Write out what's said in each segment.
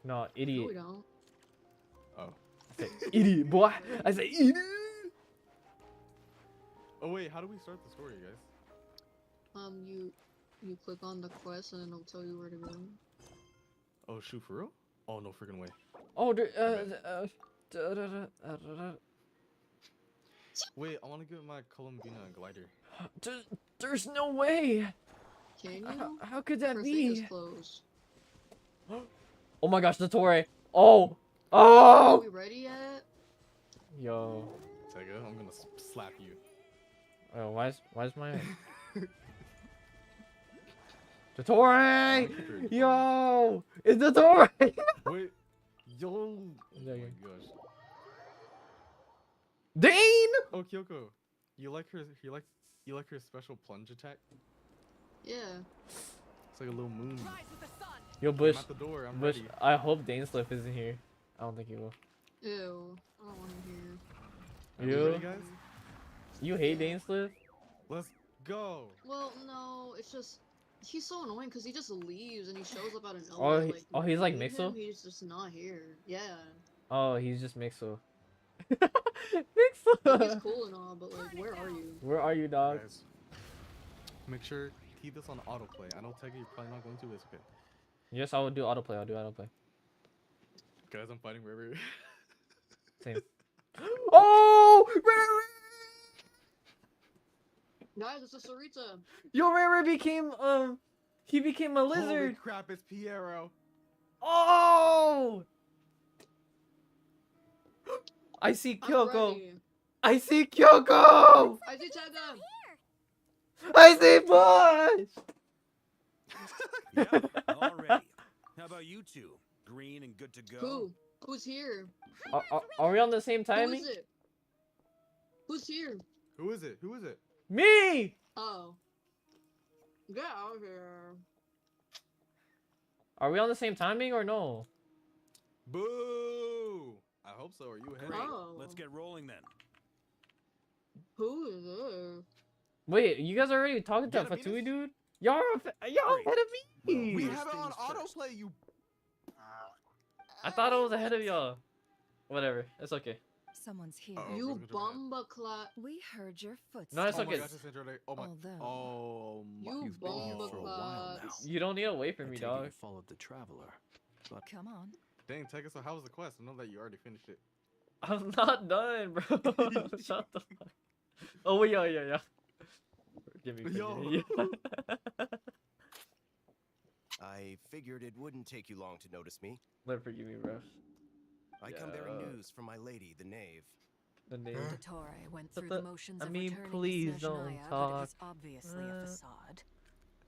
No, No, idiot. we don't. Oh. I said idiot, boy. I said idiot. Oh wait, how do we start the story, guys? You click on the quest and it'll tell you where to go. Oh shoot, for real? Oh no freaking way. Oh, Wait, I want to get my Columbina glider. there's no way. Can you? How could that Her thing is be? closed. Oh my gosh, the Torre. Oh. Are Oh. we ready yet? Yo. Tega, I'm gonna slap you. Oh, why's my the Torre? Yo, it's the Torre. Wait, yo. Oh Yeah, my yeah. gosh. Dane. Oh Kyoko, you like her? You like her special plunge attack? Yeah. It's like a little moon. Yo, Bush. I'm at the door. I'm Bush. ready. I hope Dane Slip isn't here. I don't think he will. Ew. I don't want to hear. Are we You? ready, guys? You hate Dane Slip? Let's go. Well, no, it's just he's so annoying because he just leaves and he shows up out of Oh, nowhere. he's like we need Mixo? him, he's just not here. Yeah. Oh, he's just Mixo. Like, he's Mixo. cool and all, but like, where are you? Where are you, dog? Guys, make sure keep this on autoplay. I know Tega, you're probably not going to. It's okay. Yes, I will do autoplay. I'll do autoplay. Guys, I'm fighting River. Same. Oh, Guys, it's a Sarita. Yo, Rara became he became a Holy lizard. crap! It's Piero. Oh! I see I'm Kyoko. ready. I see Kyoko. I see Tega. I see Bush. Yep, all ready. How about you two? Green and good to go? Who? Who's here? Are we on the same Who timing? is it? Who's here? Who is it? Who is it? Me. Oh. Get out of here. Are we on the same timing or no? Boo! I hope so. Are you ahead? Great. Oh. Let's get rolling then. Who is this? Wait, you guys are already talking to You gotta beat Fatui, us? dude? Y'all ahead of me. We First have it on things first. autoplay. You. I thought I was ahead of y'all. Whatever, it's okay. Someone's here. Uh-oh. You River's gonna bumba clot. We heard your footsteps. No, it's Oh okay. my gosh, it's Android. Oh my. Although- Oh my. You You've been here bumba for a while clot. now. You don't need to wait for I me, take it dog. you followed the traveler. But Come on. Dang, Tega, so how was the quest? I know that you already finished it. I'm not done, bro. Shut the fuck. Oh, yeah. Give me. Yo. I figured it wouldn't take you long to notice me. Never forgive me, bro. I come bearing Yeah. news from my lady, the knave. The name. Dottore went But through the- the motions I of mean, returning please to don't Snezhnaya, but talk. it is obviously a facade.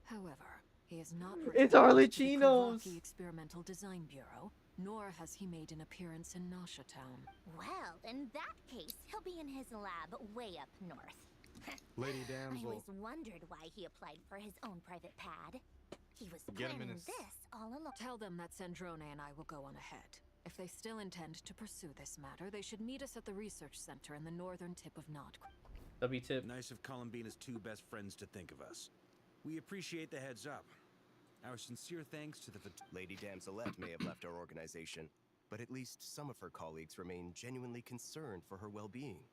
However, he has not It's returned to the Arlecchino's. Kavaki Experimental Design Bureau, nor has he made an appearance in Nasha Town. Well, in that case, he'll be in his lab way up north. Lady I Damsel. always wondered why he applied for his own private pad. He was Get him in planning his- this all along. Tell them that Sandrone and I will go on ahead. If they still intend to pursue this matter, they should meet us at the research center in the northern tip of Nod. W tip. Nice of Columbina's two best friends to think of us. We appreciate the heads up. Our sincere thanks to the Lady Damselette may have left our organization, but at least some of her colleagues remain genuinely concerned for her well-being.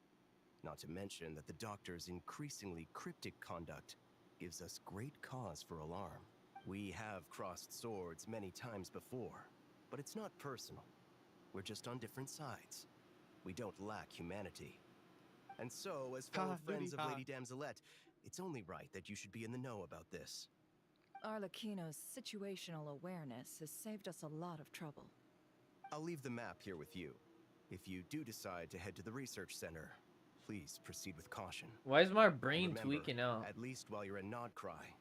Not to mention that the doctor's increasingly cryptic conduct gives us great cause for alarm. We have crossed swords many times before, but it's not personal. We're just on different sides. We don't lack humanity. And so, as fellow friends of Lady Damselette, it's only right that you should be in the know about this. Arlecchino's situational awareness has saved us a lot of trouble. I'll leave the map here with you. If you do decide to head to the research center, please proceed with caution. Why is my brain Remember, tweaking out? At least while you're in Nodcry,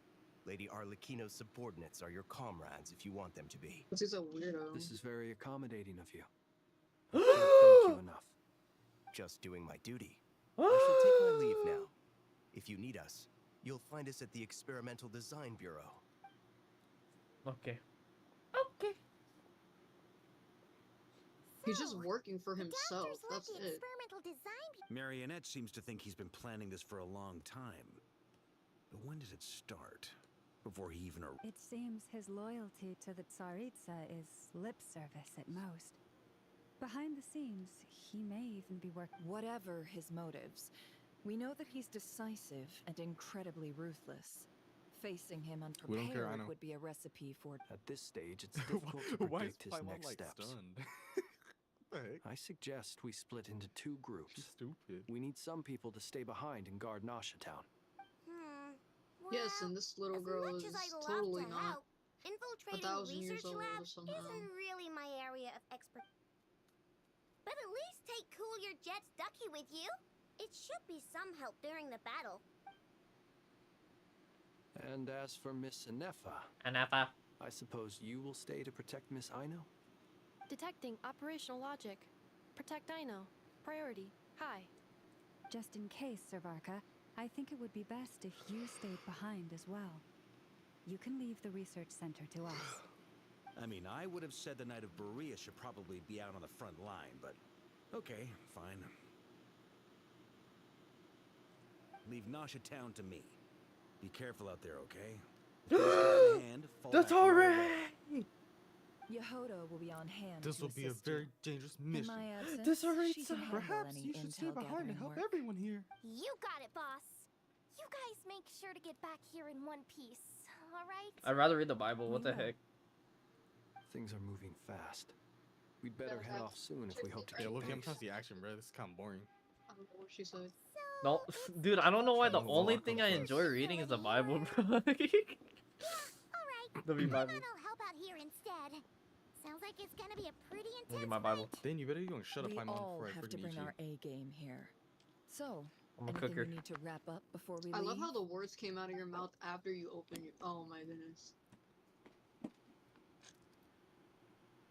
Lady Arlecchino's subordinates are your comrades if you want them to be. This is a weirdo. this is very accommodating of you. I can't thank you enough. Just doing my duty. I shall take my leave now. If you need us, you'll find us at the Experimental Design Bureau. Okay. He's just working for The himself. doctors let That's the it. experimental design Marionette seems to think he's been planning this for a long time. But when did it start? before he even arrived. It seems his loyalty to the Tsaritsa is lip service at most. Behind the scenes, he may even be working. Whatever his motives, we know that he's decisive and incredibly ruthless. Facing him We don't care, I unprepared know. would be a recipe for. At this stage, it's difficult to Why is predict his Paimon next like steps. stunned? What the heck? I suggest we split into 2 groups. She's stupid. We need some people to stay behind and guard Nasha Town. Yes, Well, and this little as girl much is as I'd love totally to not. help, infiltrating a 1,000 years research old lab somehow. isn't really my area of expertise. But at least take Cool Your Jet's ducky with you. It should be some help during the battle. And as for Miss Inefa, Anafa. I suppose you will stay to protect Miss Aino? Detecting operational logic. Protect Dino. Priority. High. Just in case, Servarka, I think it would be best if you stayed behind as well. You can leave the research center to us. I mean, I would have said the Knight of Berea should probably be out on the front line, but okay, fine. Leave Nasha Town to me. Be careful out there, okay? If things get out of hand, fall That's back my way. alright. Yehoda will be on hand. This to will be a assist you. very dangerous In mission. my absence, This already she can handle Perhaps any you should stay intel behind and gathering help work. everyone here. You got it, boss. You guys make sure to get back here in one piece, all right? I'd rather read the Bible. What We the will. heck? Things are moving fast. We'd better head off soon if we hope to Yeah, keep look, I'm pace. trying to see action, bro. This is kind of boring. I don't know what she said. No, dude, I don't know why the No, only walk thing on I first. enjoy reading is the Bible, bro. All right. The Bible. I'll help out here instead. Sounds like it's gonna be a pretty Look intense at my Bible. Then you better go and shut up, We Paimon, all before I have to freaking bring eat you. our A game here. So, I'm a anything cooker. we need to wrap up before we I leave? love how the words came out of your mouth after you open your. Oh my goodness.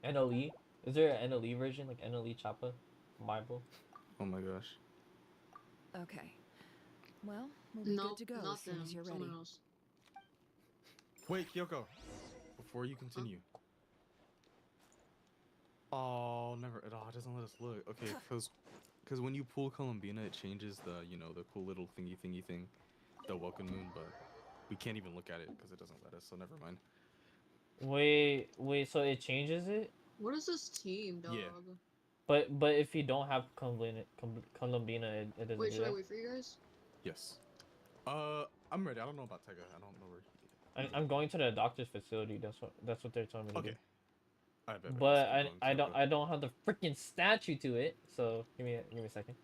NLE? Is there an NLE version? Like NLE Choppa? Bible? Oh my gosh. Okay. Well, we'll be No, good to go not as soon them. as you're ready. Someone else. Wait, Kyoko. Before you continue. Oh, never. It doesn't let us look. Okay, because when you pull Columbina, it changes the, you know, the cool little thingy thing, the welcome moon, but we can't even look at it because it doesn't let us, so never mind. Wait, so it changes it? What is this team, dog? Yeah. But if you don't have Columbina, it doesn't Wait, do should I that? wait for you guys? Yes. I'm ready. I don't know about Tega. I don't know where I'm going to the doctor's facility. That's what they're telling me to Okay. do. I bet. But I don't have the freaking statue to it. So give me a second.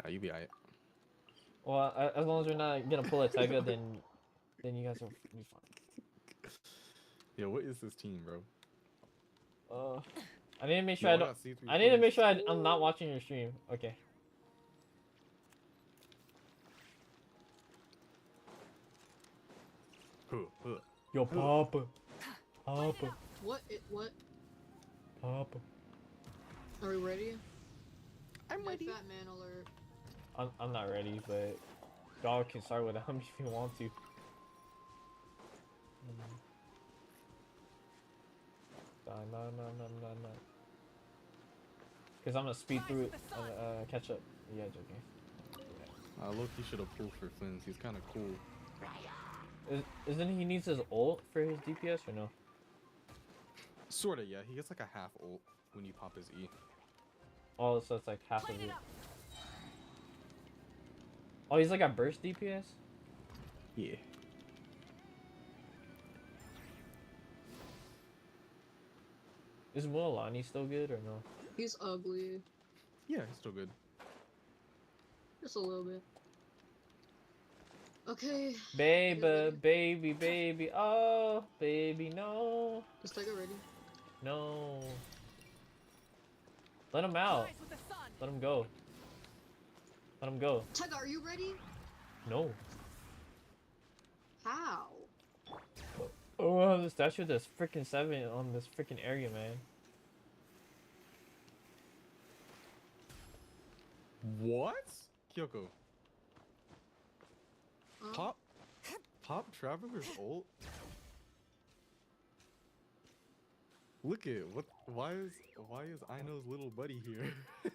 You be alright. Well, as long as we're not gonna pull a Tega, then you guys will be fine. Yeah, what is this team, bro? I need to make sure Yo, I I don't. got C3 I need to make first. sure I'm not watching your stream. Okay. Yo, Papa. Papa. What? What? Papa. Are we ready? I'm My ready. fat man alert. I'm not ready, but y'all can start with them if you want to. No. Because I'm gonna speed through it and catch up. Yeah, joking. Loki should have pulled for Flynn's. He's kind of cool. Isn't he needs his ult for his DPS or no? Sorta, yeah. He gets like a half ult when you pop his E. Oh, so it's like half of it. Oh, he's like a burst DPS? Yeah. Is Mualani still good or no? He's ugly. Yeah, he's still good. Just a little bit. Okay. Baby, oh, baby, no. Is Tega ready? No. Let him out. Let him go. Let him go. Tega, are you ready? No. How? Oh, the statue that's freaking 7 on this freaking area, man. What? Kyoko. Huh? Pop Traveler's ult? Look at what? Why is Aino's little buddy here? I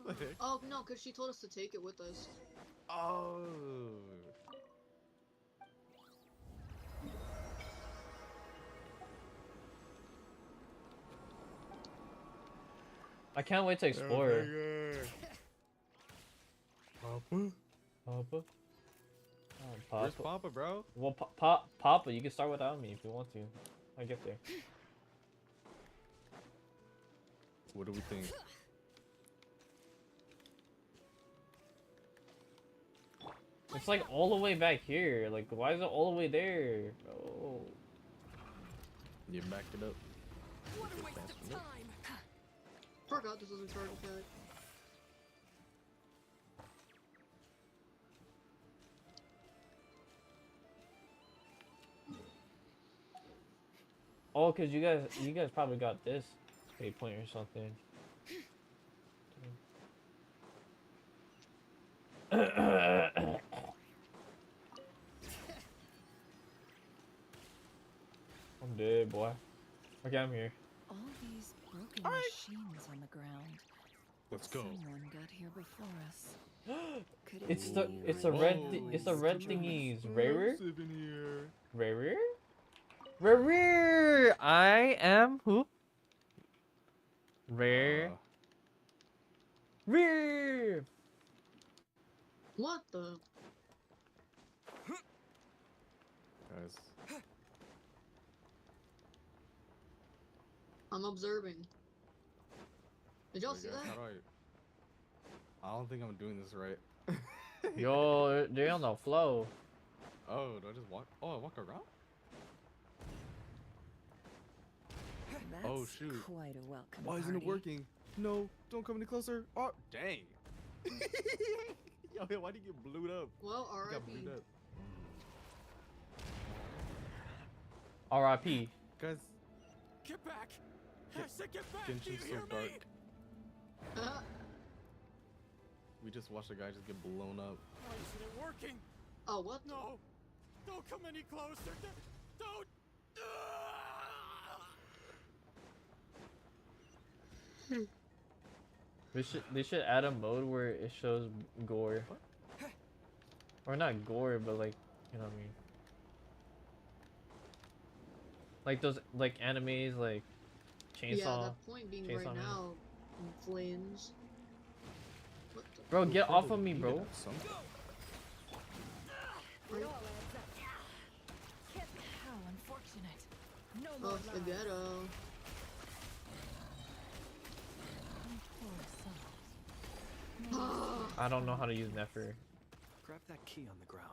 don't know. Oh no, because she told us to take it with us. Oh. I can't wait to explore. Papa? Papa? Oh, Where's Papa. Papa, bro? Well, Papa, you can start without me if you want to. I get there. What do we think? It's like all the way back here. Like, why is it all the way there? Oh. You backed it up. What a waste of time! Forgot this was a charge attack. Oh, cause you guys probably got this waypoint or something. I'm dead, boy. Okay, I'm here. All these broken machines on the ground. Let's go. Someone got here before us. Could it It's be the like red Jonas? thingies. Rarer? Souvenir. Rarer? Rare. I am who? Rare. Rare. What the? Guys, I'm observing. Did y'all see guys, that? how do I don't think I'm doing this right. Yo, they're on the flow. Oh, do I just walk? Oh, I walk around? That's Oh, shoot. quite a welcome Why isn't it party. working? No, don't come any closer. Oh, dang. Yo, why did you get blued up? Well, You got R.I.P. blued up. R.I.P. Guys, Get back! I said get back! Do you Genshin's so hear dark. me? We just watched a guy just get blown up. Why isn't it working? Oh, what? No! Don't come any closer! Don't! They should add a mode where it shows gore. Or not gore, but like, you know what I mean. Like those like animes like Chainsaw. Yeah, that point being Chainsaw right Man. now, in flames. What the? Bro, get off of me, bro. Right? How unfortunate. No Oh, more it's the lies. ghetto. Poor souls. I don't know how to use Nefer. Grab that key on the ground.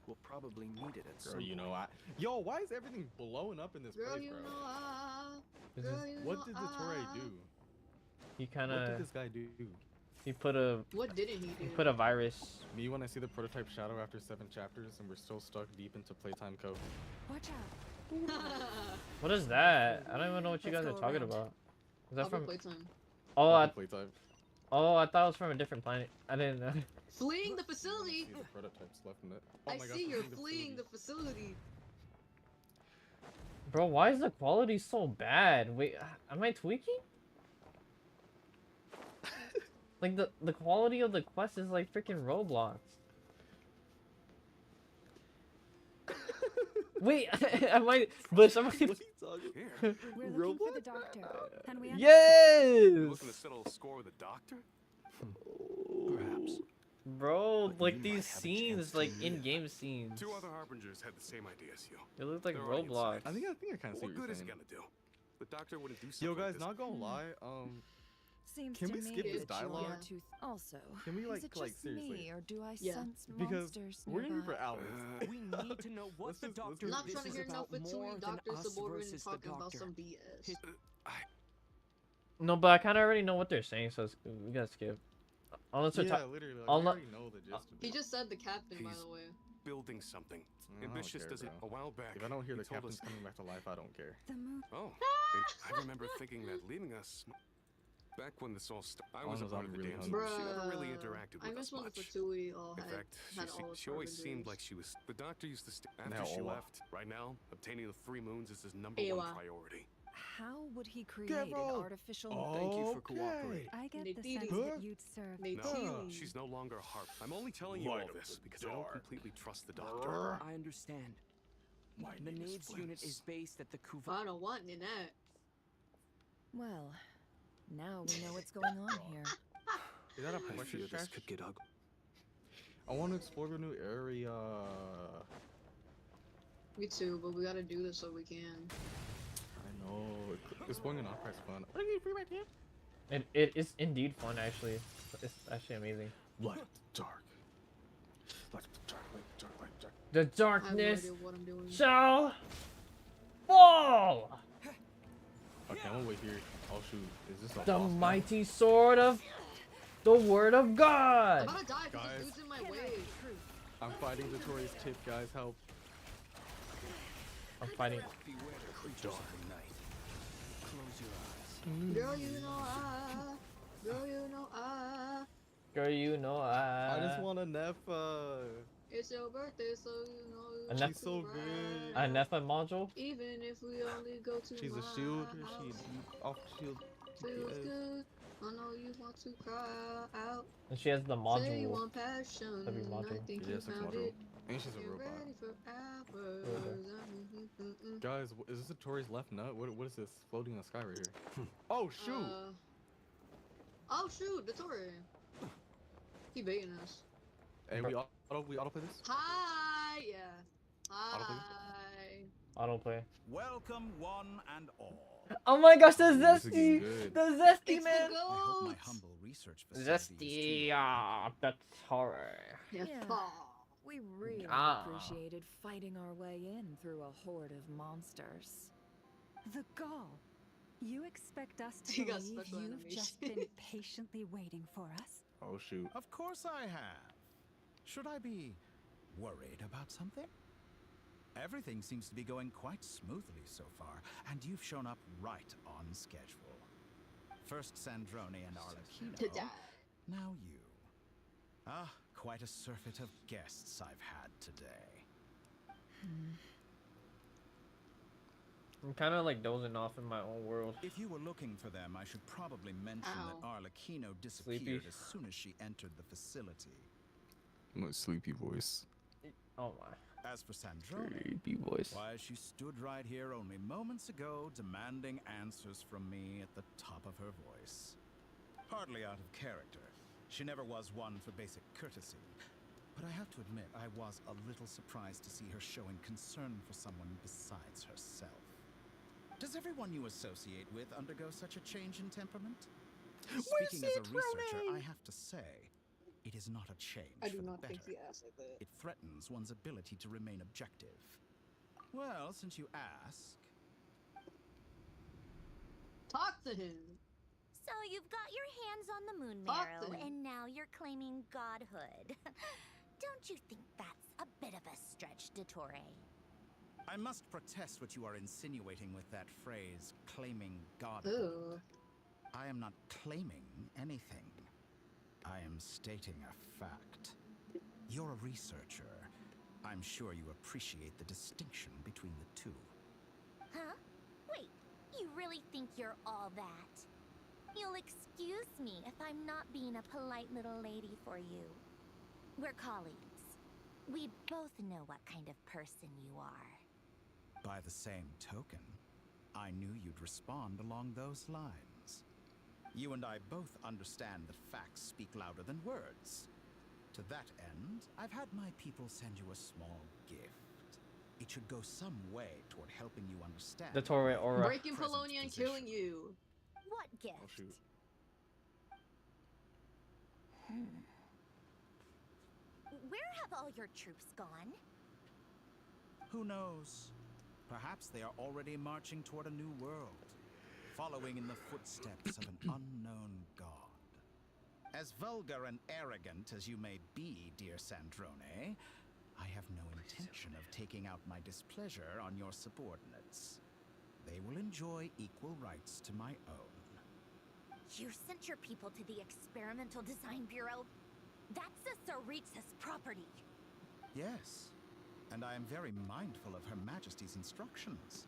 We'll probably need it at Girl, some you know point. Yo, why is everything blowing up in this Girl, place, you bro? know I. This Girl, is- you What know did the Torre I. do? He What kind did of this guy do? he put a What didn't he do? he put a virus. Me when I see the prototype shadow after 7 chapters and we're still stuck deep into playtime code. Watch out. What is that? I don't even know what you Let's guys are go talking around. about. Is that from? Playtime. Oh, I Playtime. I thought it was from a different planet. I didn't know. Fleeing the I facility. see the prototypes left in it. Oh I my gosh, see you're the fleeing the facility. facility. Bro, why is the quality so bad? Wait, am I tweaking? Like the quality of the quest is like freaking Roblox. Wait, am I? But somebody. What are you talking? Here. We're looking for the doctor. Can we? Yes, Looking to settle a score with the doctor? Perhaps. bro. But Like you these might have a scenes, chance to like live. in-game scenes. Two other harbingers had the same idea as you. It looks like They're already Roblox. inside. I think I kind of see What what you're good is it saying. gonna do? The doctor wouldn't do something Yo like guys, this. not gonna lie, Seems Can to we me skip this that you dialogue? are too also, Can we, is like- it like, just seriously? me, or do I Yeah. sense because monsters we're gonna be nearby? for hours. We need to know what Let's the just- let's doctor just- Not this trying to is hear no about more Fatui than doctor us subordinate versus the talking about doctor. some BS. His- No, but I kind of already know what they're saying, so we gotta skip. Unless we're Yeah, talking. literally. Like, I'll we not- already know the gist of He it. just said the captain, by He's- the way. Building something. I don't Ambitious care, doesn't. bro. A while back. If I don't hear he the told captain's us- coming back to life, I don't care. The moon. Oh, I remember thinking that leaving us. Back when this all started, I All I was a know is part I'm of the really dance. hungry. She never really Bruh. interacted I with miss us when the much. Fatui all In had, fact, had all she always seemed harbingers. like she was. The doctor used to. After Now she Ola. left, right now, obtaining the 3 moons is his number Ewa. one priority. How would he create an Gabriel! artificial? Thank you for Okay. cooperating. I get the Netiri. sense that you'd serve. They No, teal. she's no longer a harp. I'm only telling you Light all of this the because I don't dark. completely trust the doctor. I understand. My The name is Nades unit Flint's. is based at the Kuva. I don't want in that. Well, Now we know what's going on here. Is that a I pressure fear this trash? could get ugly. I want to explore the new area. Me too, but we gotta do this so we can. I know. Exploring an opera is fun. What are you free right here? It is indeed fun, actually. It's actually amazing. Light the dark. Light the dark. Light the dark. Light the dark. The I have no darkness idea what I'm doing. shall fall. Okay, I'm gonna wait here. I'll shoot. Is this a The boss guy? mighty sword of the word of I'm God. about to die because Guys. this dude's in my way. I'm fighting Victoria's tip, guys. Help. I'm fighting. Beware the creatures of the night. Close your eyes. Girl, you know I. Girl, you know I. Girl, you know I just I. want a Nefa. It's your birthday, so you know you A have Nef- She's so to good. A ride. Nefa module? Even if we only go to She's my a shield. She house, off shield. feels DPS. good. I know you want to cry out. And she has the Say you module. want passion. Every module. I think Yeah, you sex found module. it. And she's a You're robot. ready for hours. Guys, is this Victoria's left nut? What is this floating in the sky right here? Oh shoot! Oh shoot, the Tory. He baiting us. Hey, we auto play this? Hi, yeah. Auto play Hi. Autoplay. Welcome, one and all. Oh my gosh, the This is getting zesty! good. The zesty, It's man! the I hope my goat. humble research facility is Zesty, too ah, that's horror. Yeah. Yeah. We really Ah. appreciated fighting our way in through a horde of monsters. The gall. You expect us to He got believe special you've just been patiently waiting for us? Oh shoot! Of course I have. Should I be worried about something? Everything seems to be going quite smoothly so far, and you've shown up right on schedule. First Sandrone and Arlecchino, now you. Ah, quite a surfeit of guests I've had today. I'm kind of like dozing off in my own world. If you were looking for them, I should probably mention that Arlecchino disappeared Sleepy. as soon as she entered the facility. My sleepy voice. Oh my. As for Sandrone, Sleepy voice. why, she stood right here only moments ago demanding answers from me at the top of her voice. Hardly out of character. She never was one for basic courtesy. But I have to admit, I was a little surprised to see her showing concern for someone besides herself. Does everyone you associate with undergo such a change in temperament? Speaking as a researcher, I have to say, it is not a change I do for the not think better. he asked like that. It threatens one's ability to remain objective. Well, since you ask, Talk to him. So you've got your hands on the moon Fuck marrow, them. and now you're claiming godhood. Don't you think that's a bit of a stretch, Dottore? I must protest what you are insinuating with that phrase, claiming godhood. Ooh. I am not claiming anything. I am stating a fact. You're a researcher. I'm sure you appreciate the distinction between the two. Huh? Wait, you really think you're all that? You'll excuse me if I'm not being a polite little lady for you. We're colleagues. We both know what kind of person you are. By the same token, I knew you'd respond along those lines. You and I both understand that facts speak louder than words. To that end, I've had my people send you a small gift. It should go some way toward helping you understand. The Torre Aura. Breaking present Polonia and position. killing you. What gift? Oh shoot! Where have all your troops gone? Who knows? Perhaps they are already marching toward a new world, following in the footsteps of an unknown god. As vulgar and arrogant as you may be, dear Sandrone, I have no intention of taking out my displeasure on your subordinates. They will enjoy equal rights to my own. You sent your people to the Experimental Design Bureau? That's a Saritsa's property. Yes, and I am very mindful of Her Majesty's instructions.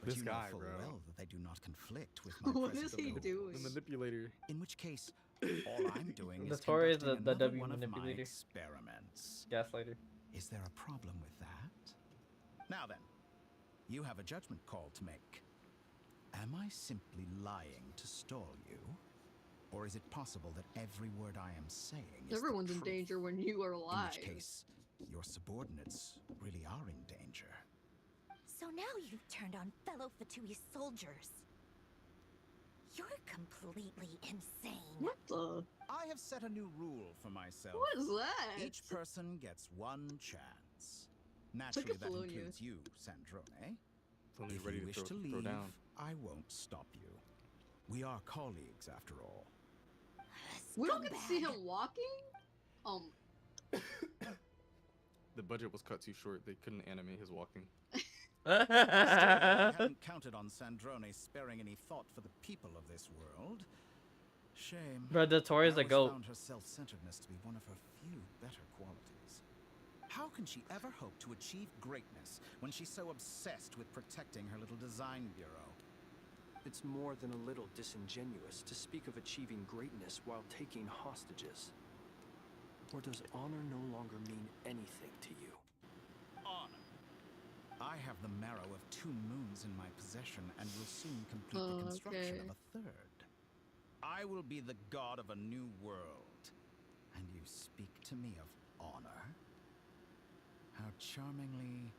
But This you guy, know full bro. well that they do not conflict with my What present is he goals. doing? The manipulator. In which case, all I'm doing The is Tory is conducting the another W one of my manipulator. experiments. Gaslighter. Is there a problem with that? Now then, you have a judgment call to make. Am I I simply lying to stall you? Or is it possible that every word I am saying is Everyone's the in truth? danger when you are In alive. which case, your subordinates really are in danger. So now you've turned on fellow Fatui soldiers. You're completely insane. What the? I have set a new rule for myself. What is that? Each person gets one chance. Naturally, that Apollonia. includes you, Sandrone. Totally If ready you to wish throw, to throw leave, down. I won't stop you. We are colleagues, after all. We don't get to see him Scumbag. walking? The budget was cut too short. They couldn't animate his walking. Still, I hadn't counted on Sandrone sparing any thought for the people of this world. Shame. Bro, the Tori's I a always goat. found her self-centeredness to be one of her few better qualities. How can she ever hope to achieve greatness when she's so obsessed with protecting her little design bureau? It's more than a little disingenuous to speak of achieving greatness while taking hostages. Or does honor no longer mean anything to you? Honor. I have the marrow of 2 moons in my possession and will soon complete the construction Okay. of a 3rd. I will be the god of a new world. And you speak to me of honor? How charmingly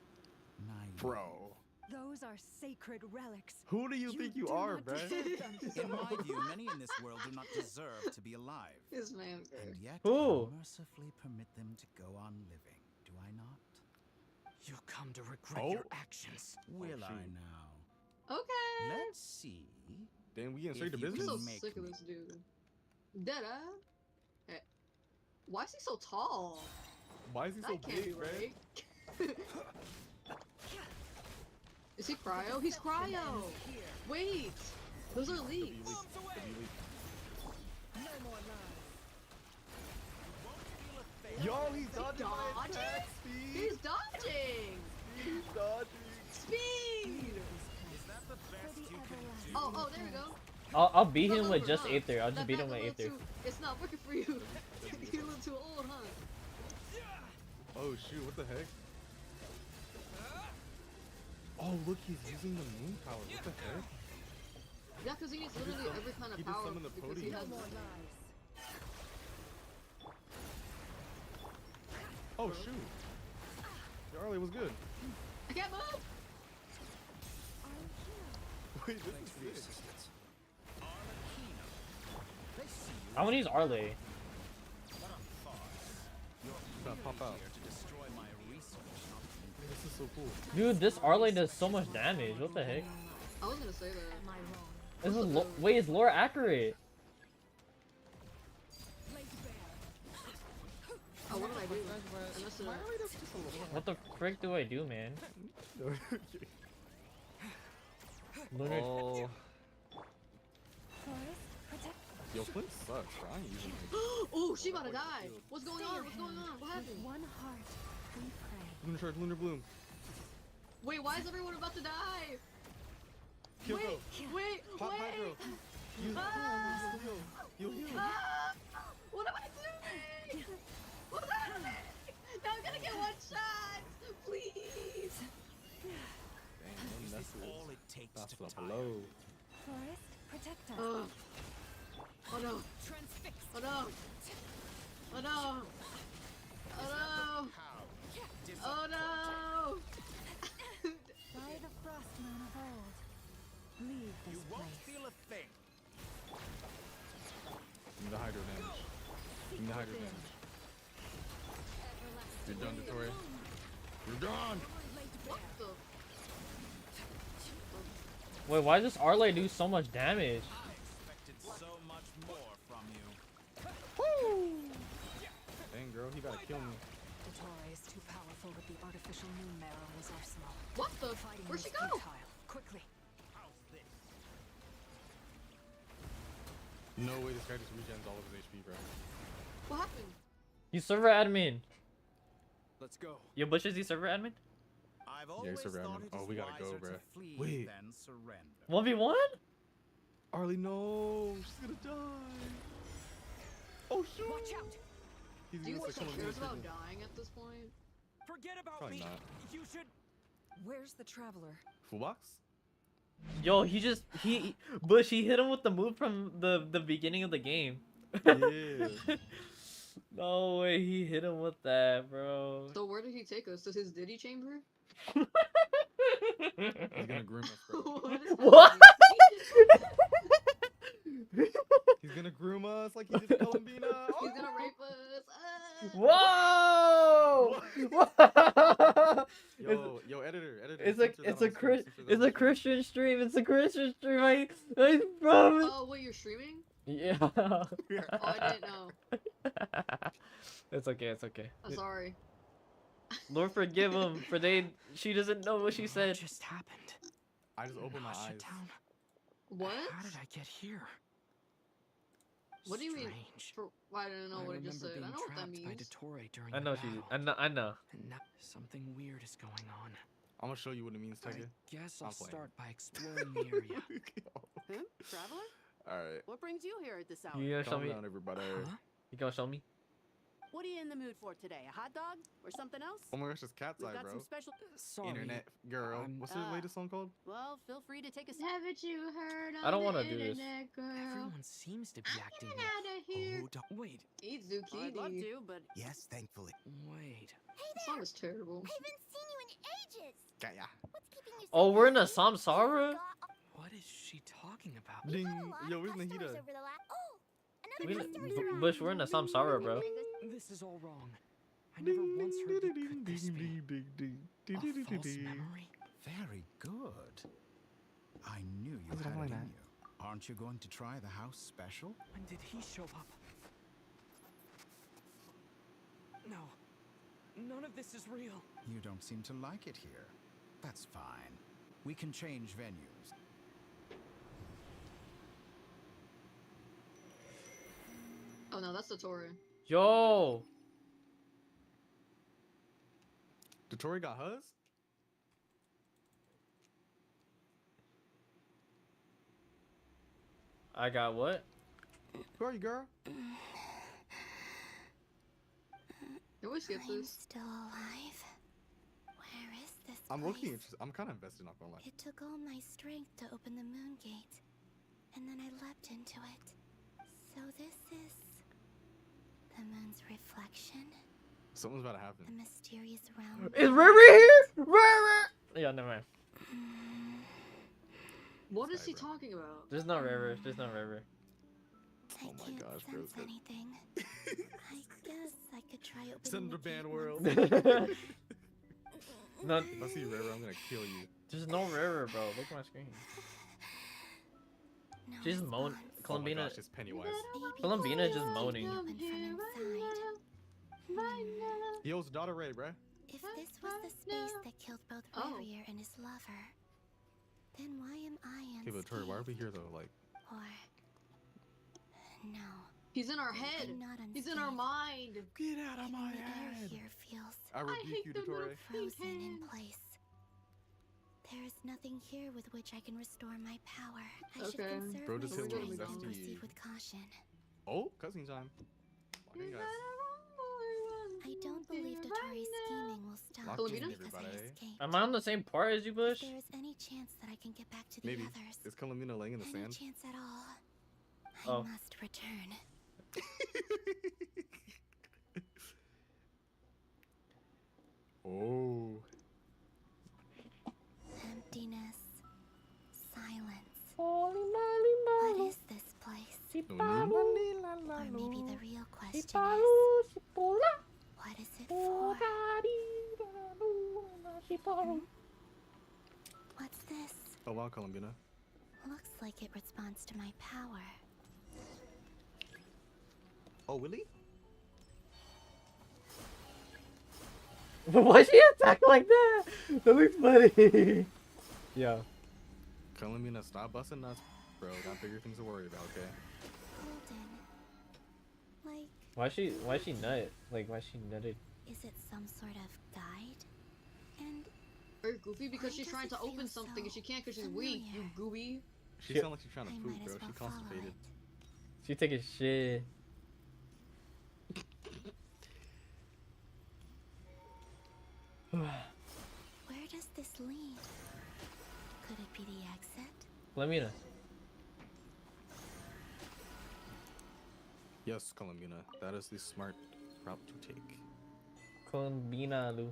naive. Bro. Those are sacred relics. Who do you think you do are, not bruh? deserve them. In my view, many in this world do not deserve to be alive. His man. And yet, Who? I mercifully permit them to go on living, do I not? You come to regret Oh. your actions. Will I shoot. now? Okay. Let's see. Then we getting straight to If you I'm business? so can make sick of me. this dude. Deada. Hey. Why is he so tall? Why is he so That can't be big, bruh? right. Is he cryo? He's cryo! Wait! Those are leaks. Yo, he's dodging my Dodging? attack, Speed! He's dodging! He's dodging! Speed! Is that the best you can do? Oh, there we go. I'll beat No, him no, with no, just no. Aether. I'll just That beat guy's him a with little Aether. too- It's not working for you. You're a little too old, huh? Oh shoot, what the heck? Oh look, he's using the moon power. What the heck? Yeah, because he needs literally every kind he of just power summoned the because he podium. has... Oh shoot! Charlie was good. I can't move! Wait, this Thanks is for the sick. assistance. They see you. I want to use Arle. What a farce. You're Gotta pop clearly out. here to destroy my research. This is so cool. Dude, this Arle does so much damage. What the heck? I was gonna say that. Am I wrong? This is wait, is lore accurate? Oh, what did I do? I messed it up. What the frick do I do, man? Lunar. Oh, Forest, protect. yo, Flint sucks. Bro. I ain't using it. Oh, she about to die! What's going on? What's going on? What With happened? one heart, we pray. Lunar Charge, Lunar Bloom. Wait, why is everyone about to die? Kyoko, Wait, pop wait! Hydro. Use Ah! You'll heal. Ah! What am I doing? What's happening? Now I'm gonna get one shot! Please! Damn, that's All it takes that's to a tire. blow. Forest, protect us. Oh no. Oh no. Oh no. Oh no. Oh no. By the frost moon of old. Leave this You won't place. feel a thing. Give me the Hydro damage. Give me the Hydro damage. You're done, Victoria. You're done! What the? Wait, why does Arle do so much damage? I expected so much more from you. Dang, girl, he gotta kill me. Dottore is too powerful with the artificial moon marrow in his arsenal. What the? Fighting Where'd she is go? futile. Quickly. How's this? No way this guy just regens all of his HP, bro. What happened? You server admin. Let's go. Yo, Bush is the server admin? I've always server thought admin. it Oh, is we gotta go, wiser to bruh. flee Wait. than surrender. 1v1? Arlie, no! She's gonna die! Oh, shoot! Watch out! He's Do you gonna think come she on cares me. about dying at this point? Forget about Probably me. not. You should. Where's the traveler? Full box? Yo, Bush, he hit him with the move from the beginning of the game. Yeah. No way, he hit him with that, bro. So where did he take us? To his Diddy chamber? He's gonna groom us, bro. What is What? He's gonna groom us like he did Columbina. He's gonna rape us. Whoa! Yo, editor. It's censor it's that a on stream, Chris, censor that it's on a stream. Christian stream. It's a Christian stream. I promise. Oh, wait, you're streaming? Yeah. Oh, I didn't know. It's okay. It's okay. I'm sorry. Lord forgive him for she doesn't know what she said. What just happened? I just opened my Shut eyes. down. What? How did I get here? What do you mean? Strange. I don't know I what I just remember said. I being know what that trapped by means. dOING during I know the she. battle. I know. And now something weird is going on. I'm gonna show you what it means, I Tega. guess I'm I'll playing. start by exploring the area. Him? Traveler? Alright. What brings you here at this hour? You gonna show Calm me? down, everybody. Huh? You gonna show me? What are you in the mood for today? A hot dog? Or something else? Oh my gosh, it's Cat's We've Eye, got bro. some special... Sorry. Internet girl. What's the latest song called? Well, feel free to take a... Haven't you heard I don't want wanna to do this. Everyone seems to be acting. Get out of here. Oh, don't. Wait, Eat I'd love zucchini. to, but... Yes, thankfully. wait. This song is terrible. I haven't seen you in ages. Yeah. What's keeping you so Oh, we're in a busy? Samsara. What is she talking about? Ding. Got a lot Yo, of where's customers Nahida? over the another customer's around. Bush, we're in a Samsara, bro. This is all wrong. I never once heard it. Could this be a false memory? Very good. I knew you How's it had going, it in man? you. Aren't you going to try the house special? When did he show up? No. None of this is real. You don't seem to like it here. That's fine. We can change venues. Oh no, that's the Tori. Yo. Dotori got hers? I got what? Who are you, girl? You always skip I'm this. still alive. Where is this I'm place? looking interested. I'm kind of invested, not gonna lie. It took all my strength to open the moon gate, and then I leapt into it. So this is the moon's reflection, Something's about to happen. the mysterious realm. Is River here? River. Yeah, never mind. What is he talking about? There's no River. There's no River. I Oh my can't gosh, bro, sense it's good. anything. I guess I could try opening Send the the band gate world. once. No, If I see River, I'm gonna kill you. there's no River, bro. Look at my screen. No She's moaning. response. Oh my Columbina. gosh, it's Pennywise. Maybe Columbina it's just keeping moaning. me open from inside. He owes daughter Ray, bruh. If this was the space that killed both Oh. Revier and his lover, then why am I Okay, but Tori, why are we unscathed? here though? Like, Or no, He's in our head. I'm not He's in our unscathed. mind. get out of Even my the air head. here feels I rebuke hate you, the Dottore. little- frozen in hands. place. There is nothing here with which I can restore my power. I should Okay. conserve Bro, my just hit little strength and bestie. proceed with caution. Oh, cussing time. Fucking guys. I don't believe Dottori's scheming will stop Lock just in, because I everybody. escaped. Am I on the same part as you, Bush? If there is any chance that I can get back to the Maybe. others, Is Columbina laying in the any sand? chance at all, Oh. I must return. Oh. Emptiness, silence. What is this place? Or maybe the real question is, what is it for? What's this? Oh wow, Columbina. Looks like it responds to my power. Oh, Willie? Why she attack like that? That looks funny. Yeah. Columbina, stop busting nuts, bro. Got bigger things to worry about, okay? Golden. Like, Why she nut? Like why she nutted? is it some sort of guide? And Very goofy because Why she's does trying it to feel open something and so she can't because she's weak. You familiar? gooey. She Yeah. sound like she's trying to I poop, might bro. as well She's follow constipated. it. She taking shit. Where does this lead? Could it be the exit? Lamina. Yes, Columbina. That is the smart route to take. Columbina, Lu.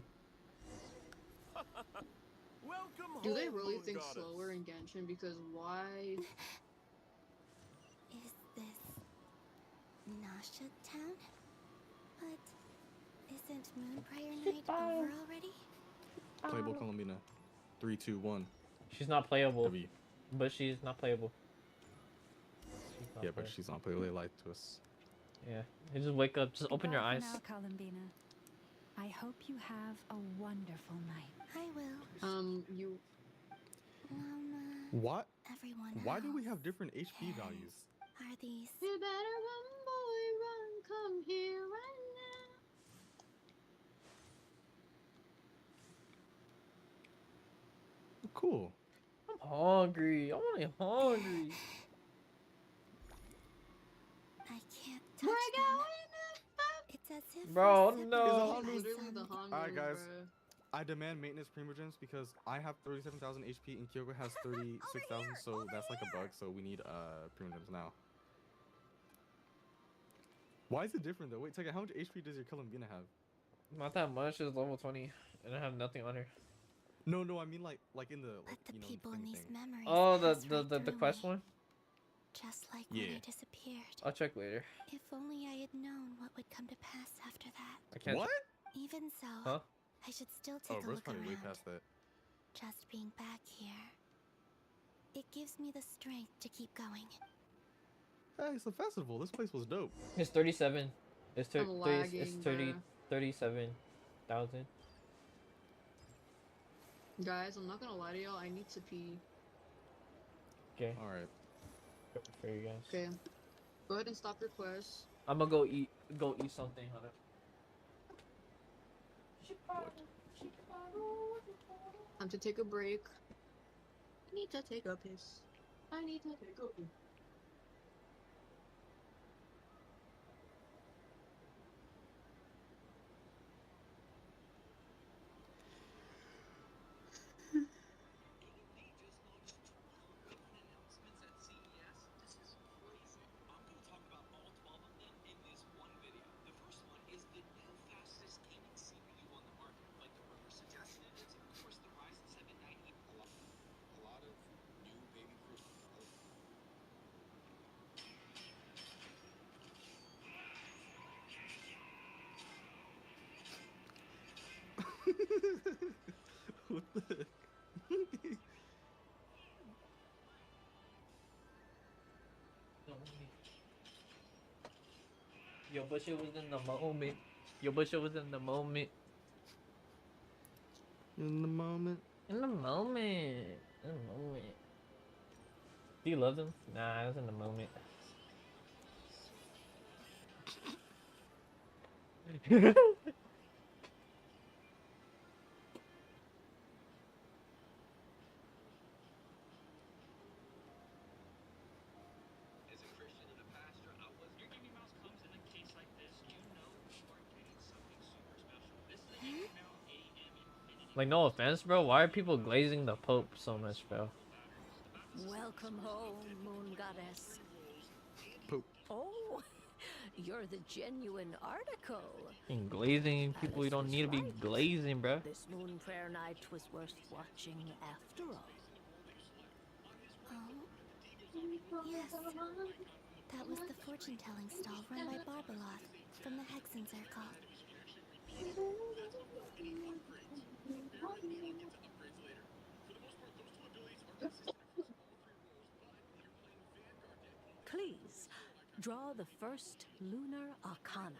Do they really think slower in Genshin? Because why? Is this Nasha Town? But isn't Moonbriar Night over already? Playable Columbina. 3, 2, 1. She's not playable. W. But she's not playable. Yeah, but she's not playable. They lied to us. Yeah. You just wake up. Just open your Goodbye eyes. for now, Columbina. I hope you have a wonderful night. I will. You. What? Everyone Why do we else have different HP values? Are these? You better run, boy, run. Come here right now. Cool. I'm hungry. I'm only hungry. I can't touch them. It's as if Bro, we're no. separated by some Alright, guys. I demand maintenance primogens because I have 37,000 HP and Kyoko has 36,000, so that's like a bug. So we need primogens now. Why is it different though? Wait, take it. How much HP does your Columbina have? Not that much. It's level 20. And I have nothing on her. No, I mean like in the people in these memories. Oh, pass right the through quest me, one? Just like when I disappeared. I'll check later. If only I had known what would come to pass after that. I can't. What? Even so, Huh? I should still take a Bro's look probably around. way past that. Just being back here, it gives me the strength to keep going. Hey, it's a festival. This place was dope. It's 37. It's, I'm lagging, it's 30, bruh. 37,000. Guys, I'm not gonna lie to y'all. I need to pee. Okay. Alright. For you guys. Okay. Go ahead and stop your quest. I'm gonna go eat something, Hunter. Time to take a break. I need to take a piss. I need to take a piss. What the heck? Yo, but she was in the moment. Yo, but she was in the moment. In the moment. In the moment. In the moment. Do you love them? Nah, I was in the moment. Like, no offense, bro. Why are people glazing the Pope so much, bro? Welcome home, Moon Goddess. Pope. Oh, you're the genuine article. And glazing people you don't need to be glazing, bro. This moon prayer night was worth watching after all. Oh, yes. That was the fortune-telling stall run by Barbeloth from the Hexen Circle. Please, draw the first lunar arcana.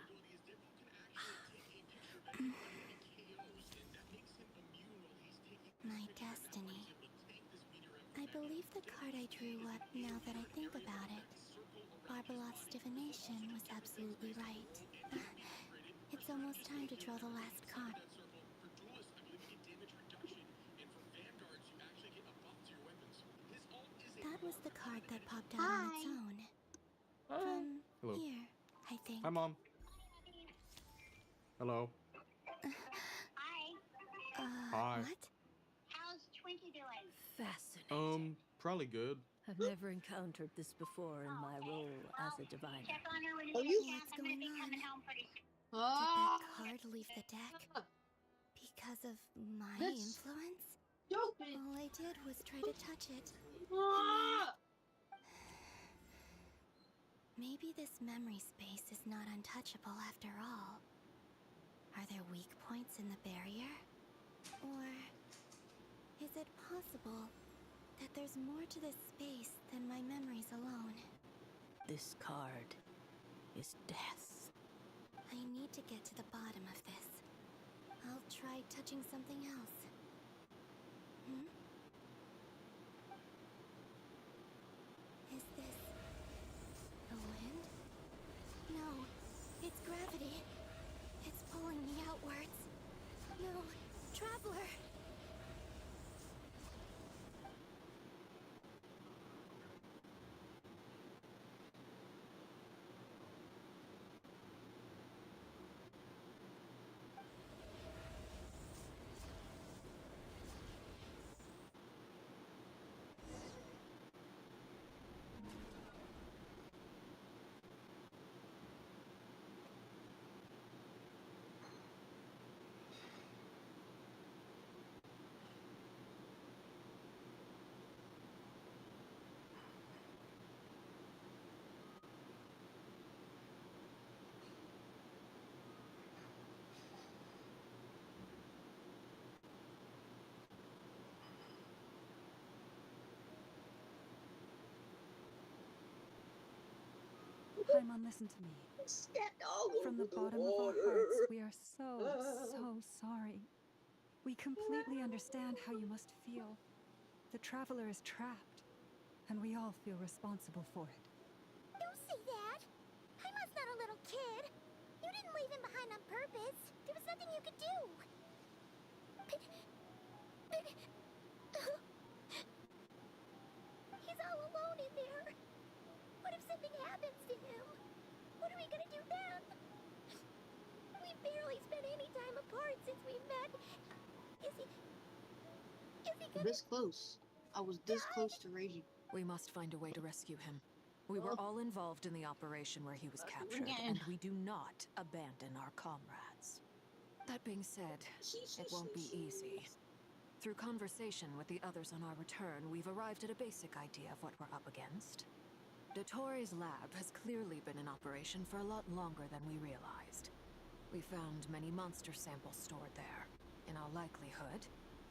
My destiny. I believe the card I drew up, now that I think about it. Barbeloth's divination was absolutely right. It's almost time to draw the last card. That was the card that popped out on its own. From Hello. here, I think. Hi, Mom. Hello. Hi. Hi. What? How's Twinkie doing? Fascinating. Probably good. I've never encountered this before in my role as a diviner. Oh, you. What's going on? Did Ah, that card leave the deck because of my That's influence? stupid. All I did was try to touch it. Ah! Maybe this memory space is not untouchable after all. Are there weak points in the barrier? Or is it possible that there's more to this space than my memories alone? This card is death. I need to get to the bottom of this. I'll try touching something else. Is this the wind? No, it's gravity. It's pulling me outwards. No, Traveler! Paimon, listen to me. Stepped all From over the bottom of our hearts, we are so sorry. We completely understand how you must feel. The Traveler is trapped, and we all feel responsible for it. Don't say that! Paimon's not a little kid! You didn't leave him behind on purpose! There was nothing you could do! He's all alone in there! What if something happens to him? What are we gonna do then? We've barely spent any time apart since we met. Is he gonna... This close. I was this close to raging. We must find a way to rescue him. We were all involved in the operation where he was captured, again. and we do not abandon our comrades. That being said, it won't be easy. Through conversation with the others on our return, we've arrived at a basic idea of what we're up against. dOING's lab has clearly been in operation for a lot longer than we realized. We found many monster samples stored there. In all likelihood,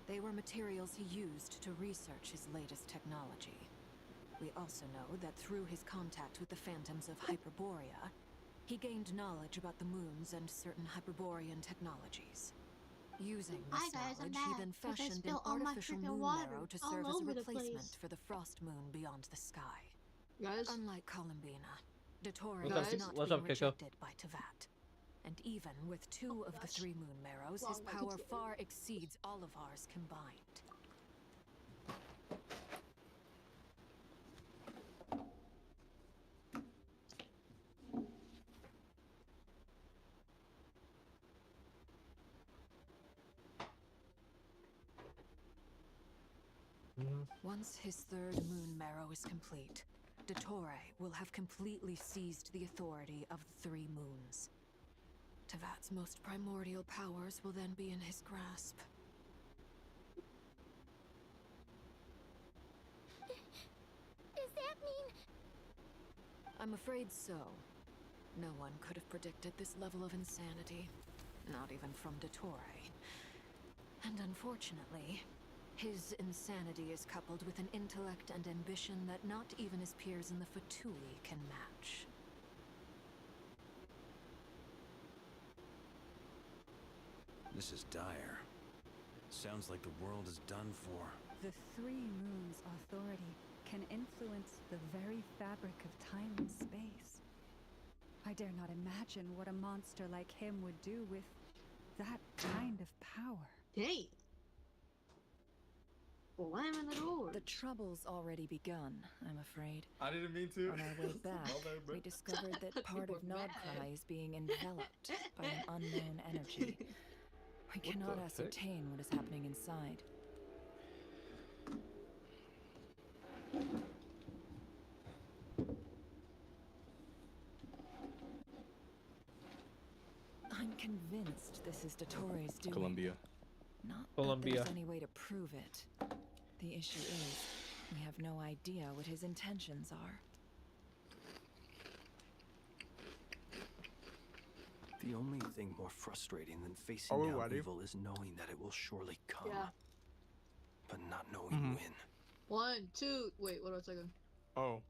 they were materials he used to research his latest technology. We also know that through his contact with the phantoms of Hyperborea, he gained knowledge about the moons and certain Hyperborean technologies. Using this knowledge, he then fashioned an artificial moon marrow to serve as a replacement for the frost moon beyond the sky. Guys, Unlike Columbina, dOING What's is up, not what's being up, Keiko? rejected by Tevat. And even with 2 of the 3 moon marrows, his power far exceeds all of ours combined. Once his 3rd moon marrow is complete, dOING will have completely seized the authority of the 3 moons. Tevat's most primordial powers will then be in his grasp. Does that mean... I'm afraid so. No one could have predicted this level of insanity. Not even from dOING. And unfortunately, his insanity is coupled with an intellect and ambition that not even his peers in the Fatui can match. This is dire. Sounds like the world is done for. The 3 moons' authority can influence the very fabric of time and space. I dare not imagine what a monster like him would do with that kind of power. dang. Slamming the door. The trouble's already begun, I'm afraid. I didn't mean to. On our way back, we discovered that part of Nodcry is being enveloped by an unknown energy. We cannot ascertain what is happening inside. I'm convinced this is Dottoro's doing. Colombia. Not Colombia. that there's any way to prove it. The issue is, we have no idea what his intentions are. The only thing more frustrating than facing down evil is knowing that it will surely come. Yeah. But not knowing when. 1, 2. Wait, what about Tucker? Oh.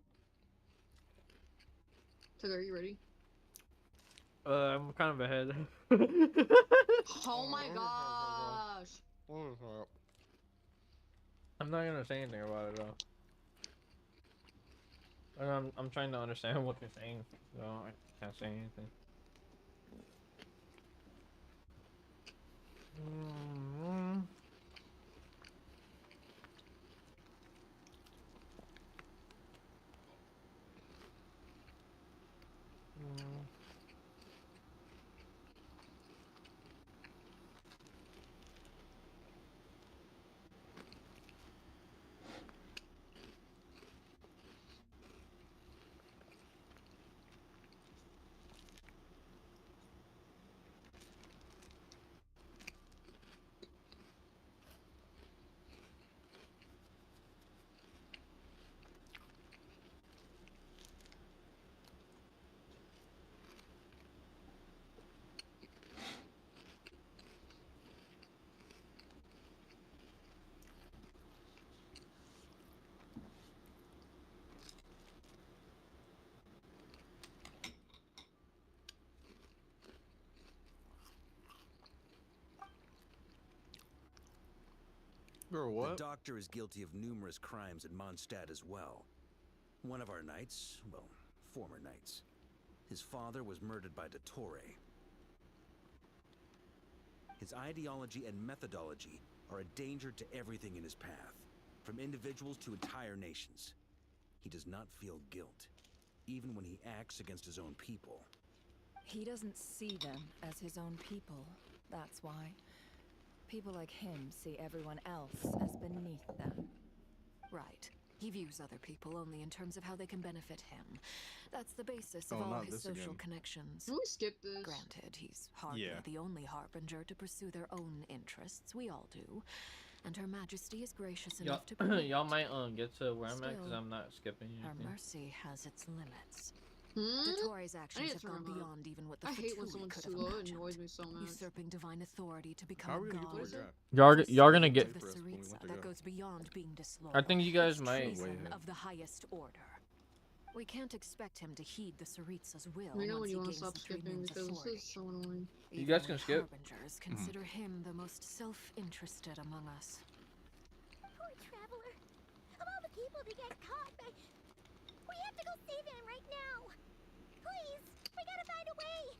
Tucker, are you ready? I'm kind of ahead. Oh my gosh. I'm not gonna say anything about it though. And I'm trying to understand what you're saying, so I can't say anything. Girl, what? The doctor is guilty of numerous crimes in Mondstadt as well. One of our knights, well, former knights, his father was murdered by Dottore. His ideology and methodology are a danger to everything in his path, from individuals to entire nations. He does not feel guilt, even when he acts against his own people. He doesn't see them as his own people, that's why. People like him see everyone else as beneath them. Right. He views other people only in terms of how they can benefit him. That's the basis Oh, of all not his this social again. connections. Can we skip this? Granted, he's hardly Yeah. the only harbinger to pursue their own interests. We all do. And Her Majesty is gracious enough to permit. Y'all might get to where I'm at because Still, I'm not skipping Her anything. mercy has its limits. Hmm? Dottore's I actions need have to turn gone them up. beyond even what the I hate when Fatui someone's could too have low. It imagined. annoys me so much. Usurping divine authority to become How are a we gonna get god. to where you're at? Y'all gonna Spirit get. of the Wait for us when we Saritsa want to that go. goes beyond being disloyal. I think you guys It's might. treason Way ahead. of the highest order. We can't expect him to heed the Saritsa's will We know once when he you want to gains stop the Three skipping Moons because this authority. is so annoying. You Even guys can we skip. harbingers consider him the most self-interested among us. Poor traveler. Of all the people to get caught, but we have to go save him right now. Please, we gotta find a way.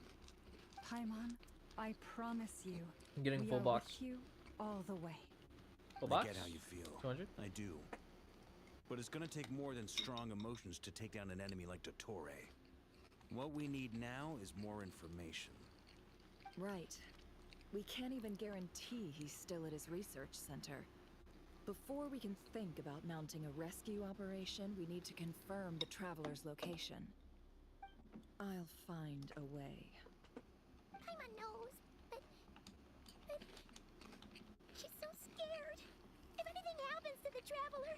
Paimon, I promise you, I'm getting we full are box. with you all the way. Full I box? get how you feel. 200? I do. But it's gonna take more than strong emotions to take down an enemy like Dottore. What we need now is more information. Right. We can't even guarantee he's still at his research center. Before we can think about mounting a rescue operation, we need to confirm the traveler's location. I'll find a way. Paimon knows, but she's so scared. If anything happens to the traveler,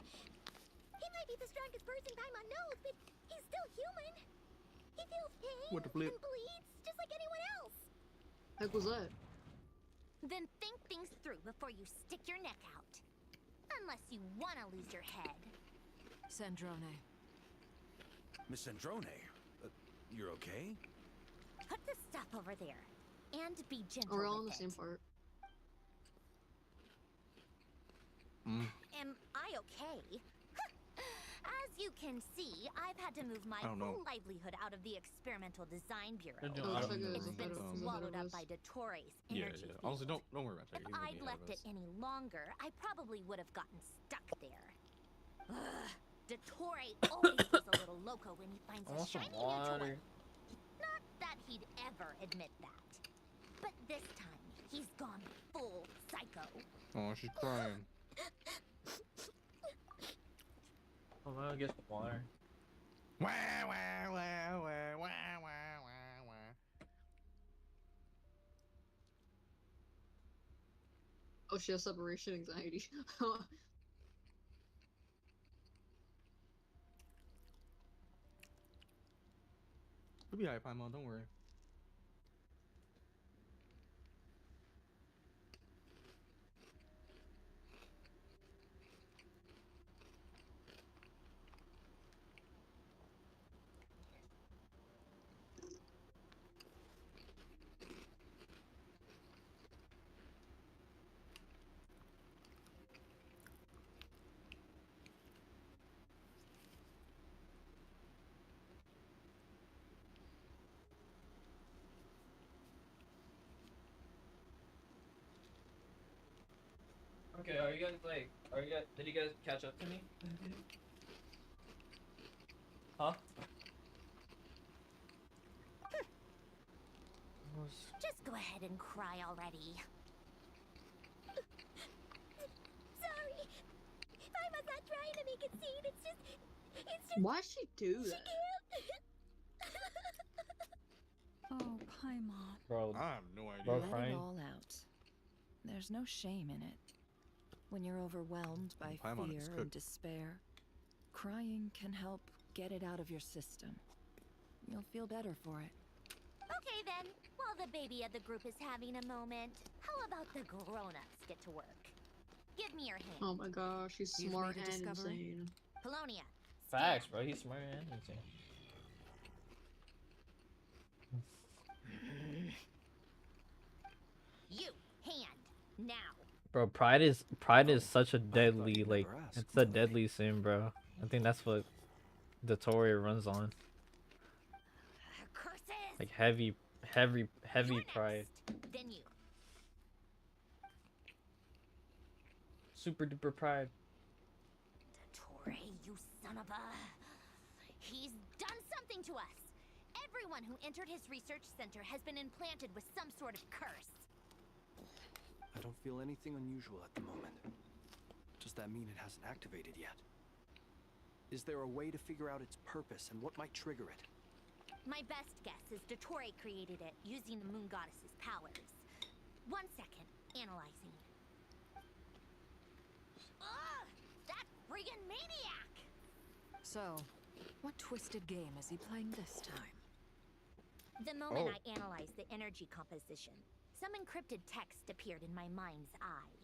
he might be the strongest person Paimon knows, but he's still human. He feels pain What the flip? and bleeds just like anyone else. Heck was that? Then think things through before you stick your neck out. Unless you want to lose your head. Sandrone. Miss Sandrone, you're okay? Put the stuff over there. And be gentle Oh, we're all in with the same it. part. Am I okay? As you can see, I've had to move my I don't know. whole livelihood out of the Experimental Design Bureau. They're doing Oh, auto- Tucker is It's been ahead of swallowed up us. by Dottore's Yeah, energy yeah. field. Honestly, don't worry about that. If I'd left it any longer, I probably would have gotten stuck there. Ugh, Dottore always gets a little loco when he finds I a want some shiny new toy. water. Not that he'd ever admit that. But this time, he's gone full psycho. Oh, she's crying. Oh, well, I guess water. Wah, wah, wah, wah, wah, wah, wah, wah. Oh, she has separation anxiety. We'll be hype, Paimon, don't worry. Okay, are you guys like, did you guys catch up to me? Huh? Just go ahead and cry already. Sorry. Paimon's not trying to make it seem. It's just. Why'd she do that? Oh, Paimon. Bro, I have no idea. bro, Let crying. it all out. There's no shame in it. When you're overwhelmed by Paimon is fear and cooked. despair, crying can help get it out of your system. You'll feel better for it. Okay then. While the baby of the group is having a moment, how about the grown-ups get to work? Give me your hand. Oh my gosh, she's You've smart made a and discovery? insane. Polonia. Facts, bro. He's smart and insane. You hand now. Bro, pride is such a deadly, like, it's a deadly sin, bro. I think that's what dOING runs on. Curses. Like heavy pride. Then you. Super duper pride. dOING, you son of a. He's done something to us. Everyone who entered his research center has been implanted with some sort of curse. I don't feel anything unusual at the moment. Does that mean it hasn't activated yet? Is there a way to figure out its purpose and what might trigger it? My best guess is dOING created it using the moon goddess's powers. 1 second, analyzing. Ugh! That friggin' maniac! So, what twisted game is he playing this time? The moment I analyzed the energy composition, some encrypted text appeared in my mind's eye.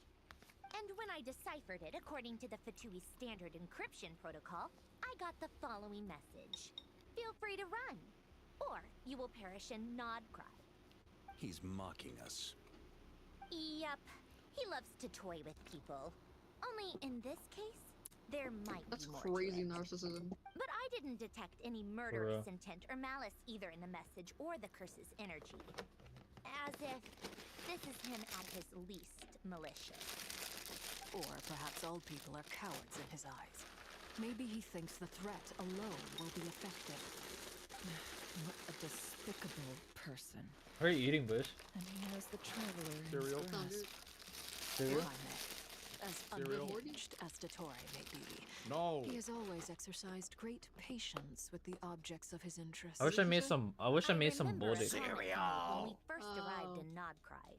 And when I deciphered it according to the Fatui standard encryption protocol, I got the following message. Feel free to run, or you will perish in nod cry. He's mocking us. Yep, he loves to toy with people. Only in this case, there might That's be more crazy to it. narcissism. But I didn't detect any murderous intent or malice either in the message or the curse's energy. As if this is him at his least malicious. Or perhaps all people are cowards in his eyes. Maybe he thinks the threat alone will be effective. What a despicable person. What are you eating, Bush? And he has the traveler in Cereal. his grasp. Cereal? If I may. As Cereal? unhinged as dOING may be, No. he has always exercised great patience with the objects of his interest. I wish I made some remember bulldog. a comment from you when we first arrived Oh. in Nodcry.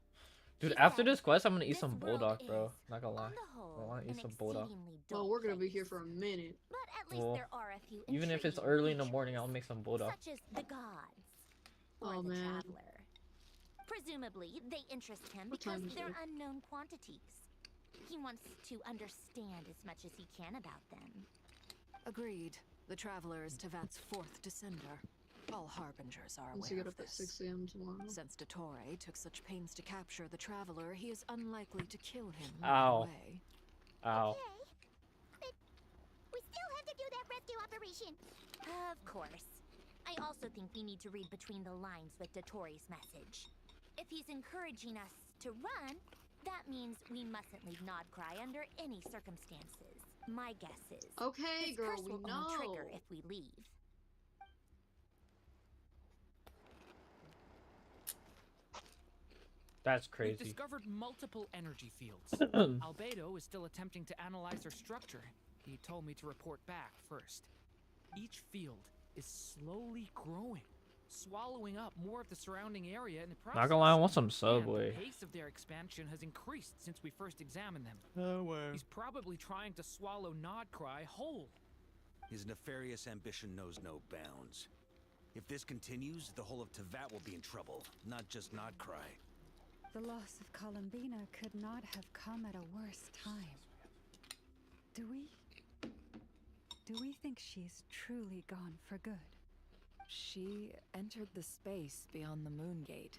Dude, He after said, this quest, I'm gonna eat "This some world bulldog, bro. is, Not gonna lie. on the I whole, wanna eat an some bulldog. exceedingly Well, dull we're gonna be place. here for a minute. But at least Well, there are a few even if it's intriguing early in the morning, features, I'll make some bulldog. such as the gods or Oh, the man. traveler. Presumably, they interest him What because time is they're it? unknown quantities. He wants to understand as much as he can about them. Agreed. The Traveler is Tevat's fourth descender. All Harbingers are Once you aware get of up at this. 6 a.m. tomorrow. Since dOING took such pains to capture the Traveler, he is unlikely to kill him Ow. right away. Ow. Okay, but we still have to do that rescue operation. Of course. I also think we need to read between the lines with dOING's message. If he's encouraging us to run, that means we mustn't leave Nodcry under any circumstances. My guess is Okay, his girl, curse we will only trigger know. if we leave. That's We've crazy. discovered multiple energy fields. Albedo is still attempting to analyze their structure. He told me to report back first. Each field is slowly growing, swallowing up more of the surrounding area in the process. Not gonna lie, I want some And Subway. the pace of their expansion has increased since we first examined them. No way. He's probably trying to swallow Nodcry whole. His nefarious ambition knows no bounds. If this continues, the whole of Tevat will be in trouble, not just Nodcry. The loss of Columbina could not have come at a worse time. Do we think she's truly gone for good? She entered the space beyond the Moon Gate,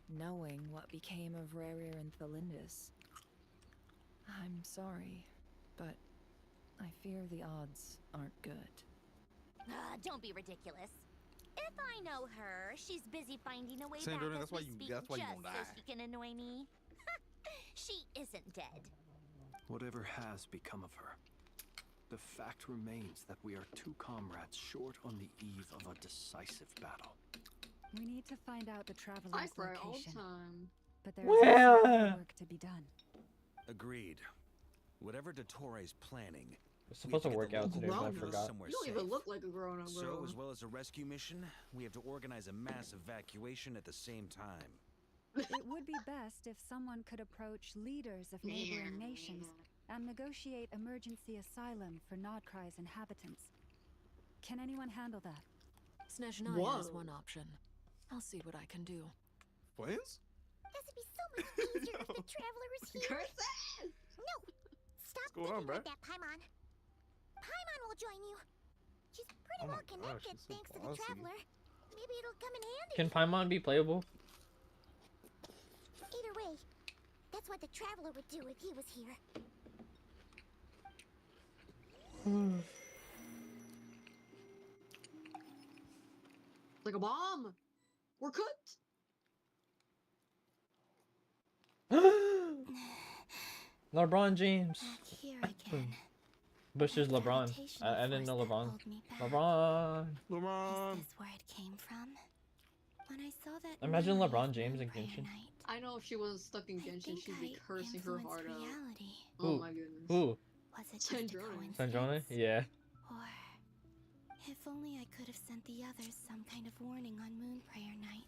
knowing what became of Rarir and Thalindus. I'm sorry, but I fear the odds aren't good. Don't be ridiculous. If I know her, she's busy finding a way Sandra, back that's as why we you- speak that's why you just gonna so die. she can annoy me. She isn't dead. Whatever has become of her, the fact remains that we are two comrades short on the eve of a decisive battle. We need to find out the I traveler's cry all location. the time. But there is also more work to be done. Agreed. Whatever Dottore planning, It's supposed to work out today, but I Grown-up. forgot. somewhere You don't safe. even look like a grown-up, So, bro. as well as a rescue mission, we have to organize a mass evacuation at the same time. It would be best if someone could approach leaders of neighboring nations and negotiate emergency asylum for Nodcry's inhabitants. Can anyone handle that? Snezhnaya is one option. I'll see what I can do. Plans? This would be so much easier if the traveler was here. Curses! No! Stop What's going on, thinking bruh? like that, Paimon. Paimon will join you. She's pretty Oh my well gosh, connected she's so thanks to the bossy. traveler. Maybe it'll come in handy. Can Paimon be playable? Either way, that's what the traveler would do if he was here. Like a bomb! We're cooked! LeBron James. Back here again. Bush is LeBron. Gravitational I didn't know force that LeBron. pulled me back. LeBron. LeBron. Is this where it came from? When I saw that Imagine memory LeBron of James in Moonbriar Genshin. Night, I know if she wasn't stuck in I Genshin, think she'd be I cursing her influenced heart out. reality. Oh Who? my goodness. Who? Was it just a Sandrone. Sandrone? coincidence? Yeah. Or if only I could have sent the others some kind of warning on Moonprayer Night.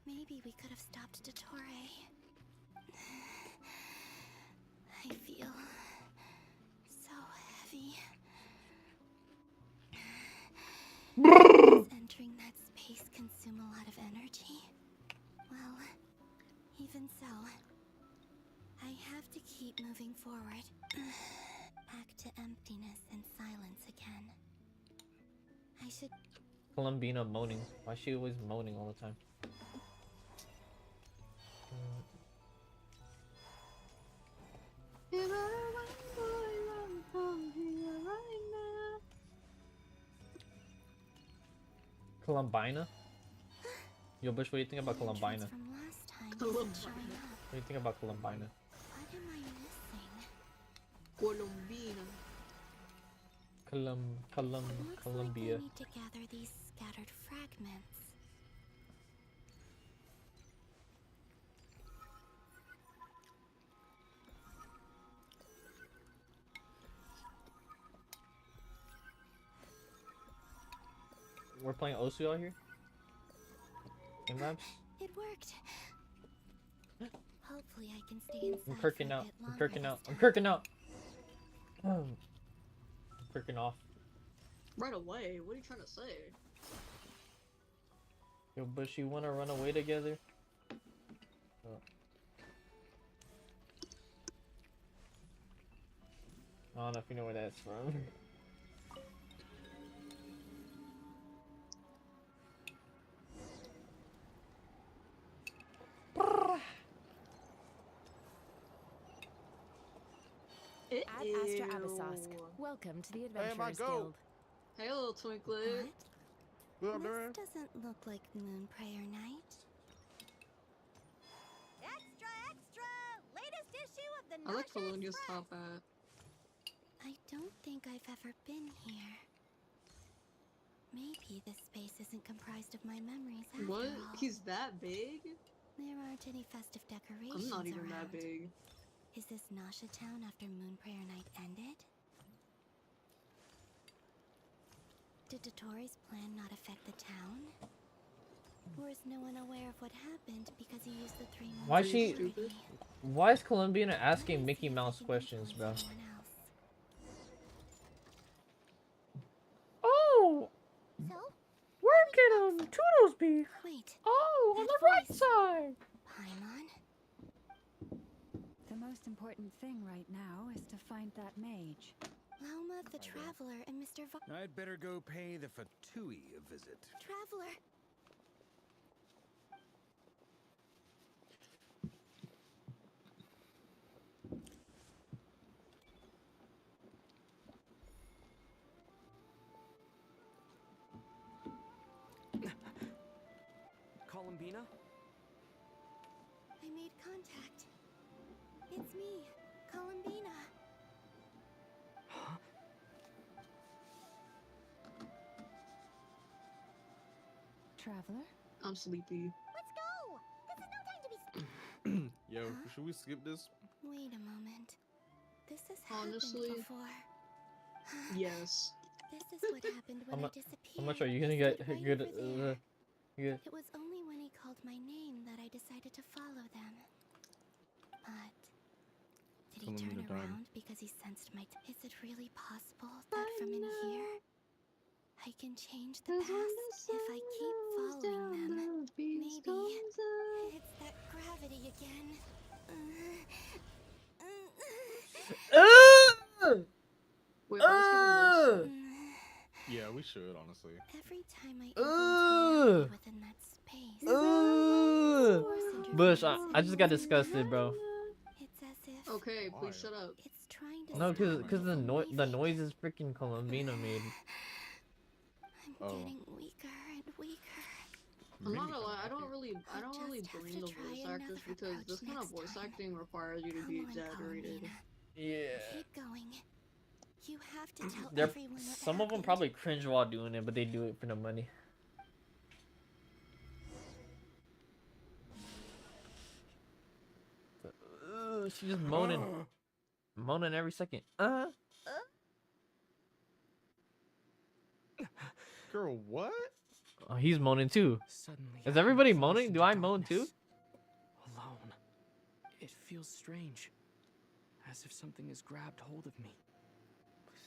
Maybe we could have stopped Dottore. I feel so heavy. Does entering that space consume a lot of energy? Well, even so, I have to keep moving forward. Back to emptiness and silence again. I should... Columbina moaning. Why is she always moaning all the time? If I run, boy, run from here right now. Columbina? Yo, Bush, what do you think about Entrance Columbina? from last time Columbina. isn't showing up. What do you think about Columbina? What am I missing? Colombina. Looks Columbia. like I need to gather these scattered fragments. We're playing Osu out here? In labs? It worked. Hopefully I can stay inside I'm for a kirking out. bit I'm longer kirking out. this I'm time. kirking out. I'm kirking off. Right away? What are you trying to say? Yo, Bush, you wanna run away together? Oh. I don't know if you know where that's from. Ad Astra Abyssosque. Welcome to the Adventurers Guild. Hey, little twinklet. What? This doesn't look like Moonprayer Night. Extra, extra! Latest issue of the I like Felonia's top hat. I don't think I've ever been here. Maybe this space isn't comprised of my memories after What? all. He's that big? There aren't any festive decorations I'm not even around. that big. Is this Nasha Town after Moonprayer Night ended? Did Dotori's plan not affect the town? Or is no one aware of what happened because he used the 3 moons? Why she? Why is Columbiana asking Mickey Mouse questions, bro? Oh, So? where can Toodles be? Wait. Oh, on the right side. Paimon? The most important thing right now is to find that mage. Lauma the Traveler and Mr. I'd better go pay the Fatui a visit. Traveler! Columbina? I made contact. It's me, Columbina. Huh? Traveler? I'm sleepy. Let's go! This is no time to be... Yo, should we skip this? Wait a moment. This has Honestly, happened before. yes. This is what happened when I disappeared. How much are you gonna get? Right Good. over there. Good. It was only when he called my name that I decided to follow them. But did he turn around because he sensed my... Is it really possible that from in here I can change the past if I keep following them? Maybe it's that gravity again. Wait, I was Yeah, we should, honestly. Every time I influence within that space. Bush, I just got disgusted, bro. It's as if okay, please shut up. It's trying to No, stop cause me from the noise is freaking Columbina made. I'm getting weaker and weaker. I'm not gonna lie, I don't really I'll blame just have the to voice try actors another because this kind of approach voice next acting requires you to be Come on, exaggerated. Columbina. Yeah. Keep going. You have to tell They're, everyone what some of them happened. probably cringe while doing it, but they do it for the money. She's just moaning. Moaning every second. Girl, what? Oh, he's moaning too. Suddenly, Is everybody I'm moaning? forced Do into I moan too? darkness. Alone. It feels strange. As if something has grabbed hold of me.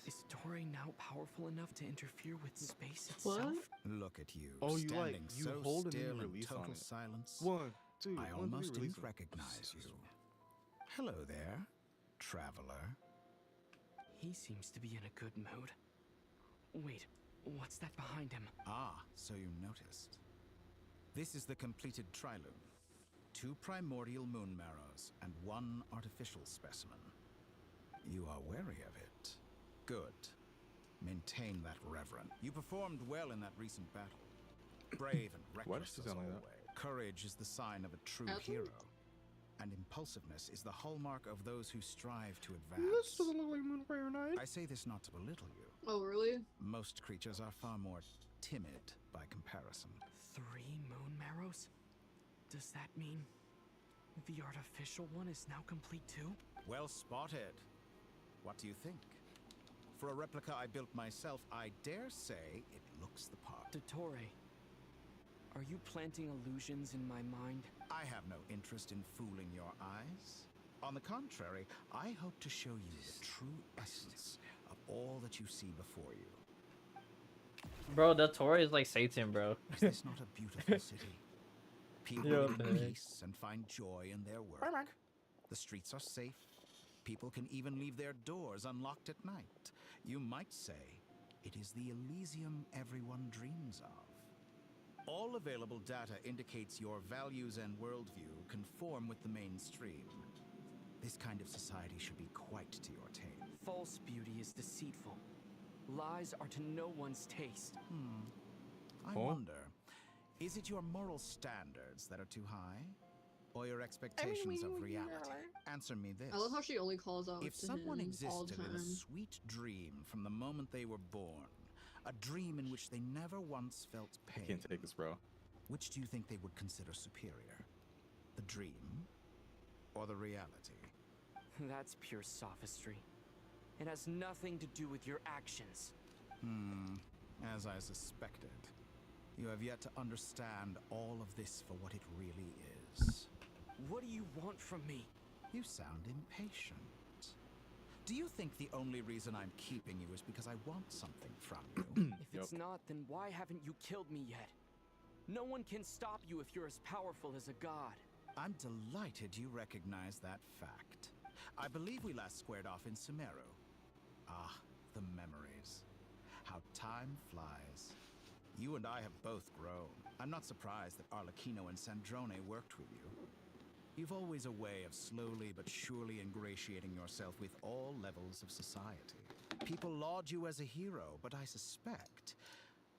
Is Tori now powerful enough to interfere with space itself? Look at you, Oh, you standing you so hold and then still in release on total it. silence. 1, 2, I 1, 2, almost release didn't it. recognize you. Hello there, traveler. He seems to be in a good mood. Wait, what's that behind him? Ah, so you noticed. This is the completed Triloom. 2 primordial moon marrows and 1 artificial specimen. You are wary of it. Good. Maintain that reverence. You performed well in that recent battle. Brave and reckless as always. Courage is the sign of a true hero. And impulsiveness is the hallmark of those who strive to advance. This doesn't look like Moonfire Night. I say this not to belittle you. Oh, really? Most creatures are far more timid by comparison. 3 moon marrows? Does that mean the artificial one is now complete too? Well spotted. What do you think? For a replica I built myself, I dare say it looks the part. Dottore, are you planting illusions in my mind? I have no interest in fooling your eyes. On the contrary, I hope to show you the true essence of all that you see before you. Bro, the Tori is like Satan, bro. Is this not a beautiful city? People Yo, live in man. peace and find joy in their work. The streets are safe. People can even leave their doors unlocked at night. You might say it is the Elysium everyone dreams of. All available data indicates your values and worldview conform with the mainstream. This kind of society should be quite to your taste. False beauty is deceitful. Lies are to no one's taste. I wonder, is it your moral standards that are too high? Or your expectations of reality? Answer me this. I love how she only calls out If to someone him all the existed in a time. sweet dream from the moment they were born, a dream in which they never once felt pain, I can't take this, bro. which do you think they would consider superior? The dream or the reality? That's pure sophistry. It has nothing to do with your actions. As I suspected, you have yet to understand all of this for what it really is. What do you want from me? You sound impatient. Do you think the only reason I'm keeping you is because I want something from you? If it's not, then why haven't you killed me yet? No one can stop you if you're as powerful as a god. I'm delighted you recognize that fact. I believe we last squared off in Sumeru. Ah, the memories. How time flies. You and I have both grown. I'm not surprised that Arlecchino and Sandrone worked with you. You've always a way of slowly but surely ingratiating yourself with all levels of society. People laud you as a hero, but I suspect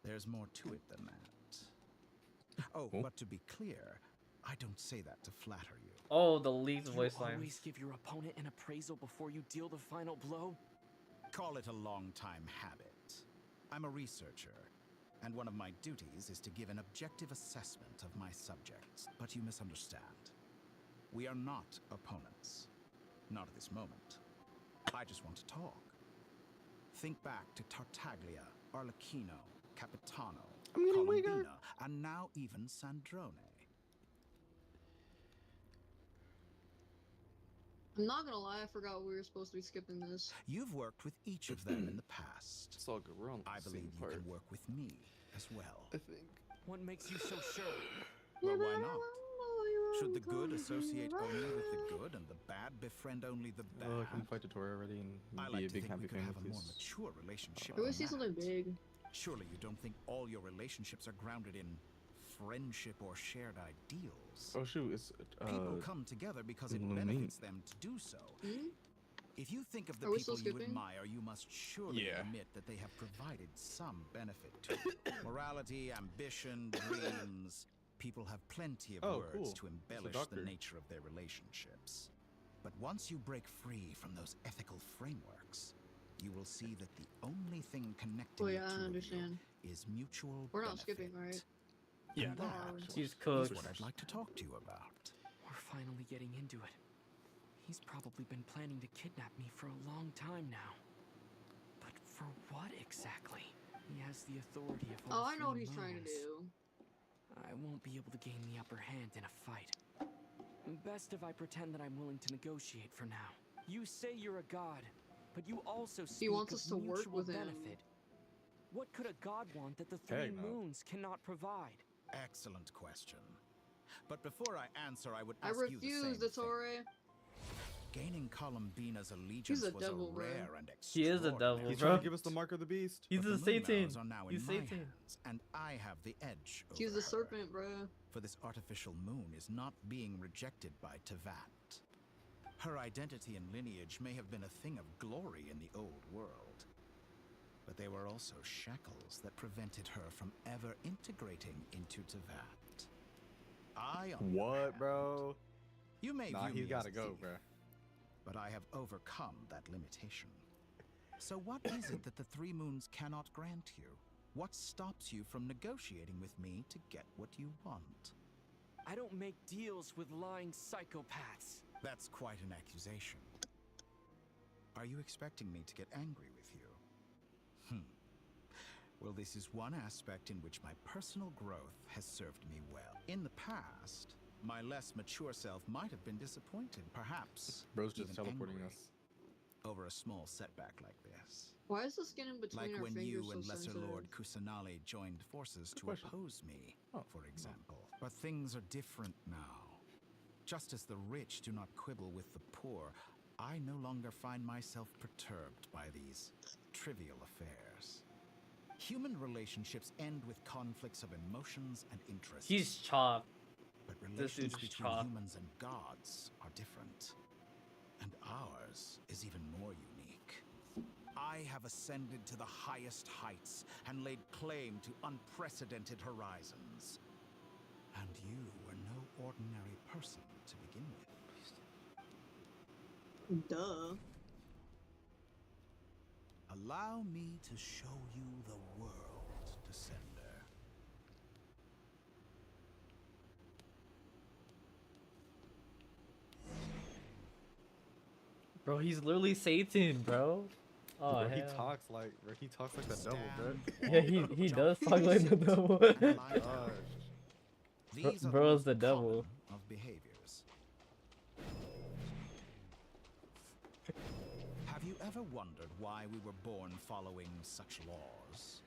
there's more to it than that. Oh, but to be clear, I don't say that to flatter you. Oh, the leaked You voice always lines. give your opponent an appraisal before you deal the final blow? Call it a long-time habit. I'm a researcher, and one of my duties is to give an objective assessment of my subjects, but you misunderstand. We are not opponents. Not at this moment. I just want to talk. Think back to Tartaglia, Arlecchino, Capitano, Colombina, and now even Sandrone. I'm not gonna lie, I forgot we were supposed to be skipping this. You've worked with each of them in the past. It's all good. We're on the I believe same you part. can work with me as well. I think. What makes you so sure? Well, why not? Should the good associate only with the good and the bad befriend only the bad? Oh, I can fight tutorial already and I be like a to big think happy we could family. have a more mature relationship. I always than see something that. big. Surely you don't think all your relationships are grounded in friendship or shared ideals. Oh shoot, it's People come together because it Lumine. benefits them to do so. If you think of the Are we people still you skipping? admire, you must surely Yeah. admit that they have provided some benefit to you. Morality, ambition, dreams. People have plenty of words cool. to It's a embellish the doctor. nature of their relationships. But once you break free from those ethical frameworks, you will see that the only thing connecting Oh the yeah, I two of understand. you is mutual We're not benefit. skipping, right? Yeah, And that She's is cooked. what I'd like to talk to you about. We're finally getting into it. He's probably been planning to kidnap me for a long time now. But for what exactly? He has the authority of all Oh, I know what three he's trying to moons. do. I won't be able to gain the upper hand in a fight. Best if I pretend that I'm willing to negotiate for now. You say you're a god, but you also speak wants of us to work mutual with him. benefit. What could a god want that the three Heck no. moons cannot provide? Excellent question. But before I answer, I would I ask you the refuse, same Dottore. thing. Gaining Columbina's allegiance a was devil, a bro. rare and He is a extraordinary devil, He's bro. trying to give us the mark of the beast. He's But a the Satan. Moonmouths are now in He's my Satan. hands, and I have the edge over He's the her. serpent, bro. For this artificial moon is not being rejected by Tevat. Her identity and lineage may have been a thing of glory in the old world, but they were also shackles that prevented her from ever integrating into Tevat. I, on the other What, hand, bro? You may Nah, view he's me gotta as go, thief, bro. but I have overcome that limitation. So what is it that the Three Moons cannot grant you? What stops you from negotiating with me to get what you want? I don't make deals with lying psychopaths. That's quite an accusation. Are you expecting me to get angry with you? Well, this is one aspect in which my personal growth has served me well. In the past, my less mature self might have been disappointed, perhaps Bro's just even teleporting angry, us. over a small setback like this. Why is the skin in between Like our when fingers you so and Lesser sensitive? Lord Kusanali joined forces to question. oppose me, Oh. for example. But things are different now. Just as the rich do not quibble with the poor, I no longer find myself perturbed by these trivial affairs. Human relationships end with conflicts of emotions and interests. He's chopped. But This relations dude's between chopped. humans and gods are different. And ours is even more unique. I have ascended to the highest heights and laid claim to unprecedented horizons. And you were no ordinary person to begin with. Duh. Allow me to show you the world, Descender. Bro, he's literally Satan, bro. Oh Bro, he hell. talks like the devil, bro. Yeah, he does talk like the devil. These are the Bro's most the devil. common of behaviors. Have you ever wondered why we were born following such laws?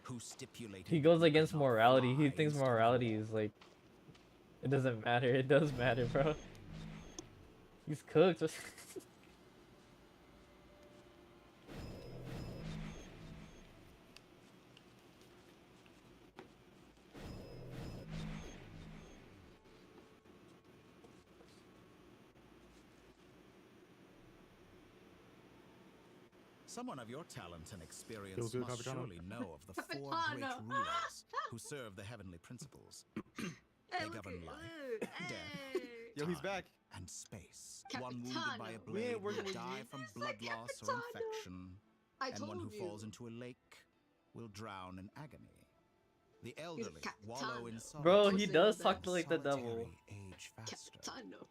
Who stipulated He goes we could against not morality. He fly thinks instead of morality walk? is like, it doesn't matter. It does matter, bro. He's cooked. Someone of your talent and experience Feels good, must Capitano. surely know of the four great Capitano. rulers who serve the heavenly principles. Hey, They look govern at life, Luke. death, Yo, he's time, back. and space. One wounded by a Capitano. blade will working with die you. from It's blood like loss or Capitano. infection, I and one who told you. falls into a lake will drown in agony. The elderly wallow Capitano. in solitude. Bro, he Listen does to talk that. like the devil. Solitary age faster. Capitano.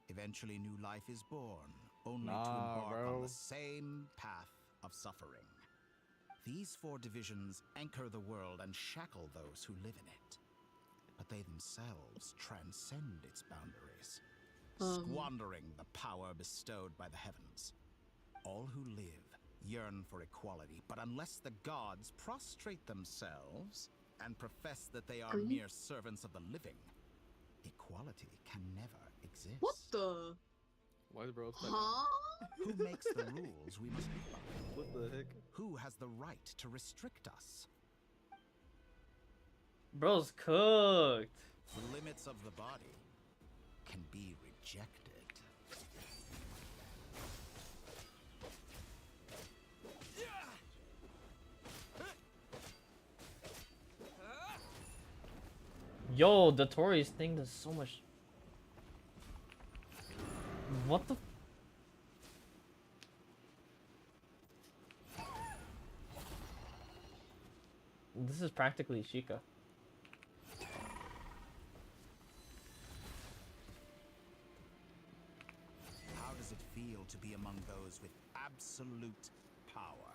Eventually, new life is born, only to Nah, embark bro. on the same path of suffering. These four divisions anchor the world and shackle those who live in it. But they themselves transcend its boundaries, squandering the power bestowed by the heavens. All who live yearn for equality, but unless the gods prostrate themselves and profess that they are mere servants of the living, equality can never exist. What the? Why is bro upside Huh? Who makes the rules we must live by? down? What the heck? Who has the right to restrict us? Bro's cooked. The limits of the body can be rejected. Yo, Dotori's thing does so much. What the? This is practically Sheikah. How does it feel to be among those with absolute power?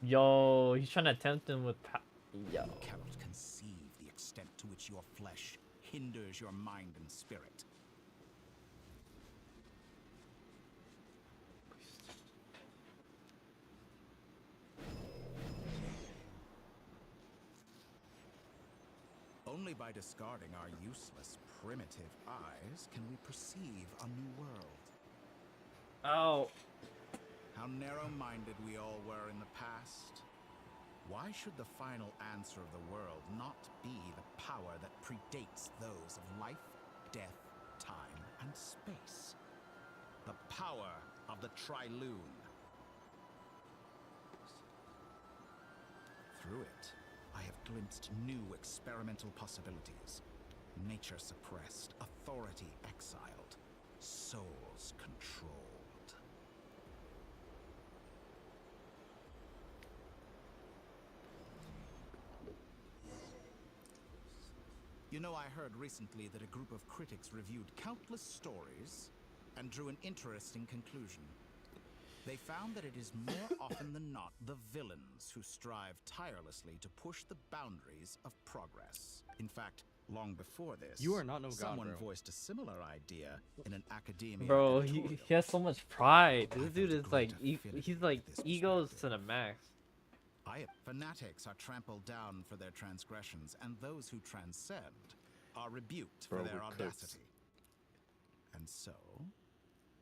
Yo, he's trying to tempt him with yo. You cannot conceive the extent to which your flesh hinders your mind and spirit. Only by discarding our useless, primitive eyes can we perceive a new world. Oh. How narrow-minded we all were in the past. Why should the final answer of the world not be the power that predates those of life, death, time, and space? The power of the Triloon. Through it, I have glimpsed new experimental possibilities. Nature suppressed, authority exiled, souls controlled. You know, I heard recently that a group of critics reviewed countless stories and drew an interesting conclusion. They found that it is more often than not the villains who strive tirelessly to push the boundaries of progress. In fact, long before this, You are not no god, someone bro. voiced a similar idea in an academia. Bro, editorial. he has so much pride. I This felt dude a is like, great affinity he's like with this egos to perspective. the max. Fanatics are trampled down for their transgressions, and those who transcend are rebuked Bro, for their we're cooked. audacity. And so,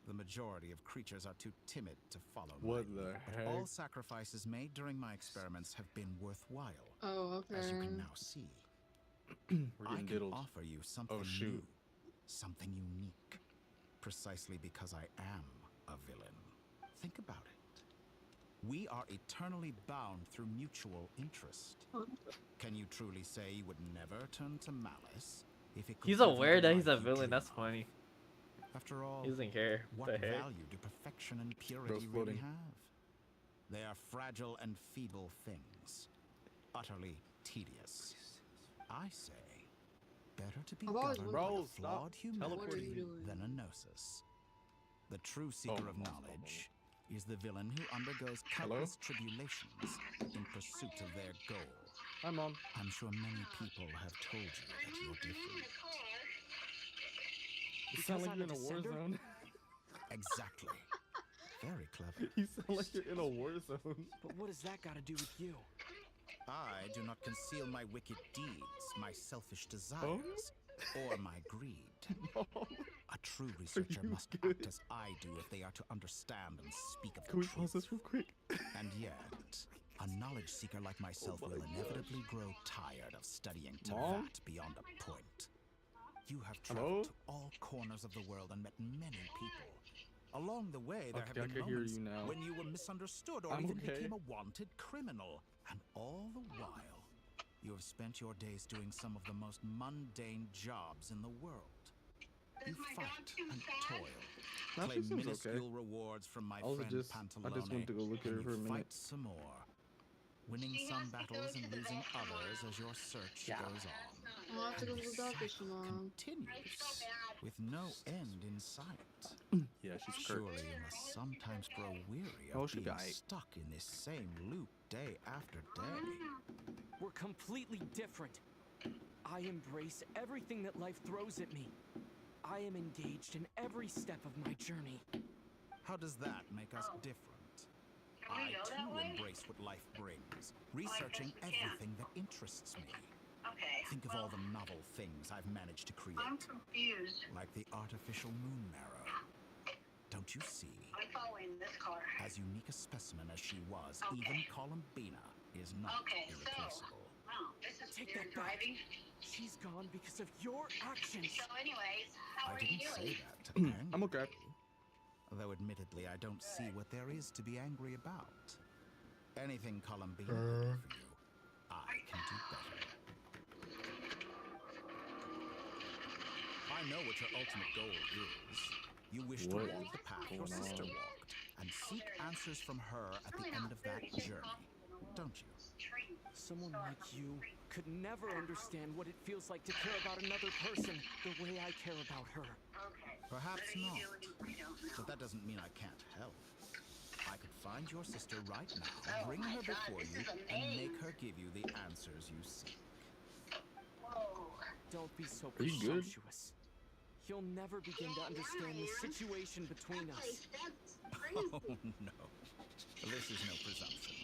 the majority of creatures are too timid to follow my What the lead, but heck? all sacrifices made during my experiments have been worthwhile. Oh, okay. As you can now see, We're I getting can diddled. offer you something Oh, shoot. new, something unique, precisely because I am a villain. Think about it. We are eternally bound through mutual interest. Can you truly say you would never turn to malice if it could He's give you aware the that he's a life you villain. dream That's of? funny. After all, He doesn't care. what What the heck? value do perfection and purity Bro's really floating. have? They are fragile and feeble things, utterly tedious. I say, better to be I've always governed by Bro, a stop flawed humanity teleporting. What are you doing? than a gnosis. The true seeker of no, no, no. knowledge is the villain who undergoes countless tribulations in pursuit of their goal. Hi, Mom. I'm sure many people have told you that you're different. You sound like you're in a war zone. Exactly. Very clever. You sound like you're in a war zone. But what does that got to do with you? I do not conceal my wicked deeds, my selfish desires, or my greed. A true researcher must act as I do if they are to understand and speak of the truth. Can we pause this real quick? And yet, a knowledge seeker like myself will inevitably grow tired of studying to that beyond a point. You have traveled to all corners of the world and met many people. Along the way, there have been moments when you were misunderstood or even became a wanted criminal. And all the while, you have spent your days doing some of the most mundane jobs in the world. You fight and toil, claim minuscule rewards from my friend Pantalone, I just went to go look at her for a minute. Fight some more, winning some battles and losing others as your search goes on. I'll have to go to the doctor tomorrow. Continues with no end in sight. Yeah, she's surely you must sometimes grow weary of being stuck in this same loop day after day. We're completely different. I embrace everything that life throws at me. I am engaged in every step of my journey. How does that make us different? I too embrace what life brings, researching everything that interests me. Think of all the novel things I've managed to create. I'm confused. Like the artificial moon marrow. Don't you see? I'm following this car. As unique a specimen as she was, even Columbina is not irreplaceable. This is Take that back. She's gone because of your actions. So anyways, how I are you didn't doing? say that to be angry. I'm okay. Though admittedly, I don't see what there is to be angry about. Anything Columbina can do for you, I can do better. I know what your ultimate goal is. You wish to walk the path your sister walked and seek answers from her at the end of that journey, don't you? Someone like you could never understand what it feels like to care about another person the way I care about her. Perhaps not, but that doesn't mean I can't help. I could find your sister right now, bring her before you, and make her give you the answers you seek. Don't be so Are you good? presumptuous. You'll never begin to understand the situation between us. Oh no, this is no presumption.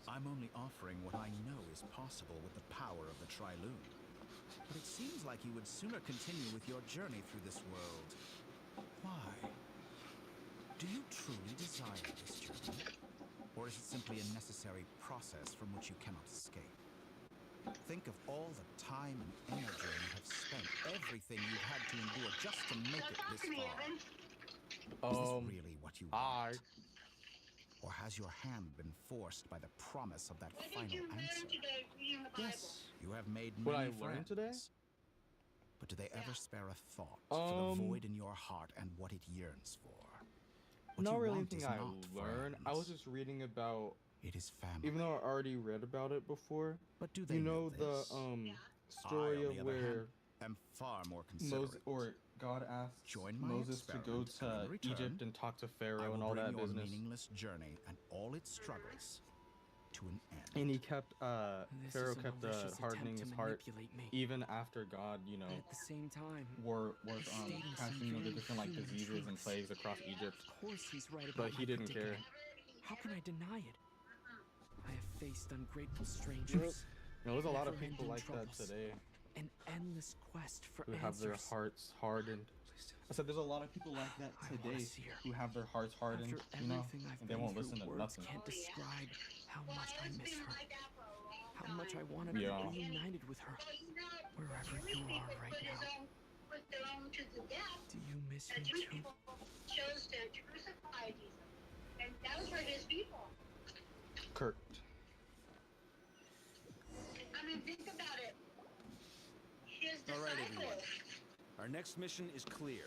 I'm only offering what I know is possible with the power of the Triloon. But it seems like you would sooner continue with your journey through this world. Why? Do you truly desire this journey? Or is it simply a necessary process from which you cannot escape? Think of all the time and energy you have spent, everything you've had to endure just to make it this far. Is this really what you want? Or has your hand been forced by the promise of that final answer? Yes, you have made many friends. Today? But do they ever spare a thought for the void in your heart and what it yearns for? What Not you really want anything is I not learned. I was friends. just reading about. It is family. Even though I already read about it before. But do they you know this? story I, on of the other where hand, am far more considerate. God asked Join my Moses to go experiment, and to in return, Egypt and talk to I Pharaoh will and all bring that your business. meaningless journey and all its struggles to an end. And he kept This Pharaoh is a kept malicious hardening attempt his to heart manipulate me. even after God, you know, At the same time, was stating some casting the very different like human diseases and truths. plagues across Egypt. Of course he's right about But he my didn't care. predicament. How can I deny it? I have faced ungrateful strangers. There's a lot of never-ending people like that troubles, today An endless quest for who answers. have their hearts hardened. I said there's a lot of people like that today who have their hearts hardened, After you know, everything I've and they been won't through, listen to words nothing. can't describe how much I miss her. How much I want to be reunited with her. Wherever you are right now. Do you miss me too? Chose to crucify Jesus, and those were his people. Kurt. I mean, think about it. His All right, disciples. everyone. Our next mission is clear.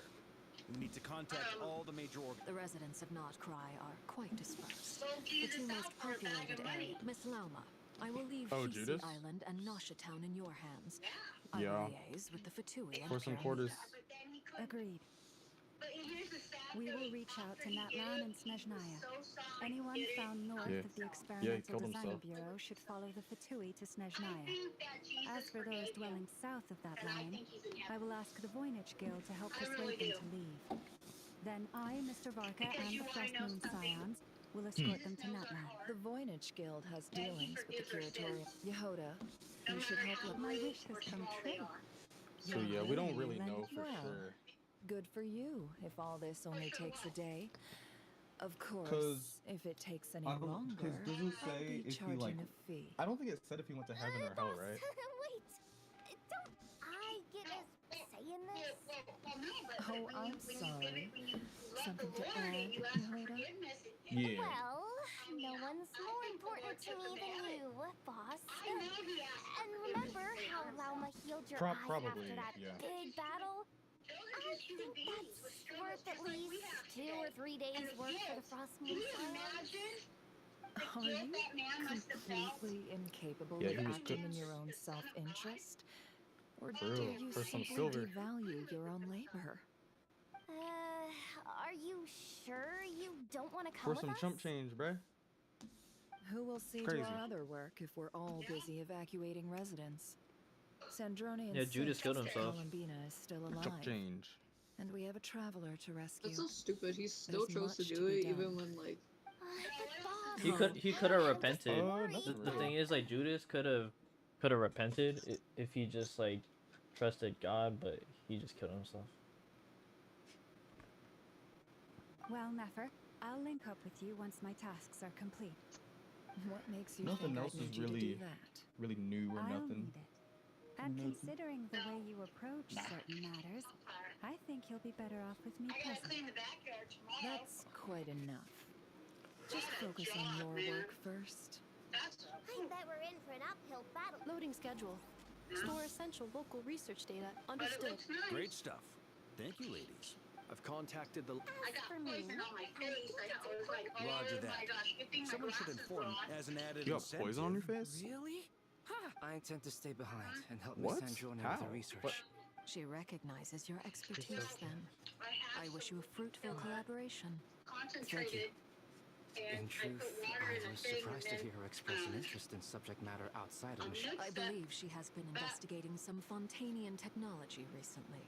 We need to contact all the major The residents of Not Cry are quite dispersed. Sold The Jesus two out most for a bag populated of money. areas. Miss Lauma, I will leave Oh, Hisi Judas? Island and Nosha Town in your hands. Yeah. I will liaise with the Fatui and For some Karamia. quarters. Agreed. But here's the sad We will thing, reach out after to he Natlan and did it, he was Snezhnaya. so sorry Anyone he did it. found north Yeah. of the Yeah, he Experimental killed Design himself. Bureau should follow the Fatui to I Snezhnaya. think that Jesus As for those forgave him, dwelling south of that and I line, think he's in I heaven. will ask the Voynich Guild to help I really persuade them do. to leave. Then I, Mr. Varka, Because and you the wanna Frost know Moon something? Scions will escort Jesus them to knows our Natlan. heart. The Voynich Guild has And he dealings with the forgives our curatorium. sins. Yehoda, No you should matter help how let My great wish has or come small they true. are. So yeah, we don't really Then- know for Well, sure. good for you if all this only takes a day. Of course, 'Cause if it takes any I don't- longer, 'cause does it I'll say be if he, charging like- a fee. I don't think it said if he went to heaven or hell, right? Wait, don't I get a say in this? Well, no, but Oh, when I'm you give sorry. it, when you love Something the to Lord and add, you ask for Yehoda? forgiveness, Yeah. Well, no I one's think more the important Lord to took me him to than heaven. you, boss. I know he asked for And forgiveness remember to how himself. Lauma healed your eyes Probably, after that yeah. big battle? Those are I just human think beings with that's struggles worth at just like we least have 2 or today. 3 And days' the work for the guilt. Frost Can Moon you Scions. imagine the Are guilt you that man must have felt? completely incapable Yeah, of he was acting in cooked. your own self-interest? Or For do real, you for some simply silver. devalue your own labor? Are you sure you don't want to come For with some us? chump change, bruh. Who will see to Crazy. our other work if we're all busy evacuating residents? Sandrone Yeah, Judas insists killed himself. Columbina is still Chump alive, change. and we have a traveler to rescue. That's so stupid. He still There's chose to much do to be it done. even when like He could have repented. Oh, nothing The really. thing is, like, Judas could have repented if he just like trusted God, but he just killed himself. Well, Nefer, I'll link up with you once my tasks are complete. What makes you Nothing think else I'd is need you to do really, that? really new or I'll nothing. need it. And considering the way you approach certain matters, I think you'll be better off with me I gotta present. clean the backyard tomorrow. That's quite enough. Just focus on your work first. That's all. I bet we're in for an uphill battle. Loading schedule. Store essential local research data. But it Understood. looks nice. Great stuff. Thank you, ladies. I've contacted the... I got poison on my face. I was like, oh Roger my that. gosh, good thing my Someone should glasses inform were on. as an added You got incentive. poison on your face? Really? I intend to stay behind and help What? Miss Sandrone with How? the research. What? She recognizes your expertise then. I wish you a fruitful collaboration. Concentrated. And In I truth, put water in I a was thing surprised to and hear her express an interest in subject matter outside of I'm machine. I believe she has been investigating some Fontanian technology recently.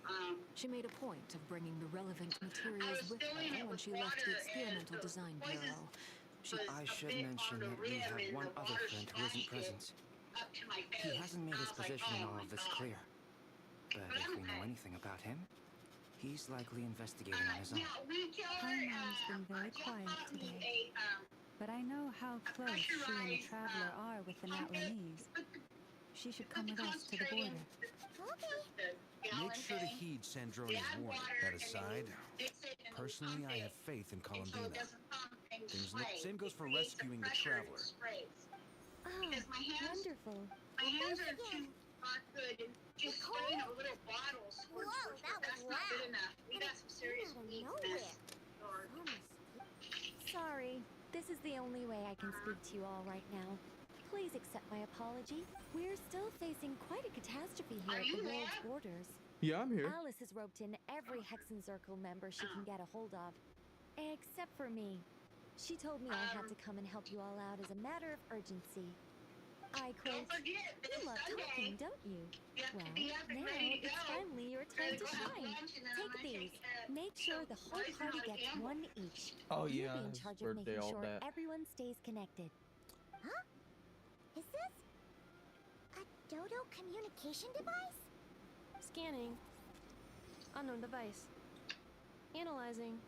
She made a point of bringing the relevant materials with her when she left the Experimental Design Bureau. I should mention that we have one other friend who isn't present. up to my He face. hasn't made his I was like, position in oh all my of this God. clear. But if we know anything about him, he's likely investigating on his own. Yeah, we killed her. Paimon's been very quiet today, but I know how close she and the Traveler are with the Natlanese. She should come with us to the border. Make sure to heed Sandrone's warning. That aside, personally, I have faith in Columbina. Same goes for rescuing the traveler. Oh, wonderful. My hands are too not good and just spraying a little bottle. Whoa, that was That's not good loud. enough. We got some serious Out of weeds in nowhere. this. Or- Sorry, this is the only way I can speak to you all right now. Please accept my apology. We're still facing quite a catastrophe here Are at you the world's there? borders. Yeah, I'm here. Alice has roped in every Hexen Circle member she can get a hold of, except for me. She told me I had to come and help you all out as a matter of urgency. I quote, Don't forget, "You this love Sunday, talking, don't you? you have Well, to be up and now ready to it's go. finally your time to Go have shine. lunch and then I'm Take gonna these. take, Make sure the whole boys know party how to gets gamble. one each. Oh You yeah, be in his charge of birthday, making all sure that. everyone stays connected." Huh? Is this a dodo communication device? Scanning. Unknown device. Analyzing.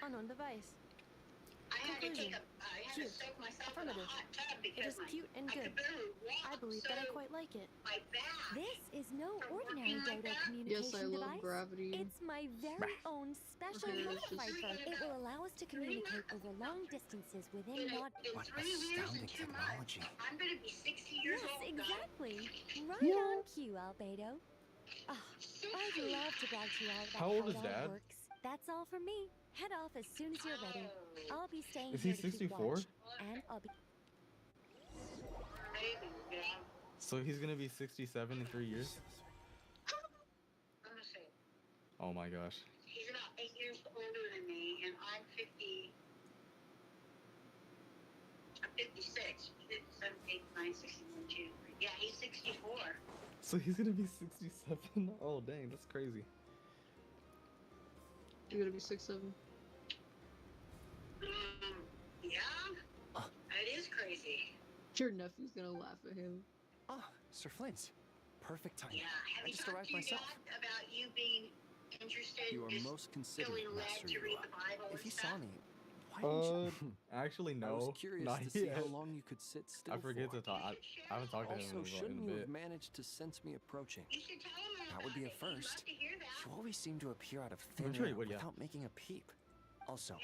Unknown device. I had to take Conclusion. I had to Cute. soak myself in a Affirmative. hot tub It because is cute and I good. could barely walk. I believe that I so quite like it. my back. This is no ordinary working like dodo that? communication Yes, I love device. gravity. It's my very own special Okay, it's modified just- version. It will allow us to communicate over long distances within not. In What 3 years and astounding 2 technology. months, I'm gonna be 60 years Yes, old. exactly. Right on cue, Albedo. Oh, I'd love to brag to you all about How old how is it all Dad? works. That's all from me. Head off as soon as you're ready. I'll be staying Is here he to keep 64? watch, and I'll be. So he's gonna be 67 in 3 years? I'm gonna say, Oh my gosh. he's about 8 50. I'm 56. 57, 59, 61, 2. Yeah, he's 64. So he's gonna be 67? Oh dang, that's crazy. You're gonna be 6'7". Yeah. It is crazy. Your nephew's gonna laugh at him. Ah, Sir Flint. Perfect timing. Yeah. Have I you just talked arrived to your myself. dad about you being interested? You are just most considerate, feeling led Master to read Yua. the Bible If and he stuff? saw me, why didn't you? Actually no. I was curious not to see yet. how long you could sit still I forget for. to talk. I haven't talked to him Also, in shouldn't a you bit. have managed to sense me approaching? You should tell him That would be a about it. He'd love first. to hear that. You always seem to appear out of I'm thin sure air he would, yeah. without making a peep. Also,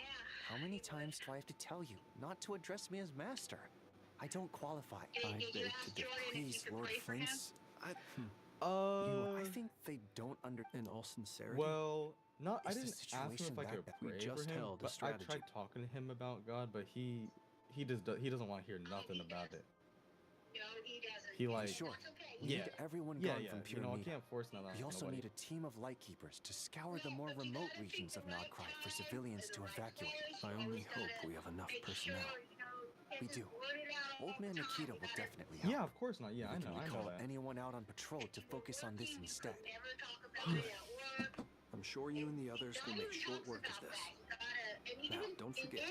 how many times do I have to tell you not to address me as master? I don't qualify. Did I you beg ask to differ. Jordan if Please, you could Lord pray for him? Flint's. I think they don't in all sincerity. Well, not. I Is the didn't ask him situation if I that could bad? pray We just for him, held a but I strategy. tried talking to him about God, but he doesn't want to hear nothing about it. No, he doesn't. He like Sure. We yeah need everyone yeah gone yeah. from You pure know, I need. can't force none We also nobody. need a team of lightkeepers to scour the more remote regions of Nodcry for civilians to evacuate. I only hope we have enough personnel. We do. Old Man Nikita will definitely help. Yeah, of course not. Yeah, We I can know recall that. anyone out on patrol to focus on this instead. I'm sure you and the others will make short work of this. Now, don't forget,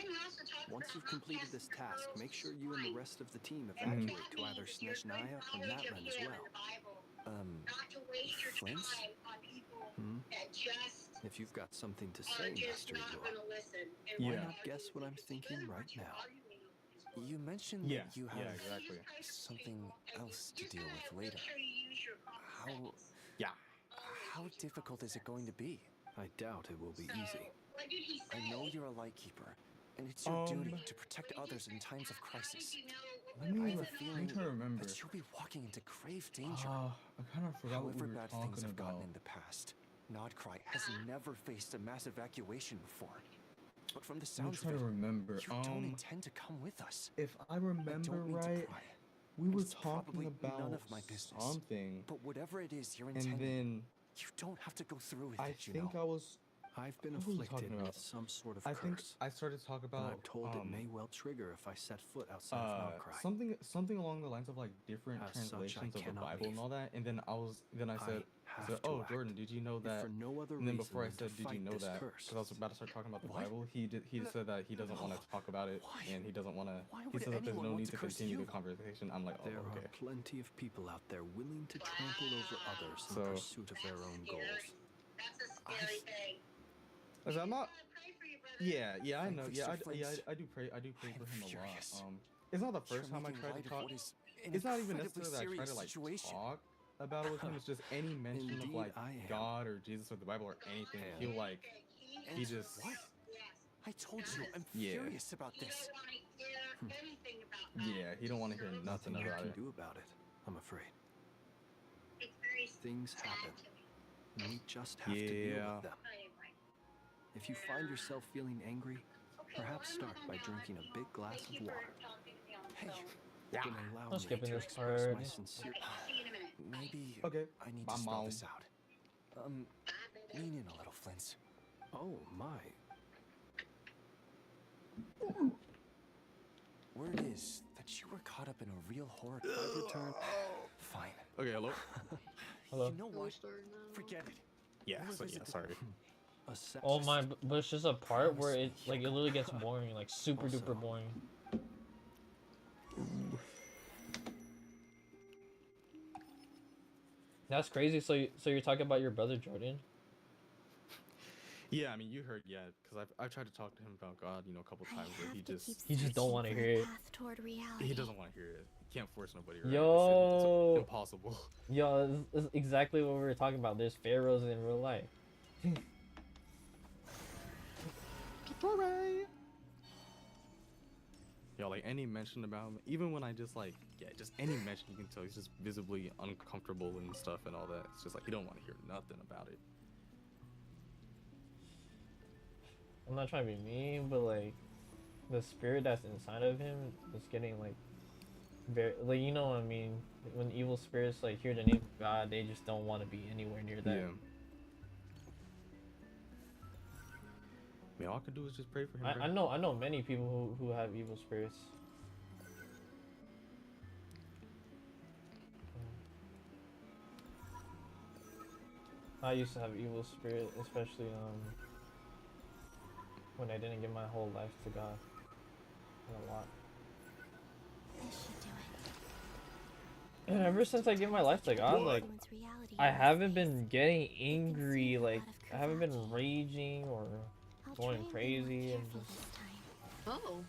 once you've completed this task, make sure you and the rest of the team evacuate to either Sneshnaya or Natlan as well. Flint? If you've got something to say, Master Yua, why not guess what I'm thinking right now? You mentioned Yeah, that you have yeah, exactly. something else to deal with later. Yeah. How difficult is it going to be? I doubt it will be easy. I know you're a lightkeeper, and it's your duty to protect others in times of crisis. I have a feeling trying to remember. that you'll be walking into grave danger. I kind of forgot what we However were bad things talking have gotten about. in the past, Nodcry has never faced a mass evacuation before. But from the I'm sounds of trying it, to remember. you don't intend to come with us. If I remember don't mean to right, pry. we were It's talking probably about none of my business. something, But whatever it is you're and intending, then you don't have to go through with I it, you think know. I was. I've been What was I afflicted talking about? with some sort of I curse. think I started to talk And about. I'm told it may well trigger if I set foot outside of Nodcry. something along the lines of like different As such, I translations of the cannot Bible and leave. all that, and then I said, have to oh act. Jordan, did you know If that? for no other And then reason before I than to said, did you fight know this that? curse. Because I was about to start talking about the What? Bible, he said that he doesn't want to talk about it, and he doesn't want to. Why He would says that there's anyone no want need to to curse continue you? the conversation. I'm like, oh There okay. are plenty of people out there willing to trample over others in So- pursuit of their own goals. That's a scary thing. I said, I'm not. Yeah, I know. Frankly, Yeah, Sir I Flint, pray for him furious. a lot. It's not the You're first time I making tried light to of talk. what is an It's not even incredibly necessarily that I try serious to like situation. talk about it with him. It's just any mention of Indeed, like I am. God or Jesus or the Bible or anything. He'll like he And just what? I told you, I'm Yeah. furious about this. yeah he don't want to hear nothing Nothing I about can it. do about it, I'm afraid. Things happen. And we just have to deal Yeah. with them. If you find yourself feeling angry, perhaps start by drinking a big glass of water. Hey, Yeah. then allow I'm me skipping to this express part. my sincere. Maybe Okay. I need My to spell mom. this out. Lean in a little, Flint. Oh my. Word is that you were caught up in a real horror. I return. Fine. Okay, hello. Hello. You know what? Forget it. Yeah. So yeah, sorry. Oh my, but it's just a part where it like it literally gets boring, like super duper boring. That's crazy. So you're talking about your brother Jordan? Yeah, I mean you heard because I've tried to talk to him about God, a couple times, but He just don't want to hear it. Toward reality. he doesn't want to hear it. You can't force nobody. Right? Yo. It's impossible. Yo, this is exactly what we were talking about. There's pharaohs in real life. Yeah, like any mention about him, even when I just like, just any mention, you can tell he's just visibly uncomfortable and stuff and all that. It's just like he don't want to hear nothing about it. I'm not trying to be mean, but like the spirit that's inside of him is getting like very like you know what I mean. When evil spirits like hear the name of God, they just don't want to be anywhere near that. I mean, all I can do is just pray for him. I know many people who have evil spirits. I used to have evil spirit, especially when I didn't give my whole life to God. A lot. And ever since I gave my life to God, like, I haven't been getting angry, like, I haven't been raging or going crazy and just... Oh.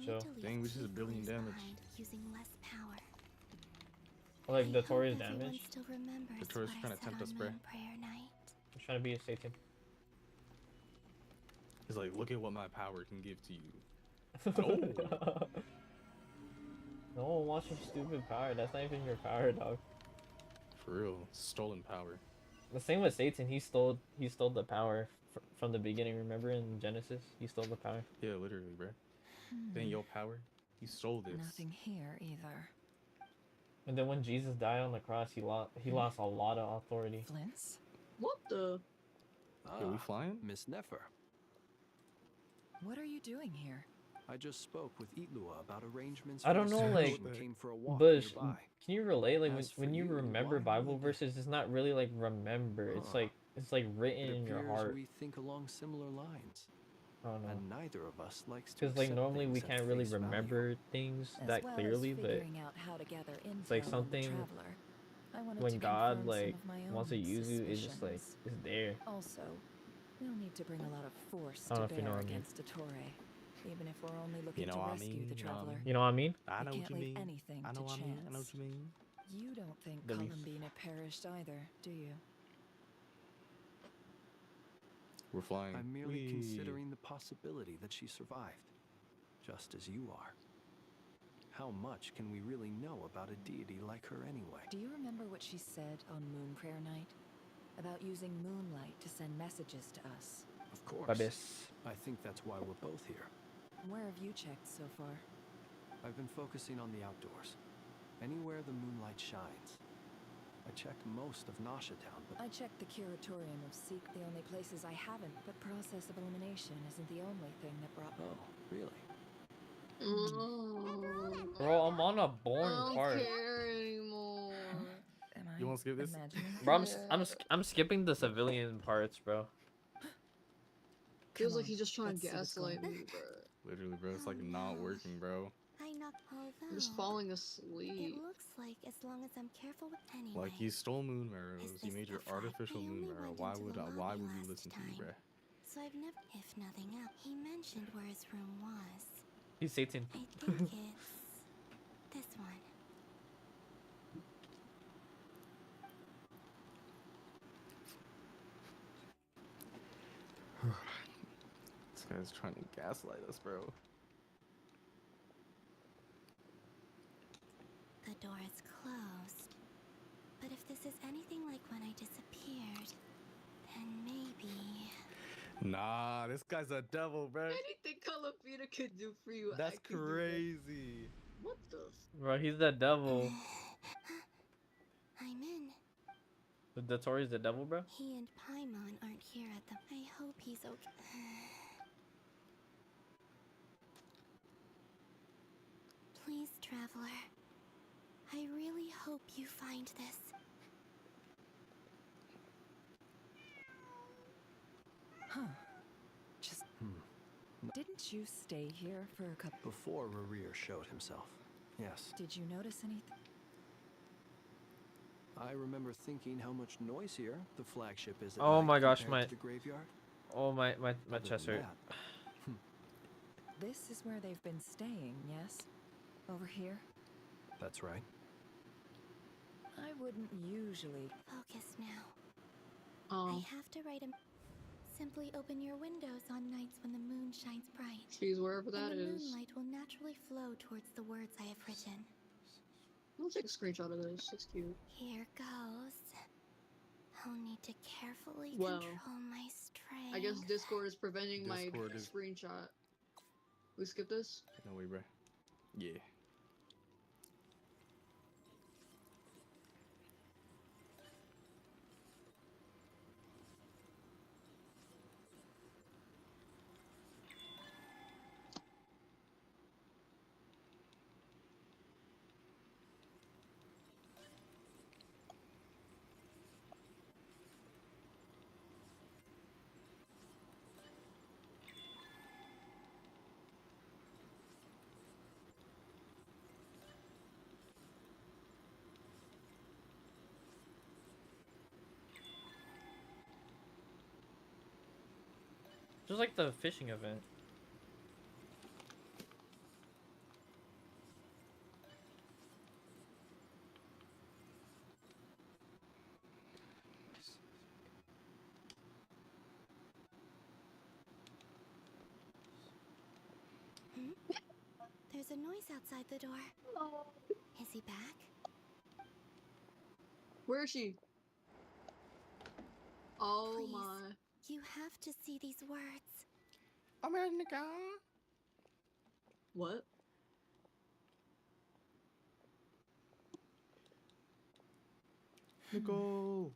Chill. Dang, we just a billion damage. Like, the Tori's damage? The Tori's trying to tempt us, bro. I'm trying to be a Satan. He's like, look at what my power can give to you. Oh. No one wants your stupid power. That's not even your power, dog. For real, stolen power. The same with Satan. He stole the power from the beginning. Remember in Genesis, he stole the power. Yeah, literally, bro. It ain't your power. He stole this. Nothing here either. And then when Jesus died on the cross, he lost a lot of authority. Flints? What the? Are we flying? Miss Nefer. What are you doing here? I just spoke with Itlua about arrangements. I don't know, like, came for a walk but nearby. can you relate? Like As when you for you, remember why Bible would- verses, it's not really like remember. It's like written It in your appears heart. we think along similar lines. I don't know. And neither of us likes to. Because like accept normally we things at can't really face value. remember things As that well clearly, as but figuring out how to gather it's like info on the something traveler, I wanted when to God confirm like some of my wants to own use you, it's just like suspicions. it's there. Also, we'll need to bring a lot of force I to don't know if you know bear what I mean. against Ettore, even if we're only looking You know to what I rescue mean? the traveler. You know what I mean? I We know can't what you leave mean. anything I know to what I mean. I know chance. what you mean. You don't think Belief. Columbina perished either, do you? We're flying. I'm merely Whee! considering the possibility that she survived, just as you are. How much can we really know about a deity like her anyway? Do you remember what she said on Moon Prayer Night? About using moonlight to send messages to us. Of course. Babis. I think that's why we're both here. Where have you checked so far? I've been focusing on the outdoors. Anywhere the moonlight shines. I checked most of Nasha Town, but I checked the curatorium of Seek. The only places I haven't, but process of elimination isn't the only thing that brought... Oh, really? Bro, I'm on a I boring don't part. care anymore. Am I You want to skip this? imagining? Bro, I'm skipping the civilian parts, bro. Feels Come like on, he's just trying let's to see what's gaslight going me, bro. Literally, bro. It's like not working, bro. I'm just falling asleep. It looks like as long as I'm careful with anyway. Like you stole moon arrows. You made your the fact artificial I moon only arrow. went Why into would the I? Why lobby would we last listen to you, time. bro? So I've never, if nothing else, he mentioned where his room was. He's Satan. I think it's this one. This guy's trying to gaslight us, bro. The door is closed. But if this is anything like when I disappeared, then maybe... Nah, this guy's a devil, bro. Anything Columbina could do for you, That's I could do. crazy. What the? Bro, he's the devil. I'm in. The Tori's the devil, bro. He and Paimon aren't here at the... I hope he's okay. Please, Traveler. I really hope you find this. Huh. Just... Didn't you stay here for a couple... Before Rerir showed himself. Yes. Did you notice anything? I remember thinking how much noisier the flagship is at Oh night my gosh, compared to the graveyard. Oh my Other chest than hurt. that, This is where they've been staying, yes? Over here? That's right. I wouldn't usually... Focus now. Oh, I have to write a... Simply open your windows on nights when the moon shines bright. she's wherever that and the is. moonlight will naturally flow towards the words I have written. I'll take a screenshot of this. It's cute. Here goes. I'll need to carefully Well, control my strength. I guess Discord is preventing Discord my is- screenshot. We skip this? No way, bro. Yeah. Just like the fishing event. There's a noise outside the door. Oh. Is he back? Where is she? Oh Please, my. you have to see these words. America. What? Nicole.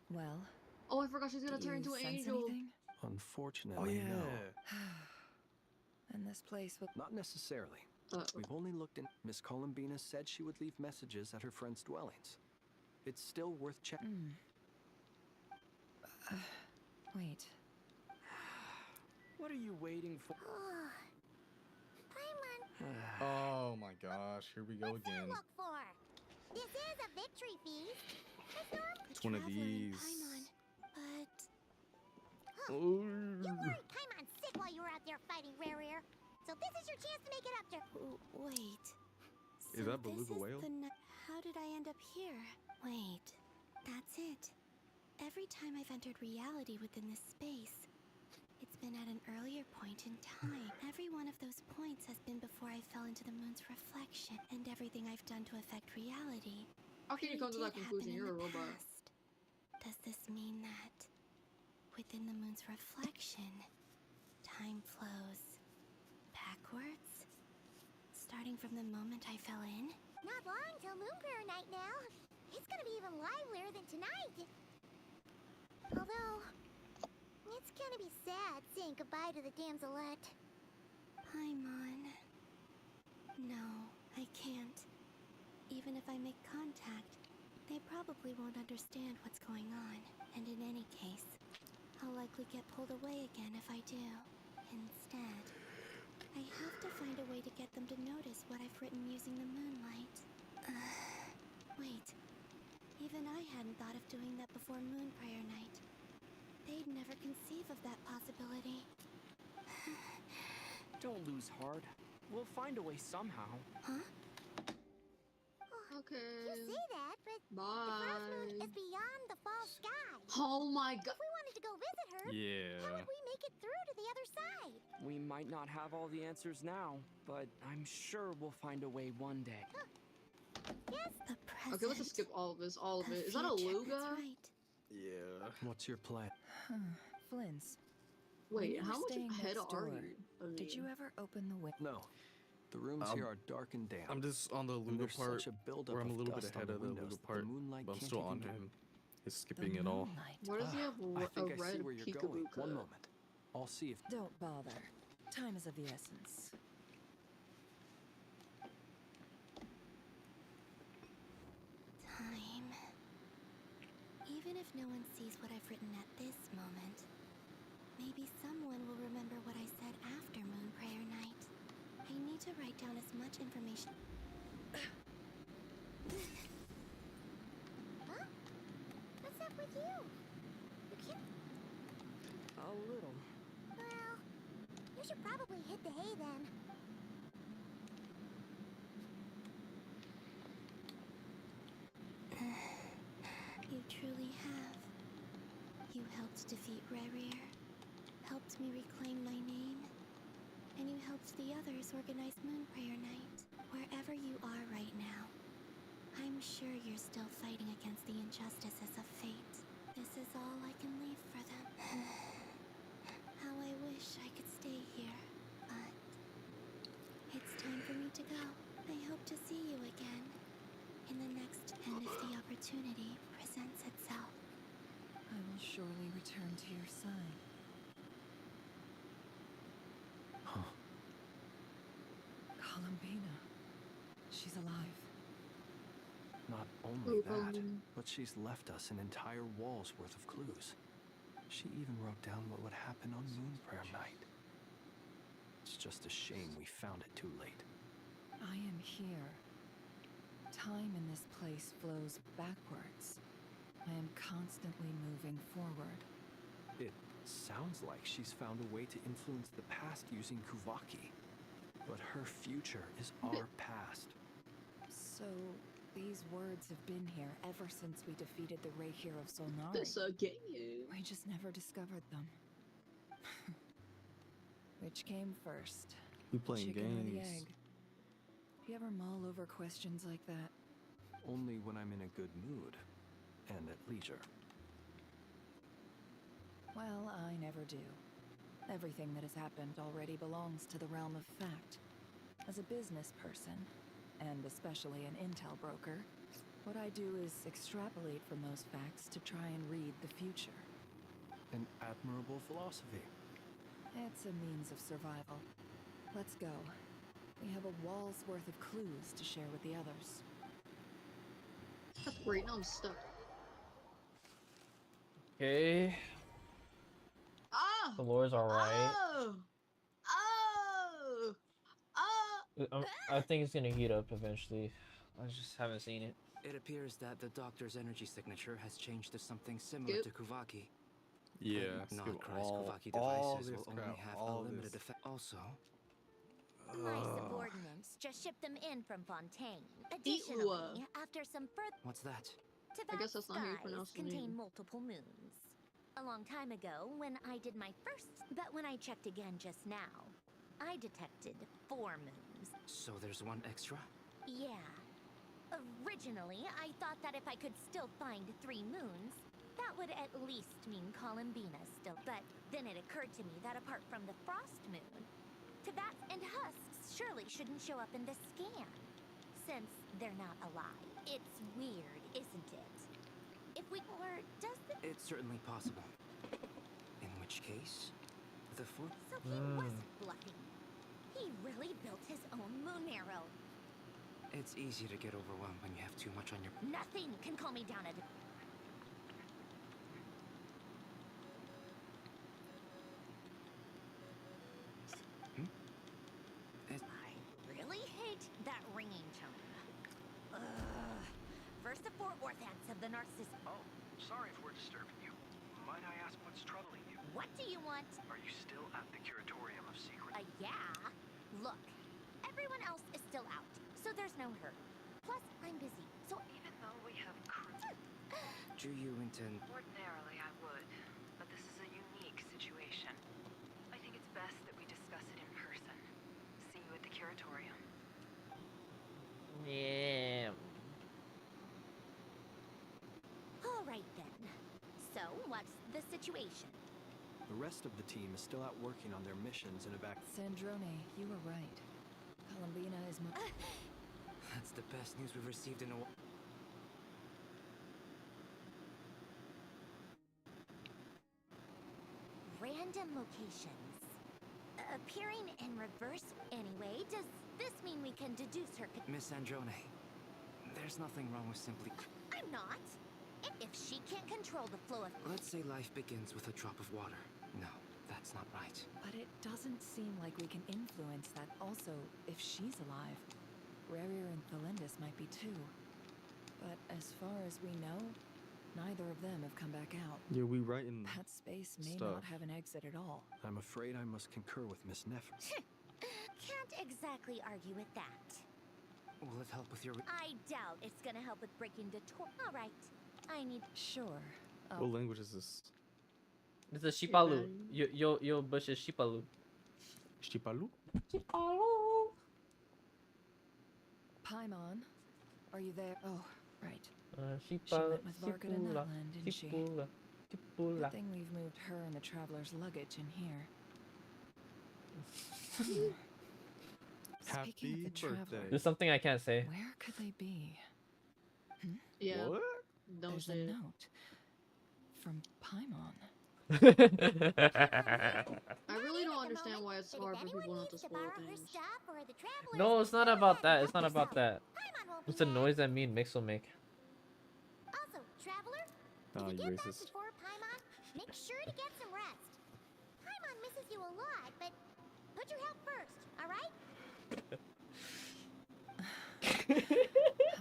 Well. Oh, I forgot she's gonna do turn you into an sense angel. anything? Unfortunately, no. And this place will... Not necessarily. We've only looked in. Miss Columbina said she would leave messages at her friends' dwellings. It's still worth checking. Wait. What are you waiting for? Oh my gosh, here we go again. Look for. This is a victory feast. It's one of these. But you weren't Paimon sick while you were out there fighting Rare. So this is your chance to make it up to. Wait. Is that Beluga Whale? How did I end up here? Wait. That's it. Every time I've entered reality within this space, it's been at an earlier point in time. Every one of those points has been before I fell into the moon's reflection, and everything I've done to affect reality. How can you come to that did conclusion? happen in You're a the robot. past. Does this mean that within the moon's reflection, time flows backwards? Starting from the moment I fell in? Not long till Moon Prayer Night now. It's gonna be even livelier than tonight. Although, it's gonna be sad saying goodbye to the damselette. Paimon. No, I can't. Even if I make contact, they probably won't understand what's going on. And in any case, I'll likely get pulled away again if I do. Instead, I have to find a way to get them to notice what I've written using the moonlight. Wait. Even I hadn't thought of doing that before Moon Prayer Night. They'd never conceive of that possibility. Don't lose heart. We'll find a way somehow. Huh? Okay. You say that, but the Bye. Frost Moon is beyond the fall sky. Oh my god. If we wanted to go visit her, Yeah. how would we make it through to the other side? We might not have all the answers now, but I'm sure we'll find a way one day. Yes. The present. Okay, let's just skip all of this. All of the it. Is that a future, Luga? That's right. Yeah. What's your plan? Flints. Wait, when you how were much staying ahead next are door, you? Did you ever open the window? No. The rooms here are dark and damp. I'm just on the And Luga there's part such a buildup where I'm a of little bit dust ahead on of the windows Luga that part, moonlight but I'm can't still even on to get- him. He's skipping it all. Why does he have I think a I see red where you're going. peekaboo One cut? moment. I'll see if... Don't bother. Time is of the essence. Time. Even if no one sees what I've written at this moment, maybe someone will remember what I said after Moon Prayer Night. I need to write down as much information. Huh? What's up with you? You can't. A little. Well, you should probably hit the hay then. You truly have. You helped defeat Rare, helped me reclaim my name, and you helped the others organize Moon Prayer Night. Wherever you are right now, I'm sure you're still fighting against the injustices of fate. This is all I can leave for them. How I wish I could stay here, but it's time for me to go. I hope to see you again in the next, and if the opportunity presents itself. I will surely return to your side. Huh. Columbina. She's alive. Not only that, but she's left us an entire wall's worth of clues. She even wrote down what would happen on Moon Prayer Night. It's just a shame we found it too late. I am here. Time in this place flows backwards. I am constantly moving forward. It Sounds like she's found a way to influence the past using Kuvaki. But her future is our past. So, these words have been here ever since we defeated the Reikir of Solnari. They're so gay. We just never discovered them. Which came first? You playing chicken or the games? egg? Do you ever mull over questions like that? Only when I'm in a good mood and at leisure. Well, I never do. Everything that has happened already belongs to the realm of fact. As a business person, and especially an intel broker, what I do is extrapolate from those facts to try and read the future. An admirable philosophy. It's a means of survival. Let's go. We have a wall's worth of clues to share with the others. Wait, no, I'm stuck. Okay. Oh! The lore's alright. Oh! Oh! Oh! I think it's gonna heat up eventually. I just haven't seen it. It appears that the doctor's energy signature has changed to something similar Yep. to Kuvaki. Yeah. Not skip Christ Kuvaki all devices this will only crap, have all a limited this. effect. Also, My subordinates just shipped them in from Fontaine. Eat Additionally, Lua. after some further what's that? I guess Tavak's that's not how you skies pronounce the contain name. multiple moons. A long time ago, when I did my first, but when I checked again just now, I detected 4 moons. So there's one extra? Yeah. Originally, I thought that if I could still find 3 moons, that would at least mean Columbina still. But then it occurred to me that apart from the frost moon, Tavats and husks surely shouldn't show up in the scan, since they're not alive. It's weird, isn't it? If we or does the It's certainly possible. In which case, the fourth. so he wasn't bluffing. He really built his own moon arrow. It's easy to get overwhelmed when you have too much on your. Nothing can calm me down at a I really hate that ringing tone. Ugh. First the Fort Worth ants of the narcissus. Oh, sorry if we're disturbing you. Might I ask what's troubling you? What do you want? Are you still at the Curatorium of Secret? Yeah. Look, everyone else is still out, so there's no hurry. Plus, I'm busy, so Even though we have crew, Do you intend? ordinarily I would, but this is a unique situation. I think it's best that we discuss it in person. See you at the Curatorium. Yeah. all right then. So, what's the situation? The rest of the team is still out working on their missions in Sandrone, you were right. Columbina is That's the best news we've received in a while. Random locations. Appearing in reverse anyway, does this mean we can deduce her? Miss Androne, there's nothing wrong with simply. I'm not. If she can't control the flow of. Let's say life begins with a drop of water. No, that's not right. But it doesn't seem like we can influence that. Also, if she's alive, Rarier and Thalindis might be too. But as far as we know, neither of them have come back out. Yeah, we writing That space may stuff. not have an exit at all. I'm afraid I must concur with Miss Neff. Can't exactly argue with that. Will it help with your? I doubt it's gonna help with breaking the All right. I need. Sure. What language is this? It's a Shipalu. Yo bush is Shipalu. Shipalu? Paimon, are you there? Oh, right. She Shipa, went with Varga to Shipula, Natland, didn't she? Shipula, Shipula. Good thing we've moved her and the traveler's luggage in here. Speaking of Happy the traveler, birthday. There's something I can't say. where could they be? Yeah. What? Don't There's say a it. note from Paimon. I really don't understand why it's hard for people not to spoil things. No, it's not about that. It's not about that. It's the noise that me and Mix will make. Also, traveler, Oh, if you you get back racist. before Paimon, make sure to get some rest. Paimon misses you a lot, but put your health first, all right?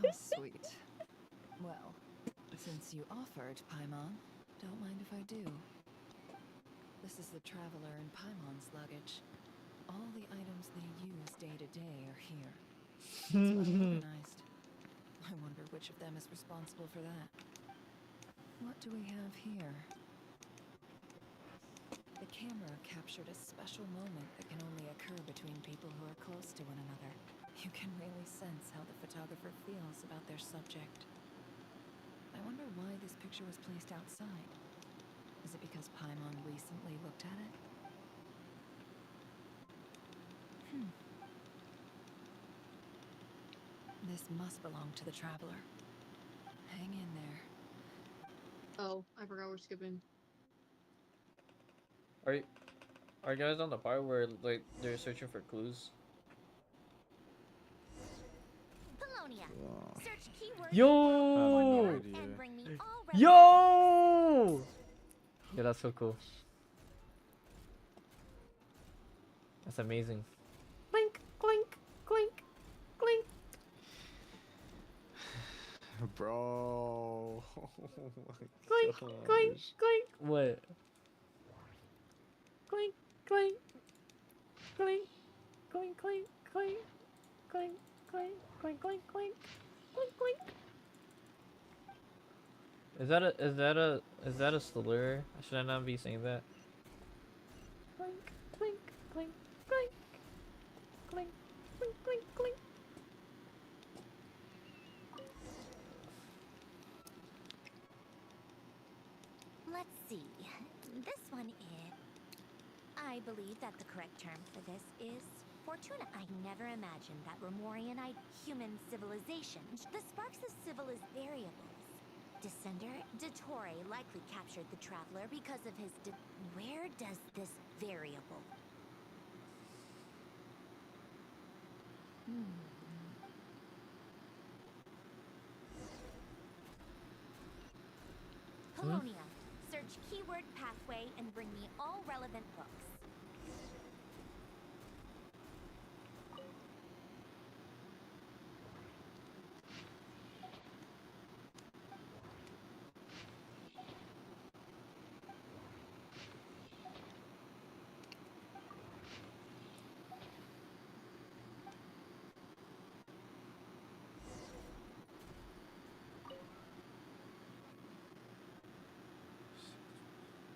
How sweet. Well, since you offered, Paimon, don't mind if I do. This is the Traveler and Paimon's luggage. All the items they use day to day are here. It's well organized. I wonder which of them is responsible for that. What do we have here? The camera captured a special moment that can only occur between people who are close to one another. You can really sense how the photographer feels about their subject. I wonder why this picture was placed outside. Is it because Paimon recently looked at it? This must belong to the Traveler. Hang in there. Oh, I forgot we're skipping. Are you guys on the part where like they're searching for clues? Polonia. Search keyword Yo! and bring me all Yo! Yeah, that's so cool. That's amazing. Clink, clink, clink, clink. Bro. Oh Clink, clink, clink. What? Clink, clink, clink, clink, clink, clink, clink, clink, clink, clink, clink, clink, clink. Is that a slur? Should I not be saying that? Clink, clink, clink, clink, clink, clink, clink, clink. Let's see. This one is... I believe that the correct term for this is fortuna. I never imagined that Remorianite human civilization. The sparks of civil is variables. Descender Dottore likely captured the traveler because of his where does this variable? Polonia. Search keyword pathway and bring me all relevant books.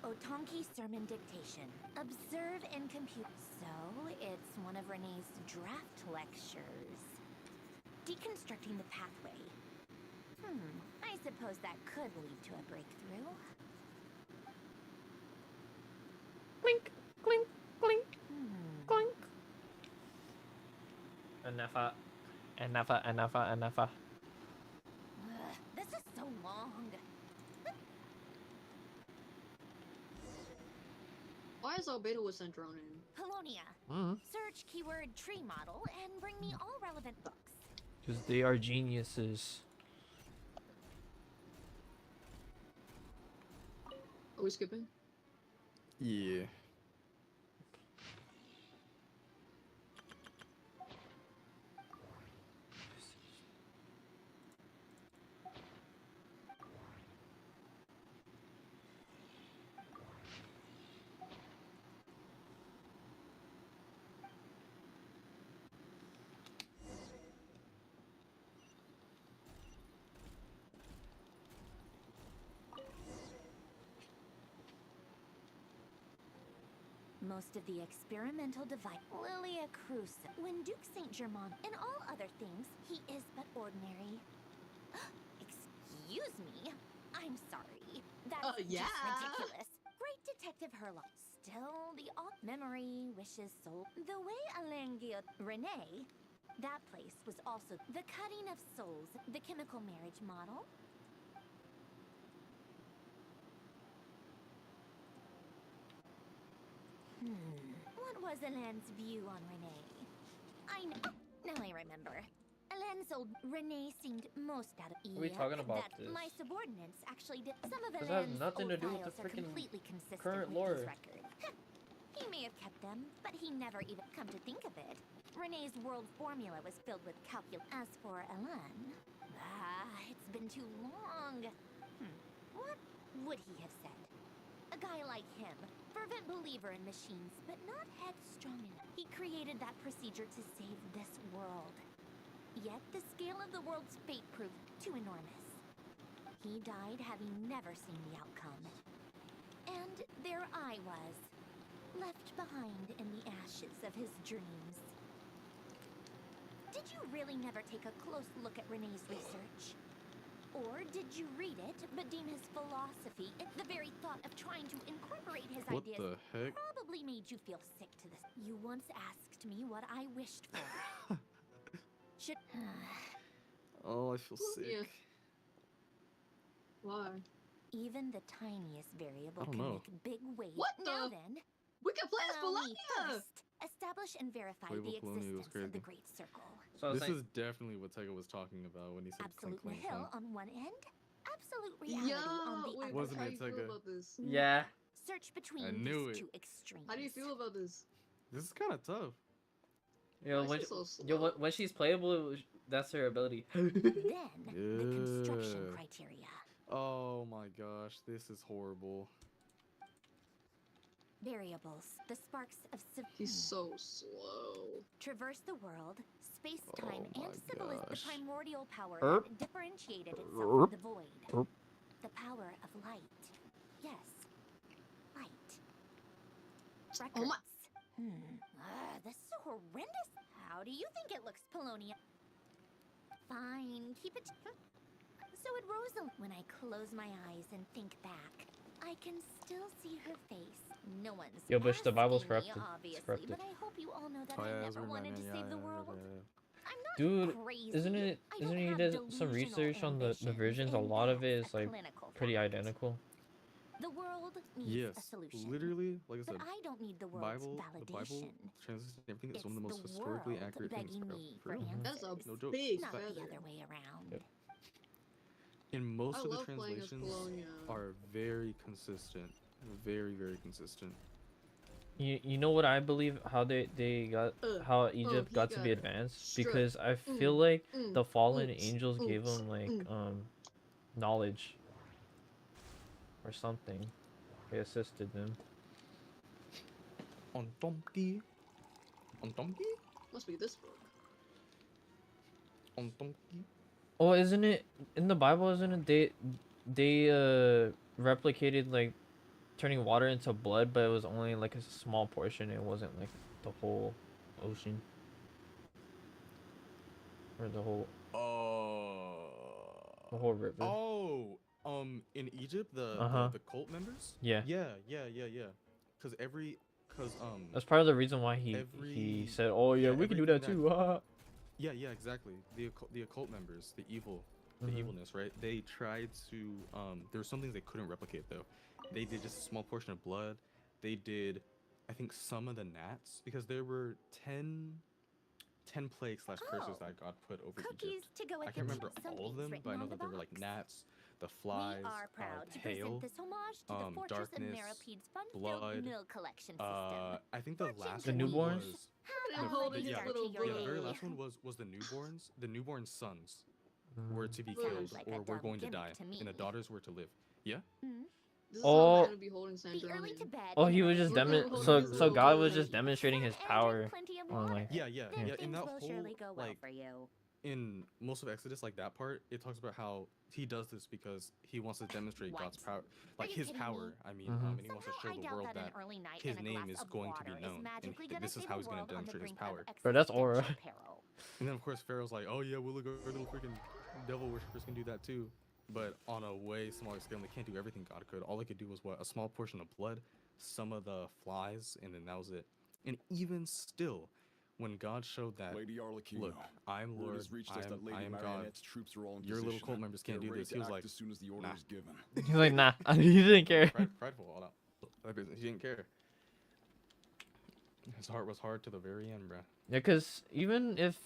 Otonki sermon dictation. Observe and compute. So, it's one of Renee's draft lectures. Deconstructing the pathway. I suppose that could lead to a breakthrough. Clink, clink, clink, clink. Anafa. This is so long. Why is Albedo was sent drone in? Polonia. Search keyword tree model and bring me all relevant books. Because they are geniuses. Are we skipping? Yeah. Most of the experimental device. Lilia Cruz. When Duke Saint Germain, in all other things, he is but ordinary. Excuse me. I'm sorry. That's yeah. just ridiculous. Great Detective Herlock. Still the alt memory wishes soul. The way Alain Guillot Renee. That place was also the cutting of souls, the chemical marriage model. What was Alain's view on Renee? I know. Now I remember. Alain sold Renee seemed most out of What are we talking about that this? my subordinates actually did. Some of This has Alain's nothing to old do with the files are freaking completely consistent current with lore. these records. He may have kept them, but he never even come to think of it. Renee's world formula was filled with calculus. As for Alain, it's been too long. What would he have said? A guy like him, fervent believer in machines, but not headstrong enough. He created that procedure to save this world. Yet the scale of the world's fate proved too enormous. He died having never seen the outcome. And there I was, left behind in the ashes of his dreams. Did you really never take a close look at Renee's research? Or did you read it, but deem his philosophy, the very thought of trying to incorporate his What ideas, the heck? probably made you feel sick to this? You once asked me what I wished for. Should... Oh, I feel sick. Yeah. Why? Even the tiniest variable I don't can know. make big waves. What Now the? then, We can play as allow me Bologna! first establish and verify Playable the Bologna was existence of the crazy. Great Circle. So I was This like, is definitely what Tega was talking about when he said Absolute clink, clink, nihil clink. on one end, absolute reality on the Wait, other. Wasn't how it, do you feel Tega? about this? yeah. Search between I knew these it. two extremes. How do you feel about this? This is kind of tough. Yo, Why when, is it so yo, slow? when she's playable, that's her ability. Then, the construction Yeah. criteria. Oh my gosh, this is horrible. Variables, the sparks of He's so slow. traverse the world, space-time, Oh my and symbolize the gosh. primordial power Erp. that differentiated itself Erp. from the void. Erp. The power of light. Yes, light. Records. Oh my- This is horrendous. How do you think it looks, Polonia? Fine, keep it. So it Rosal. When I close my eyes and think back, I can still see her face. No one's Yo, bitch, the Bible's asking corrupted. me, It's obviously, corrupted. but I hope you all know that Oh I yeah, never weird, wanted man. to Yeah, save the yeah, world. yeah. I'm not Dude, crazy. isn't it? I Isn't don't he have did some delusional research on the ambitions, versions? A and lot of it that's is like clinical pretty fact. identical. The world needs a Yes, solution. literally, like I But said, I don't need the world's Bible, the Bible validation. translation and everything is It's one of the most the historically world accurate things. begging Bro. me For for real. That's a answers. No joke. big Not Fact. the feather. other way around. Yep. And most I of the love playing as translations Bologna. are very consistent. Very, very consistent. You know what I believe how they got how Egypt he got to be got advanced struck. because I feel like the fallen oops, angels gave oops, them like knowledge or something. They assisted them. On donkey. On donkey. Must be this book. On donkey. Oh, isn't it in the Bible? Isn't it they replicated like turning water into blood, but it was only like a small portion. It wasn't like the whole ocean or the whole river. Oh, in Egypt, the cult members. Yeah. Because That's part of the reason why he said, "Oh yeah, we can do that too." Yeah, exactly. The occult members, the evilness, right? They tried to there were some things they couldn't replicate though. They did just a small portion of blood. They did, I think, some of the gnats because there were 10 plagues / curses that God put over Cookies Egypt. to go with I can't the remember tea, all of something's them, written but I know on the that there were like box. gnats, the flies, We are proud to hail, present this homage to the Fortress of darkness, Merapede's fun-filled blood. mill collection system. I think the last The one newborns? was I'm holding his little the very brother. last one was the newborns. The newborn sons were to be Sounds killed like a or were dumb going to gimmick die, to me. and the daughters were to live. Yeah. This is Oh. how I'm gonna be holding Be Sandra early in. to bed. Oh, he was We're just gonna hold so his so little God was brother. just demonstrating his power on like Yeah. Then In things that will whole surely go well like for you. in most of Exodus, like that part, it talks about how he does this because he wants to demonstrate God's power, like you his kidding power. me? I mean, Mhm. and he wants to show I the doubt world that an that early night his and a name glass is of going to be water is known, and magically gonna this is save how a he's going world to on the demonstrate his brink of power. Bro, that's aura. existential peril. And then of course Pharaoh's like, oh yeah, we'll look, our little freaking devil worshippers can do that too, but on a way smaller scale. They can't do everything God could. All they could do was what, a small portion of blood, some of the flies, and then that was it. And even still, when God showed that, Lady Arlecchino, look, I'm word Lord, has reached us that I Lady am God. Marionette's troops are all in Your little position. cult members can't They're do ready this. to He was act like, as soon as the order nah. is given. He's like, nah, he didn't care. Prideful, all that business. He didn't care. His heart was hard to the very end, bruh. Yeah, because even if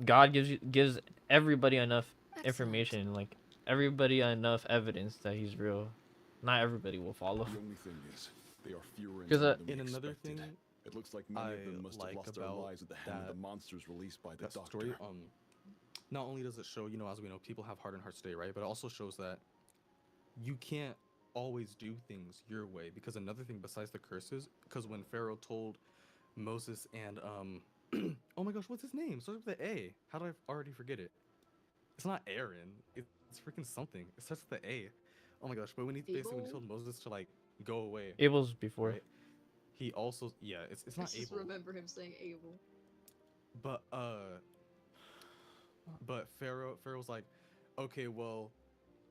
God gives everybody enough information, like everybody enough evidence that he's real, not everybody will follow. The only thing is, they are fewer in 'Cause, number than we in another expected. thing It looks like many I of them must have like lost their about lives at the hand of that- the monsters released by the that doctor. story, not only does it show, as we know, people have hardened hearts today, right? But it also shows that you can't always do things your way. Because another thing besides the curses, because when Pharaoh told Moses and oh my gosh, what's his name? Starts with the A. How did I already forget it? It's not Aaron. It's freaking something. It starts with the A. Oh my gosh! But when he basically when he told Moses to like go away, Abel's before. right? He also it's I not just Abel. remember him saying Abel. But Pharaoh's like, okay, well,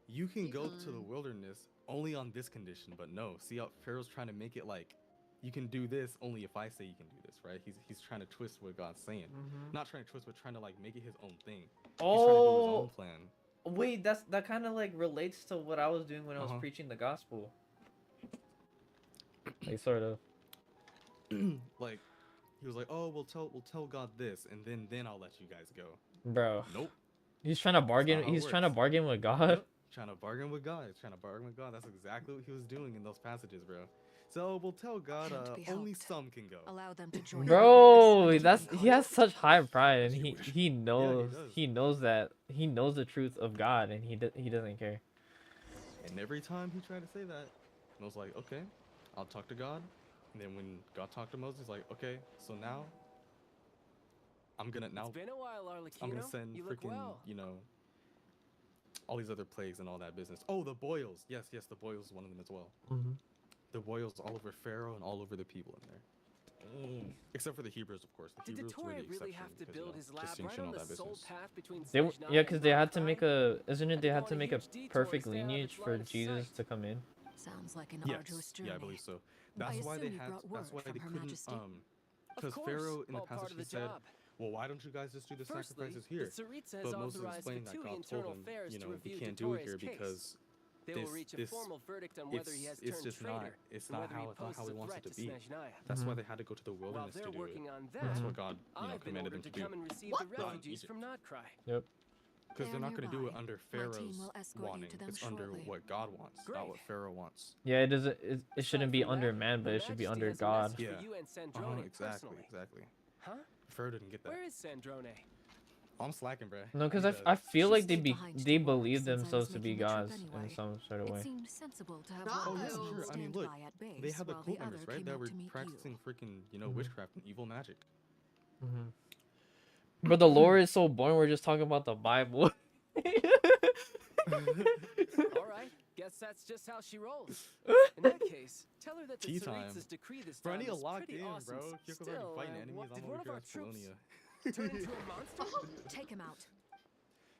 you can go to the wilderness only on this condition. But no, see how Pharaoh's trying to make it like, you can do this only if I say you can do this, right? He's trying to twist what God's saying. Not trying to twist, but trying to like make it his own thing. He's trying to do his own plan. Wait, that kind of like relates to what I was doing when I was preaching the gospel. Like sort of. Like he was like, oh, we'll tell God this, and then I'll let you guys go. Bro. Nope. He's trying to bargain. He's trying to bargain with God. Yep. Trying to bargain with God. He's trying to bargain with God. That's exactly what he was doing in those passages, bro. So we'll tell God only some can go. Allow them to join. Bro, he has such high pride, and he knows he knows that he knows the truth of God, and he doesn't care. And every time he tried to say that, I was like, okay, I'll talk to God. And then when God talked to Moses, he's like, okay, so now I'm gonna It's been a while, Arlecchino. I'm gonna send you look freaking well. all these other plagues and all that business. Oh, the boils. Yes, the boils is one of them as well. The boils all over Pharaoh and all over the people in there. Except for the Hebrews, of course. The Did Hebrews were the Dottori really exception have to because, build his lab distinction, right on all the that sole business. path between Yeah, because they had to make they had to make a perfect lineage for Jesus to come in. Sounds like an Yes, arduous journey. yeah, I believe so. That's why they had. That's why they couldn't. Because Pharaoh in the passage he said, "Well, why don't you guys just do the sacrifices here?" But Moses explained that God told him, we can't do it here because they will reach a formal verdict on whether he has turned traitor. It's not how he wants it to be. That's why they had to go to the wilderness to do it. That's what God, commanded them to do. Come and receive the refugees from Notcry. Yep. Because they're not going to do it under Pharaoh's wanting. It's under what God wants, not what Pharaoh wants. Yeah, it doesn't. It shouldn't be under man, but it should be under God. Yeah. Exactly. Huh? Pharaoh didn't get that. Where is Sandrone? I'm slacking, bro. No, because I feel like they believe themselves to be gods in some sort of way. It seemed sensible to have Oh yeah, sure. I mean, look, they had the cult members, right? That were practicing freaking, witchcraft and evil magic. But the lore is so boring. We're just talking about the Bible. Alright, guess that's just how she rolls. In that case, tell her that the Tsaritsa's decree this time is pretty awesome. Still, did one of our troops turn into a monster? Take him out.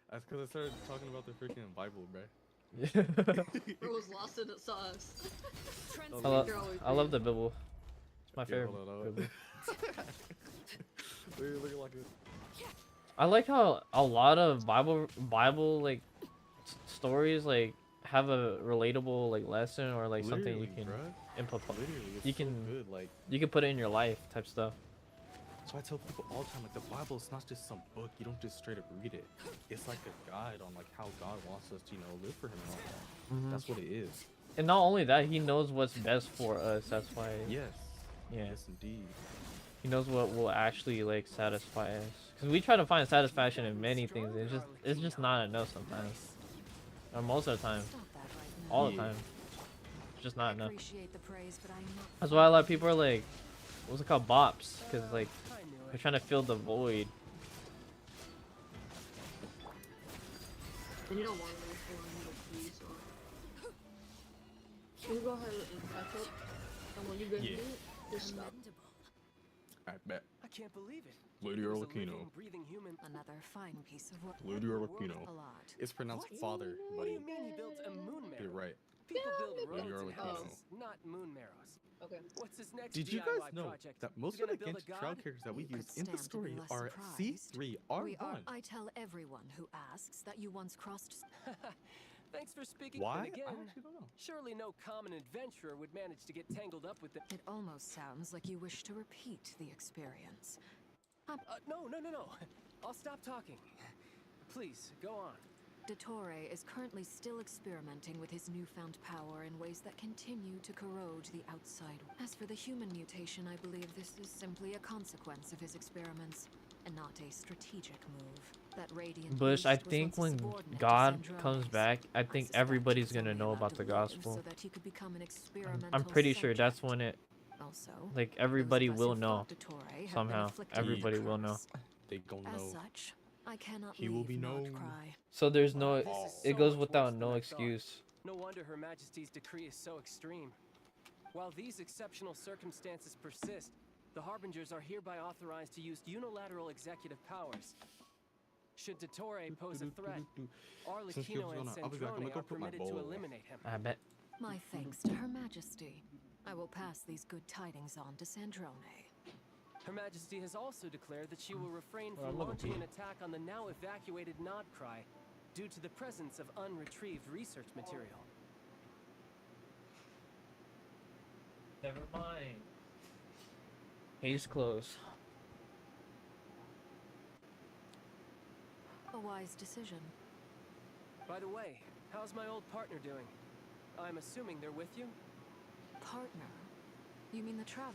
That's because I started talking about the freaking Bible, bro. Bro was lost in the sauce. I love the Bible. It's my favorite Bible. Look like it. I like how a lot of Bible like stories like have a relatable like lesson or like something you can implement. You can good, like you can put it in your life type stuff. So I tell people all the time, like, the Bible is not just some book. You don't just straight up read it. It's like a guide on like how God wants us to, live for Him and all that. That's what it is. And not only that, He knows what's best for us. That's why. Yes. Yeah. Yes, indeed. He knows what will actually like satisfy us. Because we try to find satisfaction in many things. It's just not enough sometimes. Or most of the time. All the time. It's just not enough. That's why a lot of people are like, what's it called, bops? Because like they're trying to fill the void. And you don't want to go for me, so we go ahead and catch up. And when you get me, just stop. I bet. I can't believe it. Lady Arlecchino. Another fine piece of work. Lady Arlecchino. It's pronounced father, What do buddy. you mean he built a moon marrow? You're right. People build Lady roads and Arlecchino. houses, not moon marrows. Okay. What's his next Did you DIY guys know project? that He's most of gonna the build a Genshin trial god? characters that we You use could in the stand to be story less are surprised. C3R1? I tell everyone who asks that you once crossed. Thanks for speaking. Why? Then again, I actually don't know. surely no common adventurer would manage to get tangled up with the. It almost sounds like you wish to repeat the experience. No. I'll stop talking. Please, go on. dOING is currently still experimenting with his newfound power in ways that continue to corrode the outside. As for the human mutation, I believe this is simply a consequence of his experiments, and not a strategic move. That radiant Bush, I beast was think once a when subordinate to God Sandrones. comes back, I think suspect he everybody's was gonna only know allowed about to the live gospel. so that he could become an I'm experimental pretty sure that's subject. when it, Also, like, those everybody of us will who know fought Dottore have been somehow. afflicted with the Everybody will know. curse. They gon' As know. such, I cannot He will leave be known. Nordcry. So there's no, This is it so goes much without worse than no I excuse. thought. No wonder Her Majesty's decree is so extreme. While these exceptional circumstances persist, the Harbingers are hereby authorized to use unilateral executive powers. Should Dottore pose a threat, Arlecchino and Sandrone are permitted to eliminate him. I bet. My thanks to Her Majesty. I will pass these good tidings on to Sandrone. Her Majesty has also declared that she will refrain Well, from I'm looking launching an attack on the now evacuated Nodcry due to the presence of unretrieved research material. Never mind. Case closed. A wise decision. By the way, how's my old partner doing? I'm assuming they're with you? Partner? You mean the Traveler?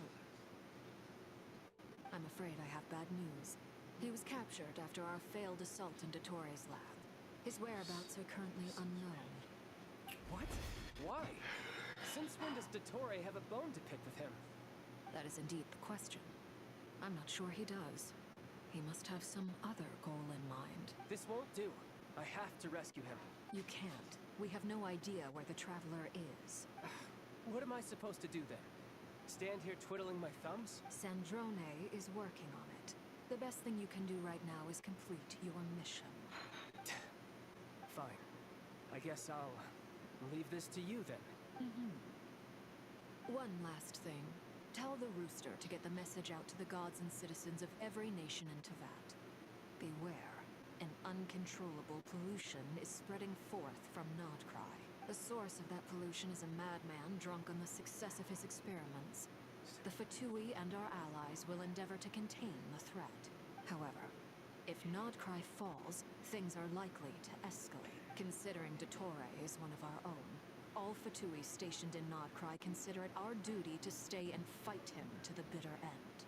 I'm afraid I have bad news. He was captured after our failed assault in Dottore's lab. His whereabouts are currently unknown. What? Why? Since when does Dottore have a bone to pick with him? That is indeed the question. I'm not sure he does. He must have some other goal in mind. This won't do. I have to rescue him. You can't. We have no idea where the Traveler is. What am I supposed to do then? Stand here twiddling my thumbs? Sandrone is working on it. The best thing you can do right now is complete your mission. Fine. I guess I'll leave this to you then. One last thing. Tell the Rooster to get the message out to the gods and citizens of every nation in Tevat. Beware. An uncontrollable pollution is spreading forth from Nodcry. The source of that pollution is a madman drunk on the success of his experiments. The Fatui and our allies will endeavor to contain the threat. However, if Nodcry falls, things are likely to escalate. Considering Dottore is one of our own, all Fatui stationed in Nodcry consider it our duty to stay and fight him to the bitter end.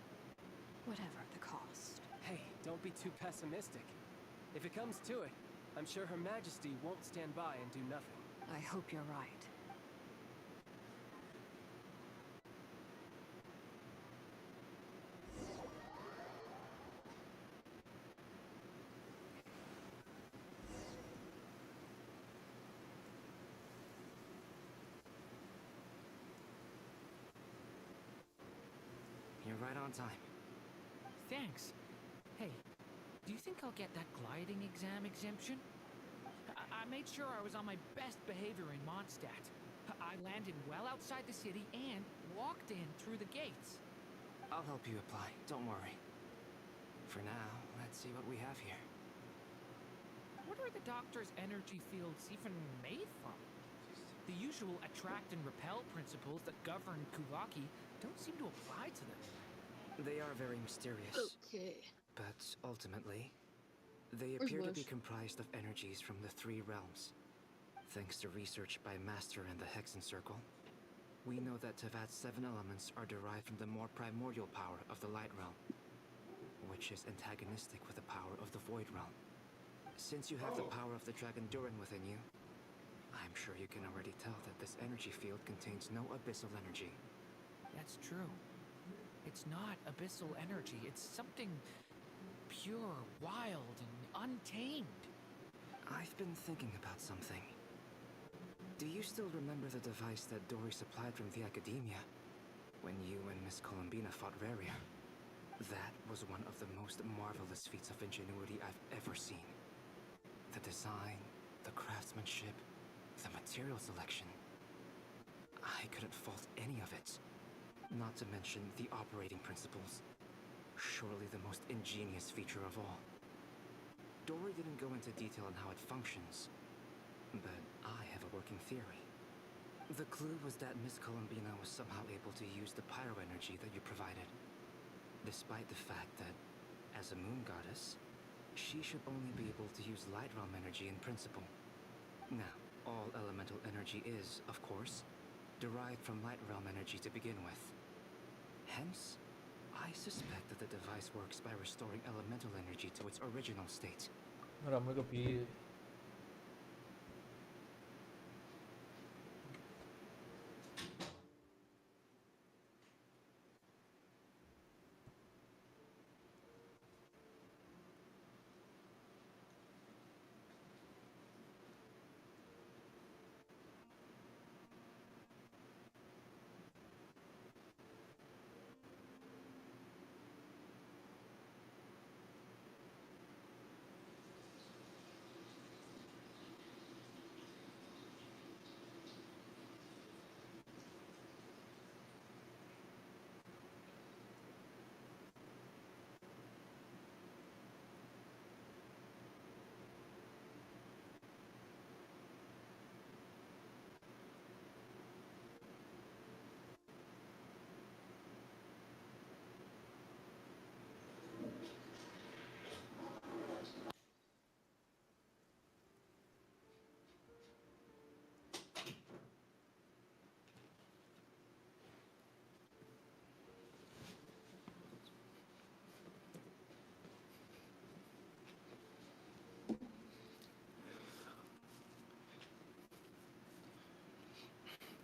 Whatever the cost. Hey, don't be too pessimistic. If it comes to it, I'm sure Her Majesty won't stand by and do nothing. I hope you're right. You're right on time. Thanks. Hey, do you think I'll get that gliding exam exemption? I made sure I was on my best behavior in Mondstadt. I landed well outside the city and walked in through the gates. I'll help you apply, don't worry. For now, let's see what we have here. What are the doctor's energy fields even made from? The usual attract and repel principles that govern Kuvaki don't seem to apply to them. They are very mysterious. Okay. But ultimately, they Where's appear to be Bush? comprised of energies from the three realms. Thanks to research by Master and the Hexen Circle, we know that Tevat's 7 elements are derived from the more primordial power of the Light Realm, which is antagonistic with the power of the Void Realm. Since you have the power of the Dragon Durin within you, I'm sure you can already tell that this energy field contains no abyssal energy. That's true. It's not abyssal energy, it's something pure, wild, and untamed. I've been thinking about something. Do you still remember the device that Dory supplied from the Academia when you and Miss Columbina fought Raria? That was one of the most marvelous feats of ingenuity I've ever seen. The design, the craftsmanship, the material selection. I couldn't fault any of it. Not to mention the operating principles. Surely the most ingenious feature of all. Dory didn't go into detail on how it functions, but I have a working theory. The clue was that Miss Columbina was somehow able to use the pyro energy that you provided, despite the fact that, as a moon goddess, she should only be able to use light realm energy in principle. Now, all elemental energy is, of course, derived from light realm energy to begin with. Hence, I suspect that the device works by restoring elemental energy to its original state. Hold on, I'm gonna go pee.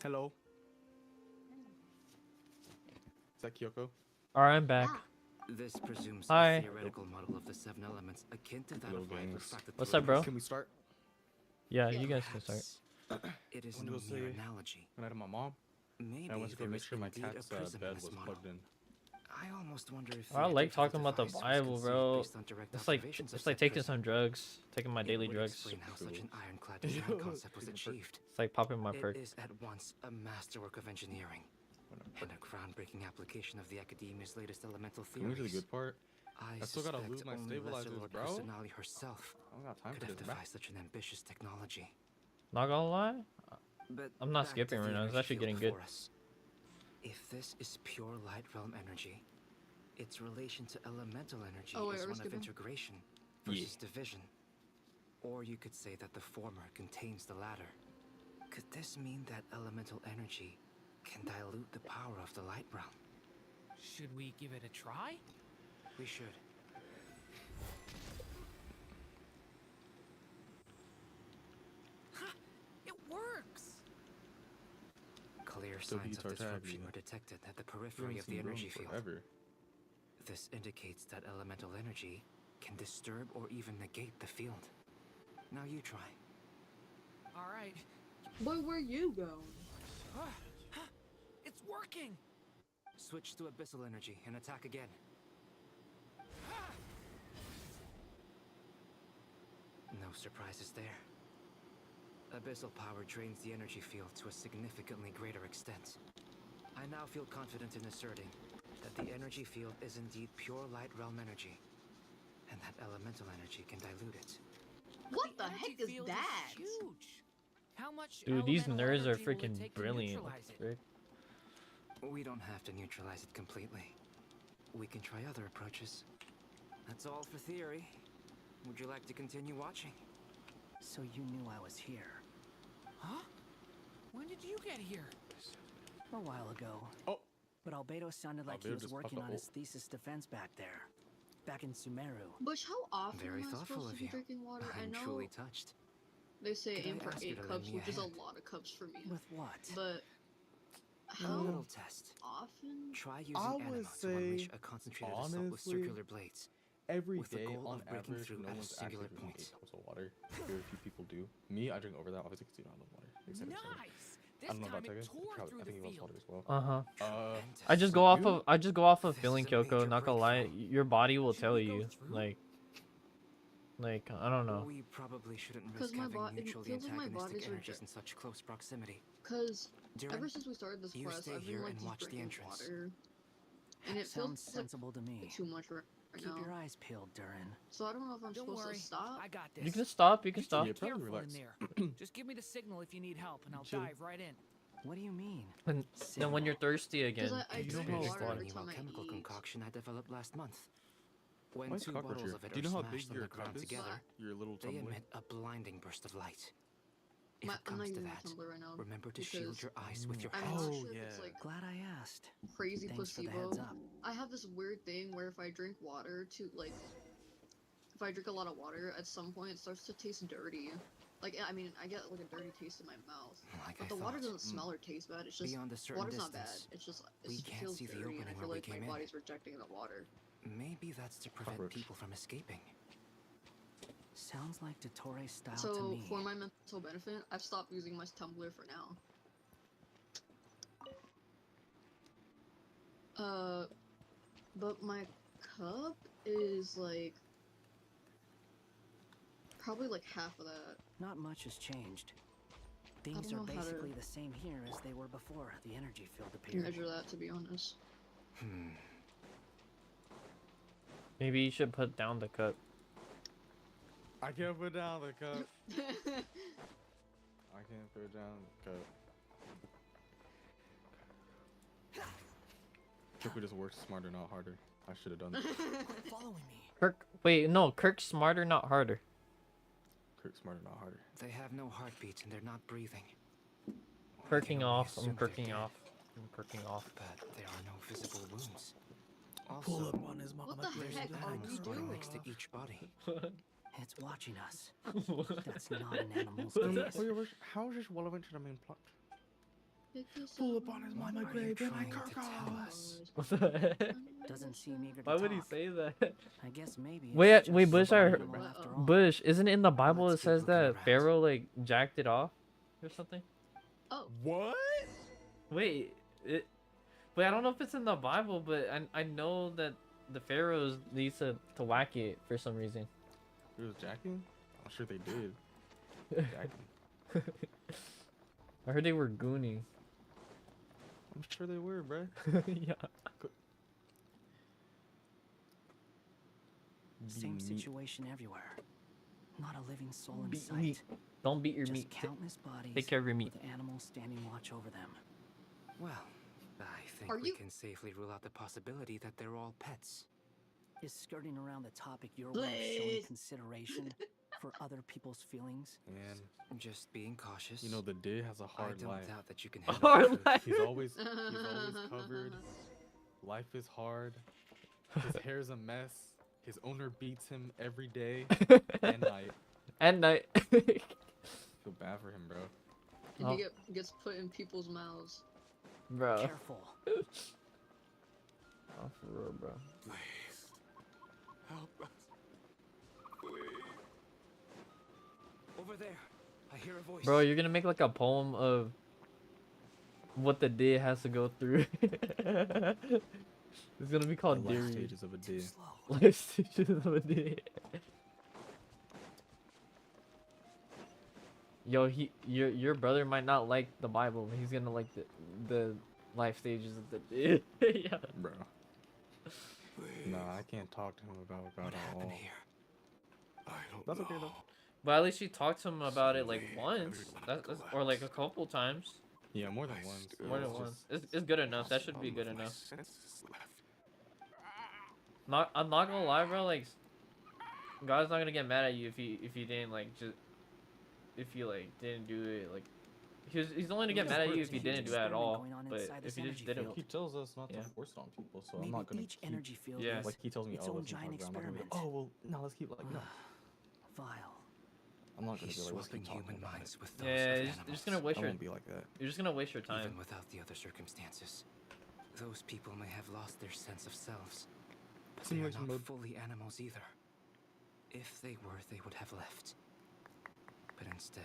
Hello. Is that Kyoko? Alright, I'm back. This presumes Hi. a theoretical model of the seven elements akin to that of light refracted What's through up, bro? Can we start? Yeah, you guys can start. It is I went no to go mere say analogy. good night to my mom. Maybe And I went to go there make is sure my indeed cat's a prism bed in this was model. plugged in. I almost wonder if I the like idea for talking about the device was Bible, conceived bro. based on direct It's like observations of it's like said taking prism. some drugs, taking my It daily would drugs. explain how such an ironclad design concept was achieved. It's like popping my perk. It is at once a masterwork of engineering and a groundbreaking application of the academia's latest elemental Can we theories. get the good part? I still gotta suspect lose my only Lesser stabilizers, Lord bro. Personali herself I don't got time could for have this, bro. devised such an ambitious technology. Not gonna lie, But I'm not back skipping to the right now. It's energy actually field getting good. before us. If this is pure light realm energy, its relation to elemental energy Oh, wait, is are we one of skipping? integration versus division. Or you could say that the former contains the latter. Could this mean that elemental energy can dilute the power of the light realm? Should we give it a try? We should. It works! Clear Still signs beats of our disruption tag, are detected at the We periphery haven't of the seen Bruno energy field. forever. This indicates that elemental energy can disturb or even negate the field. Now you try. Alright. But where you going? It's working! Switch to abyssal energy and attack again. No surprises there. Abyssal power drains the energy field to a significantly greater extent. I now feel confident in asserting that the energy field is indeed pure light realm energy, and that elemental energy can dilute it. What the heck is Field that? huge. How much Dude, these elemental nerds are energy will it freaking take to brilliant. What neutralize the frick? We don't have to neutralize it completely. We can try other approaches. That's all for theory. Would you like to continue watching? So you knew I was here. Huh? When did you get here? A while ago. Oh. But Albedo sounded like he Albedo was just working popped on up. his thesis defense back there. Back in Sumeru. Bush, how often Very am I thoughtful supposed to of be you. drinking water? I I'm know truly touched. they say Could aim I for ask you 8 to lend cups, me a which is a hand? lot of cups for me. With what? But A how little test. often? Try using I anima would to unleash say, a concentrated assault with honestly, circular blades. Every with the day, goal on of breaking average, through no at a one's singular actually drinking point. 8 cups of water. Very few people do. Me, I drink over that, obviously, because you don't have water. Except Nice! I don't know about This time Tega. it tore Probably, through I the think he loves field. water as well. I just so go off you- of feeling, Kyoko. Not gonna lie, your body will tell you. Like I don't know. We probably shouldn't 'Cause risk my having body- it mutually feels like my antagonistic body's energies in such close proximity. Because ever Durin, since we started this you quest, stay I've been here like and just watch the drinking entrance. water, and it Sounds feels like sensible to me. too much right Keep now. your eyes peeled, Durin. So I don't know if I'm Don't supposed worry, to stop. I got this. You can stop. You can You stop. Be careful in there. Just give me the signal if you need help, and I'll Chill. dive right in. What do you mean? And then when you're thirsty again, I It's drink based water on a every time I chemical eat. concoction I developed last month. When Why is two cockroach bottles here? of it Do you are know how smashed big on your the ground cup is? together, Your little they tumbler? emit a blinding burst of light. If I'm it not comes to using that, my tumbler right now. remember to shield because your eyes with your I'm head. not sure if it's like Glad I asked. crazy Thanks for the placebo. heads up. I have this weird thing where if I drink water to like if I drink a lot of water, at some point it starts to taste dirty. Like, I mean, I get like a dirty taste in my mouth. Like but I the water thought. doesn't smell or taste bad. It's just Beyond a certain water's not bad. distance, It's just we it can't feels see the dirty, and I opening feel where we like my came in. body's rejecting the water. Maybe that's to prevent people from escaping. Sounds like Dottore style to So me. for my mental benefit, I've stopped using my tumbler for now. But my cup is like probably like half of that. Not much has changed. Things don't are know how to- basically the same here as they were before the energy field appeared. Measure that, to be honest. Maybe you should put down the cup. I can't put down the cup. I can't put down the cup. Kirk just works smarter, not harder. I should have done that. Following me. Kirk, wait, no, Kirk's smarter, not harder. Kirk smarter, not harder. They have no heartbeats and they're not breathing. Perking off, assume I'm they're perking dead. off. I'm perking off. But there are no visible wounds. Pull Also, up on his mama. What the there's heck an are animal you story doing? next to each body. It's watching us. What? That's not an animal's Well, gaze. your worship, how is this relevant to the main plot? Pull upon his What mama are you grave and I trying to kirk tell off. us? What the heck? Doesn't seem eager to Why would he talk. say that? I guess maybe. Wait, it's wait, just Bush, an I heard, animal after all. Bush, isn't it in the Bible it Let's keep says looking that around. Pharaoh like jacked it off or something? Oh. What? Wait, I don't know if it's in the Bible, but I know that the pharaohs used to whack it for some reason. It was jacking? I'm sure they did. Jacking. I heard they were gooning. I'm sure they were, bruh. Yeah. Same Meat. situation everywhere. Not a living soul in Beat sight. meat. Don't beat your Just meat. countless bodies. Take care of your meat. With animals standing watch over them. Well, I think Are we you- can safely rule out the possibility that they're all pets. Is skirting around the topic your way of showing Blade. consideration for other people's feelings? And Just being cautious. you know the D has a I hard don't life. doubt that you can A handle hard the truth. life. He's always covered. Life is hard. His hair's a mess. His owner beats him every day and night. And night. Feel bad for him, bro. And Oh. he gets put in people's mouths. Bro. Careful. Oh, for real, bro. Please help us. Over there. I hear a voice. Bro, you're gonna make like a poem of what the day has to go through. It's gonna be called The life Deary. stages of a D. Life stages of a day. Yo, your brother might not like the Bible, but he's gonna like the life stages of the day. Yeah. Bro. Nah, I can't talk to him about God at all. That's okay though. But at least you talked to him about it like once, that's, or like a couple times. Yeah, more than once. More than once. It's good enough. That should be good enough. I'm not gonna lie, bro. Like, God's not gonna get mad at you if you didn't like if you like didn't do it. Like, he's only gonna get mad at you if you didn't do it at all. But if you just didn't, He tells us not to Yeah. force it on people, so Maybe I'm not gonna. each energy field Yeah. is Like he tells me, its oh, own let's giant talk about it. I'm not gonna be like, experiment. oh well, no, let's keep like no. Vile. I'm not gonna He's be like, let's swapping keep talking human about minds it. with those yeah, of you're animals. just gonna waste I your. won't be like that. You're just gonna waste your time. Even without the other circumstances, those people may have lost their sense of selves, but they are Simulation not mode. fully animals either. If they were, they would have left. But instead,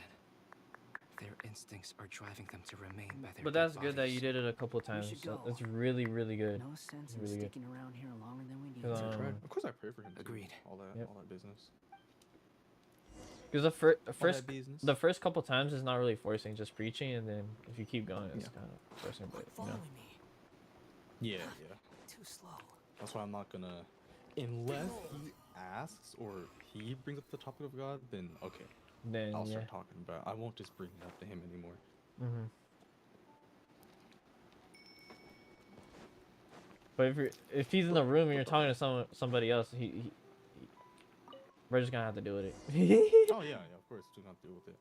their instincts are driving them to remain by their But dead that's good that you bodies. did it a couple times. should So go. that's really good. No sense It's in really good. sticking around here longer than we need Um, to. Of course, I pray for him. Too. Agreed. All that, Yep. all that business. Because All first that business. the first couple times is not really forcing, just preaching, and then if you keep going, it's Yeah. kind of forcing. But you know. Following me. Yeah. Too slow. That's why I'm not gonna, unless he asks or he brings up the topic of God, then okay, Then I'll yeah. start talking about it. I won't just bring it up to him anymore. Mm-hmm. But if he's in the room and you're talking to somebody else, we're just gonna have to deal with it. Oh yeah, of course, do not deal with it.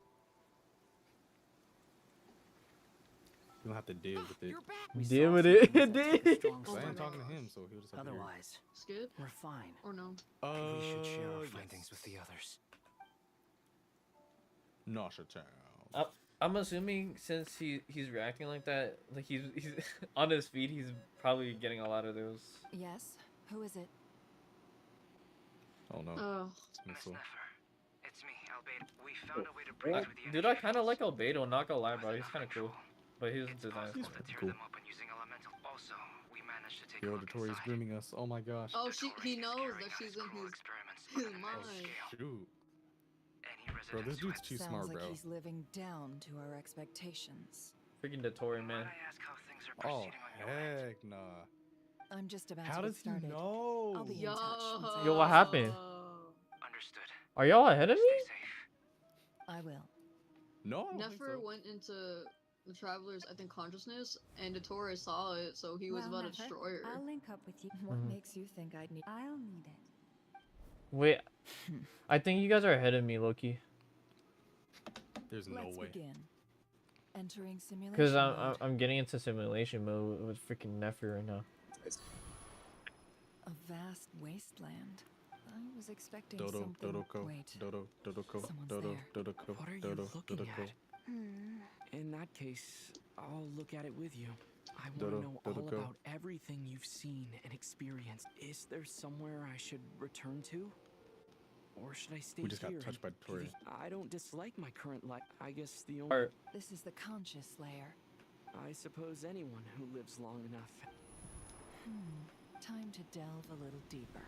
You don't have to deal with it. Deal with it. I ain't talking to him, so he'll just have to Otherwise, Skip? we're fine. Or no? We should share our yes. findings with the others. Nasha Town. I'm assuming since he's reacting like that, like he's on his feet, he's probably getting a lot of those. Yes? Who is it? Oh no. Oh. It's Missile. It's me, Albedo. We found a way to break through the Dude, I kind of like Albedo, not gonna lie, bro. He's kind of cool, but his design is Cool. them open using elemental. Also, we managed to take Yo, Dotori's grooming us. Oh my gosh. Oh, he knows that she's in his mind. Shoot. Bro, this dude's too Sounds smart, like bro. he's living down to our expectations. freaking Dotori, man. Oh, heck nah. I'm just about How to get does he started. know? I'll be in touch once I Yo, what happened? Understood. Are y'all ahead of me? I will. No. I don't think Nefer so. went into the Traveler's, I think, consciousness, and Dotori saw it, so he was Well, about to Nefer, destroy her. I'll link up with you. What Mhm. makes you think I'd need? I'll need it. Wait, I think you guys are ahead of me, Loki. There's no Let's way. begin. Entering simulation. Cause mode. I'm getting into simulation mode with freaking Nefer right now. A vast wasteland. I was expecting Dodo, something. Dodoko, Wait. Dodo, Dodoko, Someone's Dodo, there. Dodoko, What are you Dodo, looking Dodoko. at? In that case, I'll look at it with you. I want Dodo, to know all Dodoko. about everything you've seen and experienced. Is there somewhere I should return to? Or should I stay We just got here? touched by Dotori. I don't dislike my current life. I guess the only... This is the conscious layer. I suppose anyone who lives long enough. Time to delve a little deeper.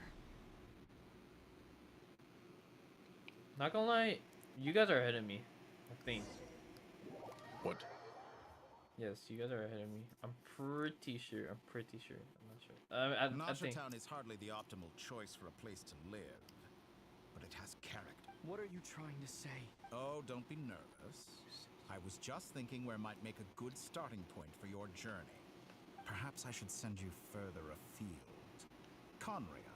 Not gonna lie, you guys are ahead of me. I think. What? Yes, you guys are ahead of me. I'm pretty sure. I'm not sure. I think. Nasha Town is hardly the optimal choice for a place to live, but it has character. What are you trying to say? Oh, don't be nervous. I was just thinking where might make a good starting point for your journey. Perhaps I should send you further afield. Conria.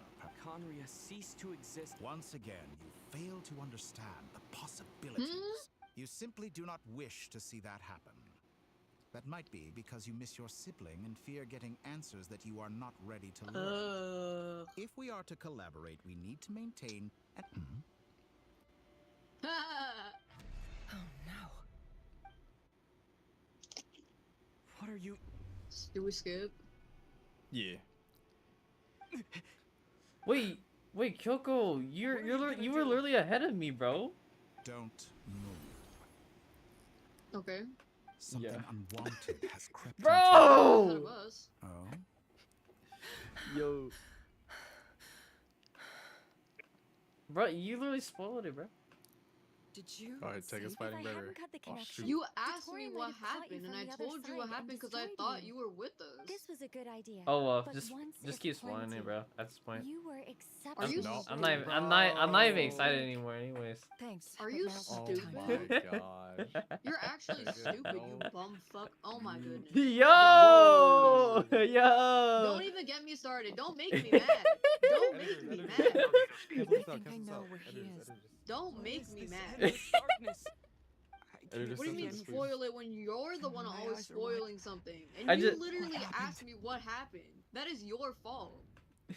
Conria ceased to exist. Once again, you fail to understand the possibilities. You simply do not wish to see that happen. That might be because you miss your sibling and fear getting answers that you are not ready to learn. If we are to collaborate, we need to maintain an... Oh no. What are you... Do we skip? Yeah. Wait, Kyoko, you were literally ahead of me, bro. Don't move. Okay. Something unwanted has crept Bro! Ahead of us. Oh? Yo. Bro, you literally spoiled it, bro. Did you? Alright, take us fighting better. Oh, shoot. You asked me Dotori what might have caught you happened, and from I the other told you what side happened and because I destroyed thought you. you were with us. This was a good idea. Oh well, but just once keep it's spoiling plenty, it, bro. At this point. You were exceptional. Are you No. I'm not even excited anymore, anyways. Thanks. Are but you now's not Oh the stupid? time. my gosh. You're actually Good, stupid, no. you bum fuck. Oh my goodness. Yo! Don't Yo! even get me started. Don't make me mad. Don't make me mad. I think I know where he is. Don't make me mad. Darkness. What do you mean spoil it when you're the one My always eyes are wide. spoiling something? And I you just- literally asked me what happened. That is your fault.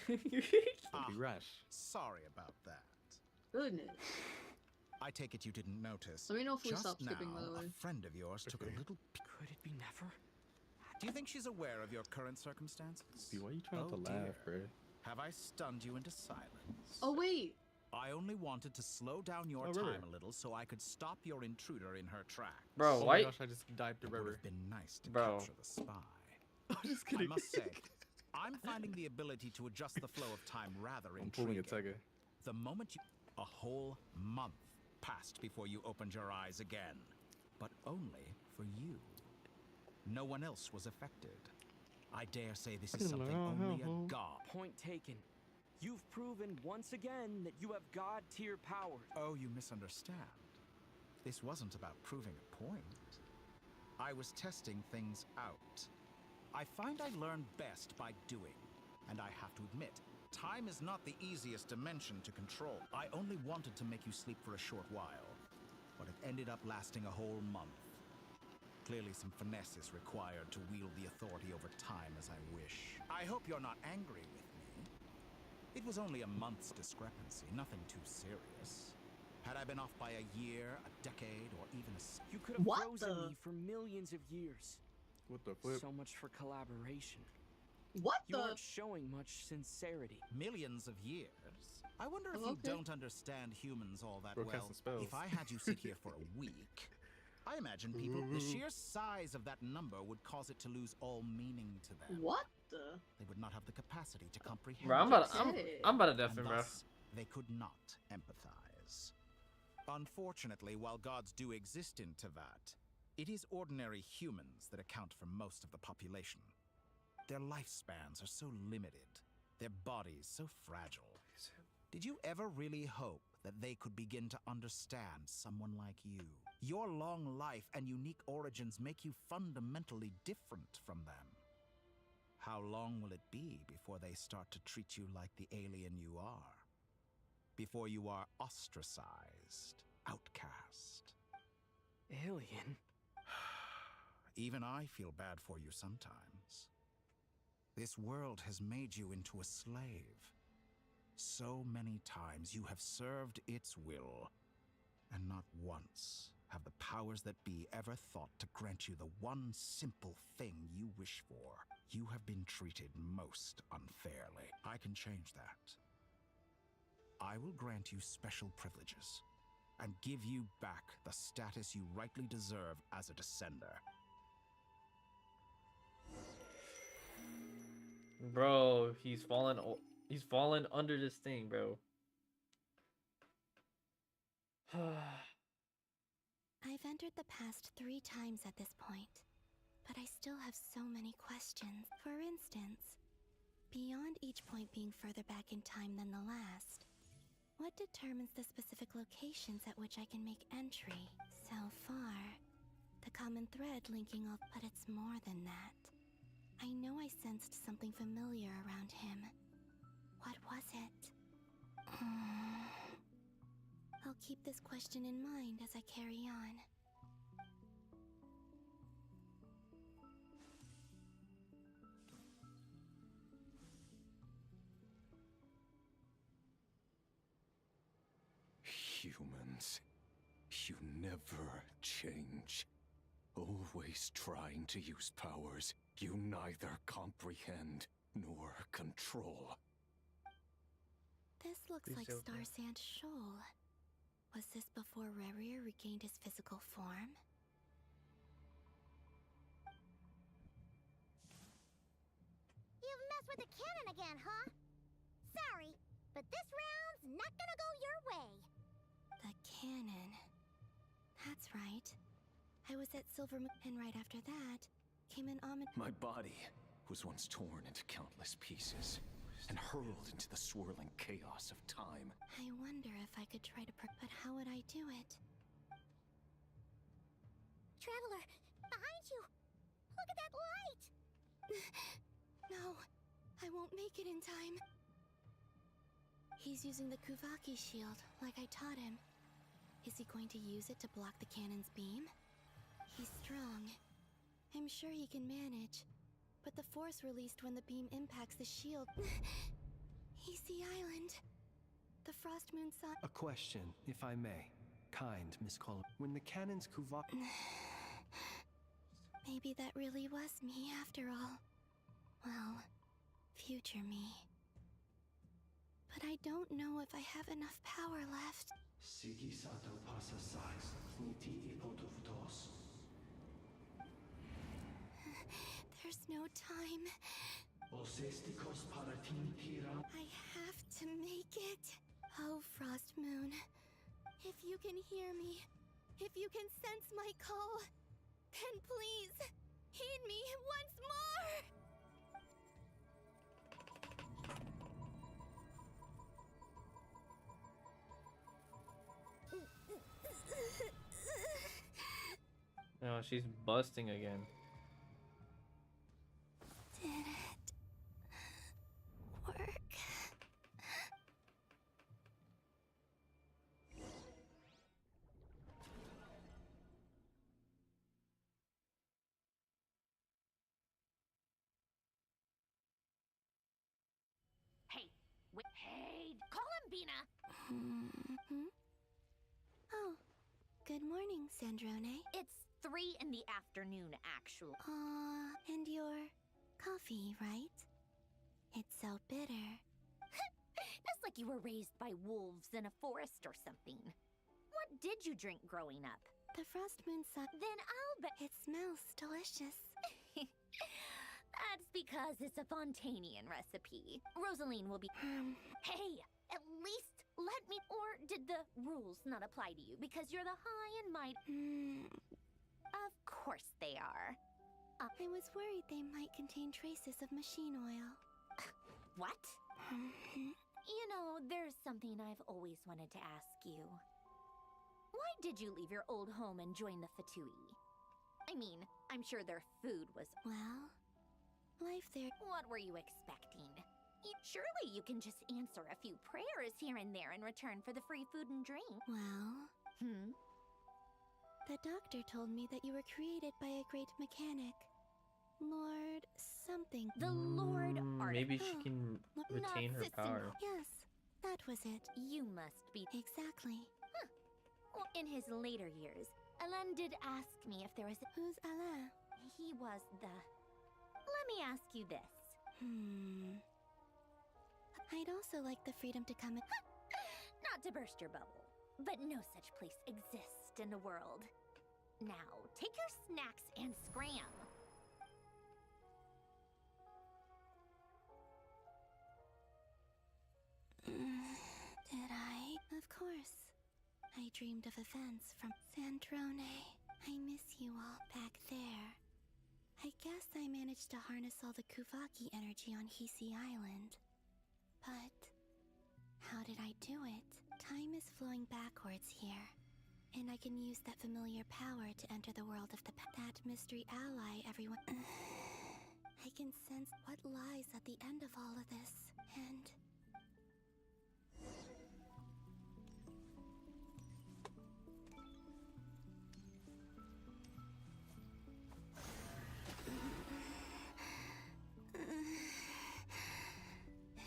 Don't be rash. Sorry about that. Goodness. I take it you didn't notice. Let me know if we Just stop skipping, now, by the way. a friend of yours took a little peek. Could it be Nefer? Do you think she's aware of your current circumstances? Dude, why are you trying not to dear. laugh, bro? Have I stunned you into silence? Oh wait. I only wanted to slow down your Oh, time really? a little so I could stop your intruder in her tracks. Bro, Oh why? my gosh, I just dived to It would river. have been nice to Bro. capture the spy. I'm just I kidding. must say, I'm finding the ability to adjust the flow of time rather I'm pulling a intriguing. Tega. The moment you... A whole month passed before you opened your eyes again. But only for you. No one else was affected. I dare say this is something only a god... Point taken. You've proven once again that you have god-tier power. Oh, you misunderstand. This wasn't about proving a point. I was testing things out. I find I learn best by doing. And I have to admit, time is not the easiest dimension to control. I only wanted to make you sleep for a short while, but it ended up lasting a whole month. Clearly some finesse is required to wield the authority over time as I wish. I hope you're not angry with me. It was only a month's discrepancy, nothing too serious. Had I been off by a year, a decade, or even a... You could have frozen me for millions of years. What the flip? So much for collaboration. What you the? aren't showing much sincerity. Millions of years? I wonder if you don't understand humans all that Bro, well. casting spells. If I had you sit here for a week, I imagine people, the sheer size of that number would cause it to lose all meaning to them. What the? They would not have the capacity to comprehend. Bro, I'm about to deafen, and bro. thus, they could not empathize. Unfortunately, while gods do exist in Tevat, it is ordinary humans that account for most of the population. Their lifespans are so limited, their bodies so fragile. Did you ever really hope that they could begin to understand someone like you? Your long life and unique origins make you fundamentally different from them. How long will it be before they start to treat you like the alien you are? Before you are ostracized, outcast? Alien? Even I feel bad for you sometimes. This world has made you into a slave. So many times you have served its will, and not once have the powers that be ever thought to grant you the one simple thing you wish for. You have been treated most unfairly. I can change that. I will grant you special privileges, and give you back the status you rightly deserve as a descender. Bro, he's fallen under this thing, bro. I've entered the past 3 times at this point, but I still have so many questions. For instance, beyond each point being further back in time than the last, what determines the specific locations at which I can make entry? So far, the common thread linking all, but it's more than that. I know I sensed something familiar around him. What was it? I'll keep this question in mind as I carry on. Humans, you never change. Always trying to use powers you neither comprehend nor control. This looks like Star Sand Shoal. Was this before Rarier regained his physical form? You've messed with the cannon again, huh? Sorry, but this round's not gonna go your way. The cannon. That's right. I was at Silvermoon, and right after that came an ominous... My body was once torn into countless pieces and hurled into the swirling chaos of time. I wonder if I could try to but how would I do it? Traveler, behind you! Look at that light! No, I won't make it in time. He's using the Kuvaki shield, like I taught him. Is he going to use it to block the cannon's beam? He's strong. I'm sure he can manage. But the force released when the beam impacts the shield... He's the island. The Frost Moon saw... A question, if I may. Kind, Miss Collin. When the cannon's Kuvaki... Maybe that really was me after all. Well, future me. But I don't know if I have enough power left. There's no time. I have to make it. Oh, Frost Moon. If you can hear me, if you can sense my call, then please, heed me once more! No, she's busting again. Did it work? Colombina. Oh, good morning, Sandrone. It's 3 in the afternoon, actually. And your coffee, right? It's so bitter. That's like you were raised by wolves in a forest or something. What did you drink growing up? The frost moon sun. Then I'll bet It smells delicious. That's because it's a Fontanian recipe. Rosaline will be. Hey, at least let me. Or did the rules not apply to you because you're the high and mighty? Of course they are. I was worried they might contain traces of machine oil. What? You know, there's something I've always wanted to ask you. Why did you leave your old home and join the Fatui? I mean, I'm sure their food was. Well, life there. What were you expecting? Surely you can just answer a few prayers here and there in return for the free food and drink. Well, the doctor told me that you were created by a great mechanic. Lord something. The Lord Maybe she can retain her power. Yes, that was it. You must be. Exactly. Well, in his later years, Alain did ask me if there was. Who's Alain? He was the. Let me ask you this. I'd also like the freedom to come. Not to burst your bubble, but no such place exists in the world. Now, take your snacks and scram. Did I? Of course. I dreamed of events from Sandrone. I miss you all back there. I guess I managed to harness all the Kuvaki energy on Hisi Island. But how did I do it? Time is flowing backwards here. And I can use that familiar power to enter the world of that mystery ally everyone. I can sense what lies at the end of all of this. And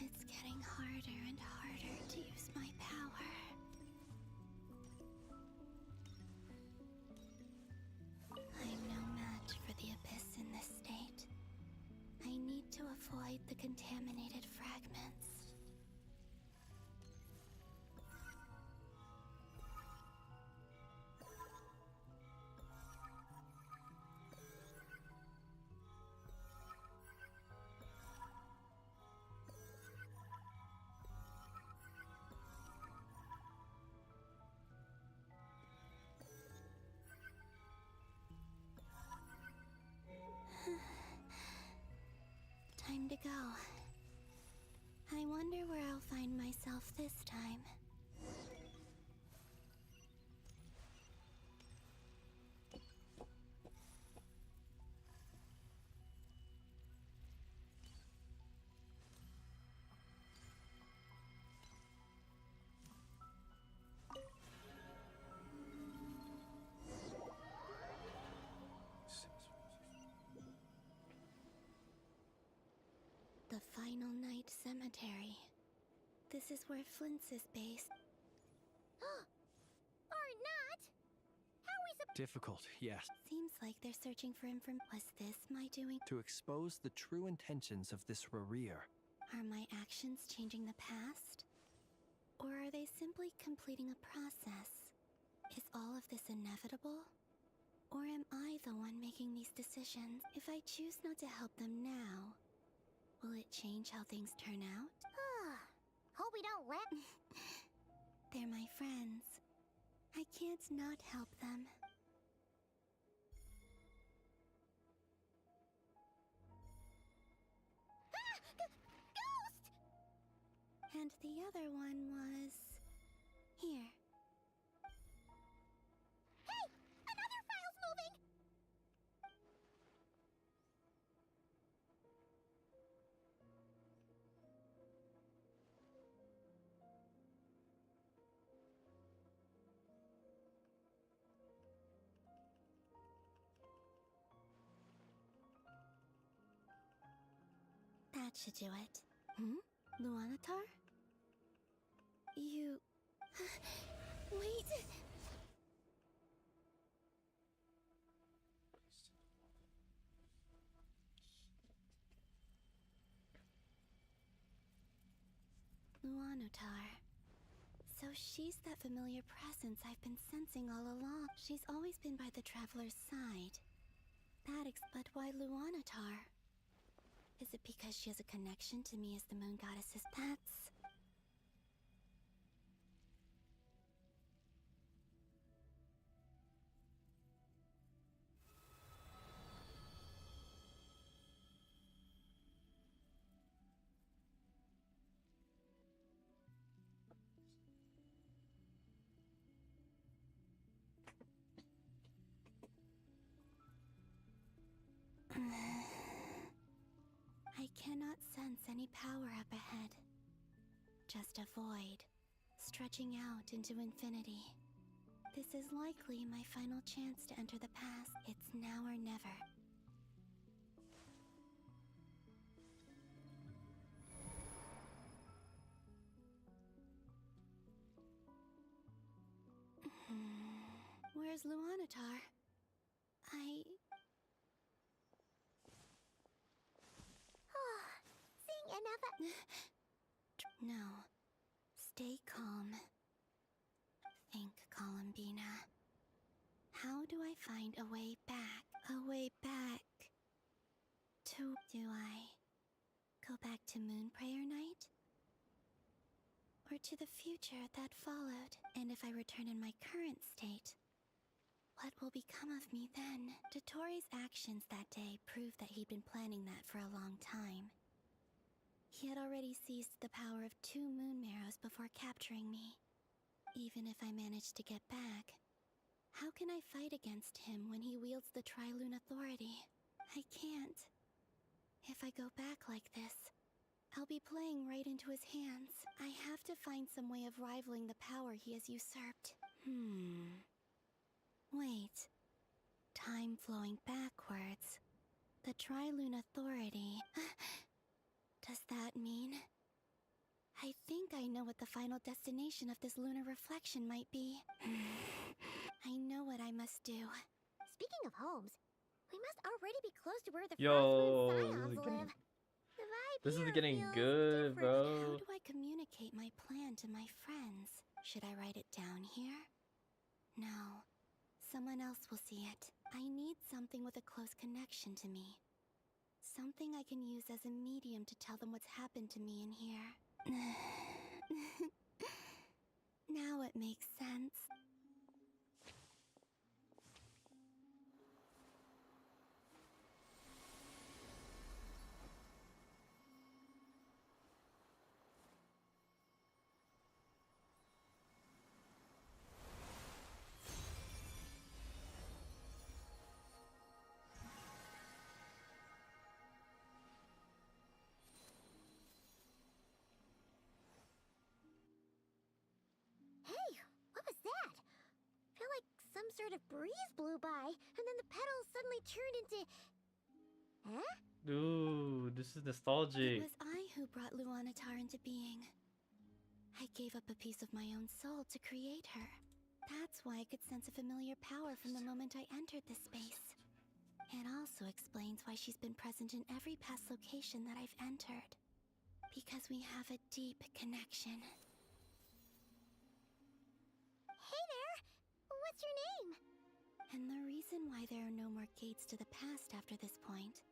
it's getting harder and harder to use my power. I'm no match for the Abyss in this state. I need to avoid the contaminated fragments. Time to go. I wonder where I'll find myself this time. The Final Night Cemetery. This is where Flint's is based. Or not? How is it? Difficult, yes. Seems like they're searching for information. Was this my doing? To expose the true intentions of this Rarir. Are my actions changing the past? Or are they simply completing a process? Is all of this inevitable? Or am I the one making these decisions? If I choose not to help them now, will it change how things turn out? Hope we don't let. They're my friends. I can't not help them. Ghost! And the other one was... here. Hey! Another file's moving! That should do it. Luanatar? You... Wait! Luanatar. So she's that familiar presence I've been sensing all along. She's always been by the Traveler's side. But why Luanatar? Is it because she has a connection to me as the Moon Goddess's pets? I cannot sense any power up ahead. Just a void, stretching out into infinity. This is likely my final chance to enter the past. It's now or never. Where's Luanatar? Seeing enough. No. Stay calm. Think, Columbina. How do I find a way back? A way back to... Do I go back to Moonprayer Night? Or to the future that followed? And if I return in my current state, what will become of me then? Dotori's actions that day proved that he'd been planning that for a long time. He had already seized the power of 2 moon marrows before capturing me. Even if I managed to get back, how can I fight against him when he wields the Tri-Lune Authority? I can't. If I go back like this, I'll be playing right into his hands. I have to find some way of rivaling the power he has usurped. Wait. Time flowing backwards. The Tri-Lune Authority. Does that mean... I think I know what the final destination of this lunar reflection might be. I know what I must do. Speaking of homes, we must already be close to where the Yo, Frostmoon Scions live. The vibe this is here getting feels good, different. bro. How do I communicate my plan to my friends? Should I write it down here? No. Someone else will see it. I need something with a close connection to me. Something I can use as a medium to tell them what's happened to me in here. Now it makes sense. Hey, what was that? Felt like some sort of breeze blew by, and then the petals suddenly turned into... Huh? Dude, this is It nostalgic. was I who brought Luanatar into being. I gave up a piece of my own soul to create her. That's why I could sense a familiar power from the moment I entered this space. It also explains why she's been present in every past location that I've entered. Because we have a deep connection. Hey there! What's your name? And the reason why there are no more gates to the past after this point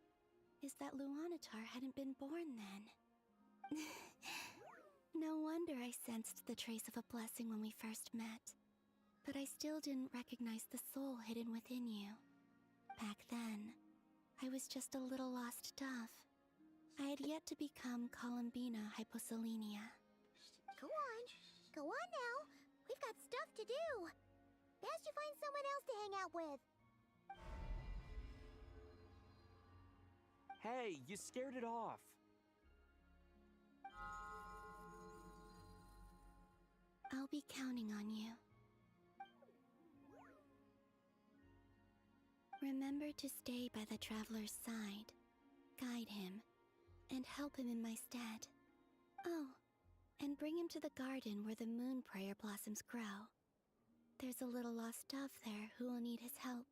is that Luanatar hadn't been born then. No wonder I sensed the trace of a blessing when we first met. But I still didn't recognize the soul hidden within you. Back then, I was just a little lost dove. I had yet to become Columbina Hyposelenia. Go on. Go on now. We've got stuff to do. Best you find someone else to hang out with. Hey, you scared it off. I'll be counting on you. Remember to stay by the Traveler's side, guide him, and help him in my stead. Oh, and bring him to the garden where the moon prayer blossoms grow. There's a little lost dove there who will need his help.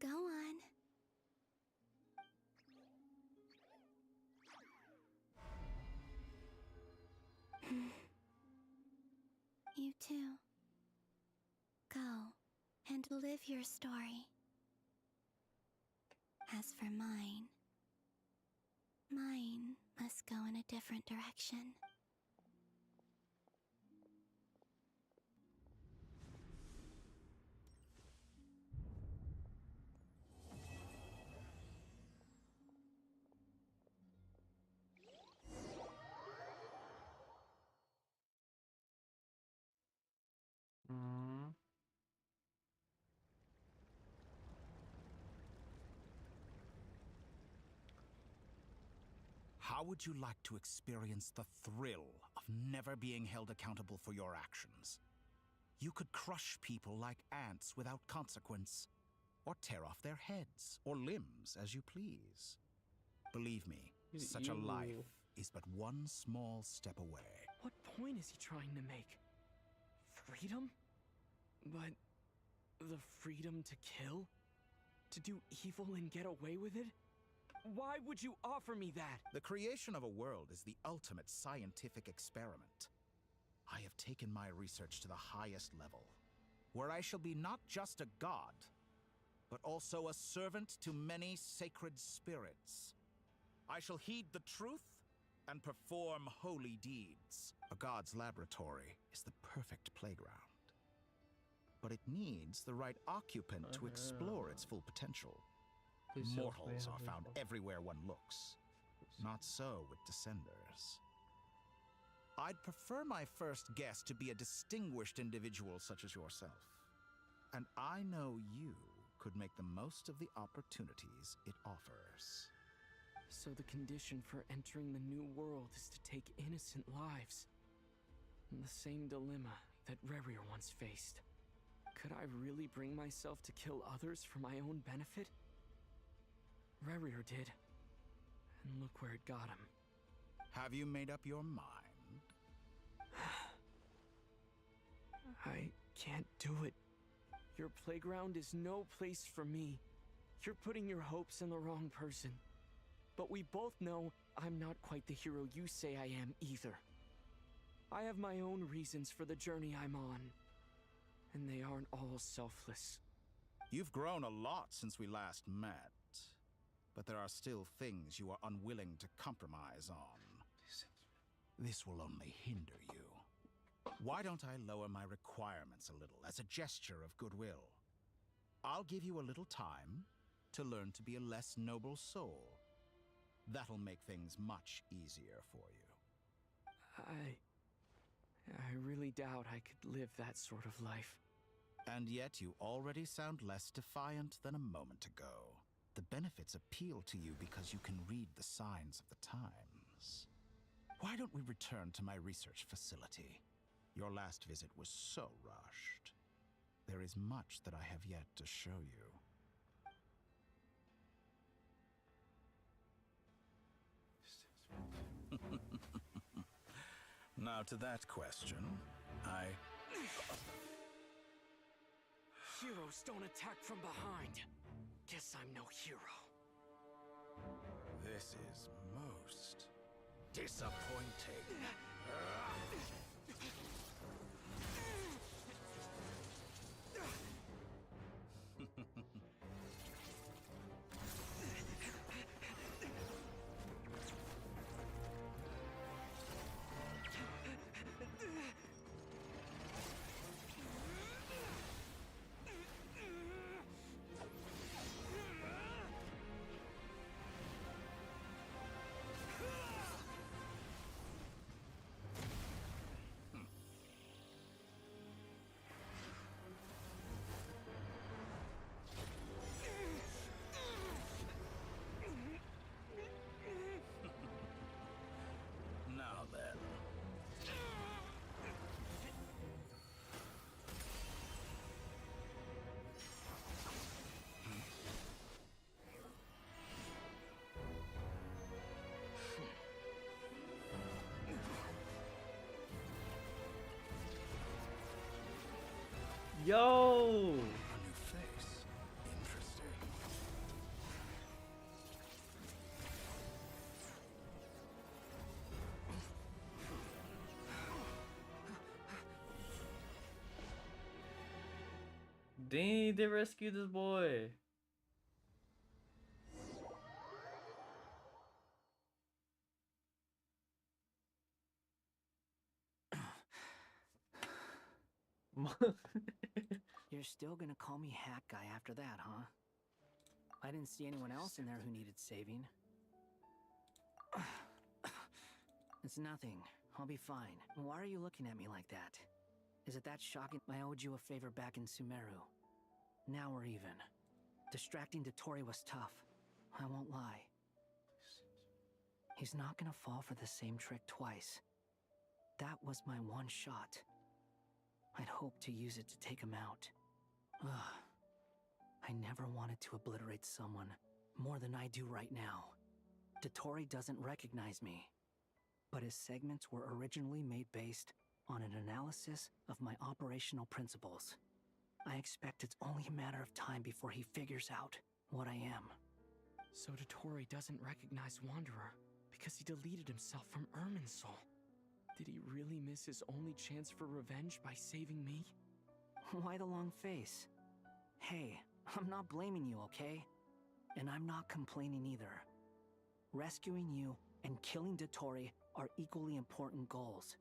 Go on. You too. Go and live your story. As for mine must go in a different direction. How would you like to experience the thrill of never being held accountable for your actions? You could crush people like ants without consequence, or tear off their heads or limbs as you please. Believe me, such a life is but one small step away. What point is he trying to make? Freedom? But the freedom to kill? To do evil and get away with it? Why would you offer me that? The creation of a world is the ultimate scientific experiment. I have taken my research to the highest level, where I shall be not just a god, but also a servant to many sacred spirits. I shall heed the truth and perform holy deeds. A god's laboratory is the perfect playground. But it needs the right occupant to explore its full potential. Mortals are found everywhere one looks. Not so with Descenders. I'd prefer my first guest to be a distinguished individual such as yourself. And I know you could make the most of the opportunities it offers. So the condition for entering the new world is to take innocent lives. The same dilemma that Rerir once faced. Could I really bring myself to kill others for my own benefit? Rerir did. And look where it got him. Have you made up your mind? I can't do it. Your playground is no place for me. You're putting your hopes in the wrong person. But we both know I'm not quite the hero you say I am either. I have my own reasons for the journey I'm on. And they aren't all selfless. You've grown a lot since we last met. But there are still things you are unwilling to compromise on. This will only hinder you. Why don't I lower my requirements a little as a gesture of goodwill? I'll give you a little time to learn to be a less noble soul. That'll make things much easier for you. I really doubt I could live that sort of life. And yet you already sound less defiant than a moment ago. The benefits appeal to you because you can read the signs of the times. Why don't we return to my research facility? Your last visit was so rushed. There is much that I have yet to show you. Now to that question, Heroes don't attack from behind. Guess I'm no hero. This is most disappointing. Yo! A new face. Interesting. Dang, they rescued this boy. You're still gonna call me Hat Guy after that, huh? I didn't see anyone else in there who needed saving. It's nothing. I'll be fine. Why are you looking at me like that? Is it that shocking I owed you a favor back in Sumeru? Now we're even. Distracting Dottori was tough. I won't lie. He's not gonna fall for the same trick twice. That was my one shot. I'd hoped to use it to take him out. Ugh. I never wanted to obliterate someone more than I do right now. Dottori doesn't recognize me, but his segments were originally made based on an analysis of my operational principles. I expect it's only a matter of time before he figures out what I am. So Dottori doesn't recognize Wanderer because he deleted himself from Irminsul. Did he really miss his only chance for revenge by saving me? Why the long face? Hey, I'm not blaming you, okay? And I'm not complaining either. Rescuing you and killing Dottori are equally important goals.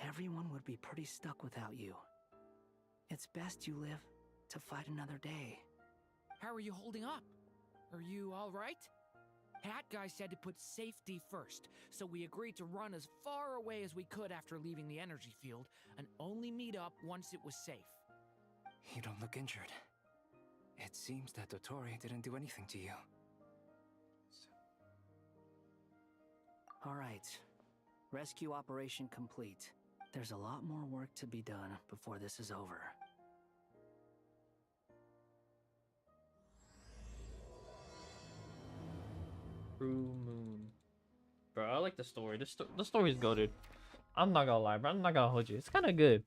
Everyone would be pretty stuck without you. It's best you live to fight another day. How are you holding up? Are you all right? Hat Guy said to put safety first, so we agreed to run as far away as we could after leaving the energy field and only meet up once it was safe. You don't look injured. It seems that Dottori didn't do anything to you. All right. Rescue operation complete. There's a lot more work to be done before this is over. True Moon. Bro, I like the story. The story's goated. I'm not gonna lie, bro. I'm not gonna hold you. It's kind of good.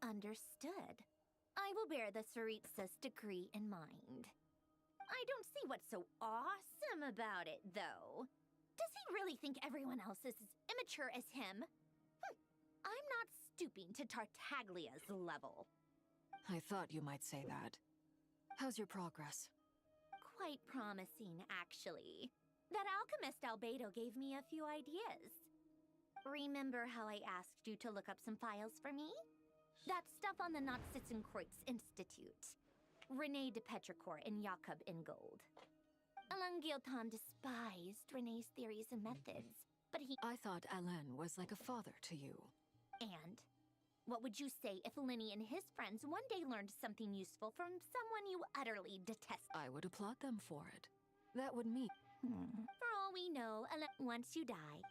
Understood. I will bear the Tsaritsa's decree in mind. I don't see what's so awesome about it, though. Does he really think everyone else is as immature as him? I'm not stooping to Tartaglia's level. I thought you might say that. How's your progress? Quite promising, actually. That alchemist Albedo gave me a few ideas. Remember how I asked you to look up some files for me? That stuff on the Nachtschitzenkreuz Institute. Rene de Petrichor and Jakob Ingold. Alain Guillotin despised Rene's theories and methods, but he— I thought Alain was like a father to you. And? What would you say if Lenny and his friends one day learned something useful from someone you utterly detest? I would applaud them for it. That would mean— For all we know, once you die.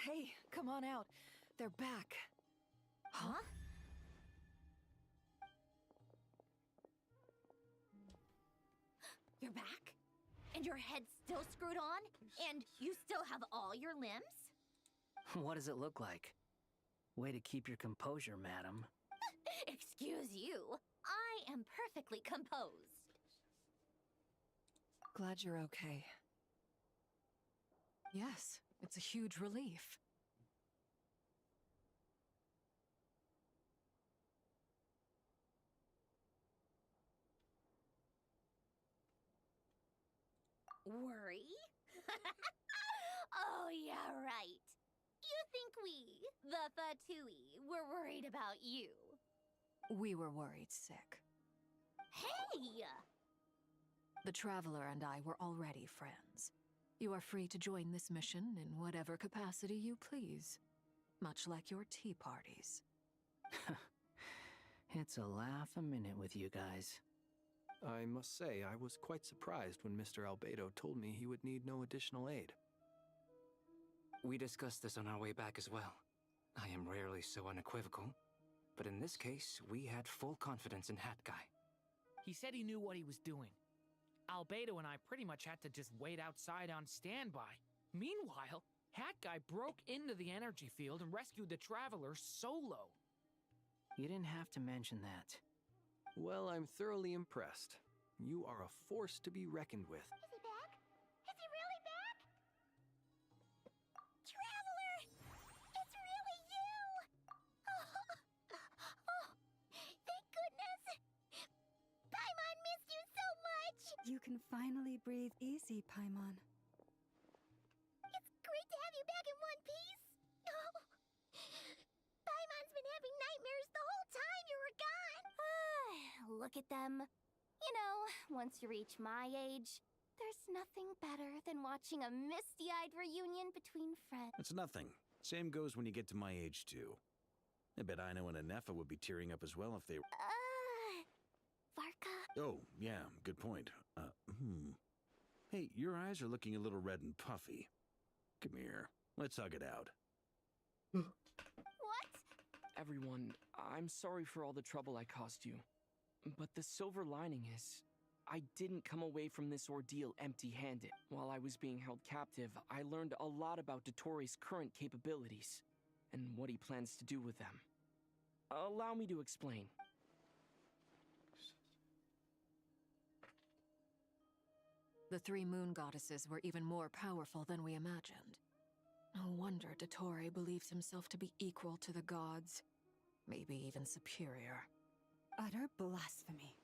Hey, come on out. They're back. Huh? You're back? And your head's still screwed on? And you still have all your limbs? What does it look like? Way to keep your composure, madam. Excuse you. I am perfectly composed. Glad you're okay. Yes, it's a huge relief. Worry? Oh, yeah, right. You think we, the Fatui, were worried about you? We were worried sick. Hey! The Traveler and I were already friends. You are free to join this mission in whatever capacity you please. Much like your tea parties. It's a laugh a minute with you guys. I must say, I was quite surprised when Mr. Albedo told me he would need no additional aid. We discussed this on our way back as well. I am rarely so unequivocal. But in this case, we had full confidence in Hat Guy. He said he knew what he was doing. Albedo and I pretty much had to just wait outside on standby. Meanwhile, Hat Guy broke into the energy field and rescued the travelers solo. You didn't have to mention that. Well, I'm thoroughly impressed. You are a force to be reckoned with. Is he back? Is he really back? Traveler! It's really you! Oh, thank goodness! Paimon missed you so much! You can finally breathe easy, Paimon. It's great to have you back in one piece! Oh, Paimon's been having nightmares the whole time you were gone! Look at them. You know, once you reach my age, there's nothing better than watching a misty-eyed reunion between friends. It's nothing. Same goes when you get to my age, too. I bet Aino and Anefa would be tearing up as well if they... Varka? Oh, yeah, good point. Hey, your eyes are looking a little red and puffy. Come here. Let's hug it out. What? Everyone, I'm sorry for all the trouble I caused you. But the silver lining is, I didn't come away from this ordeal empty-handed. While I was being held captive, I learned a lot about Dotori's current capabilities, and what he plans to do with them. Allow me to explain. The three moon goddesses were even more powerful than we imagined. No wonder Dottore believes himself to be equal to the gods, maybe even superior. Utter blasphemy.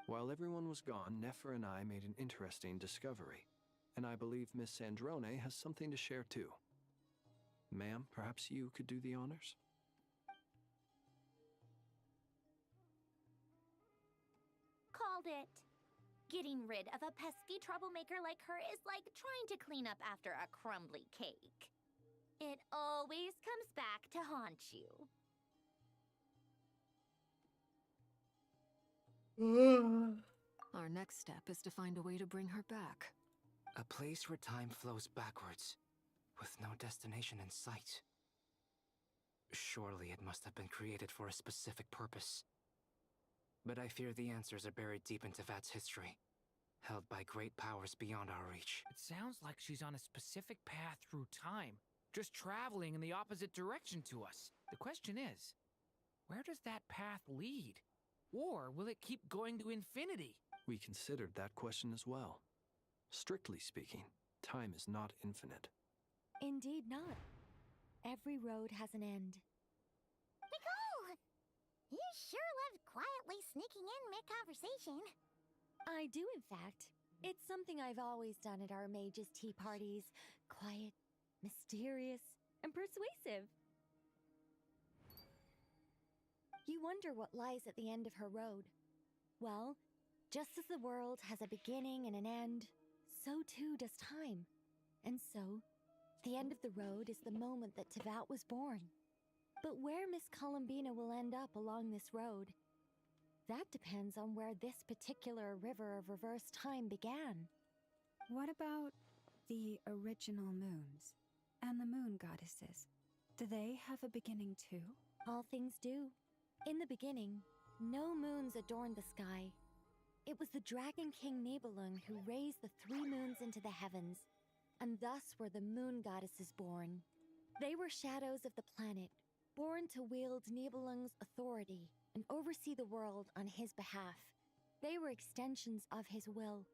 While everyone was gone, Nefer and I made an interesting discovery, and I believe Miss Sandrone has something to share too. Ma'am, perhaps you could do the honors? Called it. Getting rid of a pesky troublemaker like her is like trying to clean up after a crumbly cake. It always comes back to haunt you. Our next step is to find a way to bring her back. A place where time flows backwards, with no destination in sight. Surely it must have been created for a specific purpose. But I fear the answers are buried deep into Vat's history, held by great powers beyond our reach. It sounds like she's on a specific path through time, just traveling in the opposite direction to us. The question is, where does that path lead? Or will it keep going to infinity? We considered that question as well. Strictly speaking, time is not infinite. Indeed not. Every road has an end. Nicole! You sure love quietly sneaking in mid-conversation. I do, in fact. It's something I've always done at our mages' tea parties. Quiet, mysterious, and persuasive. You wonder what lies at the end of her road. Well, just as the world has a beginning and an end, so too does time. And so, the end of the road is the moment that Teyvat was born. But where Miss Columbina will end up along this road, that depends on where this particular river of reverse time began. What about the original moons and the moon goddesses? Do they have a beginning too? All things do. In the beginning, no moons adorned the sky. It was the Dragon King Nibelung who raised the three moons into the heavens, and thus were the moon goddesses born. They were shadows of the planet, born to wield Nibelung's authority and oversee the world on his behalf. They were extensions of his will,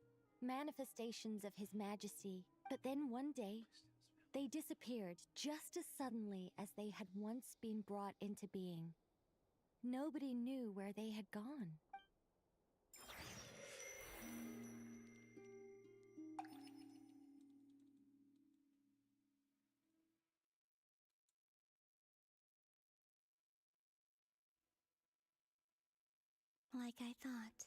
manifestations of his majesty. But then one day, they disappeared just as suddenly as they had once been brought into being. Nobody knew where they had gone. Like I thought.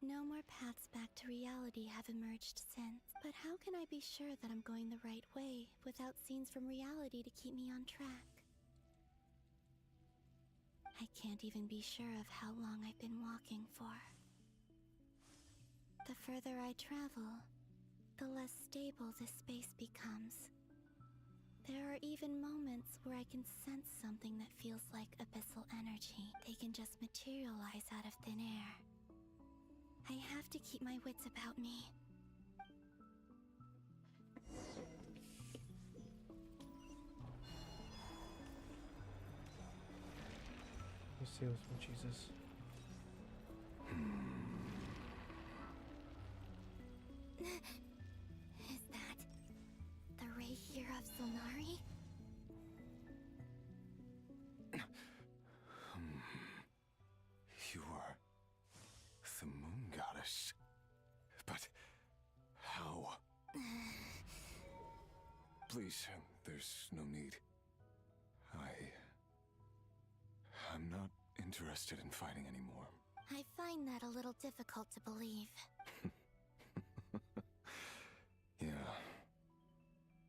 No more paths back to reality have emerged since. But how can I be sure that I'm going the right way without scenes from reality to keep me on track? I can't even be sure of how long I've been walking for. The further I travel, the less stable this space becomes. There are even moments where I can sense something that feels like abyssal energy. They can just materialize out of thin air. I have to keep my wits about me. You stay with me, Jesus. Is that the ray here of Solnari? You are the moon goddess. But how? Please, there's no need. I'm not interested in fighting anymore. I find that a little difficult to believe. Yeah.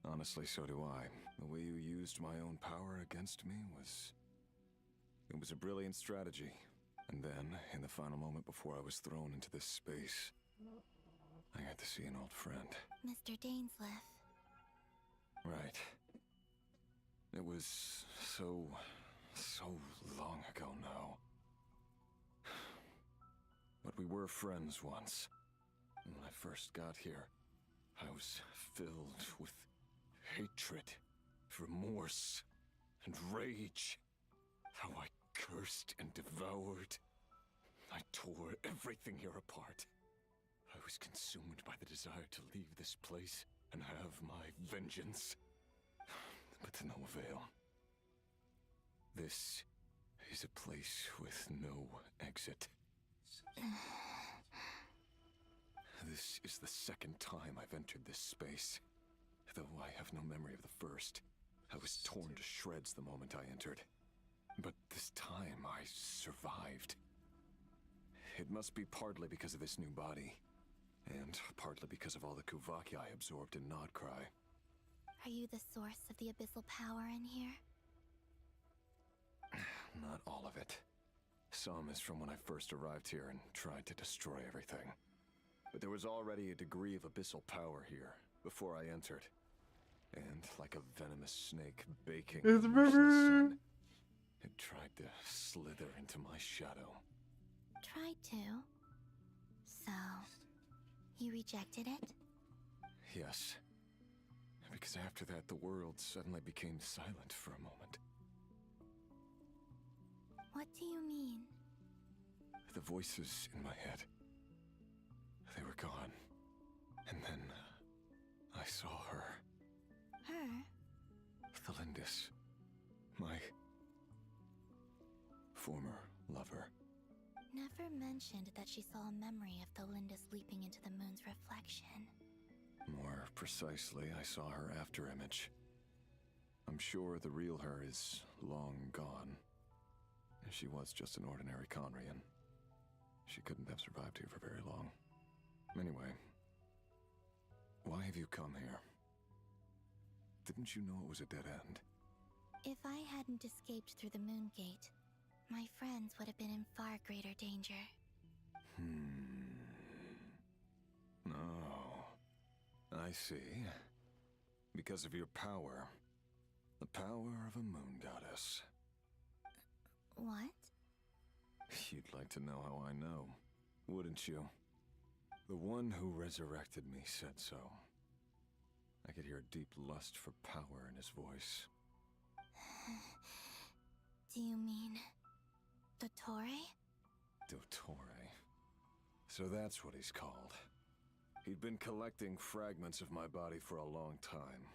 Honestly, so do I. The way you used my own power against me was... It was a brilliant strategy. And then, in the final moment before I was thrown into this space, I got to see an old friend. Mr. Dainsleif. Right. It was so long ago now. But we were friends once. And when I first got here, I was filled with hatred, remorse, and rage. How I cursed and devoured. I tore everything here apart. I was consumed by the desire to leave this place and have my vengeance. But to no avail. This is a place with no exit. This is the second time I've entered this space. Though I have no memory of the first. I was torn to shreds the moment I entered. But this time I survived. It must be partly because of this new body. And partly because of all the Kuvaki I absorbed in Nodcry. Are you the source of the abyssal power in here? Not all of it. Some is from when I first arrived here and tried to destroy everything. But there was already a degree of abyssal power here, before I entered. And like a venomous snake baking in the merciless sun, it tried to slither into my shadow. Tried to? So, you rejected it? Yes. Because after that, the world suddenly became silent for a moment. What do you mean? The voices in my head, they were gone. And then I saw her. Her? Thelindis. My former lover. Never mentioned that she saw a memory of Thelindis leaping into the moon's reflection. More precisely, I saw her afterimage. I'm sure the real her is long gone. She was just an ordinary Conrian. She couldn't have survived here for very long. Anyway, why have you come here? Didn't you know it was a dead end? If I hadn't escaped through the moon gate, my friends would have been in far greater danger. Oh, I see. Because of your power. The power of a moon goddess. What? You'd like to know how I know, wouldn't you? The one who resurrected me said so. I could hear a deep lust for power in his voice. Do you mean... Dottore? Dottore. So that's what he's called. He'd been collecting fragments of my body for a long time.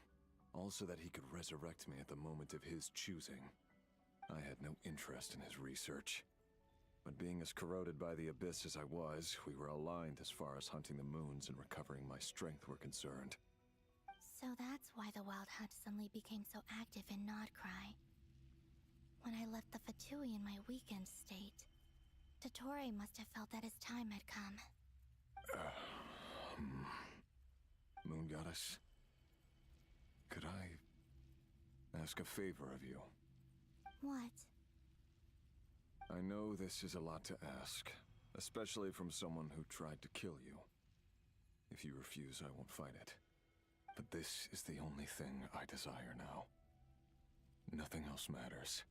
Also that he could resurrect me at the moment of his choosing. I had no interest in his research. But being as corroded by the abyss as I was, we were aligned as far as hunting the moons and recovering my strength were concerned. So that's why the Wild Hunt suddenly became so active in Nodcry. When I left the Fatui in my weakened state, Dottore must have felt that his time had come. Moon Goddess, could I ask a favor of you? What? I know this is a lot to ask, especially from someone who tried to kill you. If you refuse, I won't fight it. This is the only thing I desire now. Nothing else matters.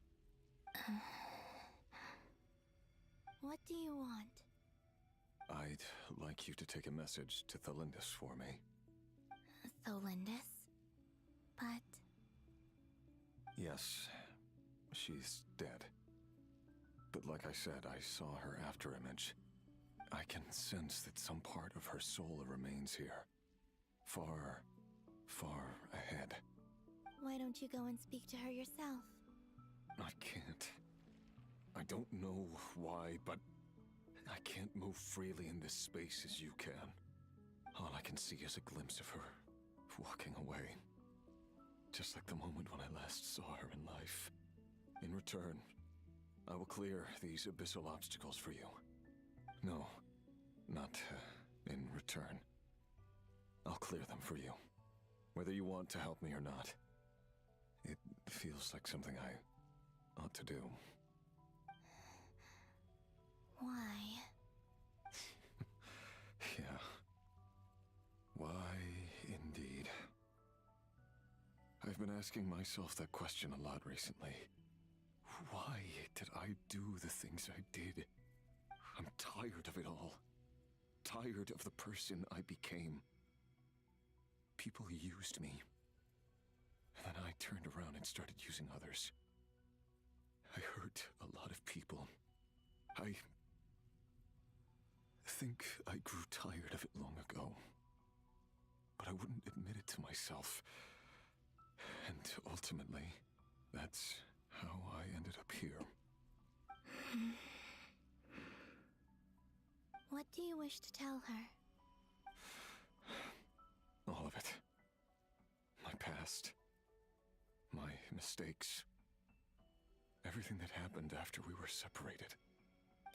What do you want? I'd like you to take a message to Thelindis for me. Thelindis? But... Yes, she's dead. But like I said, I saw her afterimage. I can sense that some part of her soul remains here. Far, far ahead. Why don't you go and speak to her yourself? I can't. I don't know why, but I can't move freely in this space as you can. All I can see is a glimpse of her walking away. Just like the moment when I last saw her in life. In return, I will clear these abyssal obstacles for you. No, not in return. I'll clear them for you. Whether you want to help me or not. It feels like something I ought to do. Why? Yeah. Why, indeed. I've been asking myself that question a lot recently. Why did I do the things I did? I'm tired of it all. Tired of the person I became. People used me. And then I turned around and started using others. I hurt a lot of people. I think I grew tired of it long ago. But I wouldn't admit it to myself. And ultimately, that's how I ended up here. What do you wish to tell her? All of it. My past. My mistakes. Everything that happened after we were separated.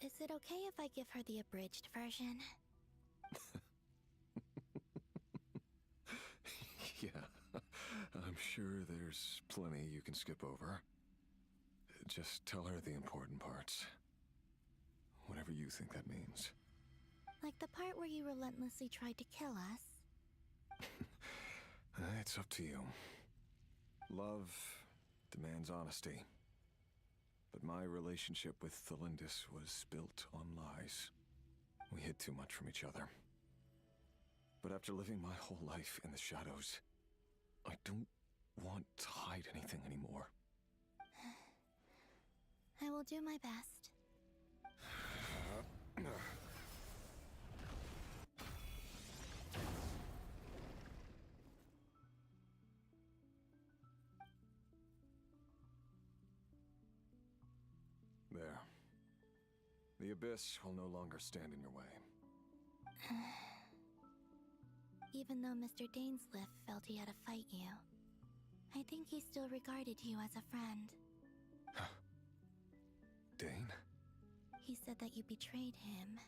Is it okay if I give her the abridged version? Yeah, I'm sure there's plenty you can skip over. Just tell her the important parts. Whatever you think that means. Like the part where you relentlessly tried to kill us? It's up to you. Love demands honesty. But my relationship with Thelindis was built on lies. We hid too much from each other. But after living my whole life in the shadows, I don't want to hide anything anymore. I will do my best. There. The abyss will no longer stand in your way. Even though Mr. Dainsliff felt he had to fight you, I think he still regarded you as a friend. Dane? He said that you betrayed him.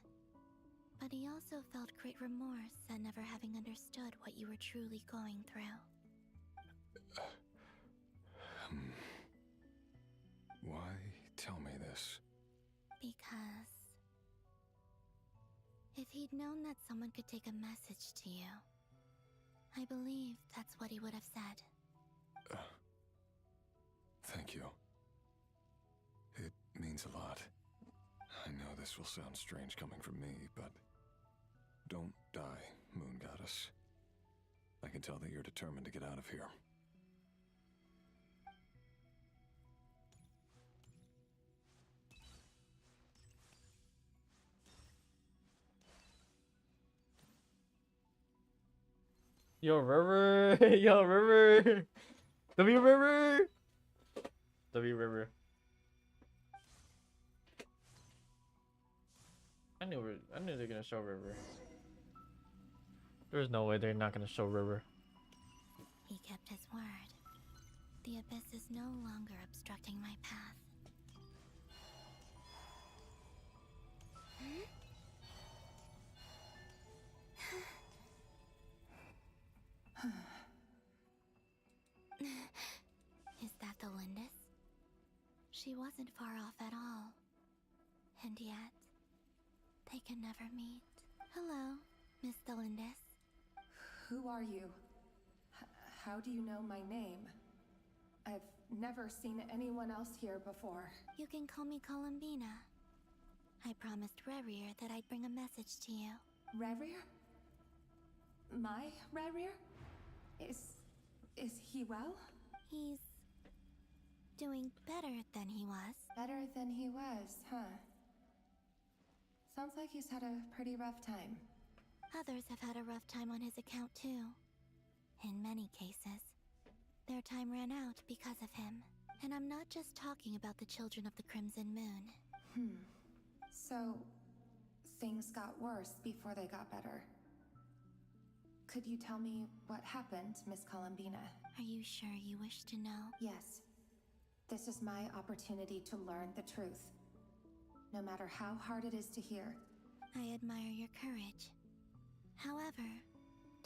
But he also felt great remorse at never having understood what you were truly going through. Why tell me this? Because... if he'd known that someone could take a message to you, I believe that's what he would have said. Thank you. It means a lot. I know this will sound strange coming from me, but... don't die, Moon Goddess. I can tell that you're determined to get out of here. Yo, River! Yo, River! W River! W River. I knew they're gonna show River. There's no way they're not gonna show River. He kept his word. The abyss is no longer obstructing my path. Is that the Lindis? She wasn't far off at all. And yet, they can never meet. Hello, Miss Thelindis. Who are you? how do you know my name? I've never seen anyone else here before. You can call me Columbina. I promised Rerir that I'd bring a message to you. Rerir? My Rerir? Is he well? He's doing better than he was. Better than he was, huh? Sounds like he's had a pretty rough time. Others have had a rough time on his account too. In many cases, their time ran out because of him. And I'm not just talking about the children of the Crimson Moon. So, things got worse before they got better. Could you tell me what happened, Miss Columbina? Are you sure you wish to know? Yes. This is my opportunity to learn the truth. No matter how hard it is to hear. I admire your courage. However,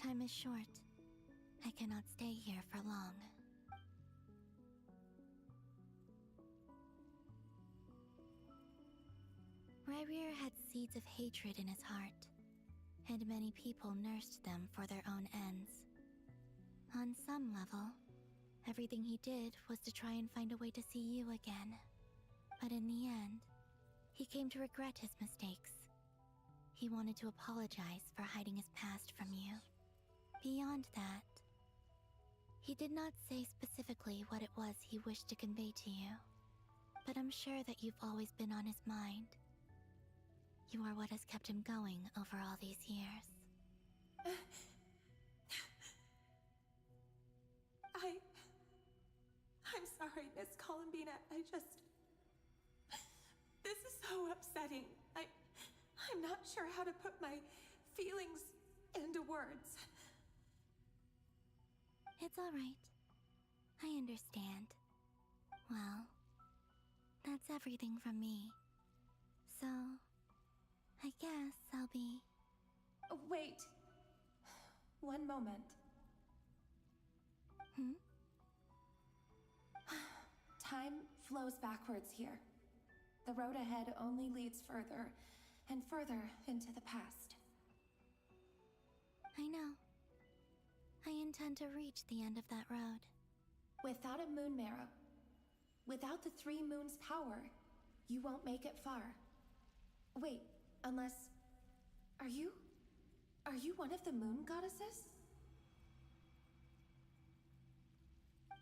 time is short. I cannot stay here for long. Rerir had seeds of hatred in his heart, and many people nursed them for their own ends. On some level, everything he did was to try and find a way to see you again. But in the end, he came to regret his mistakes. He wanted to apologize for hiding his past from you. Beyond that, he did not say specifically what it was he wished to convey to you. But I'm sure that you've always been on his mind. You are what has kept him going over all these years. I'm sorry, Miss Columbina. This is so upsetting. I'm not sure how to put my feelings into words. It's all right. I understand. Well, that's everything from me. So, I guess I'll be... Wait. One moment. Time flows backwards here. The road ahead only leads further and further into the past. I know. I intend to reach the end of that road. Without a moon marrow, without the three moons' power, you won't make it far. Wait, unless... Are you one of the moon goddesses?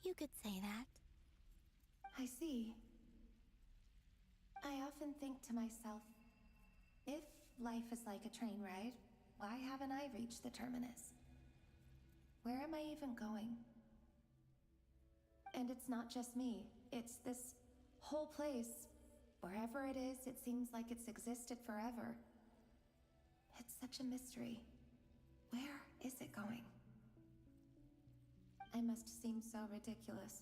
You could say that. I see. I often think to myself, if life is like a train ride, why haven't I reached the terminus? Where am I even going? And it's not just me, it's this whole place. Wherever it is, it seems like it's existed forever. It's such a mystery. Where is it going? I must seem so ridiculous.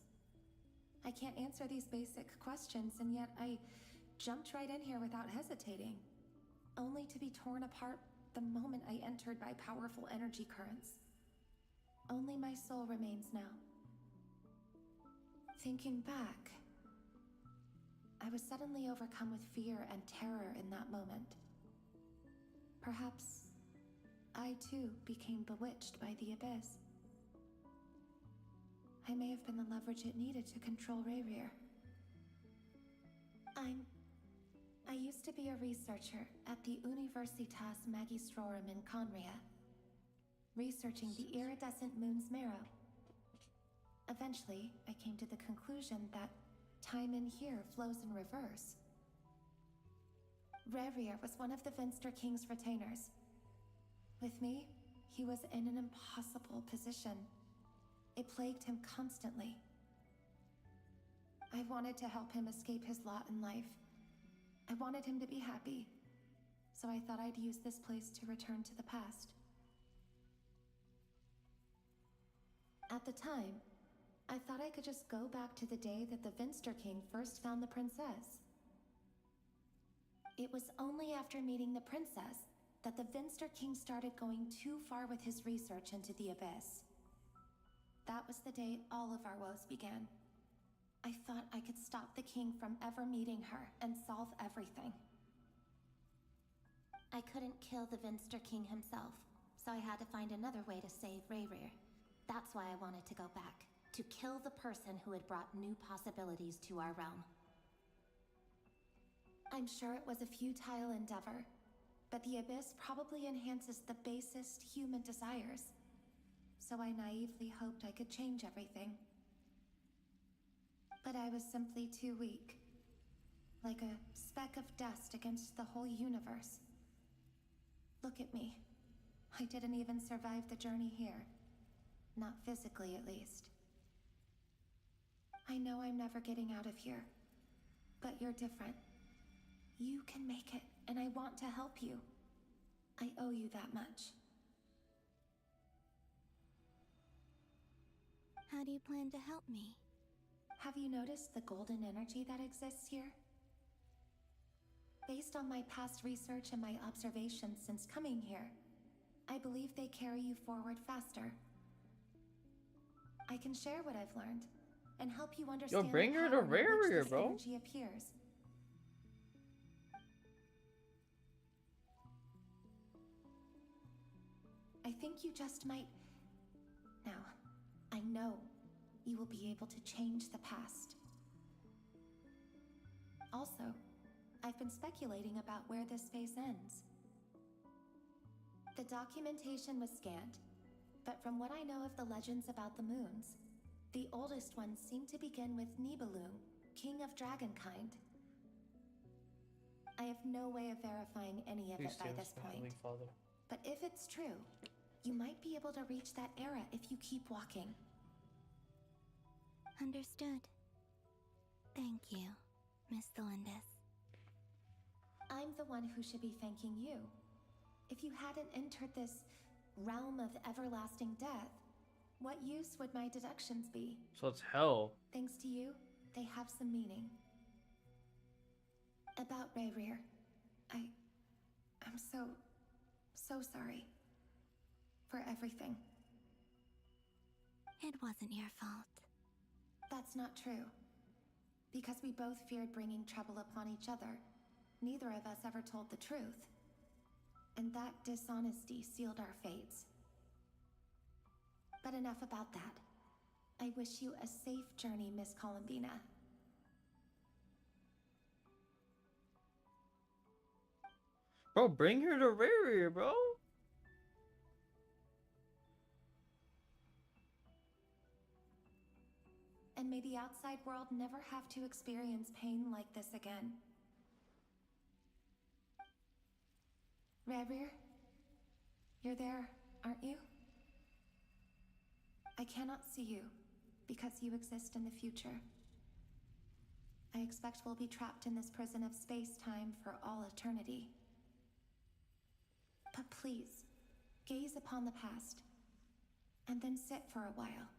I can't answer these basic questions, and yet I jumped right in here without hesitating, only to be torn apart the moment I entered by powerful energy currents. Only my soul remains now. Thinking back, I was suddenly overcome with fear and terror in that moment. Perhaps I too became bewitched by the abyss. I may have been the leverage it needed to control Rerir. I used to be a researcher at the Universitas Magistrorum in Conria, researching the iridescent moon's marrow. Eventually, I came to the conclusion that time in here flows in reverse. Rerir was one of the Finster King's retainers. With me, he was in an impossible position. It plagued him constantly. I wanted to help him escape his lot in life. I wanted him to be happy, so I thought I'd use this place to return to the past. At the time, I thought I could just go back to the day that the Finster King first found the princess. It was only after meeting the princess that the Finster King started going too far with his research into the abyss. That was the day all of our woes began. I thought I could stop the king from ever meeting her and solve everything. I couldn't kill the Finster King himself, so I had to find another way to save Rerir. That's why I wanted to go back, to kill the person who had brought new possibilities to our realm. I'm sure it was a futile endeavor, but the Abyss probably enhances the basest human desires. So I naively hoped I could change everything. But I was simply too weak. Like a speck of dust against the whole universe. Look at me. I didn't even survive the journey here. Not physically, at least. I know I'm never getting out of here. But you're different. You can make it, and I want to help you. I owe you that much. How do you plan to help me? Have you noticed the golden energy that exists here? Based on my past research and my observations since coming here, I believe they carry you forward faster. I can share what I've learned and help you understand Yo, bring her to Rarier, bro. Energy appears. I think you just might... Now, I know you will be able to change the past. Also, I've been speculating about where this phase ends. The documentation was scanned, but from what I know of the legends about the moons, the oldest ones seem to begin with Nibelung, king of dragonkind. I have no way of verifying any of it by this point. But if it's true, you might be able to reach that era if you keep walking. Understood. Thank you, Miss Delindis. I'm the one who should be thanking you. If you hadn't entered this realm of everlasting death, what use would my deductions be? So it's hell. Thanks to you, they have some meaning. About Rayrear, I'm so sorry. For everything. It wasn't your fault. That's not true. Because we both feared bringing trouble upon each other, neither of us ever told the truth. And that dishonesty sealed our fates. But enough about that. I wish you a safe journey, Miss Columbina. Bro, bring her to Rarier, bro. And may the outside world never have to experience pain like this again. Rarier, you're there, aren't you? I cannot see you, because you exist in the future. I expect we'll be trapped in this prison of space-time for all eternity. But please, gaze upon the past, and then sit for a while.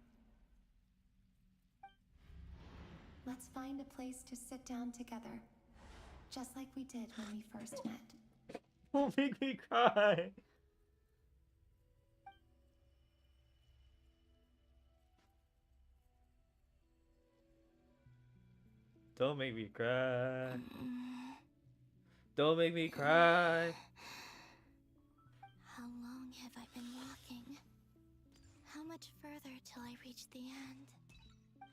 Let's find a place to sit down together, just like we did when we first met. Don't make me cry. Don't make me cry. Don't make me cry. How long have I been walking? How much further till I reach the end?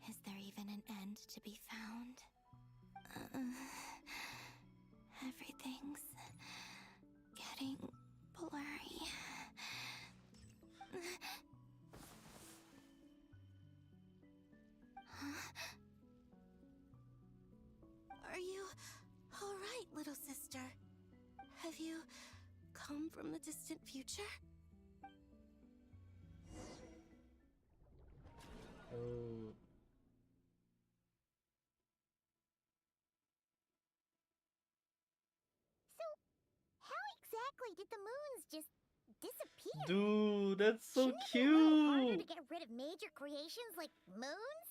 Is there even an end to be found? Everything's getting blurry. Are you all right, little sister? Have you come from the distant future? Oh. Exactly, did the moons just disappear? Dude, that's so Shouldn't it be a little harder cute. to get rid of major creations like moons?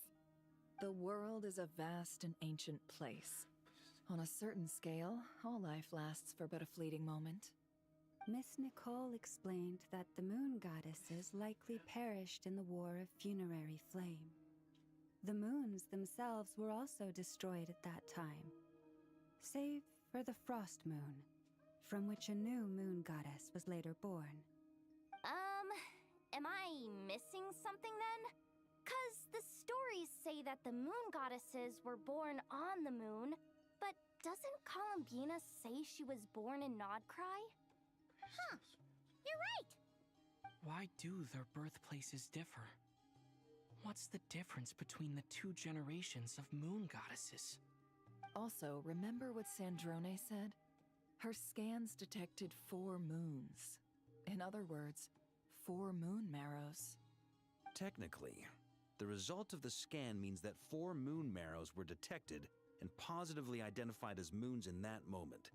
The world is a vast and ancient place. On a certain scale, all life lasts for but a fleeting moment. Miss Nicole explained that the moon goddesses likely perished in the War of Funerary Flame. The moons themselves were also destroyed at that time, save for the Frost Moon, from which a new moon goddess was later born. Am I be missing something then? 'Cause the stories say that the moon goddesses were born on the moon, but doesn't Columbina say she was born in Nodcry? Huh, you're right! Why do their birthplaces differ? What's the difference between the two generations of moon goddesses? Also, remember what Sandrone said? Her scans detected 4 moons. In other words, 4 moon marrows. Technically, the result of the scan means that 4 moon marrows were detected and positively identified as moons in that moment.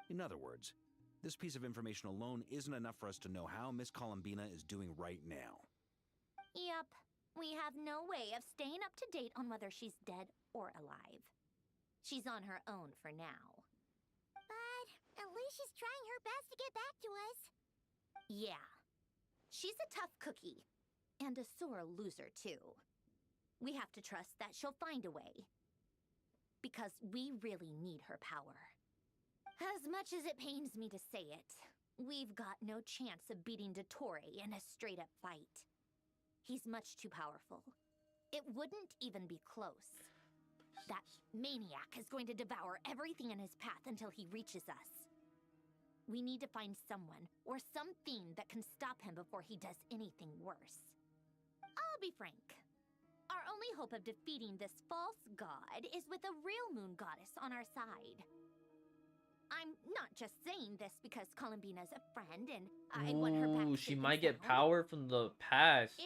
In other words, this piece of information alone isn't enough for us to know how Miss Columbina is doing right now. Yep, we have no way of staying up to date on whether she's dead or alive. She's on her own for now. But at least she's trying her best to get back to us. Yeah. She's a tough cookie. And a sore loser, too. We have to trust that she'll find a way. Because we really need her power. As much as it pains me to say it, we've got no chance of beating dottore in a straight-up fight. He's much too powerful. It wouldn't even be close. That maniac is going to devour everything in his path until he reaches us. We need to find someone or something that can stop him before he does anything worse. I'll be frank. Our only hope of defeating this false god is with a real moon goddess on our side. I'm not just saying this because Columbina's a friend and I want her back. Ooh, she might get power from the past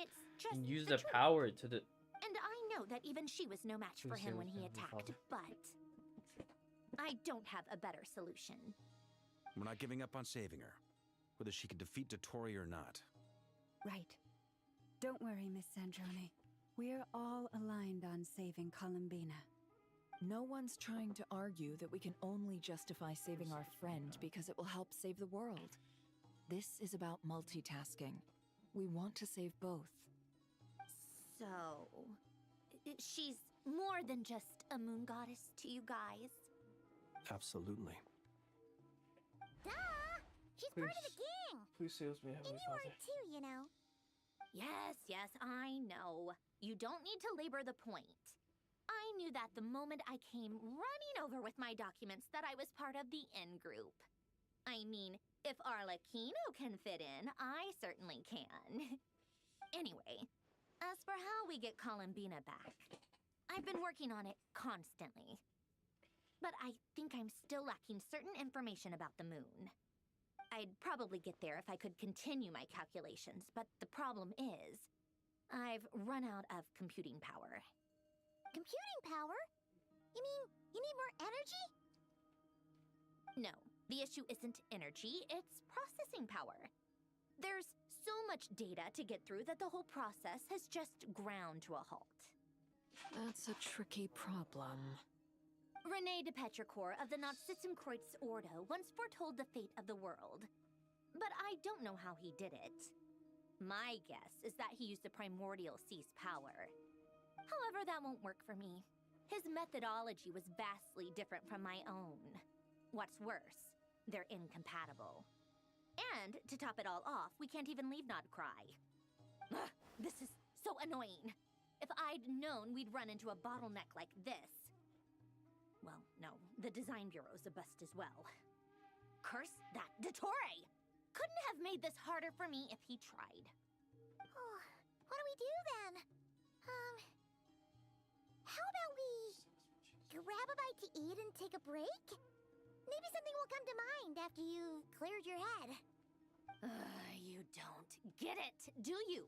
and use the power to the... And I know that even she was no match for him when he attacked, but I don't have a better solution. We're not giving up on saving her, whether she can defeat dottore or not. Right. Don't worry, Miss Sandrone. We're all aligned on saving Columbina. No one's trying to argue that we can only justify saving our friend because it will help save the world. This is about multitasking. We want to save both. So, she's more than just a moon goddess to you guys? Absolutely. Duh! She's part of the gang! Please save me, And you are too, you know. Yes, I know. You don't need to labor the point. I knew that the moment I came running over with my documents that I was part of the in-group. I mean, if Arlecchino can fit in, I certainly can. Anyway, as for how we get Columbina back, I've been working on it constantly. But I think I'm still lacking certain information about the moon. I'd probably get there if I could continue my calculations, but the problem is, I've run out of computing power. Computing power? You mean you need more energy? No, the issue isn't energy, it's processing power. There's so much data to get through that the whole process has just ground to a halt. That's a tricky problem. René de Petrichor of the Nazissenkreuz Ordo once foretold the fate of the world. But I don't know how he did it. My guess is that he used the primordial sea's power. However, that won't work for me. His methodology was vastly different from my own. What's worse, they're incompatible. And, to top it all off, we can't even leave Nodcry. Ugh, this is so annoying. If I'd known we'd run into a bottleneck like this... Well, no, the design bureau's a bust as well. Curse that dottore! Couldn't have made this harder for me if he tried. Oh, what do we do then? How about we grab a bite to eat and take a break? Maybe something will come to mind after you've cleared your head. You don't get it, do you?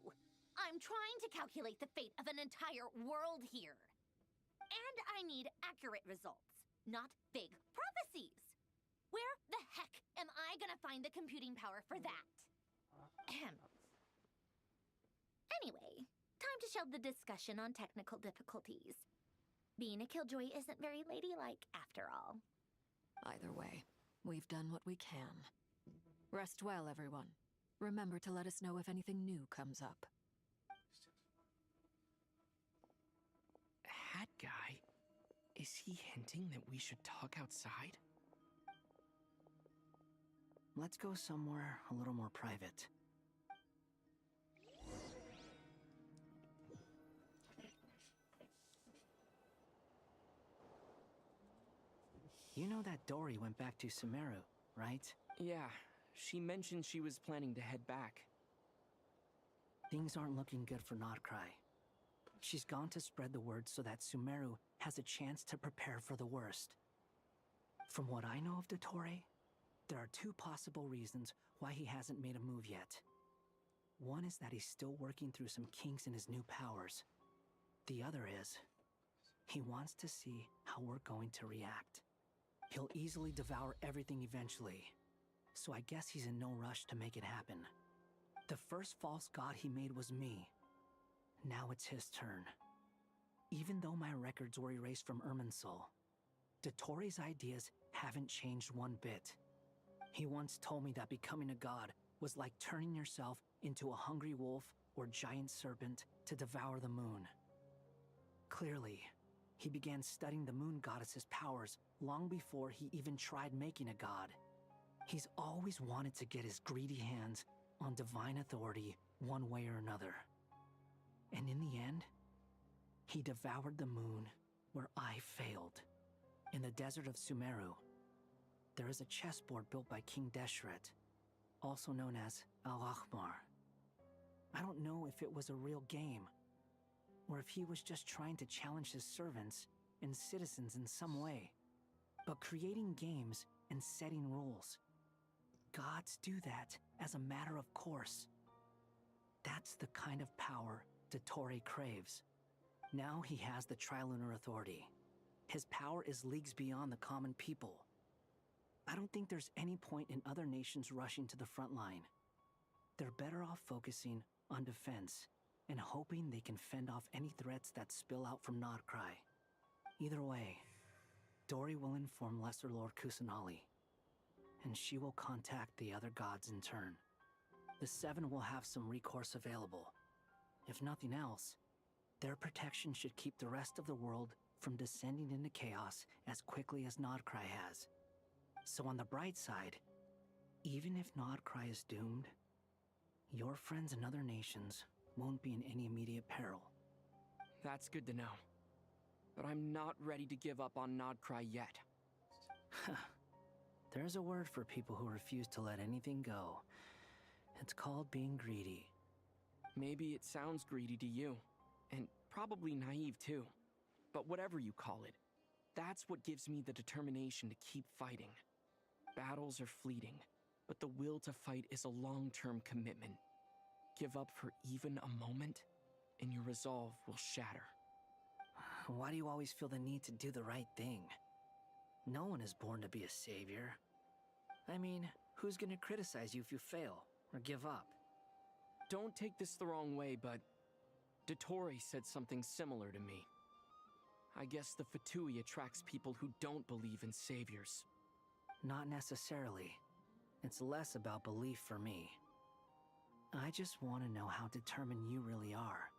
I'm trying to calculate the fate of an entire world here. And I need accurate results, not big prophecies. Where the heck am I gonna find the computing power for that? Anyway, time to shelve the discussion on technical difficulties. Being a killjoy isn't very ladylike after all. Either way, we've done what we can. Rest well, everyone. Remember to let us know if anything new comes up. Hat guy? Is he hinting that we should talk outside? Let's go somewhere a little more private. You know that Dori went back to Sumeru, right? Yeah, she mentioned she was planning to head back. Things aren't looking good for Notcry. She's gone to spread the word so that Sumeru has a chance to prepare for the worst. From what I know of Dottore, there are two possible reasons why he hasn't made a move yet. One is that he's still working through some kinks in his new powers. The other is, he wants to see how we're going to react. He'll easily devour everything eventually, so I guess he's in no rush to make it happen. The first false god he made was me. Now it's his turn. Even though my records were erased from Irminsul, Dottore's ideas haven't changed one bit. He once told me that becoming a god was like turning yourself into a hungry wolf or giant serpent to devour the moon. Clearly, he began studying the moon goddess's powers long before he even tried making a god. He's always wanted to get his greedy hands on divine authority one way or another. And in the end, he devoured the moon where I failed. In the desert of Sumeru, there is a chessboard built by King Deshret, also known as Al-Ahmar. I don't know if it was a real game, or if he was just trying to challenge his servants and citizens in some way. But creating games and setting rules, gods do that as a matter of course. That's the kind of power Dottore craves. Now he has the Trilunar Authority. His power is leagues beyond the common people. I don't think there's any point in other nations rushing to the front line. They're better off focusing on defense and hoping they can fend off any threats that spill out from Notcry. Either way, Dori will inform Lesser Lord Kusanali, and she will contact the other gods in turn. The Seven will have some recourse available. If nothing else, their protection should keep the rest of the world from descending into chaos as quickly as Notcry has. So on the bright side, even if Notcry is doomed, your friends in other nations won't be in any immediate peril. That's good to know. But I'm not ready to give up on Notcry yet. There's a word for people who refuse to let anything go. It's called being greedy. Maybe it sounds greedy to you, and probably naive too. But whatever you call it, that's what gives me the determination to keep fighting. Battles are fleeting, but the will to fight is a long-term commitment. Give up for even a moment, and your resolve will shatter. Why do you always feel the need to do the right thing? No one is born to be a savior. I mean, who's gonna criticize you if you fail or give up? Don't take this the wrong way, but Dottore said something similar to me. I guess the Fatui attracts people who don't believe in saviors. Not necessarily. It's less about belief for me. I just want to know how determined you really are.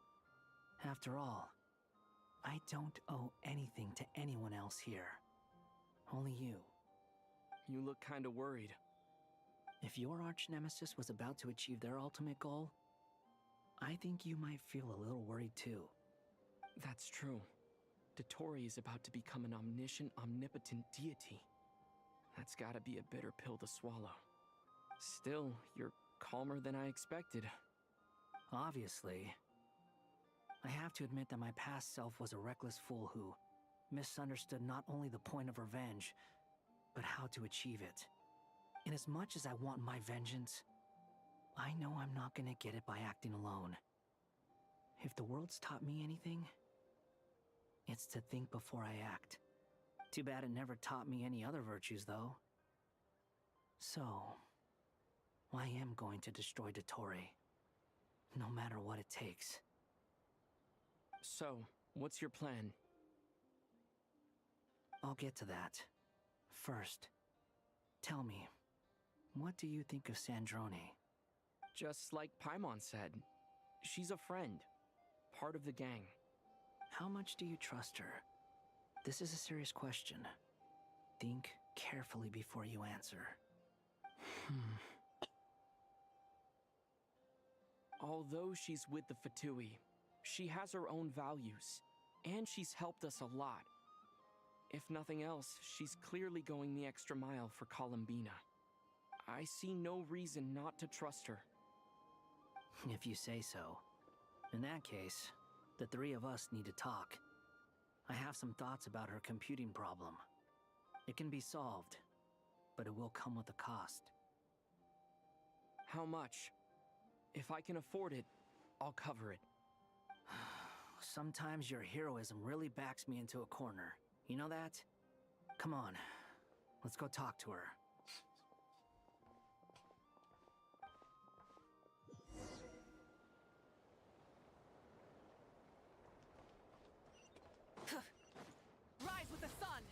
After all, I don't owe anything to anyone else here. Only you. You look kinda worried. If your arch-nemesis was about to achieve their ultimate goal, I think you might feel a little worried too. That's true. Dottore is about to become an omniscient, omnipotent deity. That's gotta be a bitter pill to swallow. Still, you're calmer than I expected. Obviously. I have to admit that my past self was a reckless fool who misunderstood not only the point of revenge, but how to achieve it. And as much as I want my vengeance, I know I'm not gonna get it by acting alone. If the world's taught me anything, it's to think before I act. Too bad it never taught me any other virtues, though. So, I am going to destroy Dottore, no matter what it takes. So, what's your plan? I'll get to that. First, tell me, what do you think of Sandrone? Just like Paimon said, she's a friend, part of the gang. How much do you trust her? This is a serious question. Think carefully before you answer. Although she's with the Fatui, she has her own values, and she's helped us a lot. If nothing else, she's clearly going the extra mile for Columbina. I see no reason not to trust her. If you say so. In that case, the three of us need to talk. I have some thoughts about her computing problem. It can be solved, but it will come with a cost. How much? If I can afford it, I'll cover it. Sometimes your heroism really backs me into a corner. You know that? Come on, let's go talk to her. Rise with the sun!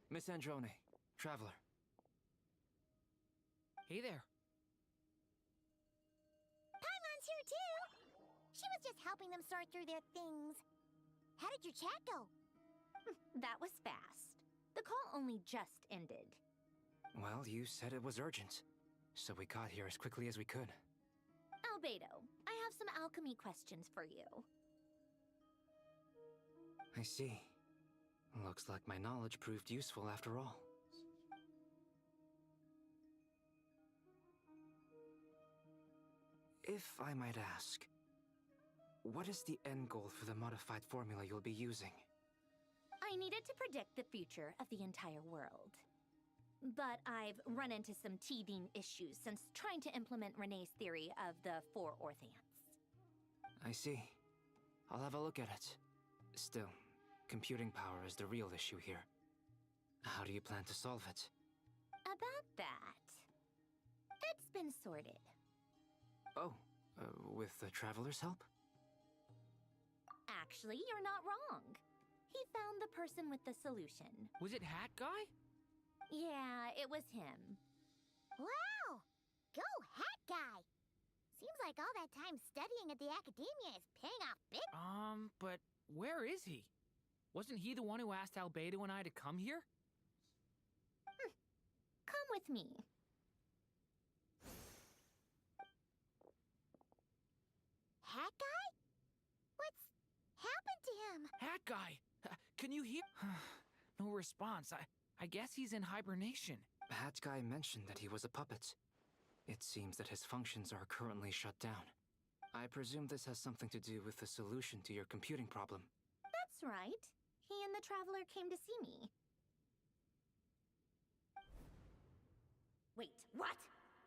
Miss Androne, Traveler. Hey there. Paimon's here too! She was just helping them sort through their things. How did your chat go? That was fast. The call only just ended. Well, you said it was urgent, so we got here as quickly as we could. Albedo, I have some alchemy questions for you. I see. Looks like my knowledge proved useful after all. If I might ask, what is the end goal for the modified formula you'll be using? I needed to predict the future of the entire world. But I've run into some teething issues since trying to implement Renee's theory of the four Orthants. I see. I'll have a look at it. Still, computing power is the real issue here. How do you plan to solve it? About that, it's been sorted. Oh, with the Traveler's help? Actually, you're not wrong. He found the person with the solution. Was it Hat Guy? Yeah, it was him. Wow! Go Hat Guy! Seems like all that time studying at the Academia is paying off big. But where is he? Wasn't he the one who asked Albedo and I to come here? Come with me. Hat Guy? What's happened to him? Hat Guy! Can you hear? No response. I guess he's in hibernation. Hat Guy mentioned that he was a puppet. It seems that his functions are currently shut down. I presume this has something to do with the solution to your computing problem. That's right. He and the Traveler came to see me. Wait, what?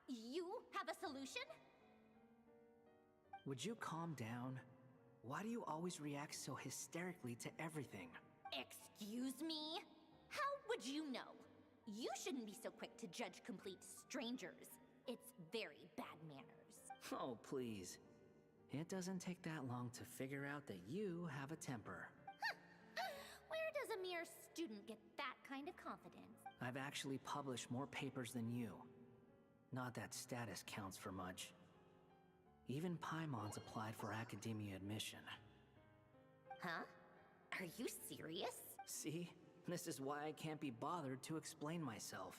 You have a solution? Would you calm down? Why do you always react so hysterically to everything? Excuse me? How would you know? You shouldn't be so quick to judge complete strangers. It's very bad manners. Oh, please. It doesn't take that long to figure out that you have a temper. Where does a mere student get that kind of confidence? I've actually published more papers than you. Not that status counts for much. Even Paimon's applied for academia admission. Huh? Are you serious? See? This is why I can't be bothered to explain myself.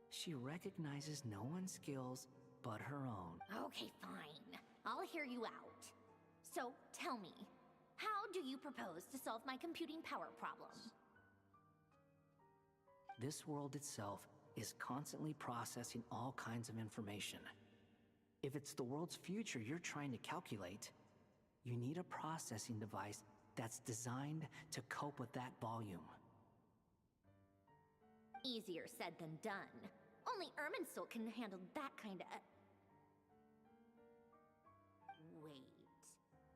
She recognizes no one's skills but her own. Okay, fine. I'll hear you out. So, tell me, how do you propose to solve my computing power problem? This world itself is constantly processing all kinds of information. If it's the world's future you're trying to calculate, you need a processing device that's designed to cope with that volume. Easier said than done. Only Irminsul can handle that kind of... Wait,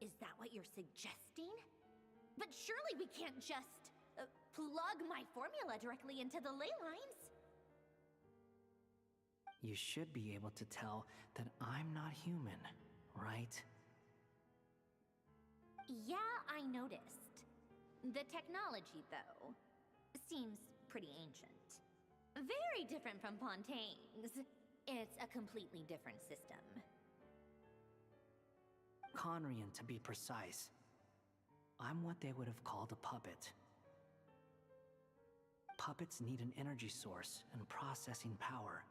is that what you're suggesting? But surely we can't just plug my formula directly into the ley lines. You should be able to tell that I'm not human, right? Yeah, I noticed. The technology, though, seems pretty ancient. Very different from Fontaine's. It's a completely different system. Conrian, to be precise. I'm what they would have called a puppet. Puppets need an energy source and processing power.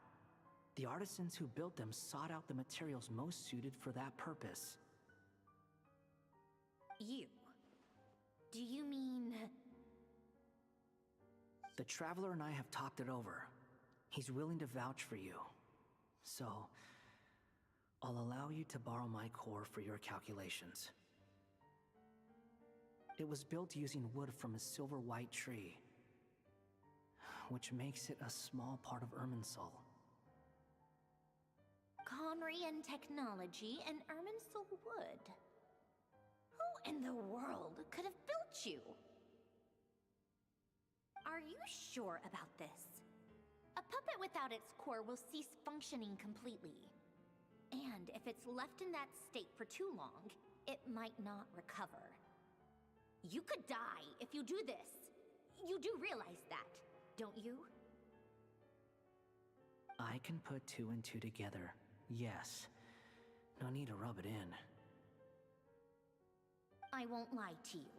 The artisans who built them sought out the materials most suited for that purpose. You? Do you mean... The Traveler and I have talked it over. He's willing to vouch for you. So, I'll allow you to borrow my core for your calculations. It was built using wood from a silver white tree, which makes it a small part of Irminsul. Conrian technology and Irminsul wood. Who in the world could have built you? Are you sure about this? A puppet without its core will cease functioning completely. And if it's left in that state for too long, it might not recover. You could die if you do this. You do realize that, don't you? I can put 2 and 2 together, yes. No need to rub it in. I won't lie to you.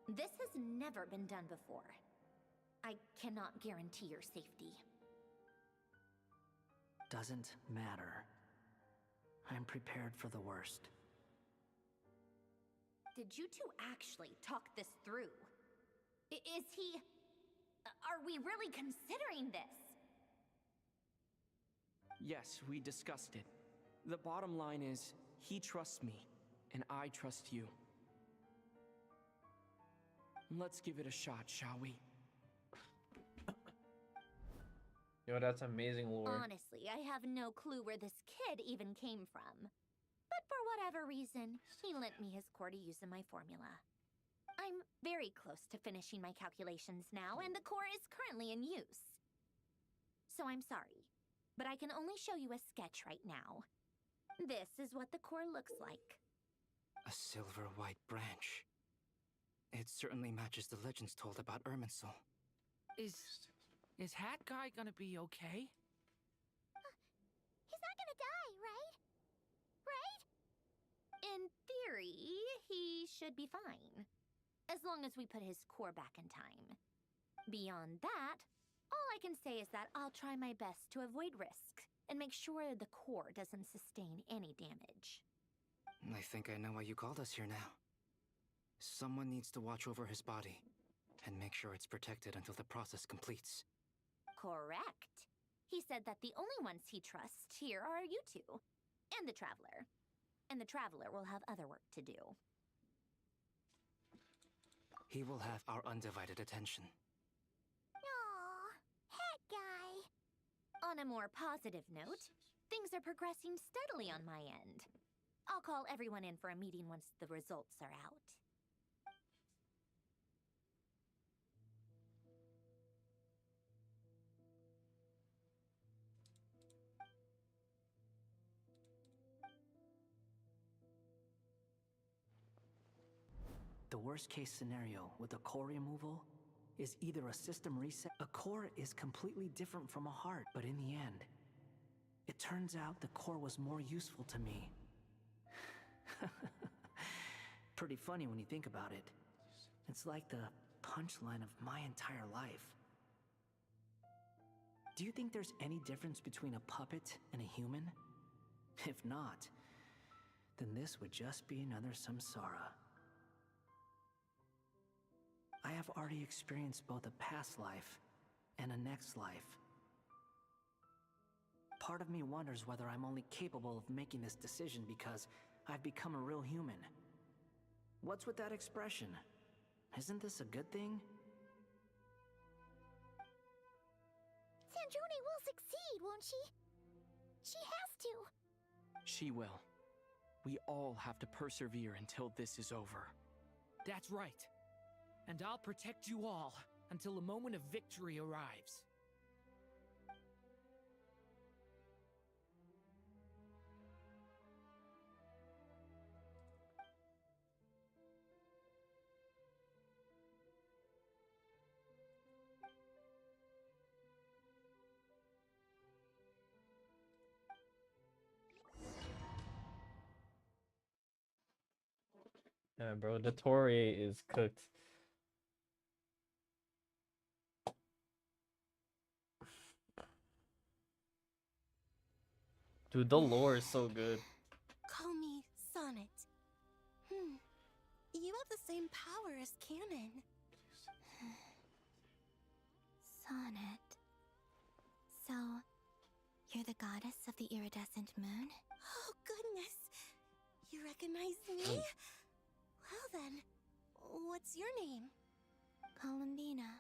This has never been done before. I cannot guarantee your safety. Doesn't matter. I'm prepared for the worst. Did you two actually talk this through? Is he... Are we really considering this? Yes, we discussed it. The bottom line is, he trusts me, and I trust you. Let's give it a shot, shall we? Yo, that's amazing lore. Honestly, I have no clue where this kid even came from. But for whatever reason, he lent me his core to use in my formula. I'm very close to finishing my calculations now, and the core is currently in use. So I'm sorry, but I can only show you a sketch right now. This is what the core looks like. A silver white branch. It certainly matches the legends told about Irminsul. Is Hat Guy gonna be okay? He's not gonna die, right? Right? In theory, he should be fine. As long as we put his core back in time. Beyond that, all I can say is that I'll try my best to avoid risk and make sure the core doesn't sustain any damage. I think I know why you called us here now. Someone needs to watch over his body and make sure it's protected until the process completes. Correct. He said that the only ones he trusts here are you two, and the Traveler. And the Traveler will have other work to do. He will have our undivided attention. Aww, Hat Guy. On a more positive note, things are progressing steadily on my end. I'll call everyone in for a meeting once the results are out. The worst case scenario with a core removal is either a system reset. A core is completely different from a heart, but in the end, it turns out the core was more useful to me. Pretty funny when you think about it. It's like the punchline of my entire life. Do you think there's any difference between a puppet and a human? If not, then this would just be another samsara. I have already experienced both a past life and a next life. Part of me wonders whether I'm only capable of making this decision because I've become a real human. What's with that expression? Isn't this a good thing? Sandrone will succeed, won't she? She has to. She will. We all have to persevere until this is over. That's right. And I'll protect you all until a moment of victory arrives. Yeah, bro, the Tory is cooked. Dude, the lore is so good. Call me Sonnet. You have the same power as Canon. Sonnet. So, you're the goddess of the iridescent moon? Oh, goodness. You recognize me? Well then, what's your name? Columbina.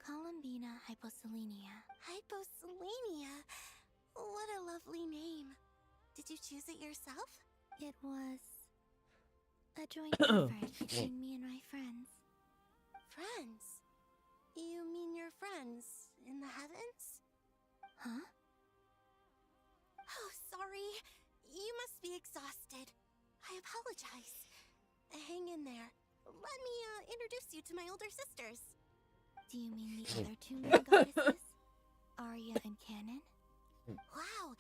Columbina Hyposelenia. Hyposelenia? What a lovely name. Did you choose it yourself? It was a joint effort between me and my friends. Friends? You mean your friends in the heavens? Huh? Oh, sorry. You must be exhausted. I apologize. Hang in there. Let me introduce you to my older sisters. Do you mean the other two moon goddesses? Arya and Canon? Wow,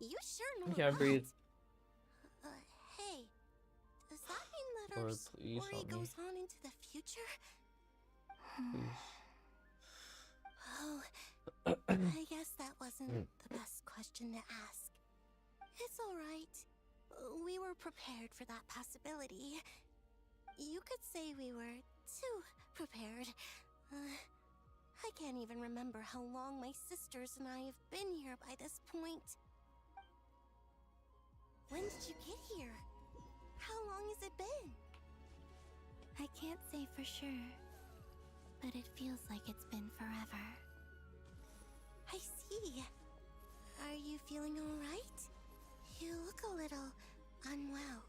you sure know I can't breathe. Hey, does that mean that Lord, our please story help me. goes on into the future? Please. Oh, I guess that wasn't the best question to ask. It's alright. We were prepared for that possibility. You could say we were too prepared. I can't even remember how long my sisters and I have been here by this point. When did you get here? How long has it been? I can't say for sure, but it feels like it's been forever. I see. Are you feeling alright? You look a little unwell.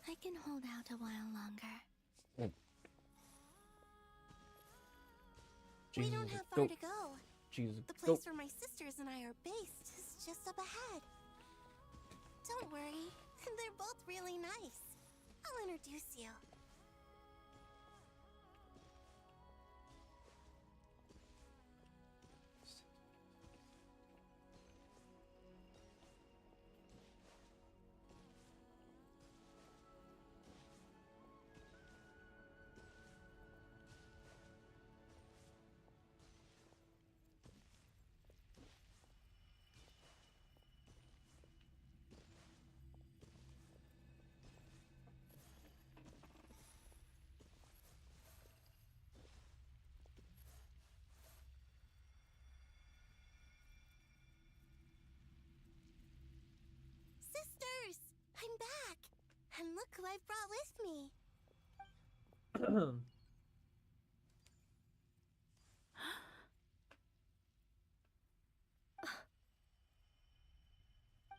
I can hold out a while longer. We don't have far to go. Jesus, The place where my sisters and I are based is just up ahead. Don't worry, they're both really nice. I'll introduce you. Sisters! I'm back! And look who I've brought with me!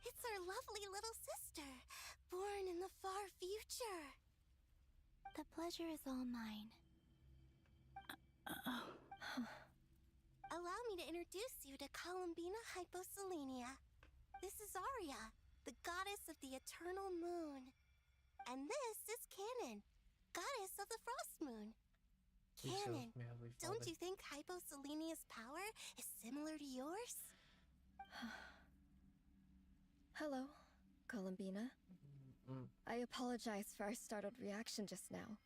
It's our lovely little sister, born in the far future. The pleasure is all mine. Allow me to introduce you to Columbina Hyposelenia. This is Arya, the goddess of the eternal moon. And this is Canon, goddess of the frost moon. Canon, don't you think Hyposelenia's power is similar to yours? Hello, Columbina. I apologize for our startled reaction just now.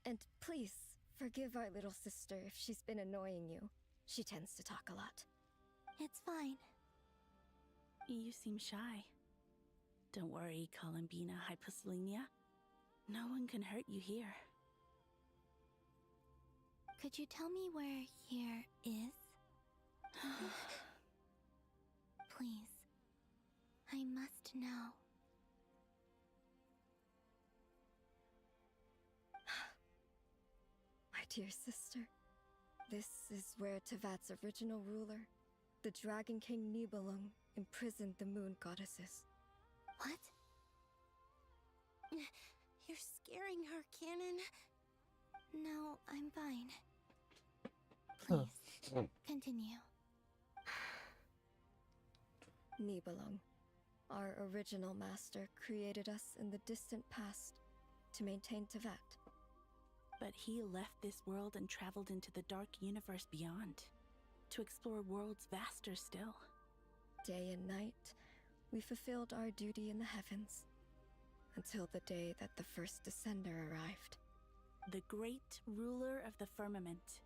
And please, forgive our little sister if she's been annoying you. She tends to talk a lot. It's fine. You seem shy. Don't worry, Columbina Hyposelenia. No one can hurt you here. Could you tell me where here is? Please. I must know. My dear sister, this is where Tevat's original ruler, the Dragon King Nibelung, imprisoned the moon goddesses. What? You're scaring her, Canon. No, I'm fine. Please, continue. Nibelung, our original master, created us in the distant past to maintain Tevat. But he left this world and traveled into the dark universe beyond, to explore worlds vaster still. Day and night, we fulfilled our duty in the heavens, until the day that the first descender arrived. The great ruler of the firmament.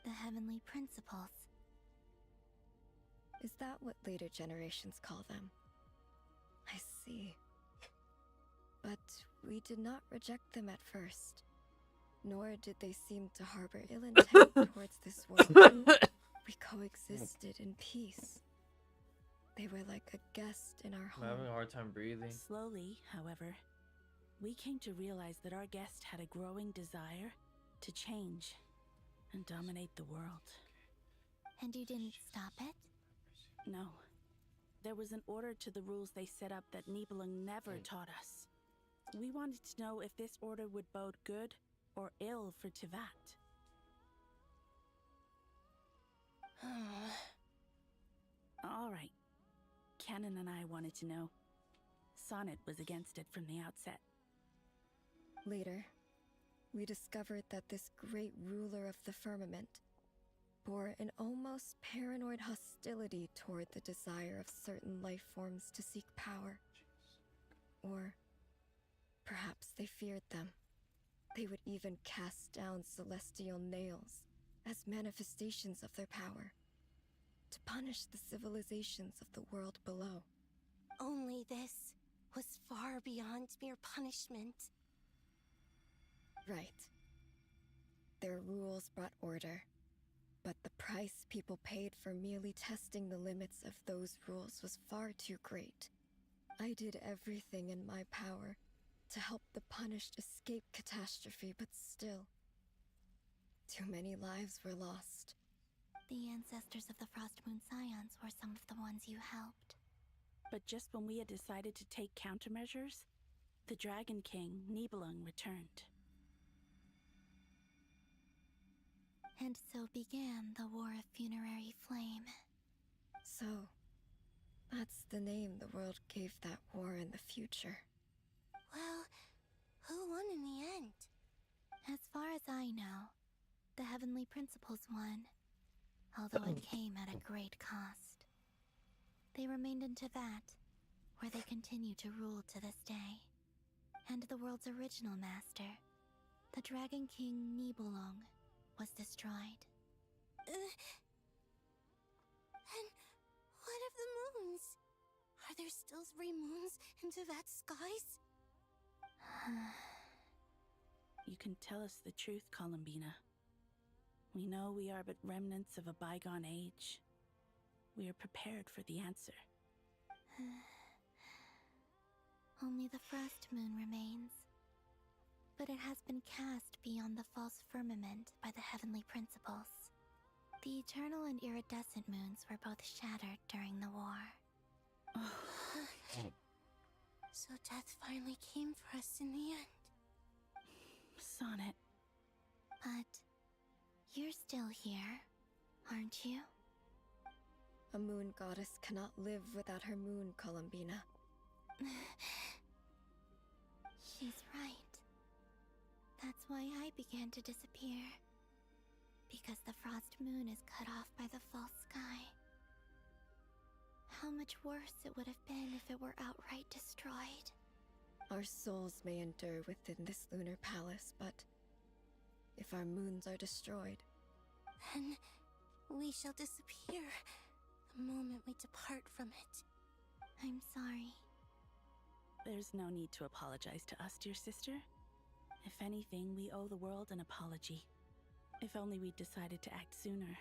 The heavenly principles. Is that what later generations call them? I see. But we did not reject them at first, nor did they seem to harbor ill intent towards this world. We coexisted in peace. They were like a guest in our home. I'm having a hard time breathing. Slowly, however, we came to realize that our guest had a growing desire to change and dominate the world. And you didn't stop it? No. There was an order to the rules they set up that Nibelung never taught us. We wanted to know if this order would bode good or ill for Tivat. All right. Canon and I wanted to know. Sonnet was against it from the outset. Later, we discovered that this great ruler of the firmament bore an almost paranoid hostility toward the desire of certain life forms to seek power. Or perhaps they feared them. They would even cast down celestial nails as manifestations of their power, to punish the civilizations of the world below. Only this was far beyond mere punishment. Right. Their rules brought order, but the price people paid for merely testing the limits of those rules was far too great. I did everything in my power to help the punished escape catastrophe, but still, too many lives were lost. The ancestors of the Frost Moon Scions were some of the ones you helped. But just when we had decided to take countermeasures, the Dragon King, Nibelung, returned. And so began the War of Funerary Flame. So, that's the name the world gave that war in the future. Well, who won in the end? As far as I know, the Heavenly Principles won, although it came at a great cost. They remained in Tivat, where they continue to rule to this day. And the world's original master, the Dragon King Nibelung, was destroyed. And what of the moons? Are there still 3 moons in Tivat's skies? You can tell us the truth, Columbina. We know we are but remnants of a bygone age. We are prepared for the answer. Only the Frost Moon remains. But it has been cast beyond the false firmament by the Heavenly Principles. The eternal and iridescent moons were both shattered during the war. So death finally came for us in the end. Sonnet. But you're still here, aren't you? A moon goddess cannot live without her moon, Columbina. She's right. That's why I began to disappear. Because the Frost Moon is cut off by the false sky. How much worse it would have been if it were outright destroyed. Our souls may endure within this lunar palace, but if our moons are destroyed, then we shall disappear the moment we depart from it. I'm sorry. There's no need to apologize to us, dear sister. If anything, we owe the world an apology. If only we'd decided to act sooner,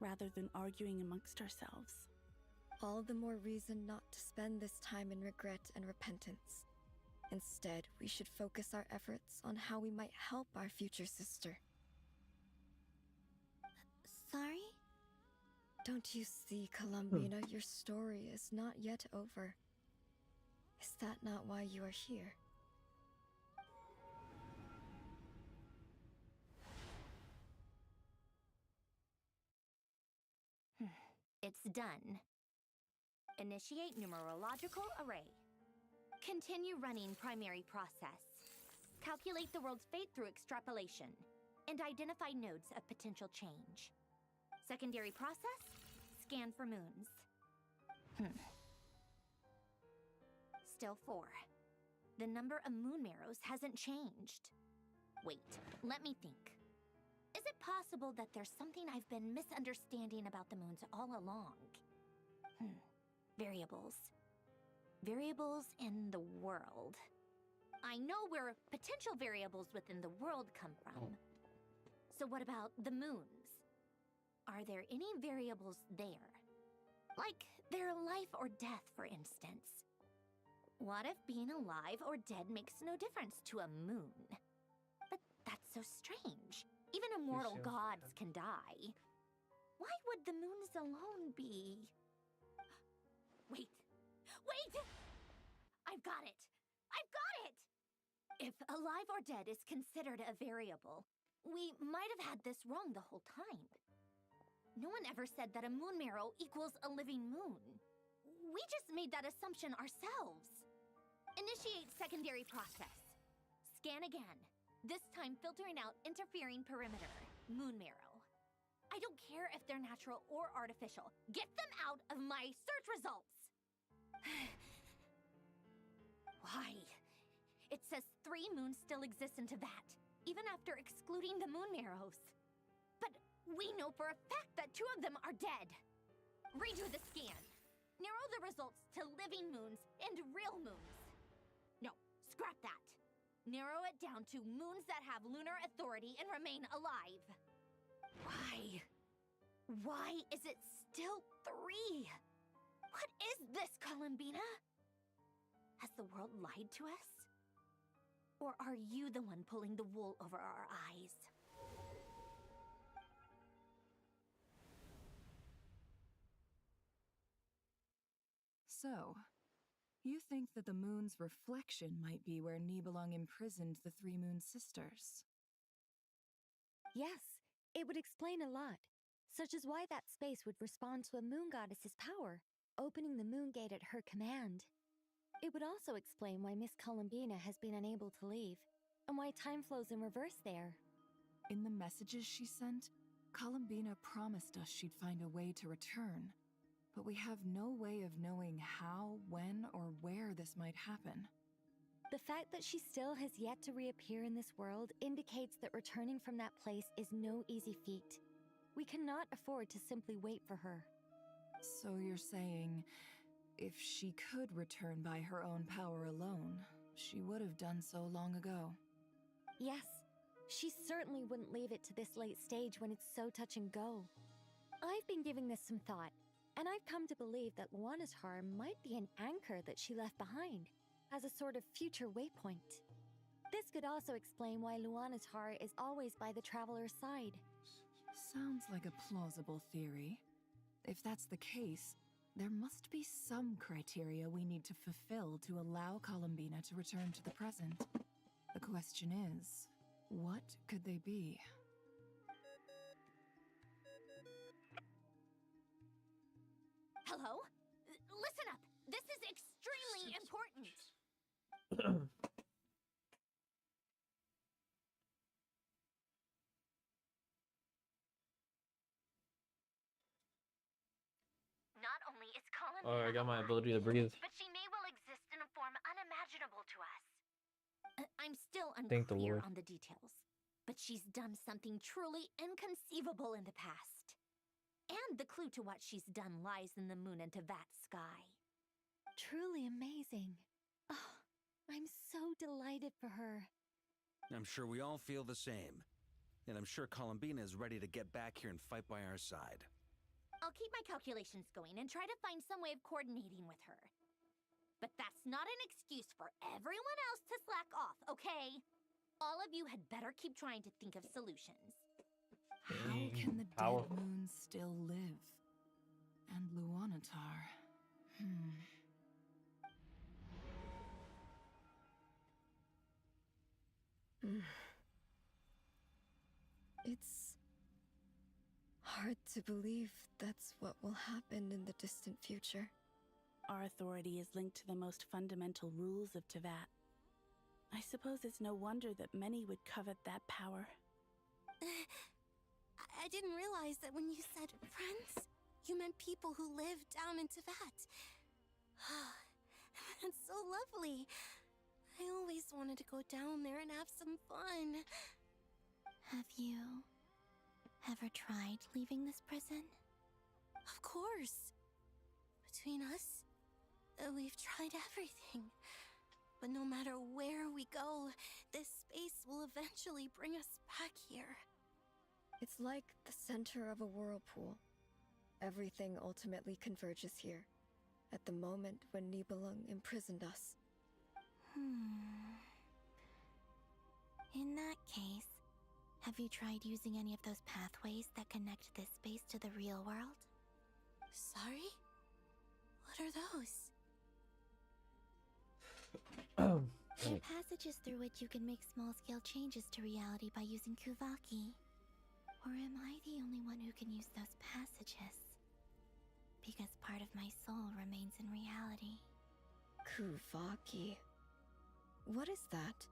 rather than arguing amongst ourselves. all the more reason not to spend this time in regret and repentance. Instead, we should focus our efforts on how we might help our future sister. Sorry? Don't you see, Columbina, your story is not yet over. Is that not why you are here? It's done. Initiate numerological array. Continue running primary process. Calculate the world's fate through extrapolation. And identify nodes of potential change. Secondary process, scan for moons. Still 4. The number of moon marrows hasn't changed. Wait, let me think. Is it possible that there's something I've been misunderstanding about the moons all along? Variables. Variables in the world. I know where potential variables within the world come from. So what about the moons? Are there any variables there? Like their life or death, for instance. What if being alive or dead makes no difference to a moon? But that's so strange. Even immortal gods can die. Why would the moons alone be? Wait! Wait! I've got it! I've got it! If alive or dead is considered a variable, we might have had this wrong the whole time. No one ever said that a moon marrow equals a living moon. We just made that assumption ourselves. Initiate secondary process. Scan again. This time filtering out interfering perimeter. Moon marrow. I don't care if they're natural or artificial. Get them out of my search results! Why? It says 3 moons still exist in Teyvat, even after excluding the moon marrows. But we know for a fact that 2 of them are dead. Redo the scan. Narrow the results to living moons and real moons. No, scrap that. Narrow it down to moons that have lunar authority and remain alive. Why? Why is it still 3? What is this, Columbina? Has the world lied to us? Or are you the one pulling the wool over our eyes? So, you think that the moon's reflection might be where Nibelung imprisoned the 3 moon sisters? Yes, it would explain a lot, such as why that space would respond to a moon goddess's power, opening the moon gate at her command. It would also explain why Miss Columbina has been unable to leave, and why time flows in reverse there. In the messages she sent, Columbina promised us she'd find a way to return, but we have no way of knowing how, when, or where this might happen. The fact that she still has yet to reappear in this world indicates that returning from that place is no easy feat. We cannot afford to simply wait for her. So you're saying, if she could return by her own power alone, she would have done so long ago? Yes, she certainly wouldn't leave it to this late stage when it's so touch and go. I've been giving this some thought, and I've come to believe that Luanatar might be an anchor that she left behind, as a sort of future waypoint. This could also explain why Luanatar is always by the traveler's side. Sounds like a plausible theory. If that's the case, there must be some criteria we need to fulfill to allow Columbina to return to the present. The question is, what could they be? Hello? Listen up! This is extremely important! Not only is Columbina Oh, I got my alive, ability to breathe. but she may well exist in a form unimaginable to us. I'm still Thank the unclear Lord. on the details, but she's done something truly inconceivable in the past. And the clue to what she's done lies in the moon and Teyvat sky. Truly amazing. Oh, I'm so delighted for her. I'm sure we all feel the same. And I'm sure Columbina is ready to get back here and fight by our side. I'll keep my calculations going and try to find some way of coordinating with her. But that's not an excuse for everyone else to slack off, okay? All of you had better keep trying to think of solutions. How can the dead moon still live? And Luanatar? It's hard to believe that's what will happen in the distant future. Our authority is linked to the most fundamental rules of Teyvat. I suppose it's no wonder that many would covet that power. I didn't realize that when you said friends, you meant people who live down in Teyvat. That's so lovely. I always wanted to go down there and have some fun. Have you ever tried leaving this prison? Of course. But between us. We've tried everything. But no matter where we go, this space will eventually bring us back here. It's like the center of a whirlpool. Everything ultimately converges here, at the moment when Nibelung imprisoned us. In that case, have you tried using any of those pathways that connect this space to the real world? Sorry? What are those? They're passages through which you can make small-scale changes to reality by using Kuvaki. Or am I the only one who can use those passages? Because part of my soul remains in reality. Kuvaki. What is that?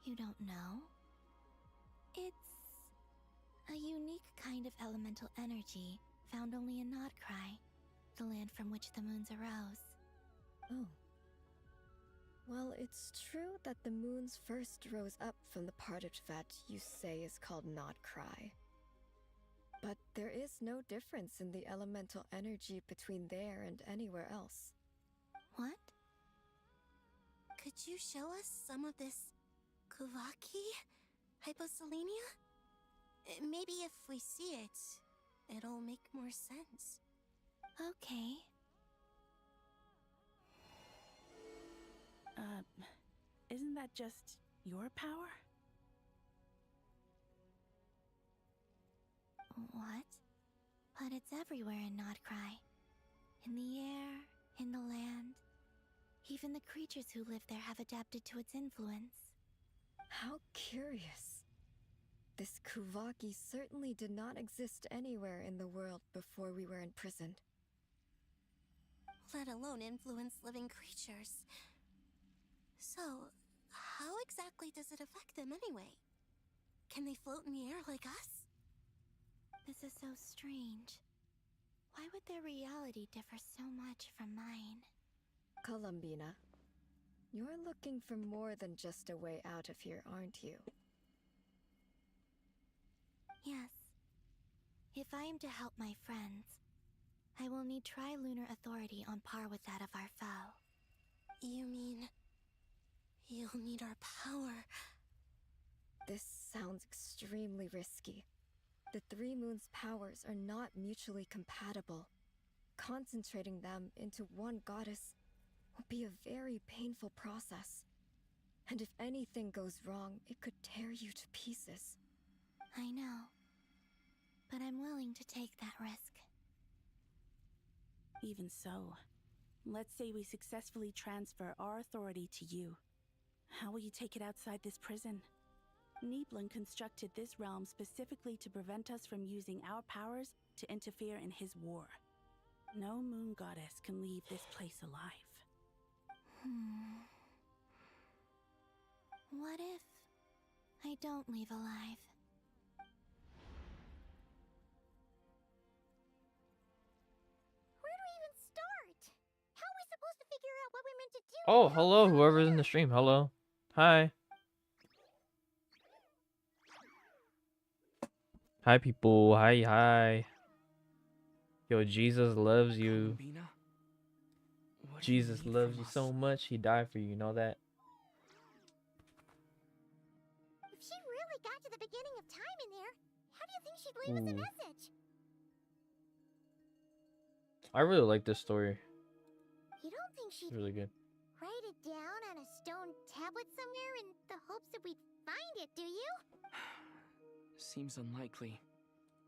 You don't know? It's a unique kind of elemental energy found only in Nodcry, the land from which the moons arose. Oh. Well, it's true that the moons first rose up from the part of that you say is called Nodcry. But there is no difference in the elemental energy between there and anywhere else. What? Could you show us some of this Kuvaki? Hyposelenia? Maybe if we see it, it'll make more sense. Okay. Isn't that just your power? What? But it's everywhere in Nodcry. In the air, in the land. Even the creatures who live there have adapted to its influence. How curious. This Kuvaki certainly did not exist anywhere in the world before we were imprisoned. Let alone influence living creatures. So, how exactly does it affect them anyway? Can they float in the air like us? This is so strange. Why would their reality differ so much from mine? Columbina, you're looking for more than just a way out of here, aren't you? Yes. If I am to help my friends, I will need tri-lunar authority on par with that of our foe. You mean... you'll need our power? This sounds extremely risky. The Three Moons' powers are not mutually compatible. Concentrating them into one goddess will be a very painful process. And if anything goes wrong, it could tear you to pieces. I know. But I'm willing to take that risk. Even so, let's say we successfully transfer our authority to you. How will you take it outside this prison? Nibelung constructed this realm specifically to prevent us from using our powers to interfere in his war. No moon goddess can leave this place alive. What if I don't leave alive? Where do we even start? How are we supposed to figure out what we're meant to do? Oh, hello, whoever's in the stream. Hello. Hi. Hi, people. Hi, hi. Yo, Jesus loves you. Jesus loves you so much. He died for you. You know that? If she really got to the beginning of time in there, how do you think she'd leave us a message? I really like this story. You don't think It's she'd really good. write it down on a stone tablet somewhere in the hopes that we'd find it, do you? Seems unlikely.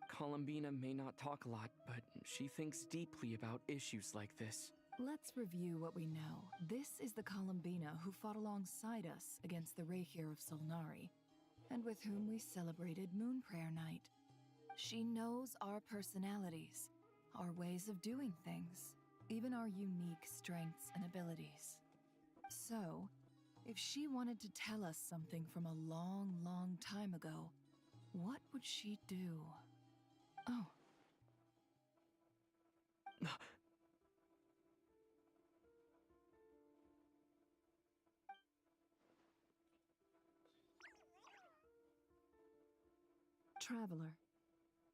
Columbina may not talk a lot, but she thinks deeply about issues like this. Let's review what we know. This is the Columbina who fought alongside us against the Reikir of Solnari, and with whom we celebrated Moon Prayer Night. She knows our personalities, our ways of doing things, even our unique strengths and abilities. So, if she wanted to tell us something from a long, long time ago, what would she do? Oh. Traveler,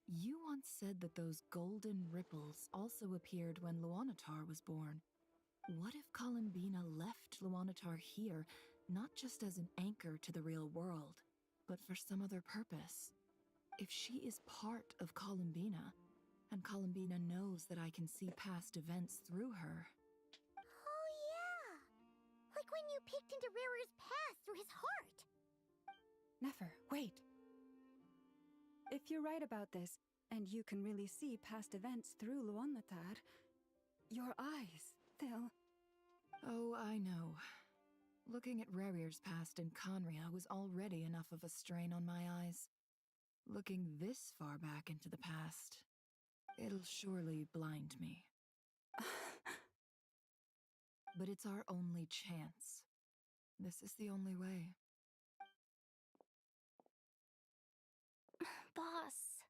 You once said that those golden ripples also appeared when Luanatar was born. What if Columbina left Luanatar here, not just as an anchor to the real world, but for some other purpose? If she is part of Columbina, and Columbina knows that I can see past events through her... Oh yeah! Like when you peeked into Rarer's past through his heart! Nefer, wait! If you're right about this, and you can really see past events through Luanatar, your eyes, they'll... Oh, I know. Looking at Rarir's past in Conria was already enough of a strain on my eyes. Looking this far back into the past, it'll surely blind me. But it's our only chance. This is the only way. Boss.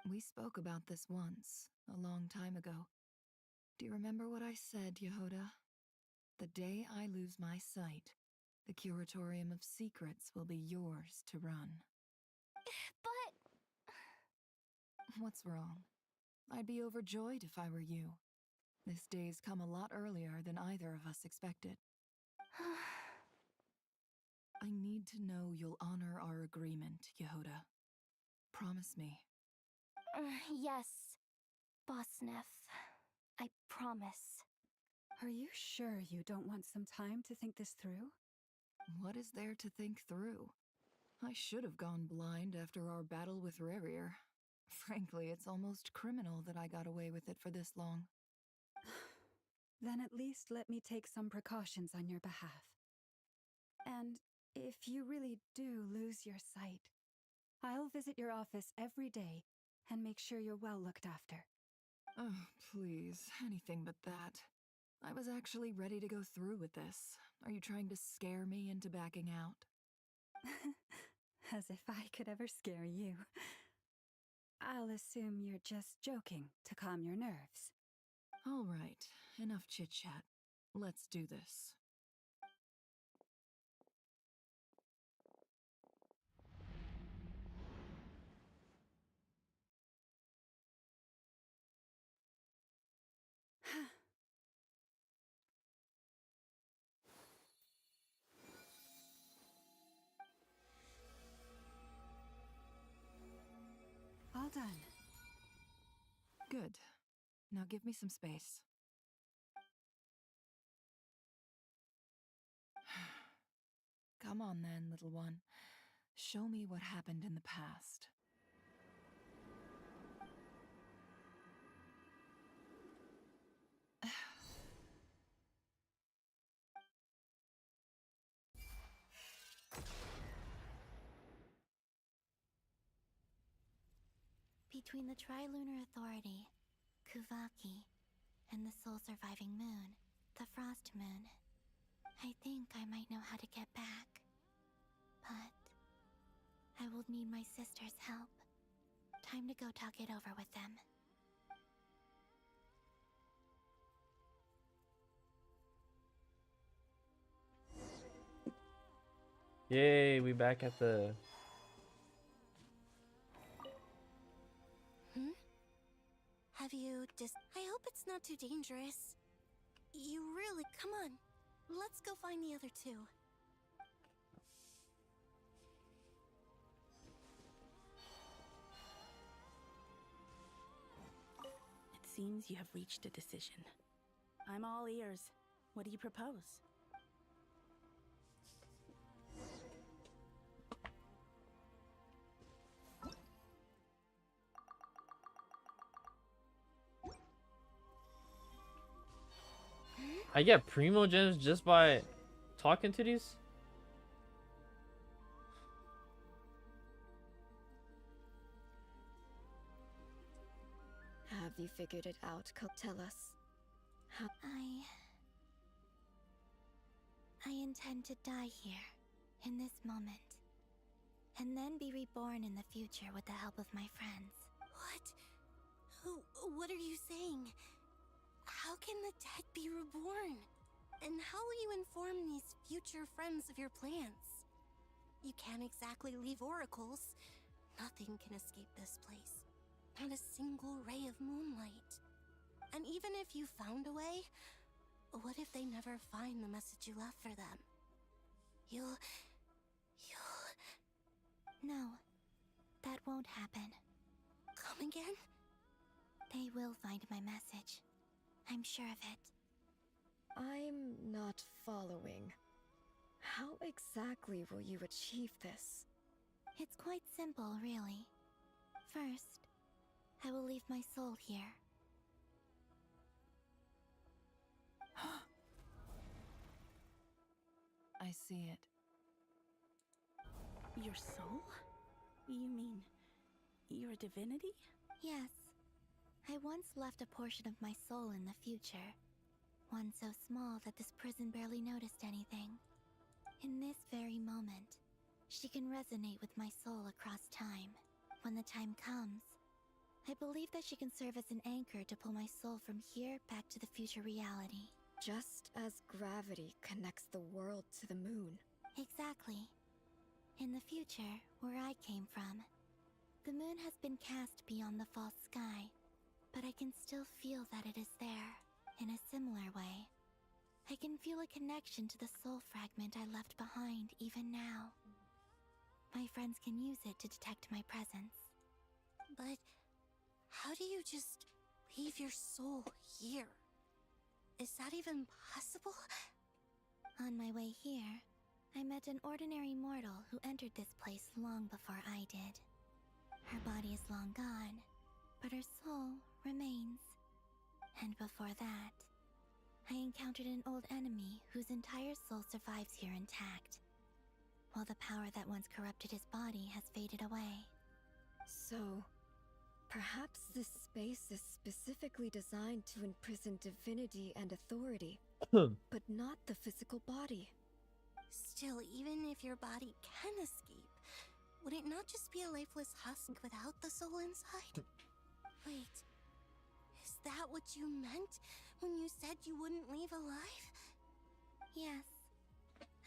We spoke about this once, a long time ago. Do you remember what I said, Yehoda? The day I lose my sight, the Curatorium of Secrets will be yours to run. But... What's wrong? I'd be overjoyed if I were you. This day's come a lot earlier than either of us expected. I need to know you'll honor our agreement, Yehoda. Promise me. Yes, Boss Neff. I promise. Are you sure you don't want some time to think this through? What is there to think through? I should have gone blind after our battle with Rarir. Frankly, it's almost criminal that I got away with it for this long. Then at least let me take some precautions on your behalf. And if you really do lose your sight, I'll visit your office every day and make sure you're well looked after. Oh, please, anything but that. I was actually ready to go through with this. Are you trying to scare me into backing out? As if I could ever scare you. I'll assume you're just joking to calm your nerves. All right, enough chit-chat. Let's do this. All done. Good. Now give me some space. Come on then, little one. Show me what happened in the past. Between the Trilunar Authority, Kuvaki, and the soul-surviving moon, the Frost Moon, I think I might know how to get back. But I will need my sister's help. Time to go talk it over with them. Yay, we back at the... Have you just... I hope it's not too dangerous. You really... Come on. Let's go find the other two. It seems you have reached a decision. I'm all ears. What do you propose? I get primo gems just by talking to these? Have you figured it out? Tell us. How... I intend to die here, in this moment. And then be reborn in the future with the help of my friends. What are you saying? How can the dead be reborn? And how will you inform these future friends of your plans? You can't exactly leave oracles. Nothing can escape this place. Not a single ray of moonlight. And even if you found a way, what if they never find the message you left for them? You'll... No, that won't happen. Come again? They will find my message. I'm sure of it. I'm not following. How exactly will you achieve this? It's quite simple, really. First, I will leave my soul here. I see it. Your soul? You mean your divinity? Yes. I once left a portion of my soul in the future. One so small that this prison barely noticed anything. In this very moment, she can resonate with my soul across time. When the time comes, I believe that she can serve as an anchor to pull my soul from here back to the future reality. Just as gravity connects the world to the moon. Exactly. In the future, where I came from, the moon has been cast beyond the false sky, but I can still feel that it is there, in a similar way. I can feel a connection to the soul fragment I left behind even now. My friends can use it to detect my presence. But how do you just leave your soul here? Is that even possible? On my way here, I met an ordinary mortal who entered this place long before I did. Her body is long gone, but her soul remains. And before that, I encountered an old enemy whose entire soul survives here intact, while the power that once corrupted his body has faded away. So, perhaps this space is specifically designed to imprison divinity and authority, but not the physical body. Still, even if your body can escape, would it not just be a lifeless husk without the soul inside? Wait, is that what you meant when you said you wouldn't leave alive? Yes.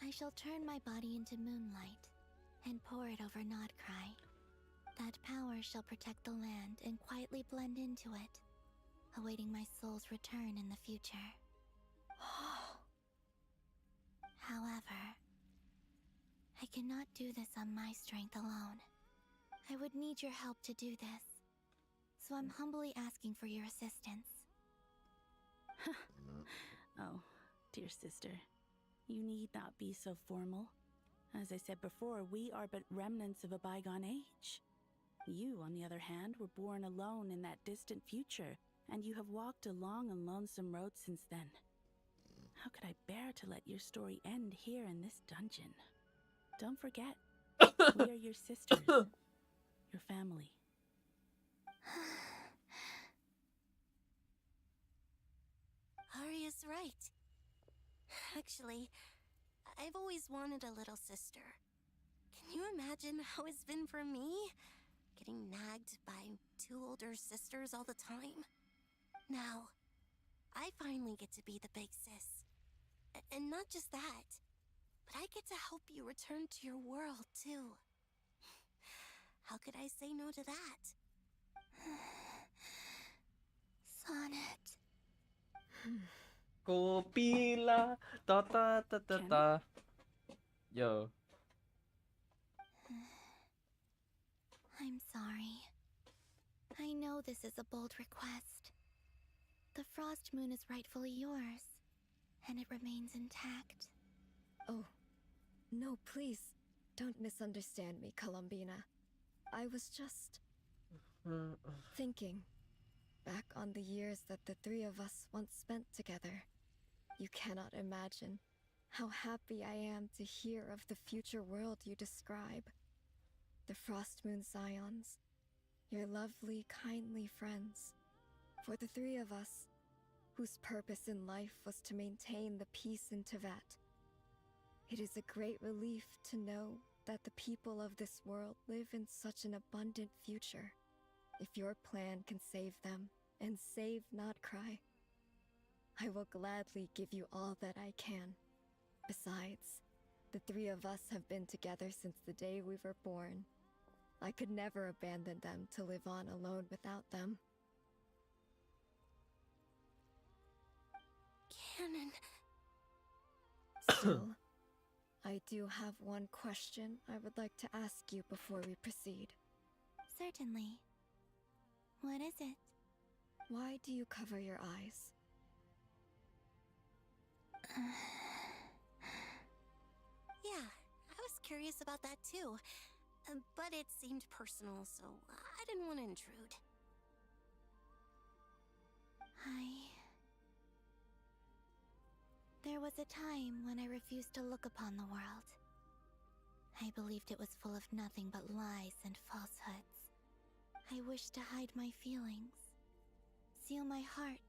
I shall turn my body into moonlight and pour it over Nodcry. That power shall protect the land and quietly blend into it, awaiting my soul's return in the future. However, I cannot do this on my strength alone. I would need your help to do this, so I'm humbly asking for your assistance. Oh, dear sister, you need not be so formal. As I said before, we are but remnants of a bygone age. You, on the other hand, were born alone in that distant future, and you have walked a long and lonesome road since then. How could I bear to let your story end here in this dungeon? Don't forget, we are your sisters, your family. Arya's right. Actually, I've always wanted a little sister. Can you imagine how it's been for me? Getting nagged by two older sisters all the time. Now, I finally get to be the big sis. And not just that, but I get to help you return to your world, too. How could I say no to that? Sonnet. Copila, ta ta ta ta ta. Yo. I'm sorry. I know this is a bold request. The Frost Moon is rightfully yours, and it remains intact. Oh, no, please, don't misunderstand me, Columbina. I was just thinking back on the years that the three of us once spent together. You cannot imagine how happy I am to hear of the future world you describe. The Frost Moon Scions, your lovely, kindly friends. For the three of us, whose purpose in life was to maintain the peace in Teyvat. It is a great relief to know that the people of this world live in such an abundant future. If your plan can save them, and save Nodcry, I will gladly give you all that I can. Besides, the three of us have been together since the day we were born. I could never abandon them to live on alone without them. Canon. Still, I do have one question I would like to ask you before we proceed. Certainly. What is it? Why do you cover your eyes? Yeah, I was curious about that too. But it seemed personal, so I didn't want to intrude. There was a time when I refused to look upon the world. I believed it was full of nothing but lies and falsehoods. I wished to hide my feelings, seal my heart,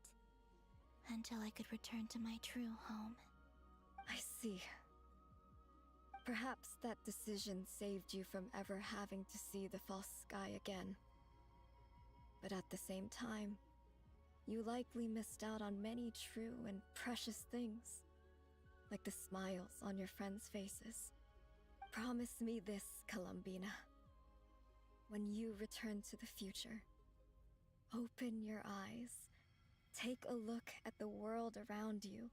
until I could return to my true home. I see. Perhaps that decision saved you from ever having to see the false sky again. But at the same time, you likely missed out on many true and precious things, like the smiles on your friends' faces. Promise me this, Columbina. When you return to the future, open your eyes, take a look at the world around you,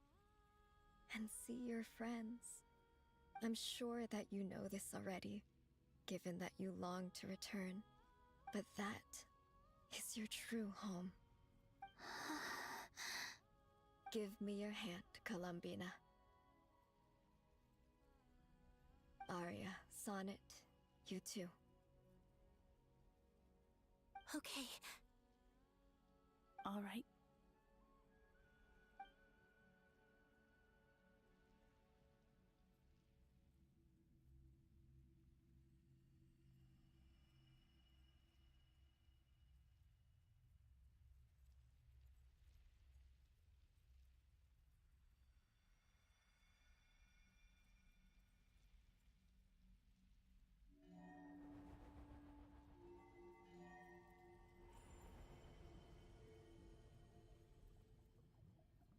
and see your friends. I'm sure that you know this already, given that you long to return, but that is your true home. Give me your hand, Columbina. Aria, Sonnet, you too. Okay. All right.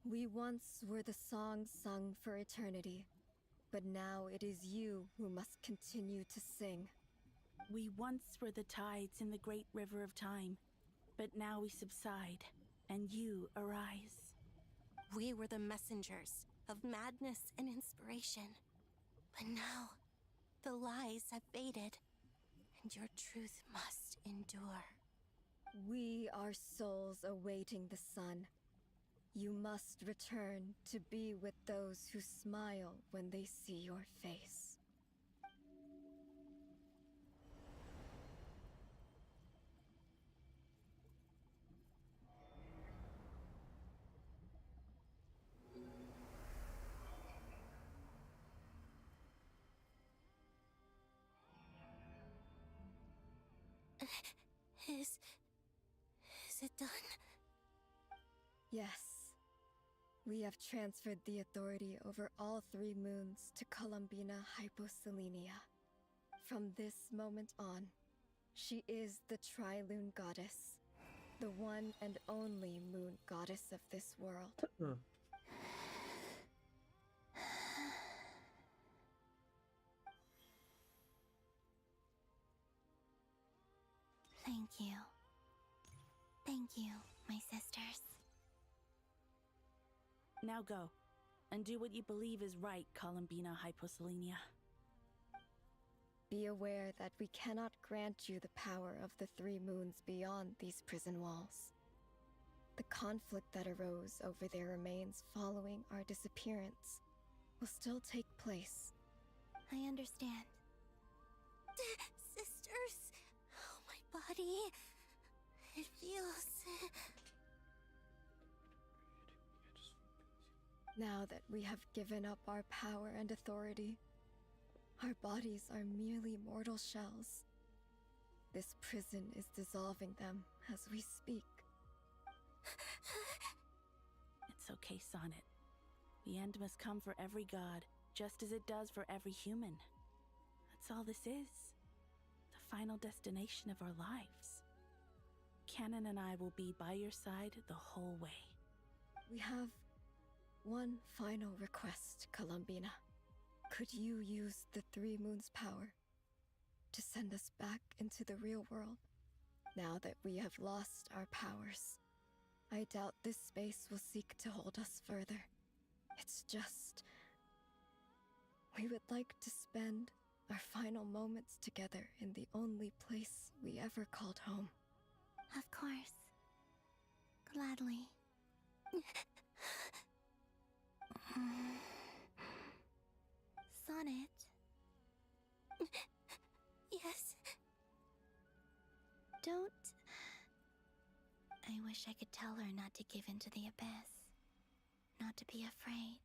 We once were the songs sung for eternity, but now it is you who must continue to sing. We once were the tides in the great river of time, but now we subside, and you arise. We were the messengers of madness and inspiration. But now, the lies have faded, and your truth must endure. We are souls awaiting the sun. You must return to be with those who smile when they see your face. Is it done? Yes. We have transferred the authority over all 3 moons to Columbina Hyposelenia. From this moment on, she is the Tri-Lune Goddess, the one and only moon goddess of this world. Thank you. Thank you, my sisters. Now go, and do what you believe is right, Columbina Hyposelenia. Be aware that we cannot grant you the power of the 3 moons beyond these prison walls. The conflict that arose over their remains following our disappearance will still take place. I understand. Sisters! Oh, my body. It feels... Now that we have given up our power and authority, our bodies are merely mortal shells. This prison is dissolving them as we speak. It's okay, Sonnet. The end must come for every god, just as it does for every human. That's all this is. The final destination of our lives. Canon and I will be by your side the whole way. We have one final request, Columbina. Could you use the 3 moons' power to send us back into the real world, now that we have lost our powers. I doubt this space will seek to hold us further. It's just... we would like to spend our final moments together in the only place we ever called home. Of course. Gladly. Sonnet. Yes. Don't... I wish I could tell her not to give in to the abyss. Not to be afraid.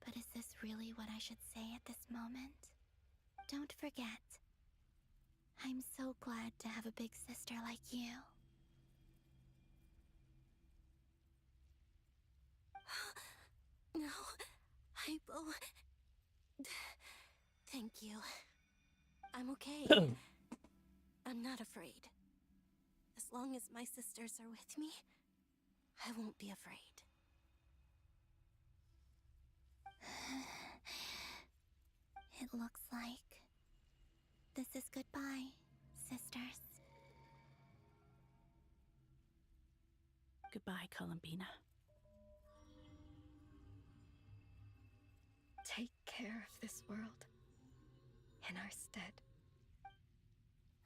But is this really what I should say at this moment? Don't forget. I'm so glad to have a big sister like you. No, Hypo. Thank you. I'm okay. I'm not afraid. As long as my sisters are with me, I won't be afraid. It looks like this is goodbye, sisters. Goodbye, Columbina. Take care of this world in our stead.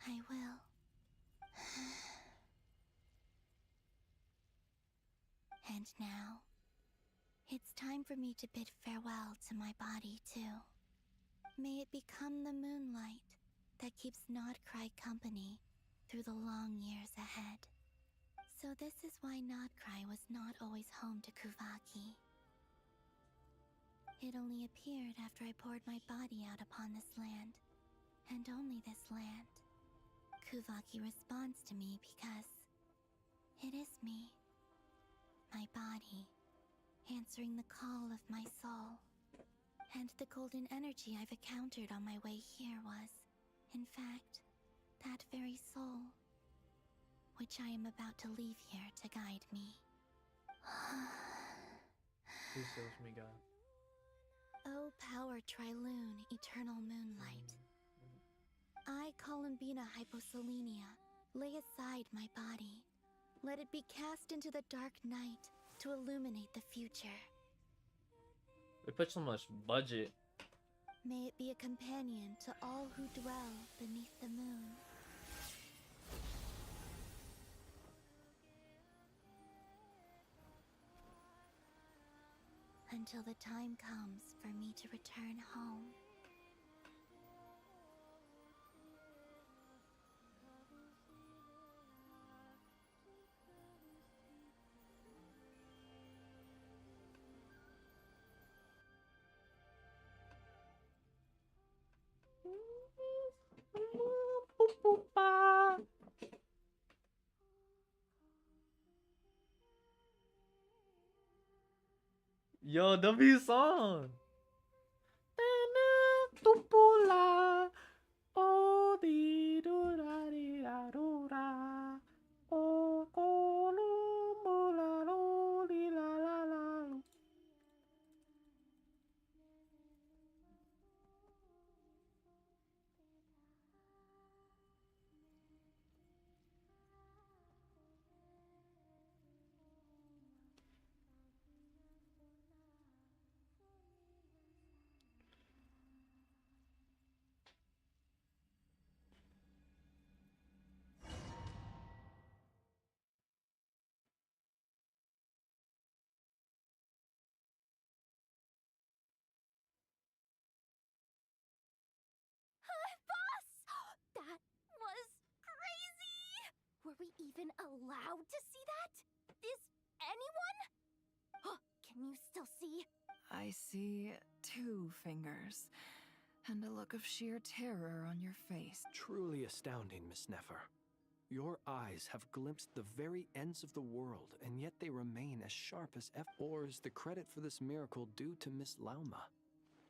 I will. And now, it's time for me to bid farewell to my body, too. May it become the moonlight that keeps Nodcry company through the long years ahead. So this is why Nodcry was not always home to Kuvaki. It only appeared after I poured my body out upon this land, and only this land. Kuvaki responds to me because it is me. My body, answering the call of my soul. And the golden energy I've encountered on my way here was, in fact, that very soul, which I am about to leave here to guide me. Please help me, God. O power Triloon, eternal moonlight. I, Columbina Hyposelenia, lay aside my body. Let it be cast into the dark night to illuminate the future. We put so much budget. May it be a companion to all who dwell beneath the moon. Until the time comes for me to return home. Yo, W song. Tupula. Oh, di do da di da do da. Oh, ko lu mo la lo di la la la. Boss! That was crazy! Were we even allowed to see that? Is anyone? Can you still see? I see 2 fingers, and a look of sheer terror on your face. Truly astounding, Miss Nefer. Your eyes have glimpsed the very ends of the world, and yet they remain as sharp as ever. Or is the credit for this miracle due to Miss Lauma?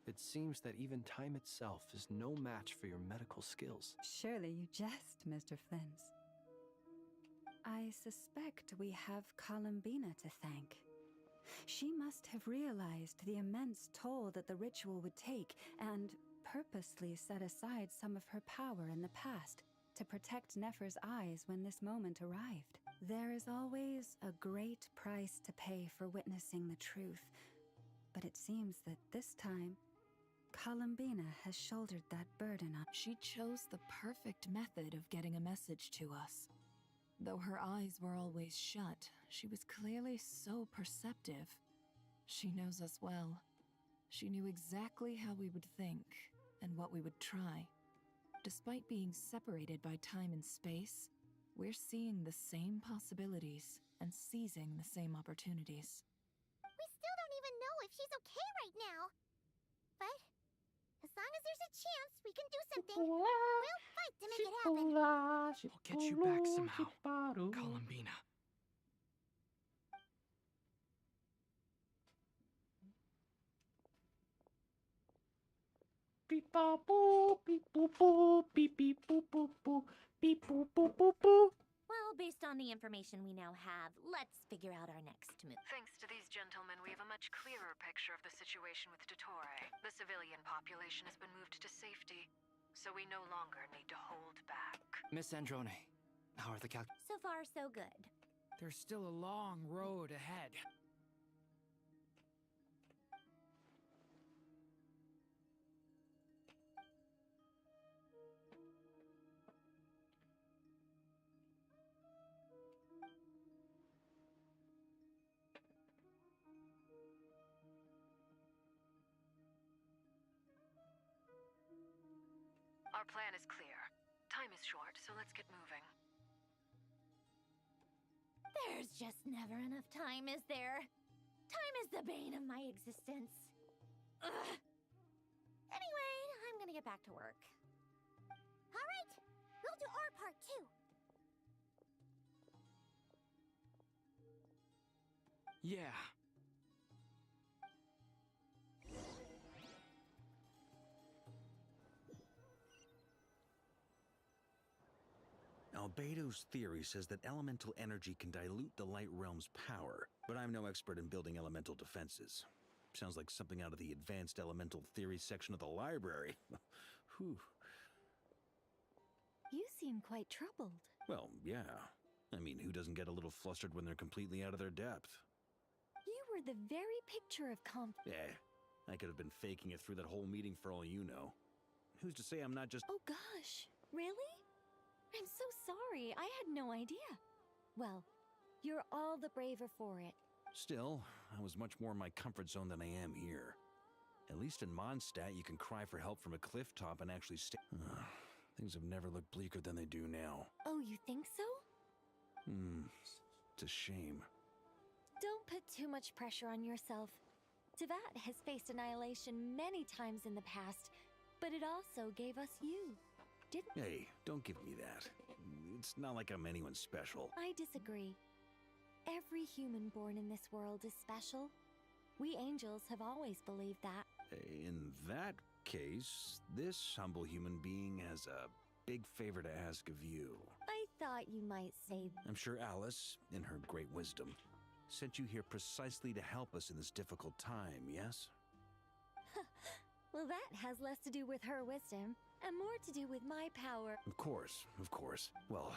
It seems that even time itself is no match for your medical skills. Surely you jest, Mr. Flins. I suspect we have Columbina to thank. She must have realized the immense toll that the ritual would take, and purposely set aside some of her power in the past to protect Nefer's eyes when this moment arrived. There is always a great price to pay for witnessing the truth, but it seems that this time, Columbina has shouldered that burden on. She chose the perfect method of getting a message to us. Though her eyes were always shut, she was clearly so perceptive. She knows us well. She knew exactly how we would think and what we would try. Despite being separated by time and space, we're seeing the same possibilities and seizing the same opportunities. We still don't even know if she's okay right now. But as long as there's a chance we can do something, we'll fight to make it happen. I'll get you back somehow, Columbina. Beep bop boo, beep boop boo, beep beep boop boop boo, beep boop boop boop boo. Well, based on the information we now have, let's figure out our next move. Thanks to these gentlemen, we have a much clearer picture of the situation with dOING. The civilian population has been moved to safety, so we no longer need to hold back. Miss Androne, how are the So far, so good. There's still a long road ahead. Our plan is clear. Time is short, so let's get moving. There's just never enough time, is there? Time is the bane of my existence. Ugh. Anyway, I'm gonna get back to work. All right, we'll do our part too. Yeah. Albedo's theory says that elemental energy can dilute the light realm's power, but I'm no expert in building elemental defenses. Sounds like something out of the advanced elemental theory section of the library. Whew. You seem quite troubled. Well, yeah. I mean, who doesn't get a little flustered when they're completely out of their depth? You were the very picture of Yeah, I could have been faking it through that whole meeting for all you know. Who's to say I'm not just— Oh gosh, really? I'm so sorry, I had no idea. Well, you're all the braver for it. Still, I was much more in my comfort zone than I am here. At least in Mondstadt, you can cry for help from a cliff top and actually stay. Things have never looked bleaker than they do now. Oh, you think so? It's a shame. Don't put too much pressure on yourself. Teyvat has faced annihilation many times in the past, but it also gave us you, didn't it? Hey, don't give me that. It's not like I'm anyone special. I disagree. Every human born in this world is special. We angels have always believed that. In that case, this humble human being has a big favor to ask of you. I thought you might say I'm sure Alice, in her great wisdom, sent you here precisely to help us in this difficult time, yes? Well, that has less to do with her wisdom and more to do with my power. Of course, of course. Well,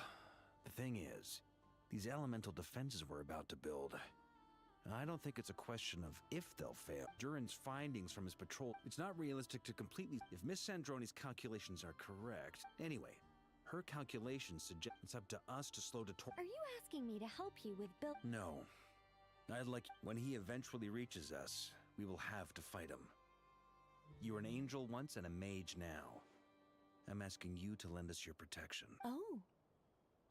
the thing is, these elemental defenses we're about to build, I don't think it's a question of if they'll fail. Durin's findings from his patrol, it's not realistic to completely— If Miss Sandroni's calculations are correct— Anyway, her calculations suggest it's up to us to slow dOING. Are you asking me to help you with Bill? No. I'd like— When he eventually reaches us, we will have to fight him. You were an angel once and a mage now. I'm asking you to lend us your protection. Oh.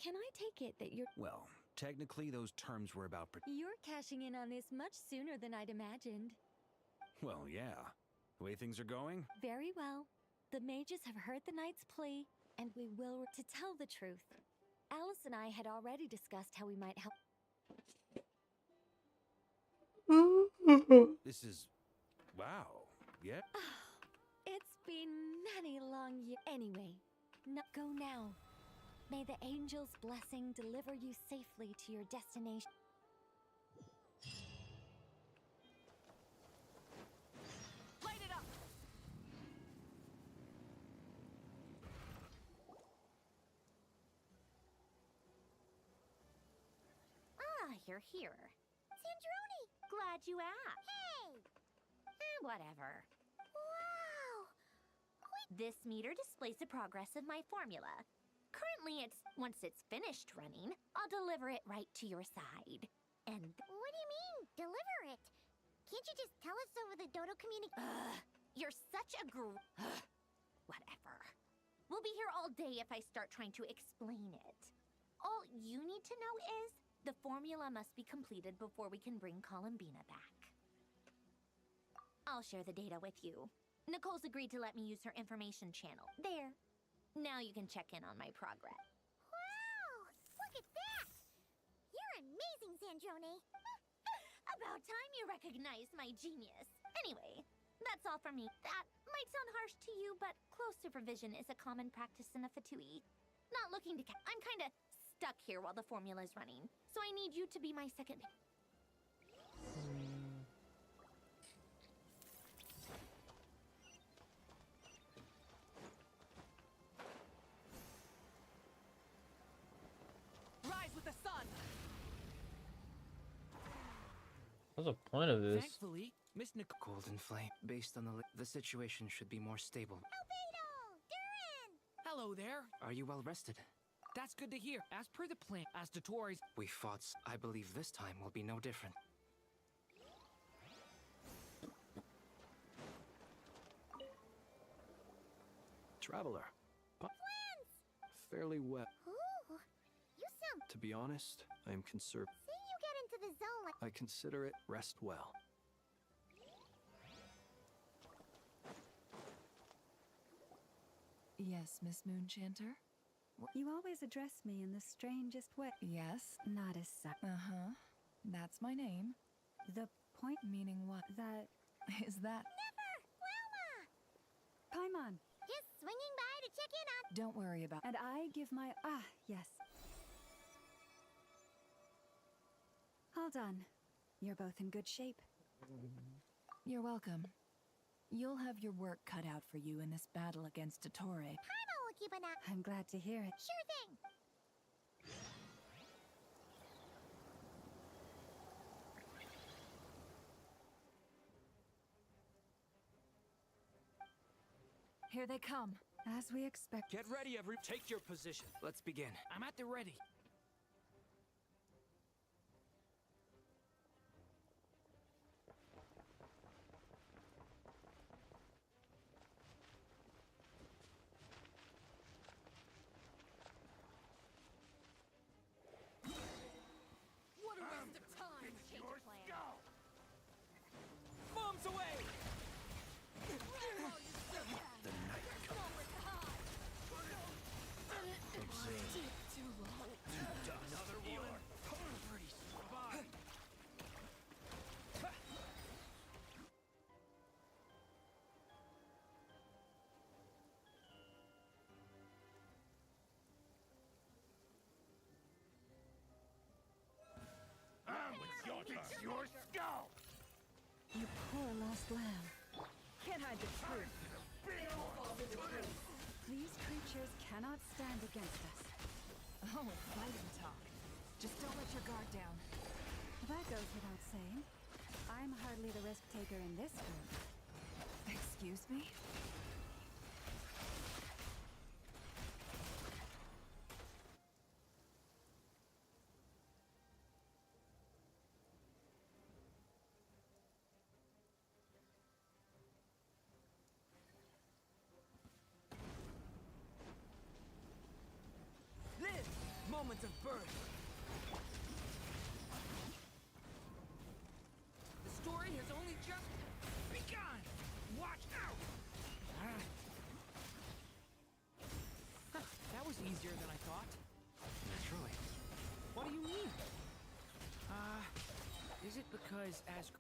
Can I take it that you're— Well, technically those terms were about You're cashing in on this much sooner than I'd imagined. Well, yeah. The way things are going? Very well. The mages have heard the knight's plea, and we will— To tell the truth, Alice and I had already discussed how we might help. This is— Wow. Yeah? It's been many long years. Anyway, go now. May the angel's blessing deliver you safely to your destination. Light it up! you're here. Sandrone! Glad you asked. Hey! Whatever. Wow! This meter displays the progress of my formula. Currently, once it's finished running, I'll deliver it right to your side. And... What do you mean, deliver it? Can't you just tell us over the Dodo you're such a whatever. We'll be here all day if I start trying to explain it. All you need to know is the formula must be completed before we can bring Columbina back. I'll share the data with you. Nicole's agreed to let me use her information channel. There. Now you can check in on my progress. Wow! Look at that! You're amazing, Sandrone! About time you recognized my genius. Anyway, that's all from me. That might sound harsh to you, but close supervision is a common practice in a Fatui. Not looking to I'm kinda stuck here while the formula is running, so I need you to be my second... Rise with the sun! What's the point of this? Thankfully, Miss Golden Flame. Based on the situation should be more stable. Albedo! Duran! Hello there. Are you well rested? That's good to hear. As per the plan, as to Tori's... We fought. I believe this time will be no different. Traveler. Fairly well. Ooh, you sound... To be honest, I am concerned. Say you get into the zone like... I consider it rest well. Yes, Miss Moonchanter? You always address me in the strangest way. Yes? Not as such. Uh-huh. That's my name. The point... Meaning what? That... Is that... Never! Wilma! Paimon! Just swinging by to check in on... Don't worry about... And I give my... Ah, yes. All done. You're both in good shape. You're welcome. You'll have your work cut out for you in this battle against Dottore. Paimon will keep an eye... I'm glad to hear it. Sure thing! Here they come. As we expect. Get ready, Take your position. Let's begin. I'm at the ready. What a waste of time! Change of plan. Bombs away! The night comes. Too long. Another one. Pretty survive. It's your skull! You poor lost lamb. Can't hide the truth. These creatures cannot stand against us. Oh, fighting talk. Just don't let your guard down. That goes without saying. I'm hardly the risk taker in this group. Excuse me? Live! Moments of birth. The story has only just begun. Watch out! That was easier than I thought. Naturally. What do you mean? Is it because as...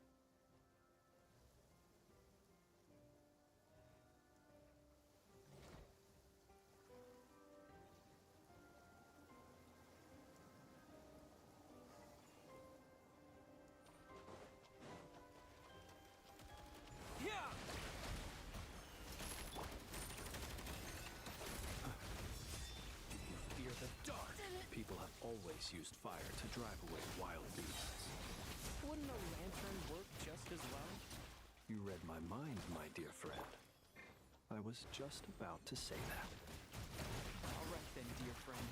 Fear the dark. People have always used fire to drive away wild beasts. wouldn't a lantern work just as well? You read my mind, my dear friend. I was just about to say that. All right then, dear friend.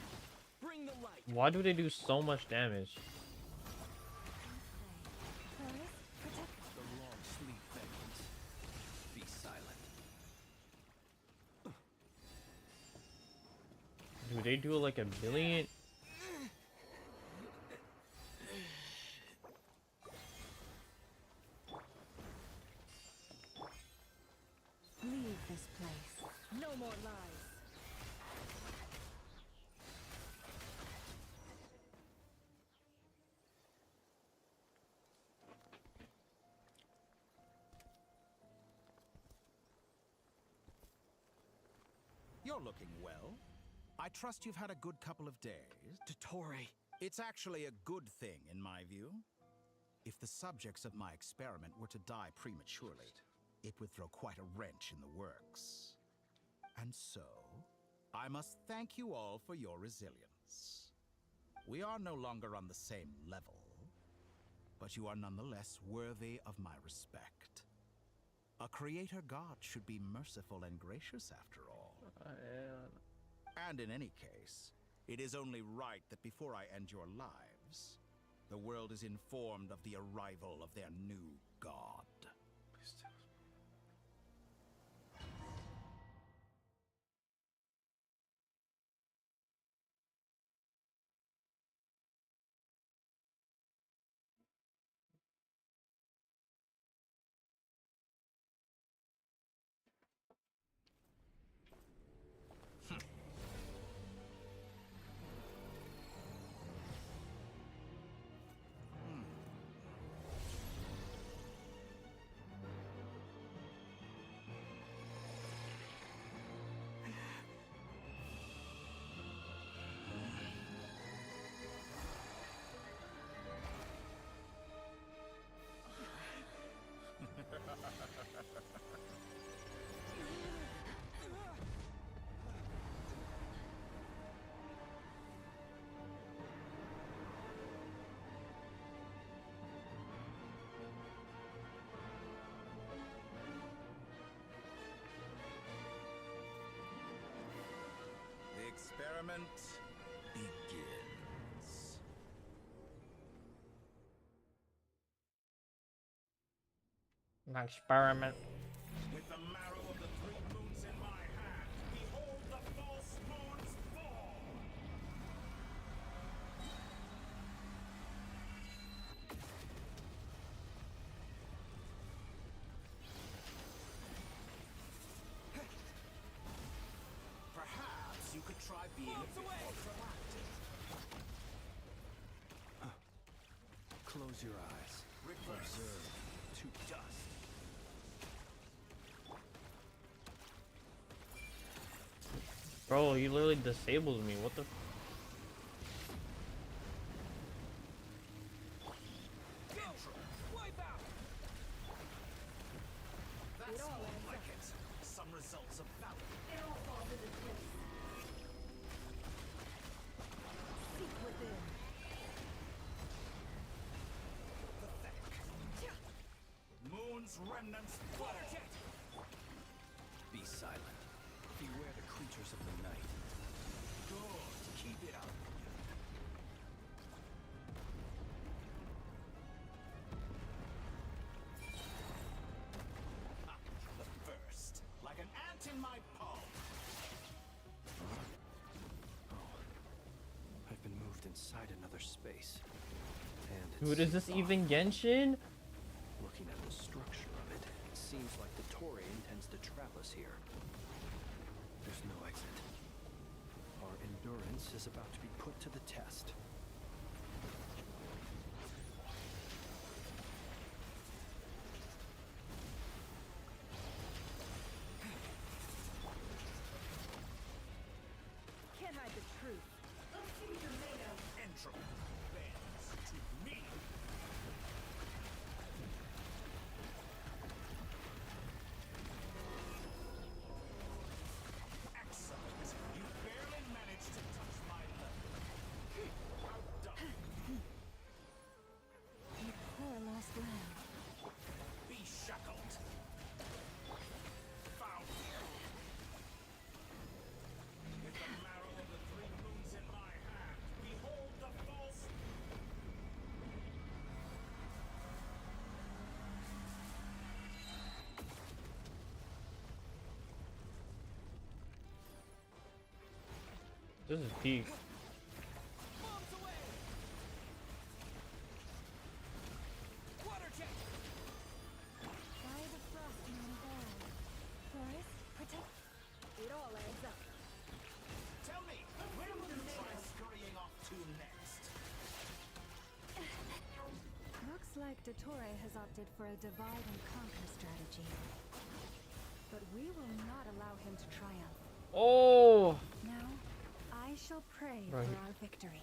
Bring the light. Why do they do so much damage? The long sleep beckons. Be silent. Do they do like a billion? Leave this place. No more lies. You're looking well. I trust you've had a good couple of days. Dottore. It's actually a good thing, in my view. If the subjects of my experiment were to die prematurely, it would throw quite a wrench in the works. And so, I must thank you all for your resilience. We are no longer on the same level, but you are nonetheless worthy of my respect. A creator god should be merciful and gracious after all. And in any case, it is only right that before I end your lives, the world is informed of the arrival of their new god. The experiment begins. An experiment. With the marrow of the 3 moons in my hand, behold the false moons fall! Perhaps you could try being a bit more proactive. Close your eyes. Observe to dust. Bro, he literally disables me. What the? That's more like it. Some results of valor. It all falls into place. Seek within. Moon's remnants fall. Be silent. Beware the creatures of the night. Good. Keep it up. The first, like an ant in my palm. I've been moved inside another space. And Dude, is this even Genshin? looking at the structure of it, it seems like the Torii intends to trap us here. There's no exit. Our endurance is about to be put to the test. Can't hide the truth. Let's see what you're made of. Entropy bends to me. Excellent. You barely managed to touch my level. This is peak. It all adds up. Tell me, where will you try scurrying off to next? Looks like Dottore has opted for a divide and conquer strategy. But we will not allow him to triumph. Oh! Now, I shall pray Right. for our victory.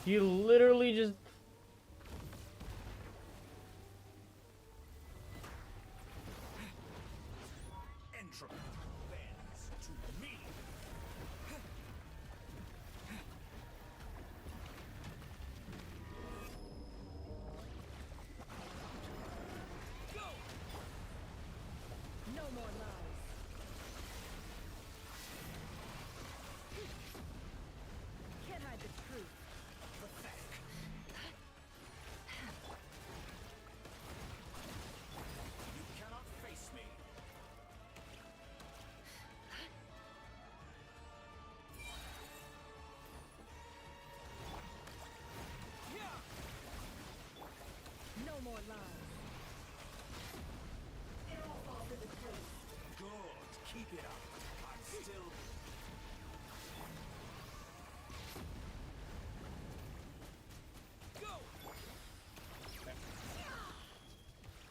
He literally just... Entropy bends to me. Go! No more lies. Can't hide the truth. Pathetic. You cannot face me. No more lies. It all falls into place. Good. Keep it up. I'm still... Go!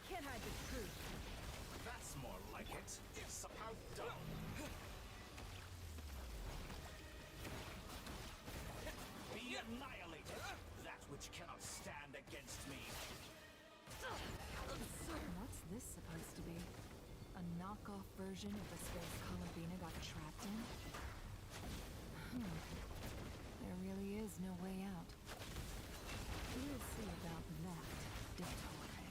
Can't hide the truth. That's more like it. Somehow done. Be annihilated. That which cannot stand against me. What's this supposed to be? A knockoff version of the space Columbina got trapped in? There really is no way out. We'll see about that, Dottore.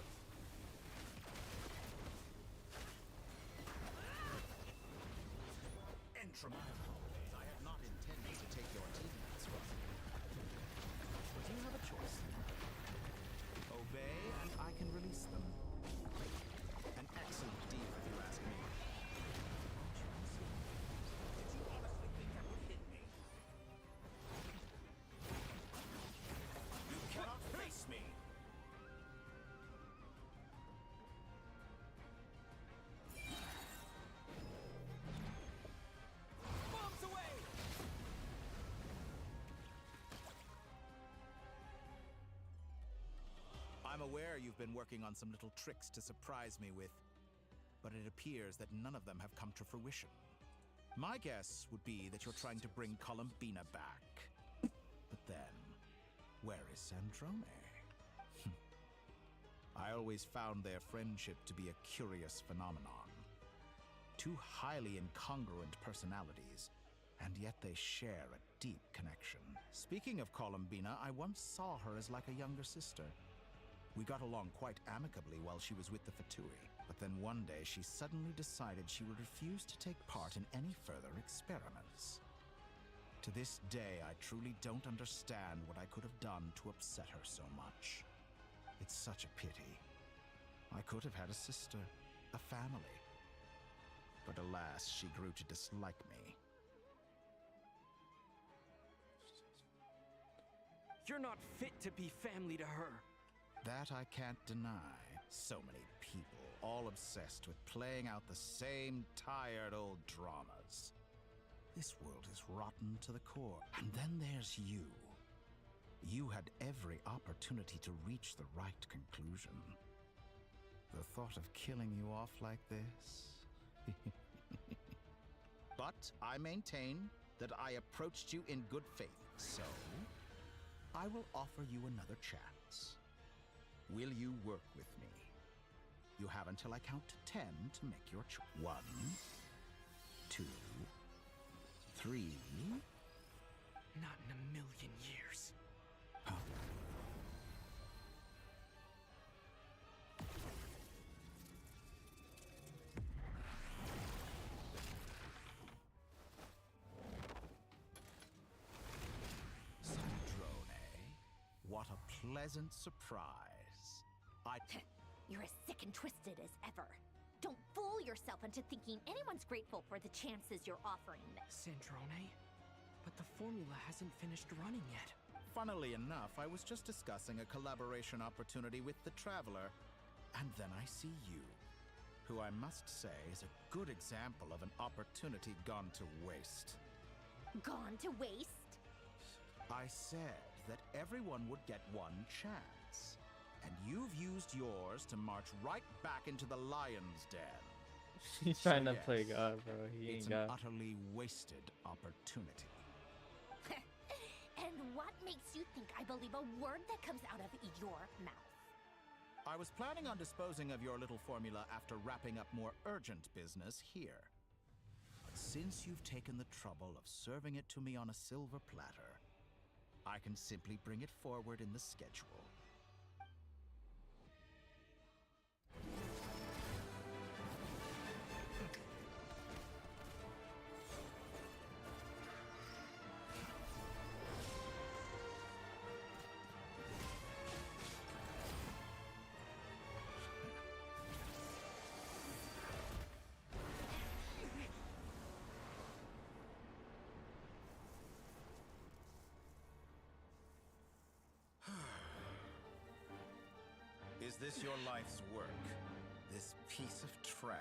Enter my hallways. I have not intended to take your achievements from you. But you have a choice. Obey, and I can release them. An excellent deal, if you ask me. Did you honestly think that would hit me? You cannot face me! Bombs away! I'm aware you've been working on some little tricks to surprise me with, but it appears that none of them have come to fruition. My guess would be that you're trying to bring Columbina back. But then, where is Sandrone? I always found their friendship to be a curious phenomenon. Two highly incongruent personalities, and yet they share a deep connection. Speaking of Columbina, I once saw her as like a younger sister. We got along quite amicably while she was with the Fatui, but then one day she suddenly decided she would refuse to take part in any further experiments. To this day, I truly don't understand what I could have done to upset her so much. It's such a pity. I could have had a sister, a family. But alas, she grew to dislike me. You're not fit to be family to her. That I can't deny. So many people, all obsessed with playing out the same tired old dramas. This world is rotten to the core. And then there's you. You had every opportunity to reach the right conclusion. The thought of killing you off like this? But I maintain that I approached you in good faith, so I will offer you another chance. Will you work with me? You have until I count to 10 to make your choice. 1, 2, 3. Not in a million years. Huh? Sandrone, what a pleasant surprise. You're as sick and twisted as ever. Don't fool yourself into thinking anyone's grateful for the chances you're offering them. Sandrone? But the formula hasn't finished running yet. Funnily enough, I was just discussing a collaboration opportunity with the Traveler, and then I see you, who I must say is a good example of an opportunity gone to waste. Gone to waste? I said that everyone would get one chance, and you've used yours to march right back into the lion's den. He's trying to play God, bro. He It's ain't an God. utterly wasted opportunity. And what makes you think I believe a word that comes out of your mouth? I was planning on disposing of your little formula after wrapping up more urgent business here. But since you've taken the trouble of serving it to me on a silver platter, I can simply bring it forward in the schedule. Is this your life's work? This piece of trash?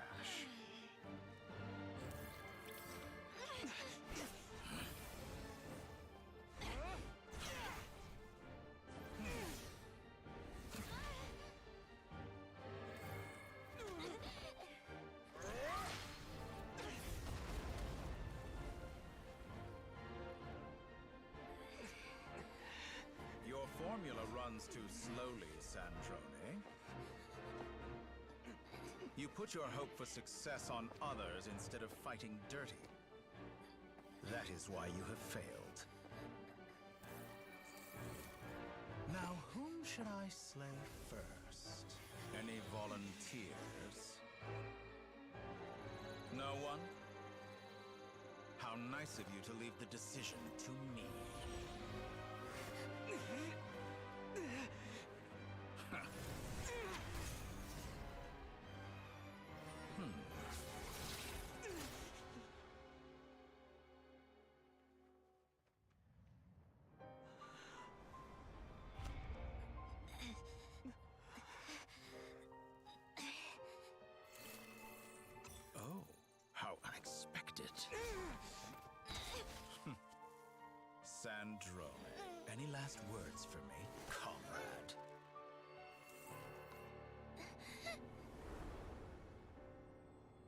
Your formula runs too slowly, Sandrone. You put your hope for success on others instead of fighting dirty. That is why you have failed. Now, whom should I slay first? Any volunteers? No one? How nice of you to leave the decision to me. Oh, how unexpected. Sandrone, any last words for me, comrade?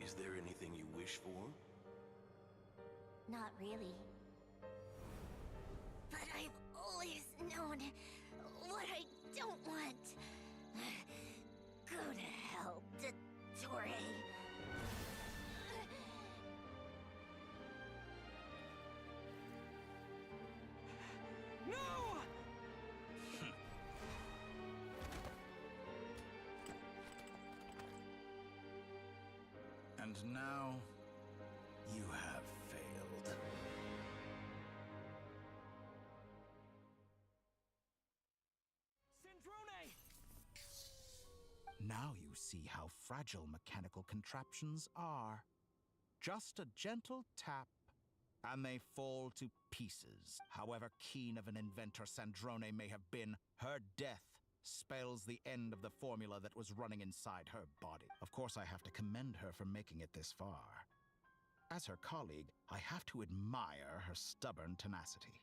Is there anything you wish for? Not really. But I've always known what I don't want. Go to hell, Torre. No! And now, you have failed. Sandrone! Now you see how fragile mechanical contraptions are. Just a gentle tap, and they fall to pieces. However keen of an inventor Sandrone may have been, her death spells the end of the formula that was running inside her body. Of course, I have to commend her for making it this far. As her colleague, I have to admire her stubborn tenacity.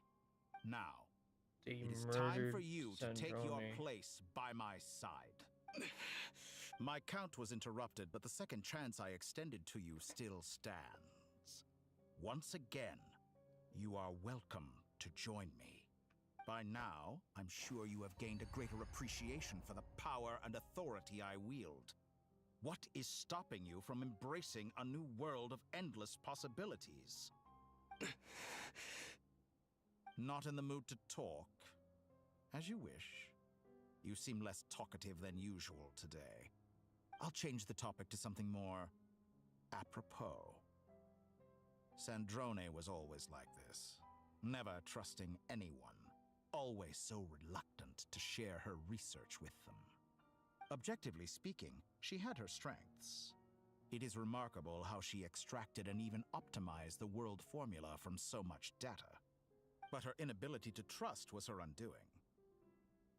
Now, They it is time murdered for you to take your Sandrone. place by my side. My count was interrupted, but the second chance I extended to you still stands. Once again, you are welcome to join me. By now, I'm sure you have gained a greater appreciation for the power and authority I wield. What is stopping you from embracing a new world of endless possibilities? Not in the mood to talk? As you wish. You seem less talkative than usual today. I'll change the topic to something more apropos. Sandrone was always like this, never trusting anyone, always so reluctant to share her research with them. Objectively speaking, she had her strengths. It is remarkable how she extracted and even optimized the world formula from so much data. But her inability to trust was her undoing.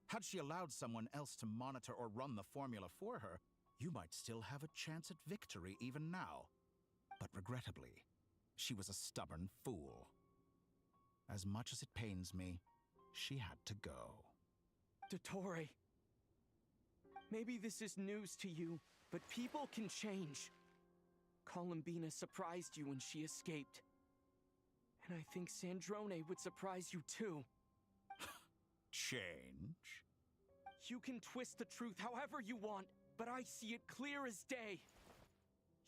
Had she allowed someone else to monitor or run the formula for her, you might still have a chance at victory even now. But regrettably, she was a stubborn fool. As much as it pains me, she had to go. Dottore, maybe this is news to you, but people can change. Columbina surprised you when she escaped. And I think Sandrone would surprise you too. Change? You can twist the truth however you want, but I see it clear as day.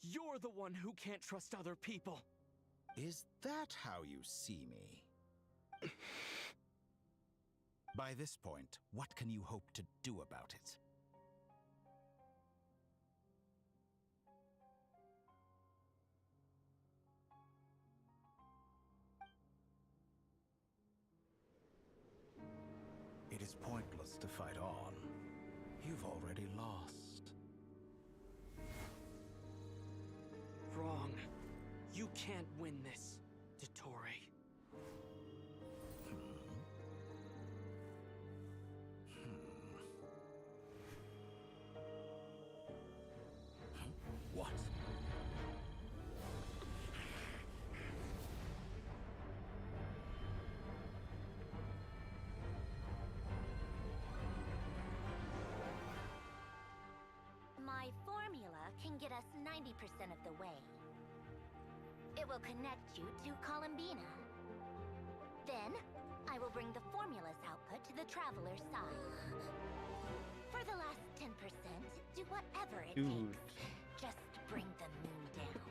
You're the one who can't trust other people. Is that how you see me? By this point, what can you hope to do about it? It is pointless to fight on. You've already lost. Wrong. You can't win this, Dottore. What? My formula can get us 90% of the way. It will connect you to Columbina. Then, I will bring the formula's output to the Traveler's side. For the last 10%, do whatever it takes. Just bring the moon down.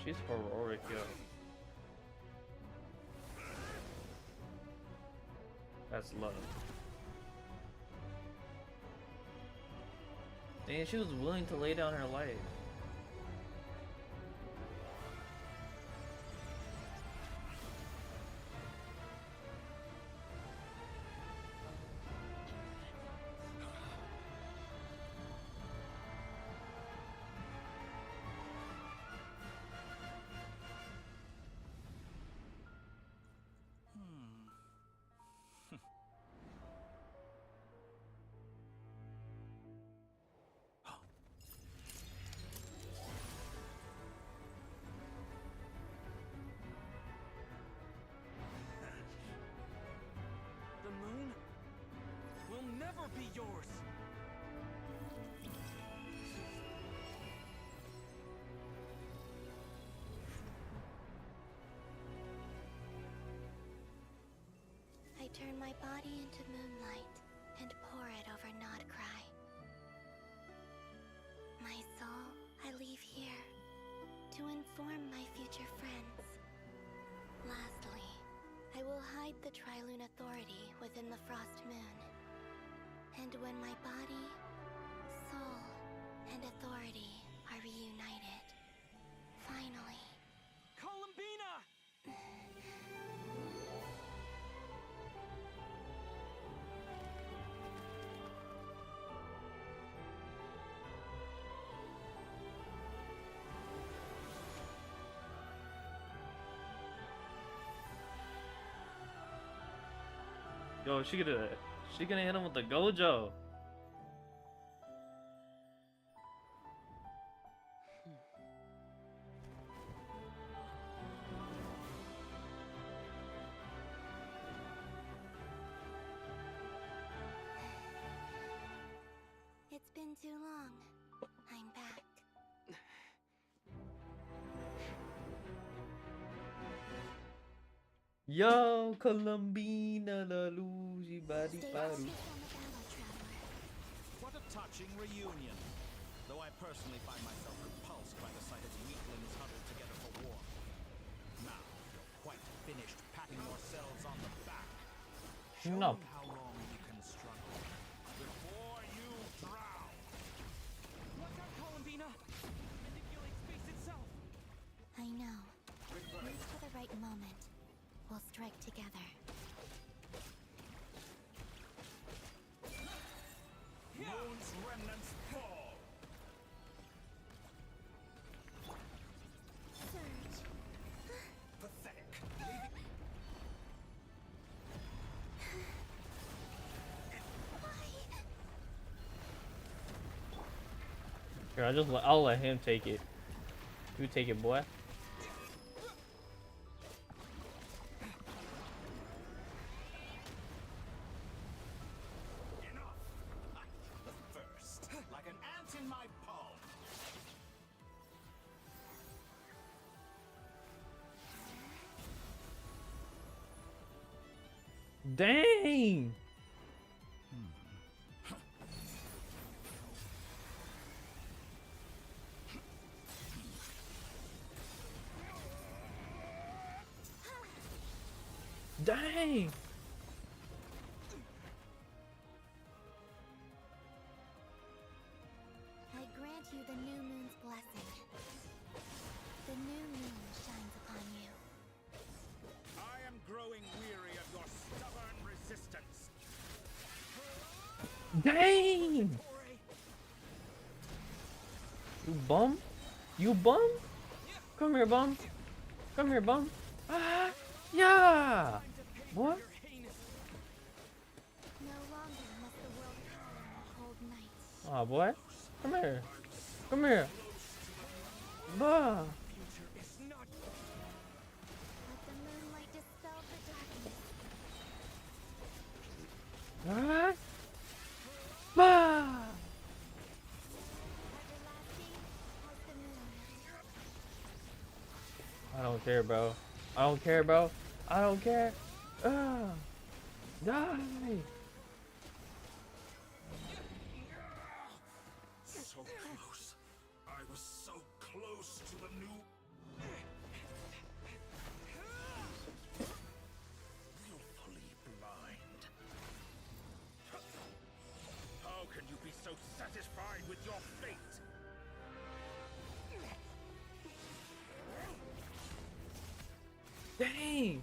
She's heroic, yo. That's love. Dang, she was willing to lay down her life. The moon will never be yours. I turn my body into moonlight and pour it over Nodcry. My soul, I leave here to inform my future friends. Lastly, I will hide the Trilune Authority within the Frost Moon. And when my body, soul, and authority are reunited, finally... Columbina! Yo, she gonna hit him with the Gojo. It's been too long. I'm back. Yo, Columbina, la Lucy, body, body. What a touching reunion. Though I personally find myself repulsed by the sight of weaklings huddled together for war. Now, you're quite finished patting yourselves on the back. Show No. me how long you can struggle before you drown. Watch out, Columbina! Manipulate space itself! I know. Wait for the right moment. We'll strike together. Moon's remnants fall. Surge. Pathetic. Here, I'll let him take it. You take it, boy. First, like an ant in my palm. Dang! Dang! I grant you the new moon's blessing. The new moon shines upon you. I am growing weary of your stubborn resistance. Dang! You bum? You bum? Come here, bum. Come here, bum. Ah! Yeah! What? No longer must the world call in the cold night. Aw, boy. Come here. Come here. Bah! Let the moonlight dispel the darkness. Alright? Bah! Everlasting as the moon. I don't care, bro. I don't care, bro. I don't care. Die! So close. I was so close to the new... Willfully blind. How can you be so satisfied with your fate? Dang!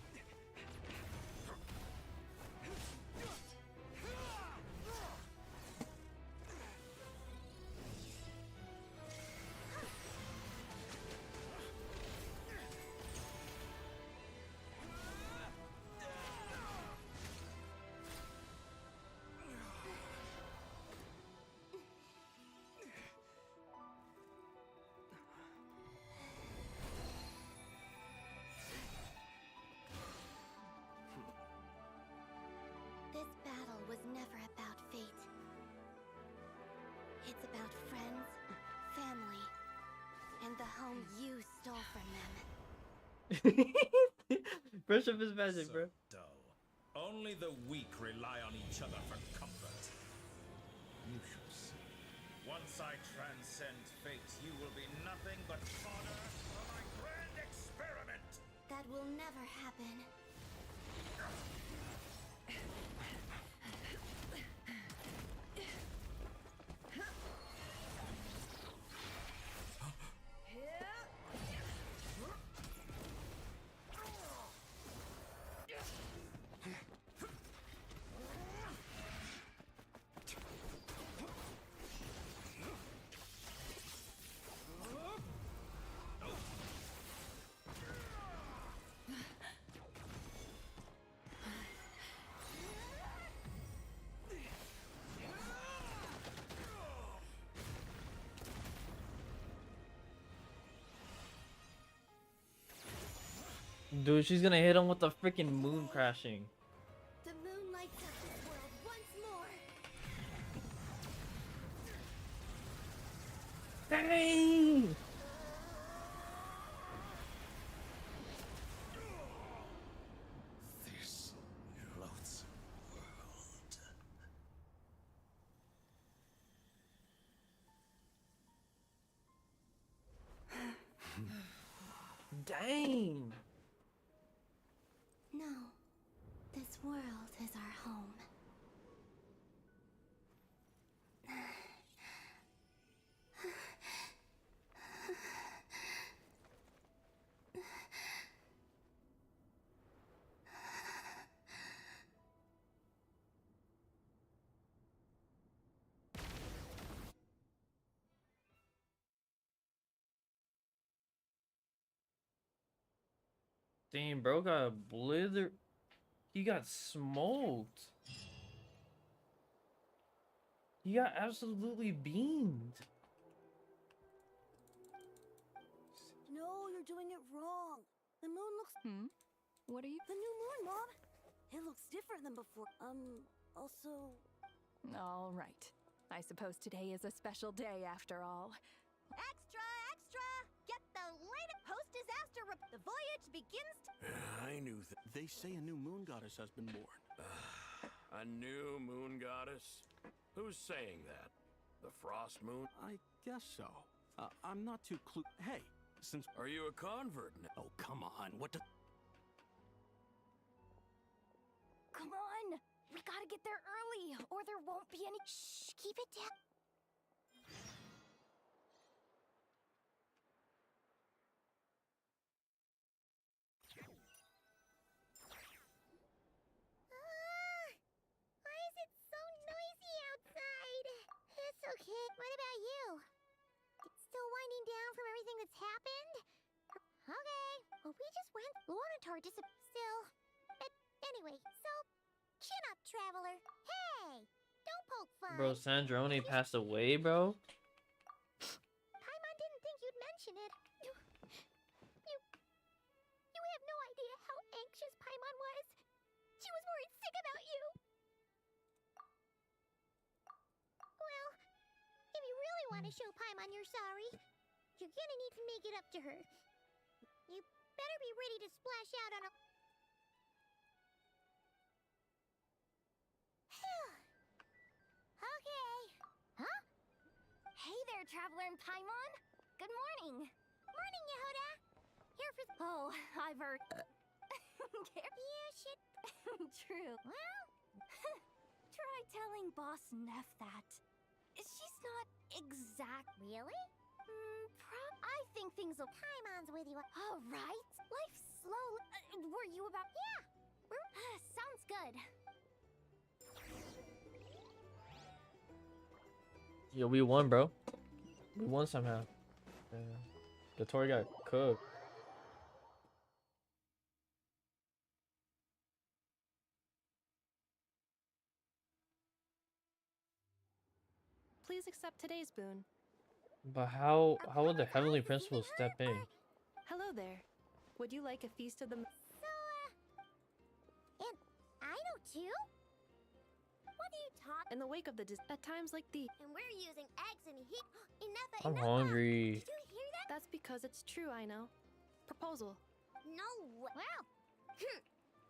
This battle was never about fate. It's about friends, family, and the home you stole from them. Brush up his magic, bro. Dull. Only the weak rely on each other for comfort. You shall see. Once I transcend fate, you will be nothing but fodder for my grand experiment. That will never happen. Dude, she's gonna hit him with the freaking moon crashing. The moon lights up this world once more. Dang! This loathsome world. Dang! No, this world is our home. Damn, bro got a blither. He got smoked. He got absolutely beamed. The moon looks... What are you... The new moon, Mom! It looks different than before. Also... All right. I suppose today is a special day after all. Extra, extra! Get the latest post-disaster The voyage begins I knew that. They say a new moon goddess has been born. A new moon goddess? Who's saying that? The frost moon? I guess so. I'm not too Hey, since... Are you a convert now? Oh, come on. What the... Come on! We gotta get there early, or there won't be any. Shh, keep it down. Why is it so noisy outside? It's okay. What about you? Still winding down from everything that's happened? Okay. Well, we just went. Lunatar still. Anyway, so chin up, traveler. Hey, don't poke fun. Bro, Sandrone passed away, bro. Paimon didn't think you'd mention it. You have no idea how anxious Paimon was. She was worried sick about you. Well, if you really want to show Paimon you're sorry, you're gonna need to make it up to her. You better be ready to splash out on a... Okay. Huh? Hey there, Traveler and Paimon. Good morning. Morning, Yehoda. Here for... Oh, I've heard... Yeah, shit. True. Well... Try telling Boss Neff that. She's not exact... Really? I think things will... Paimon's with you. All right. Life's slow. Were you about... Yeah. Sounds good. Yo, we won, bro. We won somehow. Yeah. The tour got cooked. Please accept today's boon. But how would the Heavenly Principal step in? Hello there. Would you like a feast of the... And I know too? What are you talking? In the wake of the at times like the... And we're using eggs and heat. Enough. I'm hungry. Did you hear that? That's because it's true, I know. Proposal. No way. Well,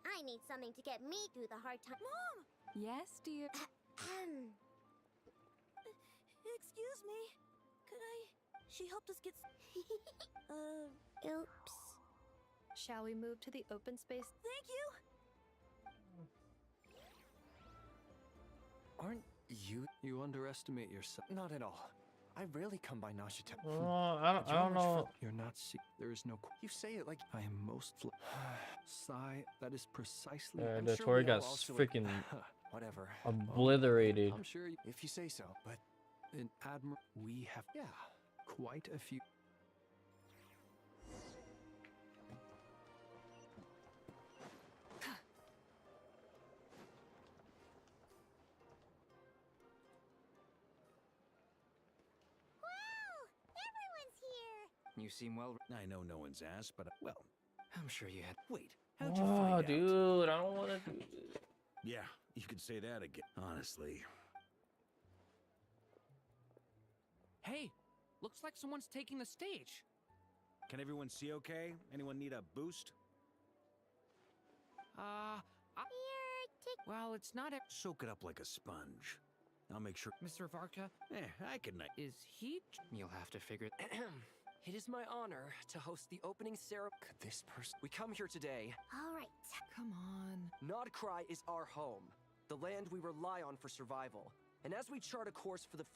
I need something to get me through the hard time. Mom! Yes, dear. Excuse me. Could I... She helped us get... Oops. Shall we move to the open space? Thank you! Aren't you... You underestimate yourself. Not at all. I rarely come by Nashita. I don't know. You're not there is no... You say it like... I am most... Sigh, that is precisely... The sure tour we got all also... freaking Whatever. obliterated. I'm sure if you say so, but... In Admiral, we have... Yeah. Quite a few... You seem well... I know no one's asked, but, well... I'm sure you had... Wait, how'd you find out? Dude, I don't want to do this. Yeah, you could say that again, honestly. Hey, looks like someone's taking the stage. Can everyone see okay? Anyone need a boost? Well, it's not a... Soak it up like a sponge. I'll make sure... Mr. Varka? I can... Is he... You'll have to figure... It is my honor to host the opening ceremony. Could this person... We come here today. All right. Come on. Nodcry is our home, the land we rely on for survival. And as we chart a course for the...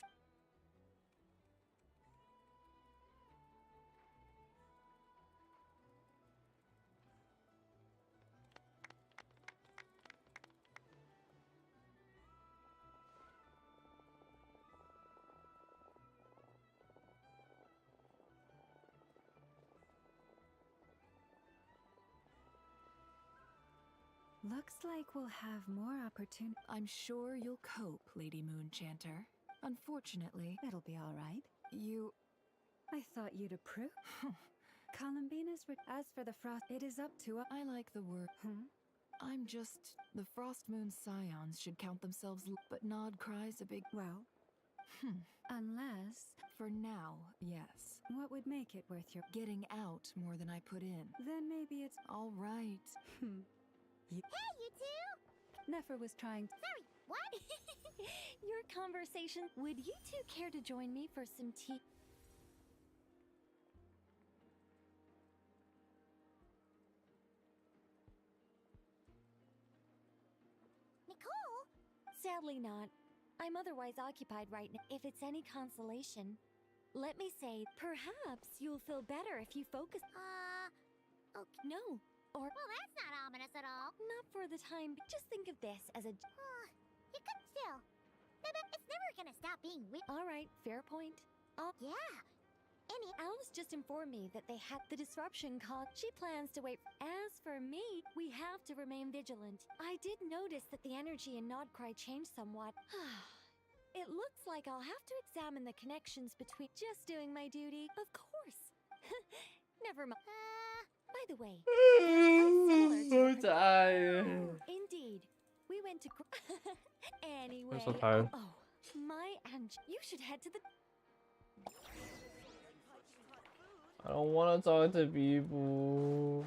Looks like we'll have more opportunity. I'm sure you'll cope, Lady Moonchanter. Unfortunately... It'll be all right. You... I thought you'd approve. Columbina's as for the frost, it is up to us. I like the word. I'm just... The Frost Moon's scions should count themselves but Nod cries a big... Well, unless... For now, yes. What would make it worth your... Getting out more than I put in. Then maybe it's... All right. Hey, you two! Nefer was trying... Sorry, what? Your conversation. Would you two care to join me for some tea? Nicole? Sadly not. I'm otherwise occupied right now. If it's any consolation, let me say, perhaps you'll feel better if you focus. Okay. No. Or... Well, that's not ominous at all. Not for the time. Just think of this as a... You could still. It's never gonna stop being weird. All right, fair point. Yeah. Alice just informed me that they had the disruption called. She plans to wait. As for me, we have to remain vigilant. I did notice that the energy in Nodcry changed somewhat. It looks like I'll have to examine the connections between just doing my duty. Of course. Never mind. By the way, So tired. Indeed. We went to anyway. I'm so tired. Oh, my and you should head to the... I don't want to talk to people.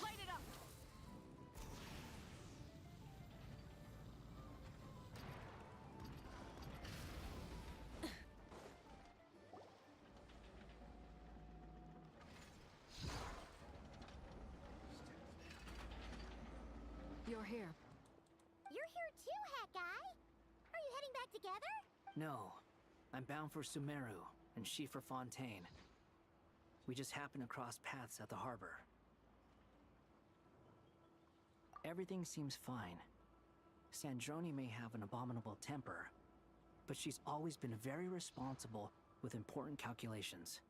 Light it up! You're here. You're here too, Hat Guy. Are you heading back together? No. I'm bound for Sumeru, and she for Fontaine. We just happened to cross paths at the harbor. Everything seems fine. Sandrone may have an abominable temper, but she's always been very responsible with important calculations,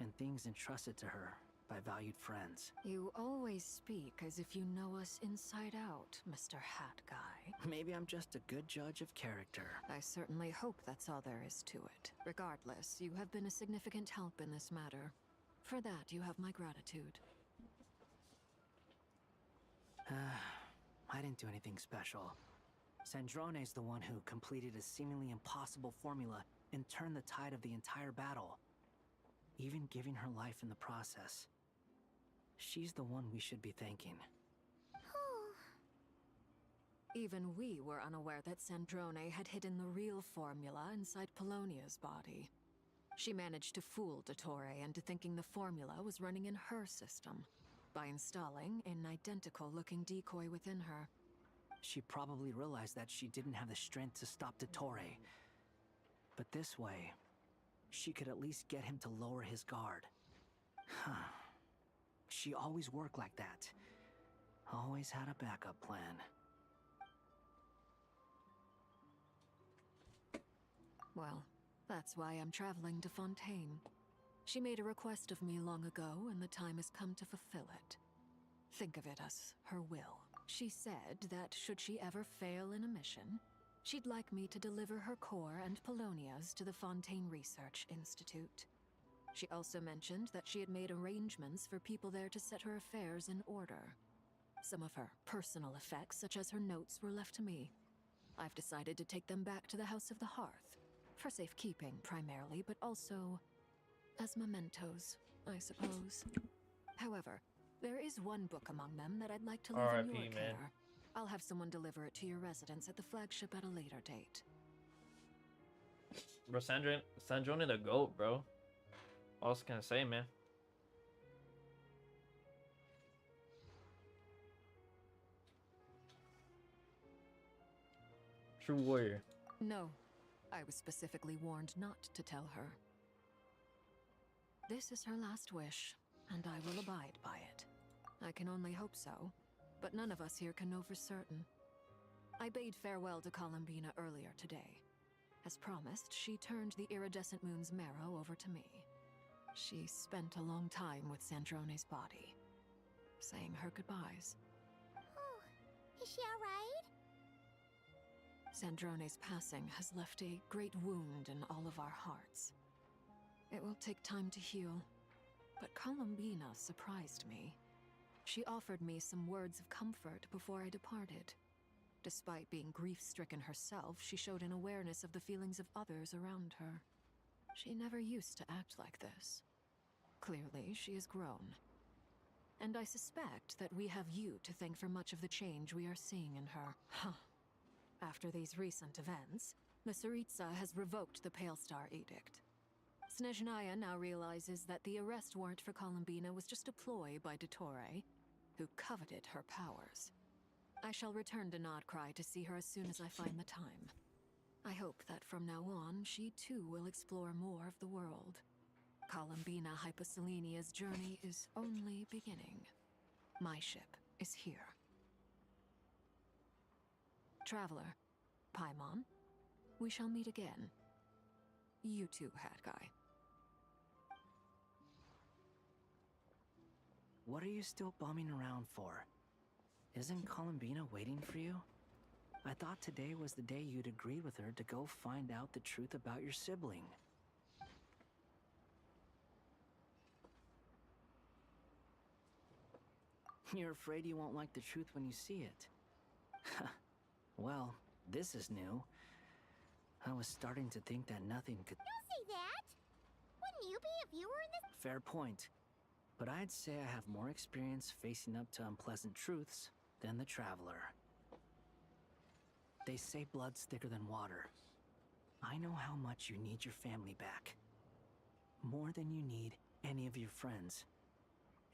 and things entrusted to her by valued friends. You always speak as if you know us inside out, Mr. Hat Guy. Maybe I'm just a good judge of character. I certainly hope that's all there is to it. Regardless, you have been a significant help in this matter. For that, you have my gratitude. I didn't do anything special. Sandrone's the one who completed a seemingly impossible formula and turned the tide of the entire battle, even giving her life in the process. She's the one we should be thanking. Even we were unaware that Sandrone had hidden the real formula inside Polonia's body. She managed to fool Dottore into thinking the formula was running in her system by installing an identical-looking decoy within her. She probably realized that she didn't have the strength to stop Dottore. But this way, she could at least get him to lower his guard. She always worked like that. Always had a backup plan. Well, that's why I'm traveling to Fontaine. She made a request of me long ago, and the time has come to fulfill it. Think of it as her will. She said that should she ever fail in a mission, she'd like me to deliver her core and Polonia's to the Fontaine Research Institute. She also mentioned that she had made arrangements for people there to set her affairs in order. Some of her personal effects, such as her notes, were left to me. I've decided to take them back to the House of the Hearth, for safekeeping primarily, but also as mementos, I suppose. However, there is one book among them that I'd like to leave in your care. I'll have someone deliver it to your residence at the flagship at a later date. Bro, Sandrone the GOAT, bro. What else can I say, man? True warrior. No, I was specifically warned not to tell her. This is her last wish, and I will abide by it. I can only hope so, but none of us here can know for certain. I bade farewell to Columbina earlier today. As promised, she turned the iridescent moon's marrow over to me. She spent a long time with Sandrone's body, saying her goodbyes. Oh, is she alright? Sandrone's passing has left a great wound in all of our hearts. It will take time to heal, but Columbina surprised me. She offered me some words of comfort before I departed. Despite being grief-stricken herself, she showed an awareness of the feelings of others around her. She never used to act like this. Clearly, she has grown. And I suspect that we have you to thank for much of the change we are seeing in her. Huh. After these recent events, the Tsaritsa has revoked the Pale Star Edict. Snezhnaya now realizes that the arrest warrant for Columbina was just a ploy by dOING, who coveted her powers. I shall return to Nodcry to see her as soon as I find the time. I hope that from now on, she too will explore more of the world. Columbina Hyposelenia's journey is only beginning. My ship is here. Traveler, Paimon, we shall meet again. You too, Hat Guy. What are you still bumming around for? Isn't Columbina waiting for you? I thought today was the day you'd agreed with her to go find out the truth about your sibling. You're afraid you won't like the truth when you see it. Well, this is new. I was starting to think that nothing could... Don't say that! Wouldn't you be a viewer in this? Fair point. But I'd say I have more experience facing up to unpleasant truths than the Traveler. They say blood's thicker than water. I know how much you need your family back. More than you need any of your friends.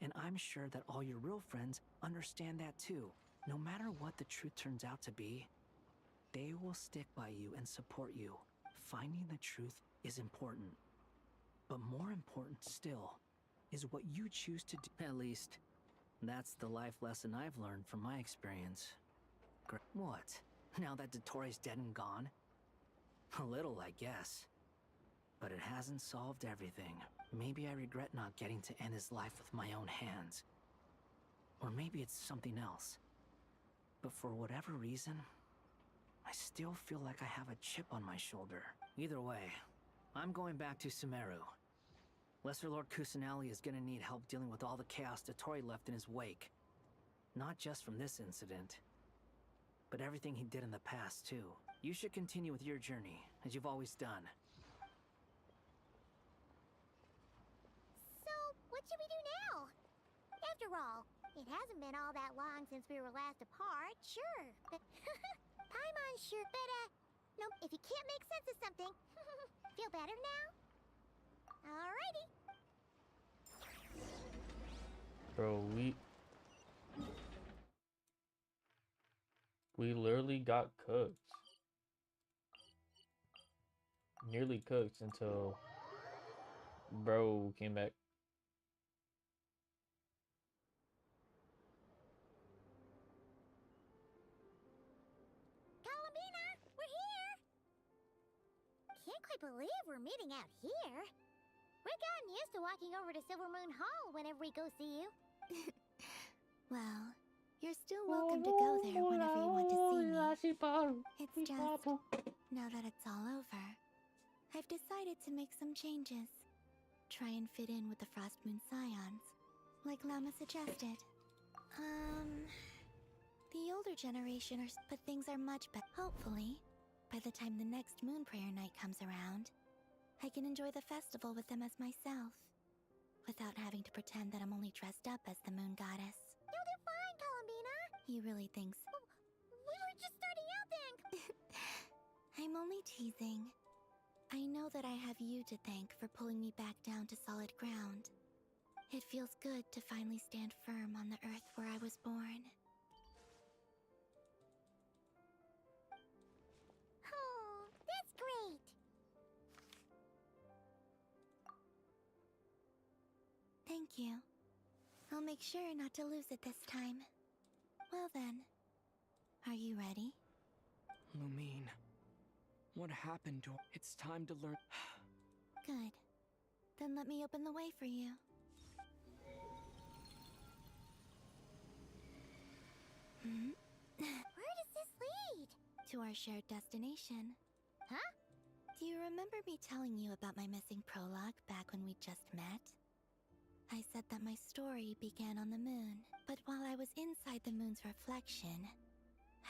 And I'm sure that all your real friends understand that too. No matter what the truth turns out to be, they will stick by you and support you. Finding the truth is important. But more important still is what you choose to do. At least, that's the life lesson I've learned from my experience. What? Now that dOING's dead and gone? A little, I guess. But it hasn't solved everything. Maybe I regret not getting to end his life with my own hands. Or maybe it's something else. But for whatever reason, I still feel like I have a chip on my shoulder. Either way, I'm going back to Sumeru. Lesser Lord Kusanali is gonna need help dealing with all the chaos dOING left in his wake. Not just from this incident, but everything he did in the past, too. You should continue with your journey, as you've always done. So, what should we do now? After all, it hasn't been all that long since we were last apart, sure. But Paimon sure, but nope, if you can't make sense of something, feel better now? Alrighty. Bro, we literally got cooked. Nearly cooked until bro came back. Columbina, we're here! Can't quite believe we're meeting out here. We've gotten used to walking over to Silver Moon Hall whenever we go see you. Well, you're still welcome to go there whenever you want to see me. It's just, now that it's all over, I've decided to make some changes. Try and fit in with the Frost Moon Scions, like Lama suggested. The older generation are, but things are much better. Hopefully, by the time the next Moon Prayer Night comes around, I can enjoy the festival with them as myself, without having to pretend that I'm only dressed up as the Moon Goddess. You'll do fine, Columbina. He really thinks... We were just starting out then. I'm only teasing. I know that I have you to thank for pulling me back down to solid ground. It feels good to finally stand firm on the earth where I was born. Oh, that's great. Thank you. I'll make sure not to lose it this time. Well then, are you ready? Lumine. What happened to... It's time to learn... Good. Then let me open the way for you. Where does this lead? To our shared destination. Huh? Do you remember me telling you about my missing prologue back when we just met? I said that my story began on the moon, but while I was inside the moon's reflection,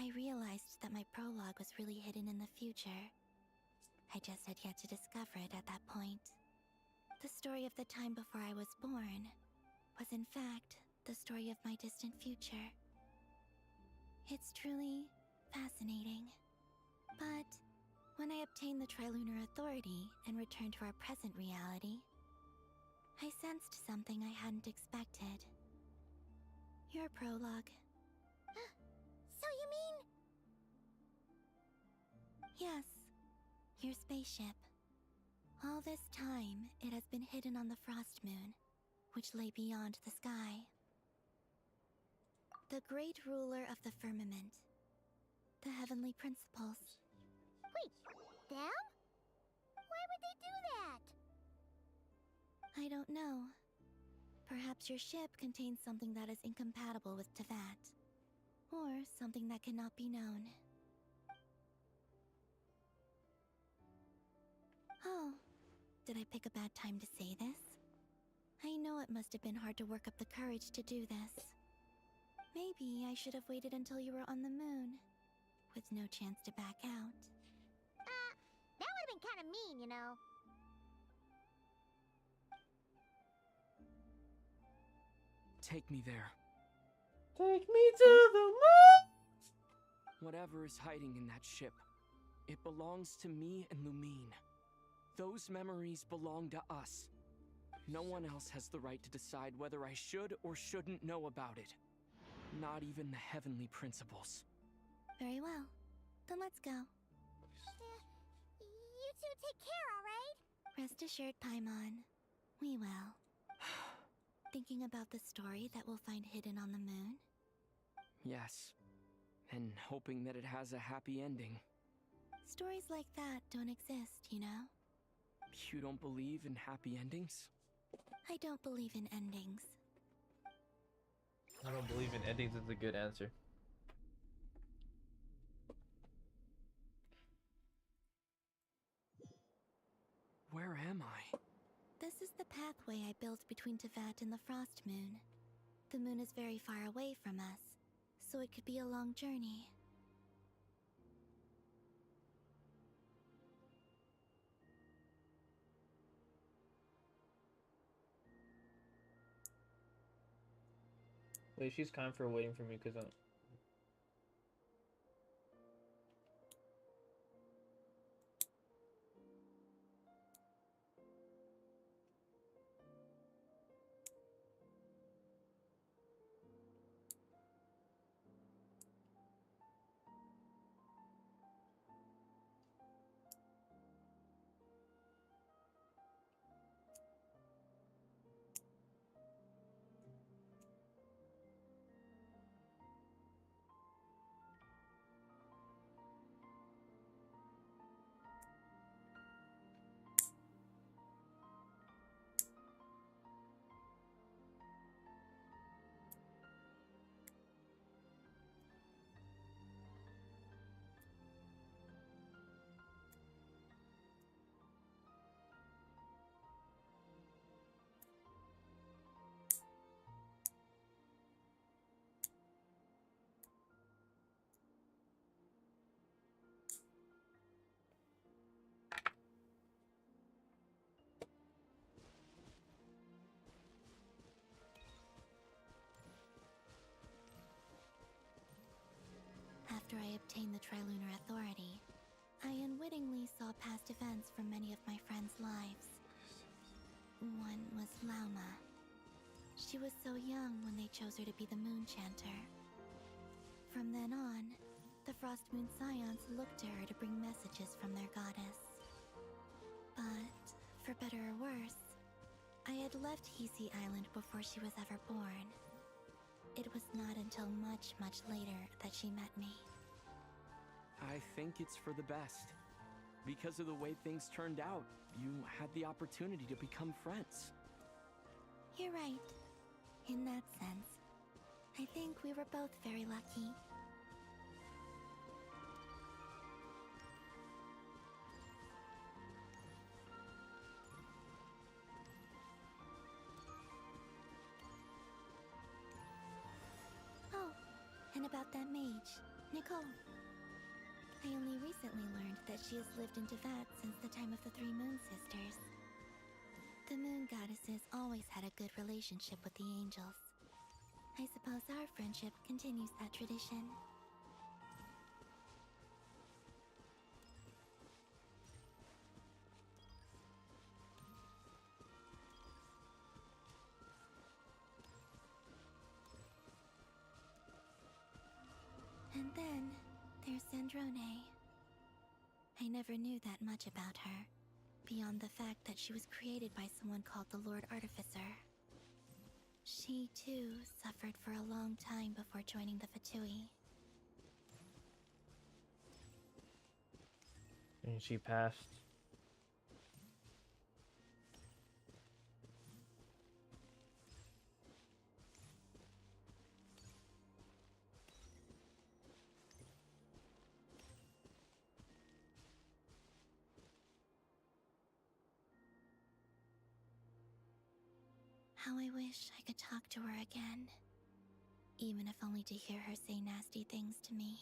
I realized that my prologue was really hidden in the future. I just had yet to discover it at that point. The story of the time before I was born was in fact the story of my distant future. It's truly fascinating. But when I obtained the Trilunar Authority and returned to our present reality, I sensed something I hadn't expected. Your prologue. So you mean... Yes, your spaceship. All this time, it has been hidden on the Frost Moon, which lay beyond the sky. The great ruler of the firmament. The heavenly principles. Wait, them? Why would they do that? I don't know. Perhaps your ship contains something that is incompatible with Tevat. Or something that cannot be known. Oh, did I pick a bad time to say this? I know it must have been hard to work up the courage to do this. Maybe I should have waited until you were on the moon, with no chance to back out. That would have been kind of mean, you know. Take me there. Take me to the moon! Whatever is hiding in that ship, it belongs to me and Lumine. Those memories belong to us. No one else has the right to decide whether I should or shouldn't know about it. Not even the heavenly principles. Very well. Then let's go. You two take care, alright? Rest assured, Paimon. We will. Thinking about the story that we'll find hidden on the moon? Yes. And hoping that it has a happy ending. Stories like that don't exist, you know? You don't believe in happy endings? I don't believe in endings. I don't believe in endings is a good answer. Where am I? This is the pathway I built between Tevat and the Frost Moon. The moon is very far away from us, so it could be a long journey. Wait, she's kind for waiting for me because I'm... After I obtained the Trilunar Authority, I unwittingly saw past events from many of my friends' lives. One was Lauma. She was so young when they chose her to be the Moon Chanter. From then on, the Frost Moon Scions looked to her to bring messages from their goddess. But, for better or worse, I had left Hisi Island before she was ever born. It was not until much, much later that she met me. I think it's for the best. Because of the way things turned out, you had the opportunity to become friends. You're right. In that sense, I think we were both very lucky. Oh, and about that mage, Nicole. I only recently learned that she has lived in Tevat since the time of the Three Moon Sisters. The Moon Goddesses always had a good relationship with the angels. I suppose our friendship continues that tradition. And then, there's Sandrone. I never knew that much about her, beyond the fact that she was created by someone called the Lord Artificer. She, too, suffered for a long time before joining the Fatui. And she passed. How I wish I could talk to her again. Even if only to hear her say nasty things to me.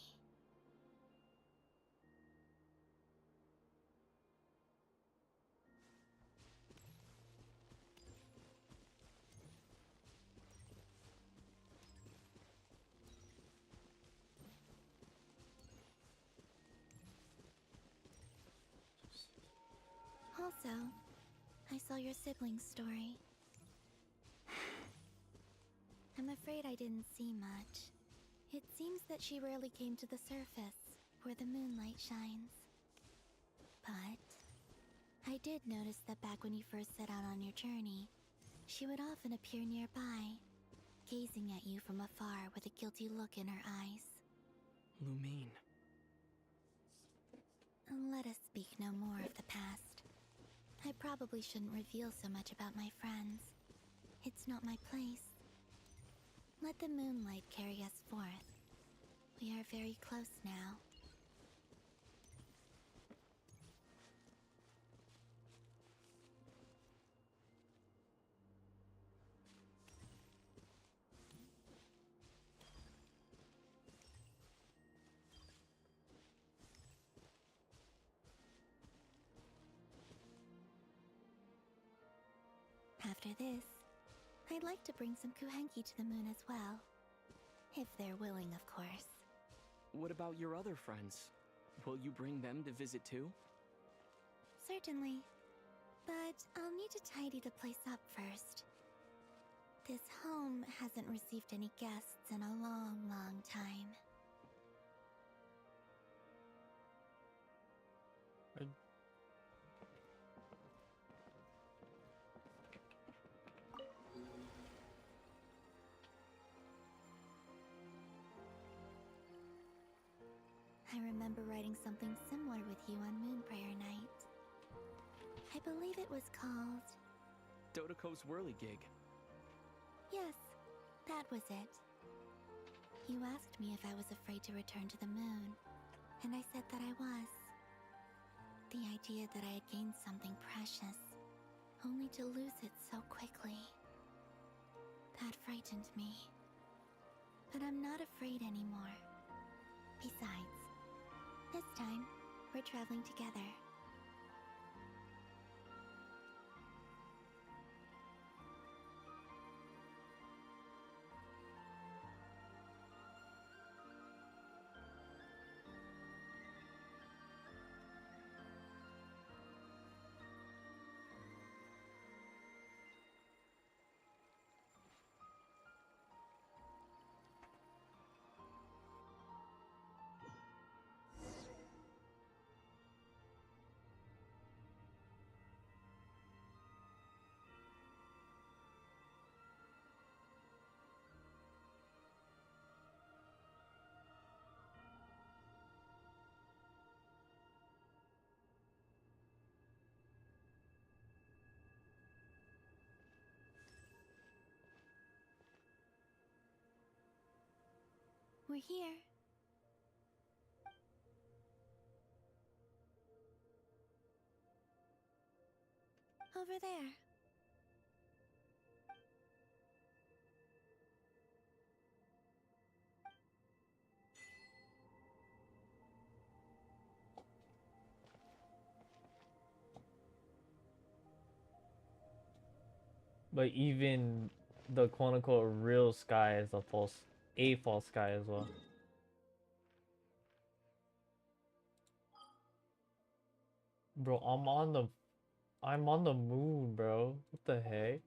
Also, I saw your sibling's story. I'm afraid I didn't see much. It seems that she rarely came to the surface, where the moonlight shines. But I did notice that back when you first set out on your journey, she would often appear nearby, gazing at you from afar with a guilty look in her eyes. Lumine. Let us speak no more of the past. I probably shouldn't reveal so much about my friends. It's not my place. Let the moonlight carry us forth. We are very close now. After this, I'd like to bring some Kuhenki to the moon as well. If they're willing, of course. What about your other friends? Will you bring them to visit too? Certainly. But I'll need to tidy the place up first. This home hasn't received any guests in a long, long time. I remember writing something similar with you on Moon Prayer Night. I believe it was called... Dodoko's Whirligig. Yes, that was it. You asked me if I was afraid to return to the moon, and I said that I was. The idea that I had gained something precious, only to lose it so quickly. That frightened me. But I'm not afraid anymore. Besides, this time, we're traveling together. We're here. Over there. But even the quote unquote real sky is a false sky as well. Bro, I'm on the moon, bro. What the heck?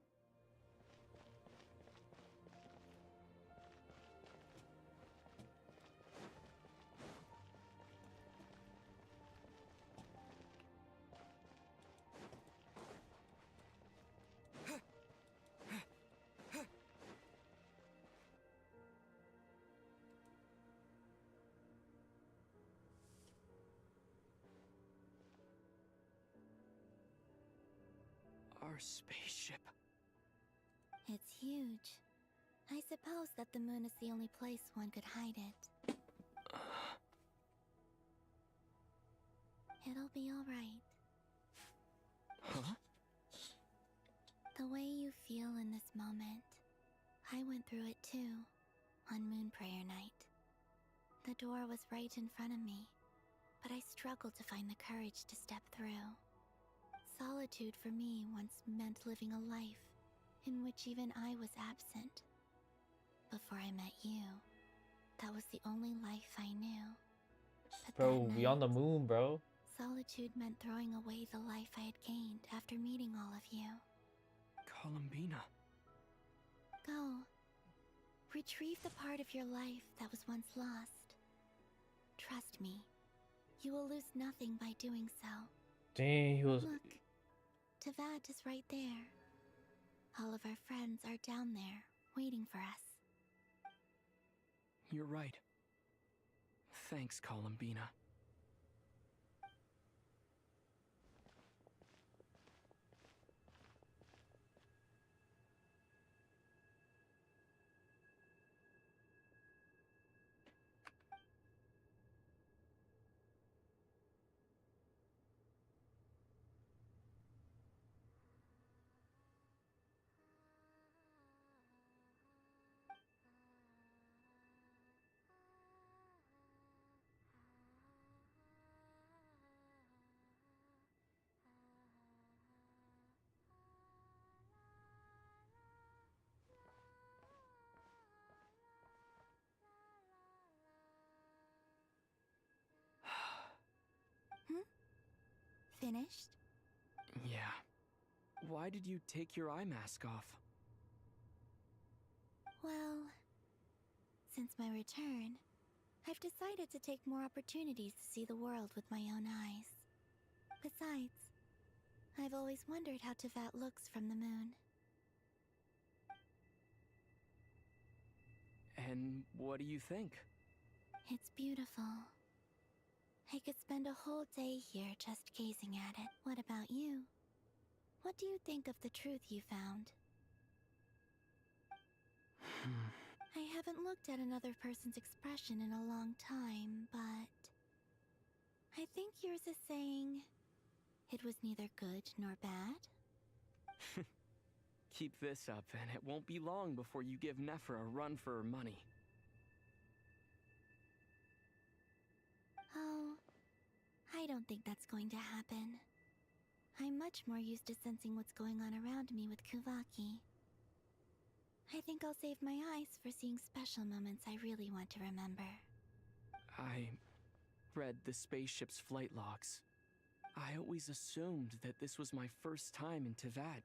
Our spaceship. It's huge. I suppose that the moon is the only place one could hide it. It'll be alright. Huh? The way you feel in this moment, I went through it too, on Moon Prayer Night. The door was right in front of me, but I struggled to find the courage to step through. Solitude for me once meant living a life in which even I was absent. Before I met you, that was the only life I knew. But Bro, that we on the night, moon, bro. solitude meant throwing away the life I had gained after meeting all of you. Columbina. Go. Retrieve the part of your life that was once lost. Trust me, you will lose nothing by doing so. Dang, he was. Look, Teyvat is right there. All of our friends are down there, waiting for us. You're right. Thanks, Columbina. Finished? Yeah. Why did you take your eye mask off? Well, since my return, I've decided to take more opportunities to see the world with my own eyes. Besides, I've always wondered how Teyvat looks from the moon. And what do you think? It's beautiful. I could spend a whole day here just gazing at it. What about you? What do you think of the truth you found? I haven't looked at another person's expression in a long time, but I think yours is saying it was neither good nor bad. Keep this up, and it won't be long before you give Nephra a run for her money. Oh, I don't think that's going to happen. I'm much more used to sensing what's going on around me with Kuvaki. I think I'll save my eyes for seeing special moments I really want to remember. I read the spaceship's flight logs. I always assumed that this was my first time in Teyvat.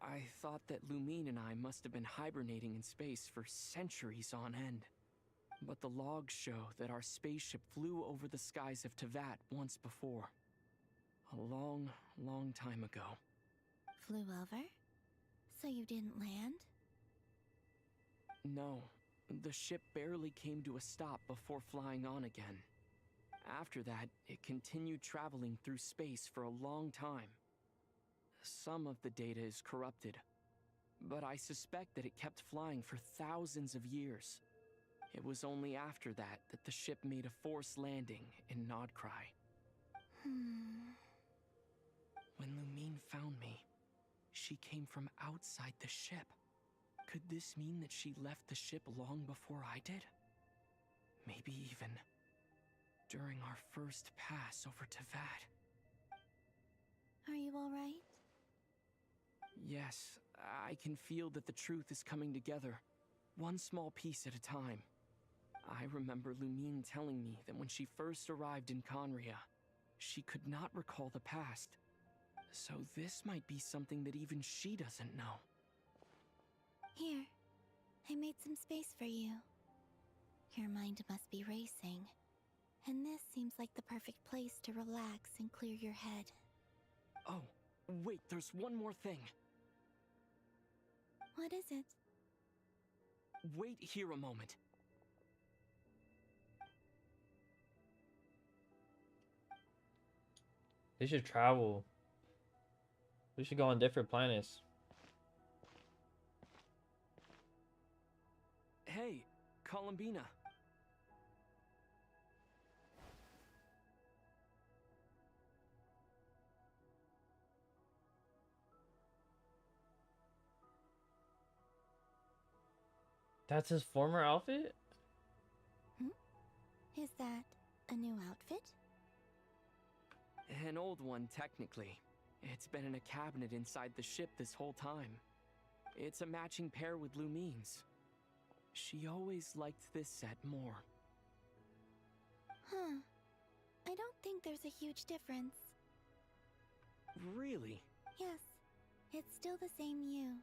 I thought that Lumine and I must have been hibernating in space for centuries on end. But the logs show that our spaceship flew over the skies of Teyvat once before. A long, long time ago. Flew over? So you didn't land? No, the ship barely came to a stop before flying on again. After that, it continued traveling through space for a long time. Some of the data is corrupted, but I suspect that it kept flying for thousands of years. It was only after that that the ship made a forced landing in Nodcry. When Lumine found me, she came from outside the ship. Could this mean that she left the ship long before I did? Maybe even during our first pass over Teyvat. Are you alright? Yes, I can feel that the truth is coming together, one small piece at a time. I remember Lumine telling me that when she first arrived in Conria, she could not recall the past. So this might be something that even she doesn't know. Here, I made some space for you. Your mind must be racing, and this seems like the perfect place to relax and clear your head. Oh, wait, there's one more thing. What is it? Wait here a moment. They should travel. We should go on different planets. Hey, Columbina. That's his former outfit? Is that a new outfit? An old one, technically. It's been in a cabinet inside the ship this whole time. It's a matching pair with Lumine's. She always liked this set more. Huh. I don't think there's a huge difference. Really? Yes, it's still the same you.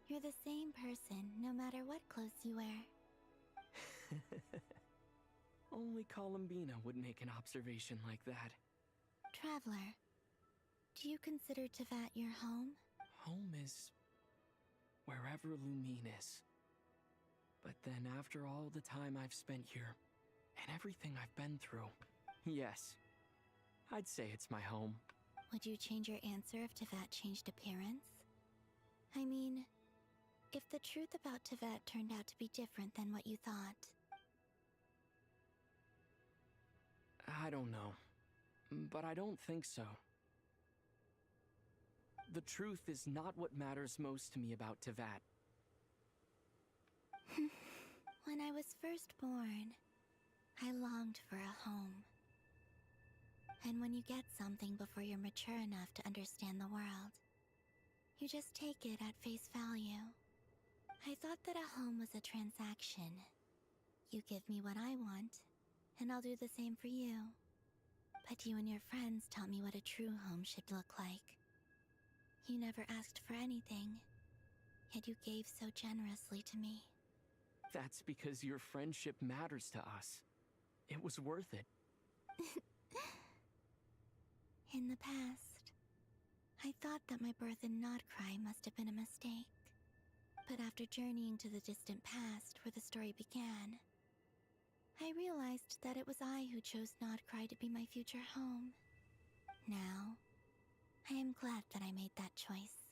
You're the same person, no matter what clothes you wear. Only Columbina would make an observation like that. Traveler, do you consider Teyvat your home? Home is wherever Lumine is. But then after all the time I've spent here, and everything I've been through, yes, I'd say it's my home. Would you change your answer if Teyvat changed appearance? I mean, if the truth about Teyvat turned out to be different than what you thought. I don't know, but I don't think so. The truth is not what matters most to me about Teyvat. When I was first born, I longed for a home. And when you get something before you're mature enough to understand the world, you just take it at face value. I thought that a home was a transaction. You give me what I want, and I'll do the same for you. But you and your friends taught me what a true home should look like. You never asked for anything, yet you gave so generously to me. That's because your friendship matters to us. It was worth it. In the past, I thought that my birth in Nodcry must have been a mistake. But after journeying to the distant past where the story began, I realized that it was I who chose Nodcry to be my future home. Now, I am glad that I made that choice.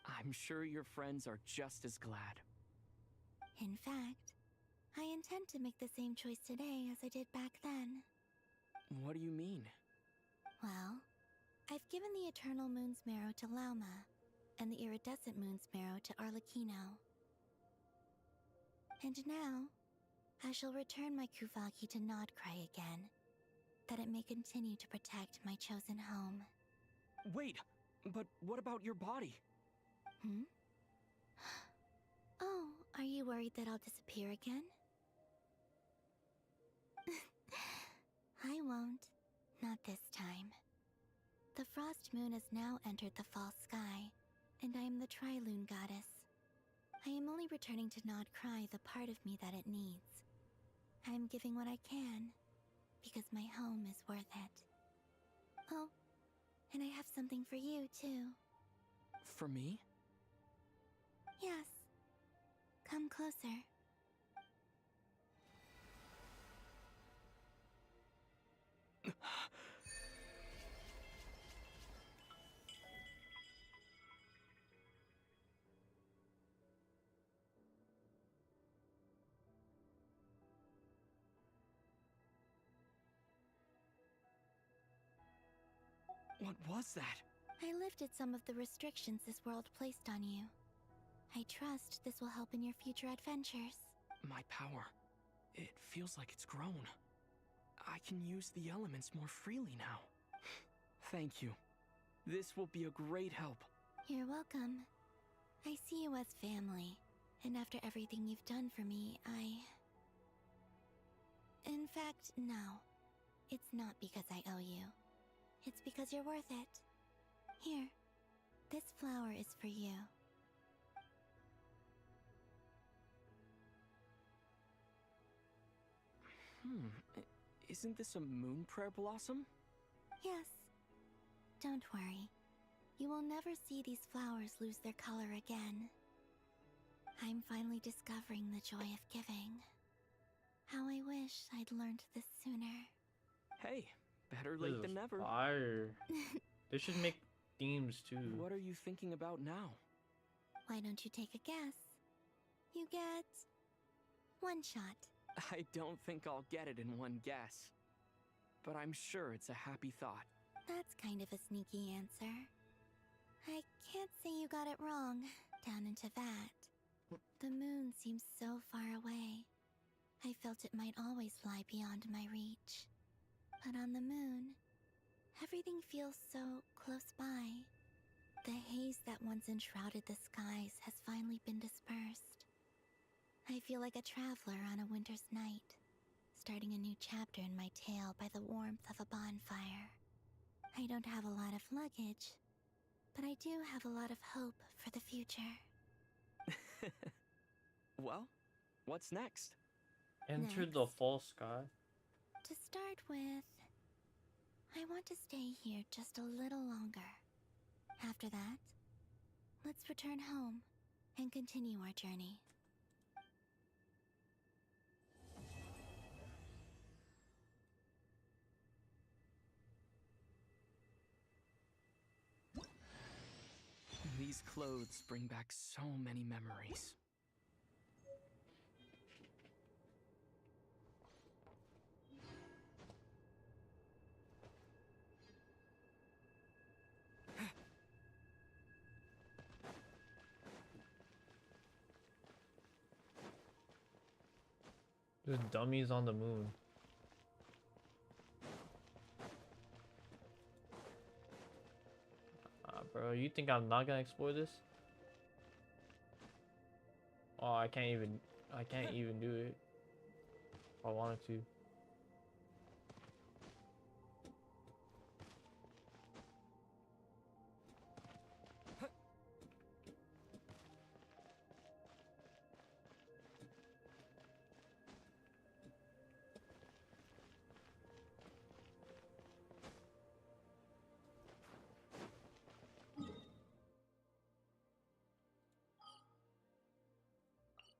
I'm sure your friends are just as glad. In fact, I intend to make the same choice today as I did back then. What do you mean? Well, I've given the Eternal Moon's Marrow to Lauma, and the Iridescent Moon's Marrow to Arlecchino. And now, I shall return my Kuvaki to Nodcry again, that it may continue to protect my chosen home. Wait, but what about your body? Oh, are you worried that I'll disappear again? I won't. Not this time. The Frost Moon has now entered the false sky, and I am the Tri-Lune goddess. I am only returning to Nodcry the part of me that it needs. I am giving what I can, because my home is worth it. Oh, and I have something for you, too. For me? Yes. Come closer. What was that? I lifted some of the restrictions this world placed on you. I trust this will help in your future adventures. My power. It feels like it's grown. I can use the elements more freely now. Thank you. This will be a great help. You're welcome. I see you as family, and after everything you've done for me, In fact, no. It's not because I owe you. It's because you're worth it. Here, this flower is for you. Isn't this a moon prayer blossom? Yes. Don't worry. You will never see these flowers lose their color again. I'm finally discovering the joy of giving. How I wish I'd learned this sooner. Hey, better late than never. Fire. They should make themes too. What are you thinking about now? Why don't you take a guess? You get one shot. I don't think I'll get it in one guess. But I'm sure it's a happy thought. That's kind of a sneaky answer. I can't say you got it wrong, down into that. The moon seems so far away. I felt it might always lie beyond my reach. But on the moon, everything feels so close by. The haze that once enshrouded the skies has finally been dispersed. I feel like a traveler on a winter's night, starting a new chapter in my tale by the warmth of a bonfire. I don't have a lot of luggage, but I do have a lot of hope for the future. Well, what's next? Enter the false sky. To start with, I want to stay here just a little longer. After that, let's return home and continue our journey. These clothes bring back so many memories. There's dummies on the moon. Bro, you think I'm not gonna explore this? Oh, I can't even do it. If I wanted to.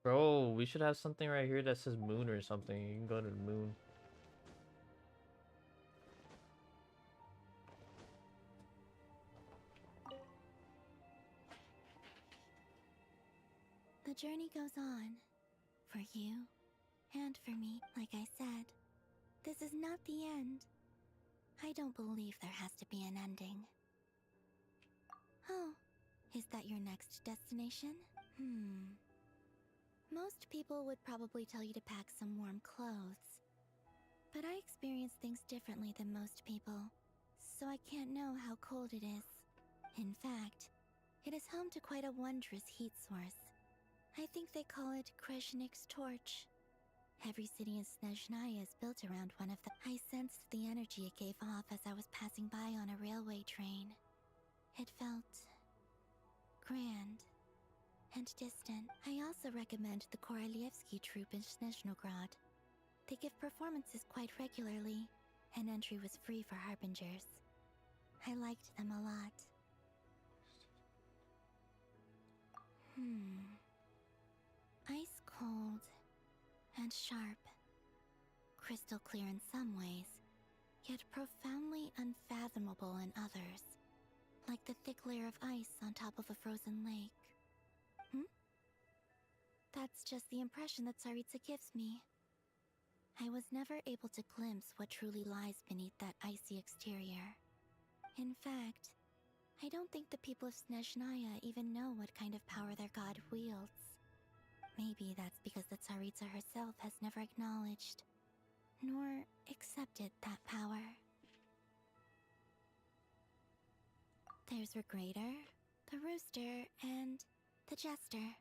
Bro, we should have something right here that says moon or something. You can go to the moon. The journey goes on. For you, and for me, like I said. This is not the end. I don't believe there has to be an ending. Oh, is that your next destination? Most people would probably tell you to pack some warm clothes. But I experience things differently than most people, so I can't know how cold it is. In fact, it is home to quite a wondrous heat source. I think they call it Kreshnik's torch. Every city in Snezhnaya is built around one of them. I sensed the energy it gave off as I was passing by on a railway train. It felt grand and distant. I also recommend the Korolievsky troupe in Snezhnograd. They give performances quite regularly, and entry was free for harbingers. I liked them a lot. Ice cold and sharp. Crystal clear in some ways, yet profoundly unfathomable in others. Like the thick layer of ice on top of a frozen lake. That's just the impression that Tsaritsa gives me. I was never able to glimpse what truly lies beneath that icy exterior. In fact, I don't think the people of Snezhnaya even know what kind of power their god wields. Maybe that's because the Tsaritsa herself has never acknowledged nor accepted that power. There's Regrator, the Rooster, and the Jester.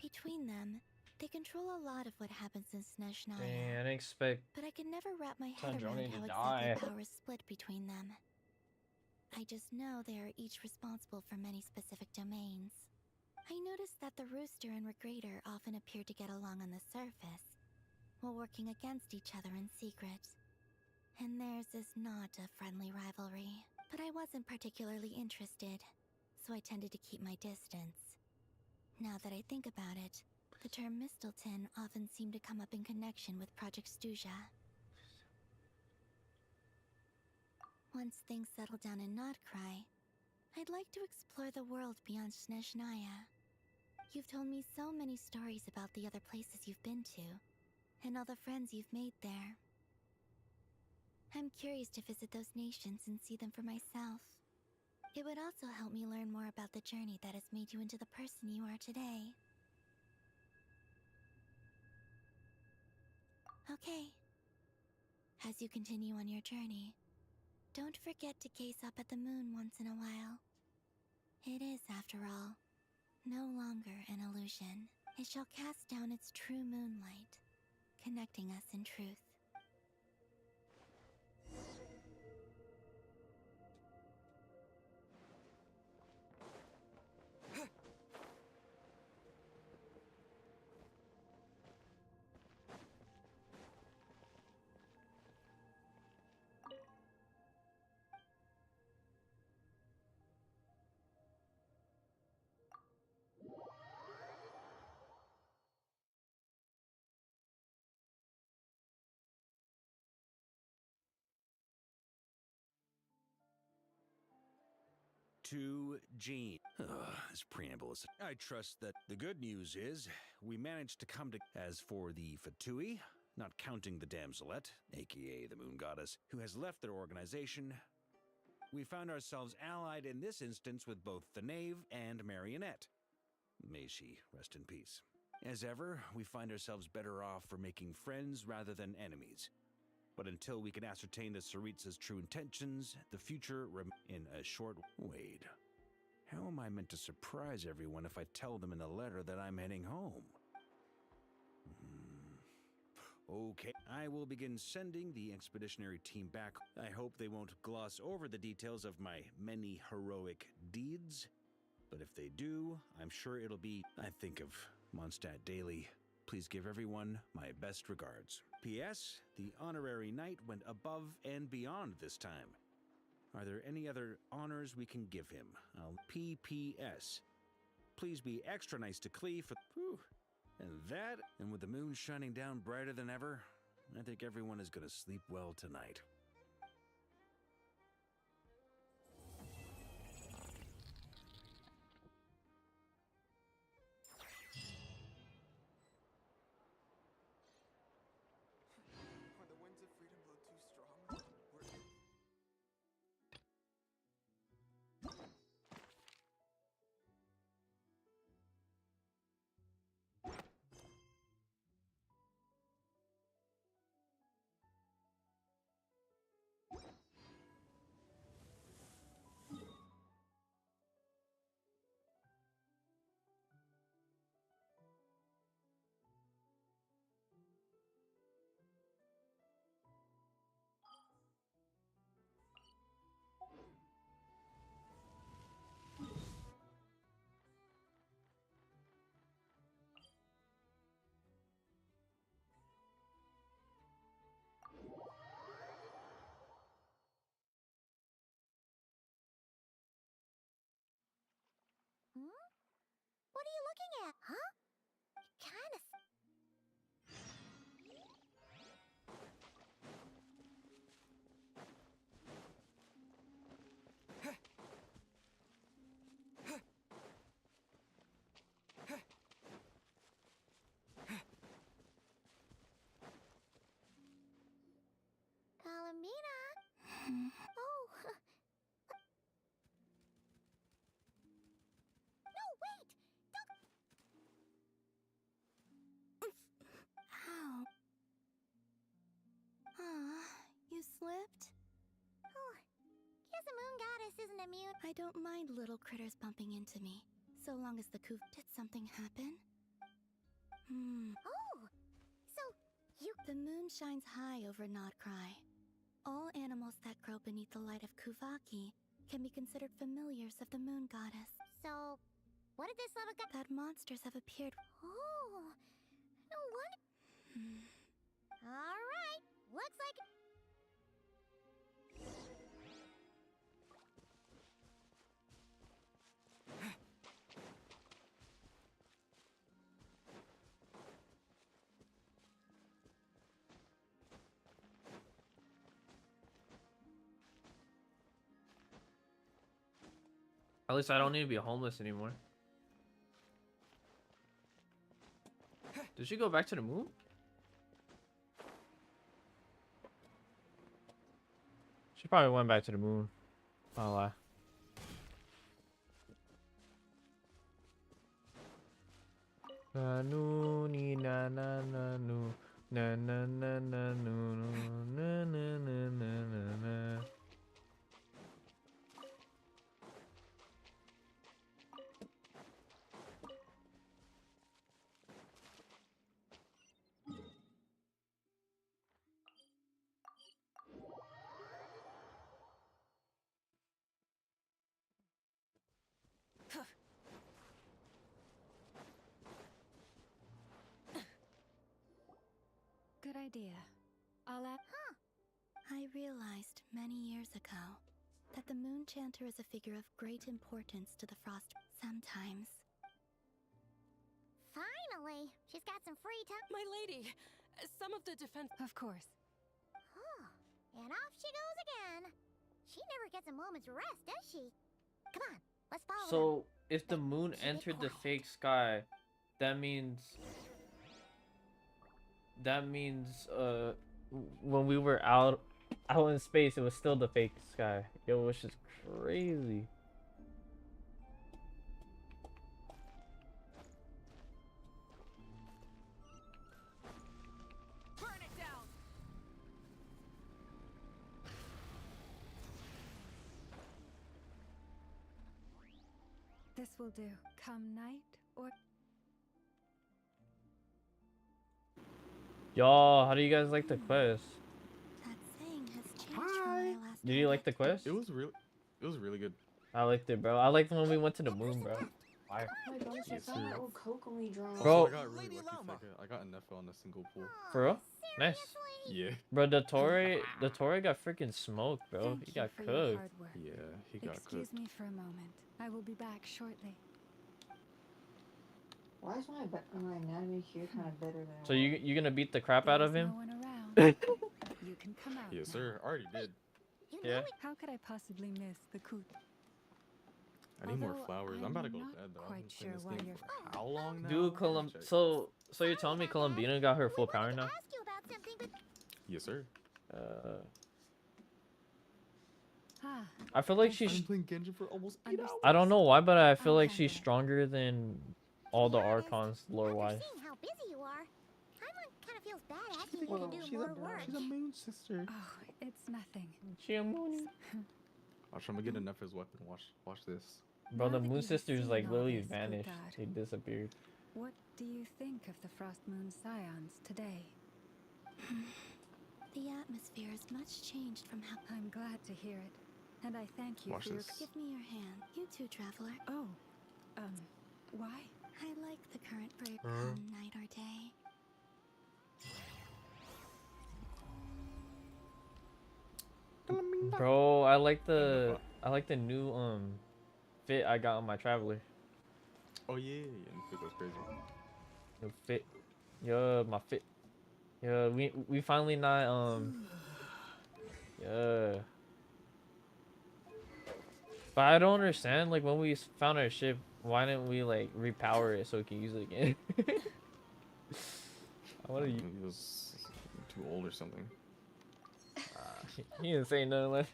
Between them, they control a lot of what happens in Snezhnaya. Dang, I didn't expect But I can never wrap my head Tandroni around to how exactly die. power is split between them. I just know they are each responsible for many specific domains. I noticed that the Rooster and Regrator often appear to get along on the surface, while working against each other in secret. And theirs is not a friendly rivalry. But I wasn't particularly interested, so I tended to keep my distance. Now that I think about it, the term Mistelton often seemed to come up in connection with Project Stuja. Once things settle down in Notcry, I'd like to explore the world beyond Snezhnaya. You've told me so many stories about the other places you've been to, and all the friends you've made there. I'm curious to visit those nations and see them for myself. It would also help me learn more about the journey that has made you into the person you are today. Okay. As you continue on your journey, don't forget to gaze up at the moon once in a while. It is, after all, no longer an illusion. It shall cast down its true moonlight, connecting us in truth. To Jean. This preamble is... I trust that the good news is we managed to come to... As for the Fatui, not counting the damselette, aka the moon goddess, who has left their organization, we found ourselves allied in this instance with both the knave and Marionette. May she rest in peace. As ever, we find ourselves better off for making friends rather than enemies. But until we can ascertain the Tsaritsa's true intentions, the future in a short... Wait. How am I meant to surprise everyone if I tell them in the letter that I'm heading home? Okay, I will begin sending the expeditionary team back. I hope they won't gloss over the details of my many heroic deeds. But if they do, I'm sure it'll be... I think of Mondstadt daily. Please give everyone my best regards. P.S. The honorary knight went above and beyond this time. Are there any other honors we can give him? P.P.S. Please be extra nice to Klee for... Whew. And with the moon shining down brighter than ever, I think everyone is gonna sleep well tonight. Are the winds of freedom blow too strong? What are you looking at, huh? Kinda... Calamina? Oh, immune. I don't mind little critters bumping into me, so long as the coof. Did something happen? Oh, so you. The moon shines high over Nodcry. All animals that grow beneath the light of Kuvaki can be considered familiars of the moon goddess. So, what did this little guy? That monsters have appeared. Oh, no wonder. All right, looks like. At least I don't need to be homeless anymore. Did she go back to the moon? She probably went back to the moon. I'll lie. Na nu ni na na na nu na na na na nu na na na na na na. Good idea. I'll add. I realized many years ago that the Moon Chanter is a figure of great importance to the Frost. Sometimes. Finally, she's got some free time. My lady, some of the defense. Of course. Huh. And off she goes again. She never gets a moment's rest, does she? Come on, let's follow them. So if the moon entered the fake sky, that means when we were out in space, it was still the fake sky. Yo, which is crazy. Burn it down. This will do. Come night or. Y'all, how do you guys like the quest? That saying has changed from when I last. Did you like the quest? It was really good. I liked it, bro. I liked when we went to the moon, bro. Fire. Oh my gosh, I found that old Coke only drawn. Bro. Also, I got really lucky. I got an F on a single pool. For real? Nice. Yeah. Bro, the Torre got freaking smoked, bro. Thank He you got for your cooked. hard work. Yeah, he got Excuse cooked. me for a moment. I will be back shortly. Why is my anatomy here kind of better than? So you gonna beat the crap out of him? No one around. You can come out. Yes, now. sir. I already did. Yeah. How could I possibly miss the coot? I need more Although flowers. I'm about to go to not bed though. quite I've been playing sure this why game you're- for how long now? Dude, Check. so you're telling me Columbina got her full power now? Ask you about something, but Yes, sir. I feel like I've she's. been playing Genshin for almost 8 hours. I don't know why, but I feel like she's stronger than all the Archons lore-wise. seeing how busy you are, Paimon kind of feels bad asking you to do more work. She's a moon sister. Oh, it's nothing. She a moon. I'm trying to get enough of his weapon. Watch this. Bro, the Now that Moon you've Sisters seen like all literally this, good vanished. God. They disappeared. What do you think of the Frost Moon Scions today? The atmosphere is much changed from how. I'm glad to hear it, and I thank you Watch for your. this. Give me your hand. You too, traveler. Oh, why? I like the current break come night or day. Bro, I like the new fit I got on my Traveler. Oh yeah, and it goes crazy. New fit. Yeah, my fit. Yeah, we finally not yeah. But I don't understand, like when we found our ship, why didn't we like repower it so we can use it again? I wanna use. He was too old or something. He didn't say nothing like.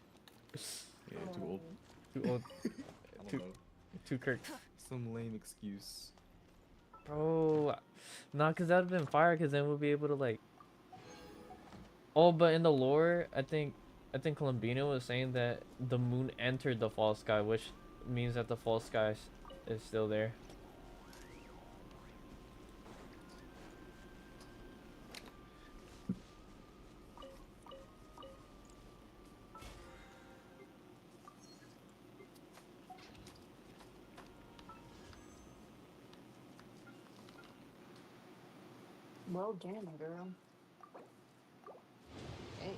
Yeah, too old. Too old. I don't know. Too Kirk. Some lame excuse. Bro, nah, cause that'd been fire. Cause then we'll be able to like. Oh, but in the lore, I think I think Columbina was saying that the moon entered the false sky, which means that the false sky is still there. Well done, girl. Hey.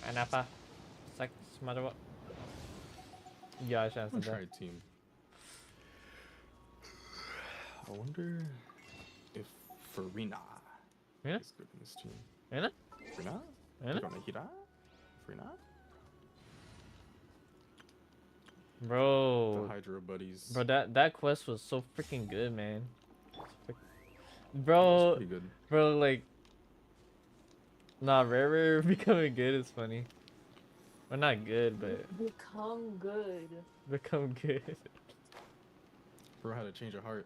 Anapa. Sex matter what? Yeah, I should answer I'm that. try team. I wonder if Farina is good in this team. Farina? Farina? Farina? Farina? Farina? Bro. The Hydra buddies. Bro, that quest was so freaking good, man. Bro, pretty good. Bro, like, nah, Rare becoming good is funny. Well, not good, but Become good. become good. Bro had to change a heart.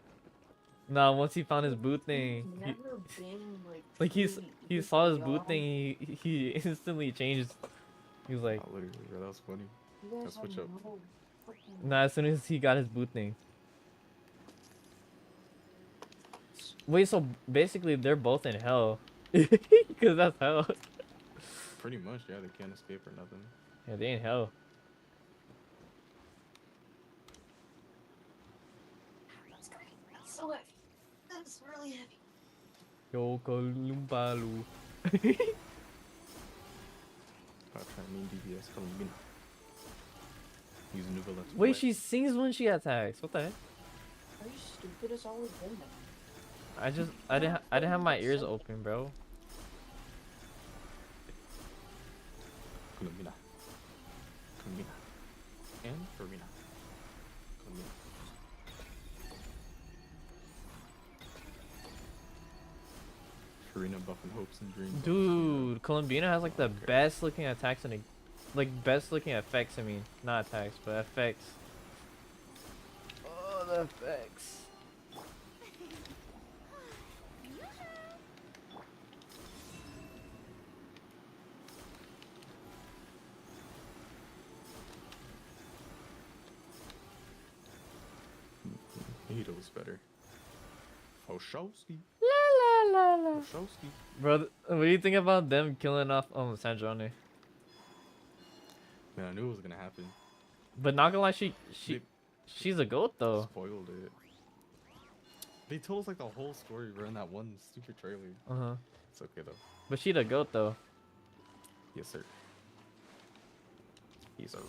Nah, once he found his boot thing, He's never been like he saw his boot thing, he instantly changed. He was like, oh, literally, bro, that was funny. Let's switch up. nah, as soon as he got his boot thing. Wait, so basically they're both in hell. Because that's hell. Pretty much, yeah, they can't escape or nothing. Yeah, they in hell. That's great. That's so heavy. That's really heavy. Yo, Kolumbalu. DBS Columbina. Use Nuvela to Wait, wet. she sings when she attacks. What the heck? Are you stupid? It's always been there. I didn't have my ears open, bro. Columbina. Columbina. And Farina. Columbina. Farina buffing hopes and dreams. Dude, Columbina has like the best looking attacks and like best looking effects. I mean, not attacks, but effects. Oh, the effects. Nito's better. Foshowski. La la la. Foshowski. Bro, what do you think about them killing off Sandrone? Man, I knew it was gonna happen. But not gonna lie, she's a goat though. Spoiled it. They told us like the whole story, bro, in that one stupid trailer. Uh-huh. It's okay though. But she the goat though. Yes, sir. Yes, sir.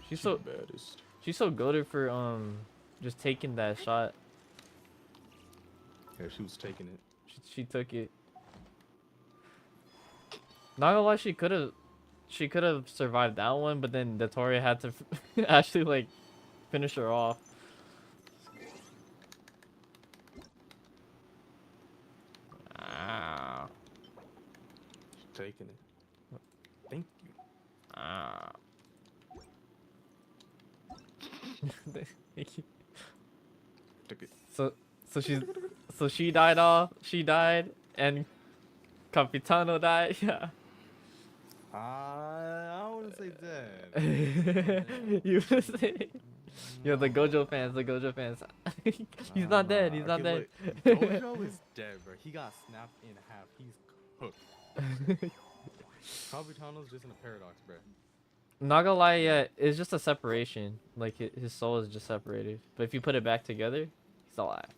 She's so baddest. She's so goated for just taking that shot. Yeah, she was taking it. She took it. Not gonna lie, she could have survived that one, but then Datoria had to actually like finish her off. Ah. She's taking it. Thank you. Ah. Took it. So she died off. She died, and Capitano died. Yeah. I wouldn't say dead. You would say. Yo, the Gojo fans, He's not dead. He's not dead. Look, Gojo is dead, bro. He got snapped in half. He's cooked. Capitano's just in a paradox, bro. Not gonna lie, yeah, it's just a separation. Like his soul is just separated. But if you put it back together, he's alive.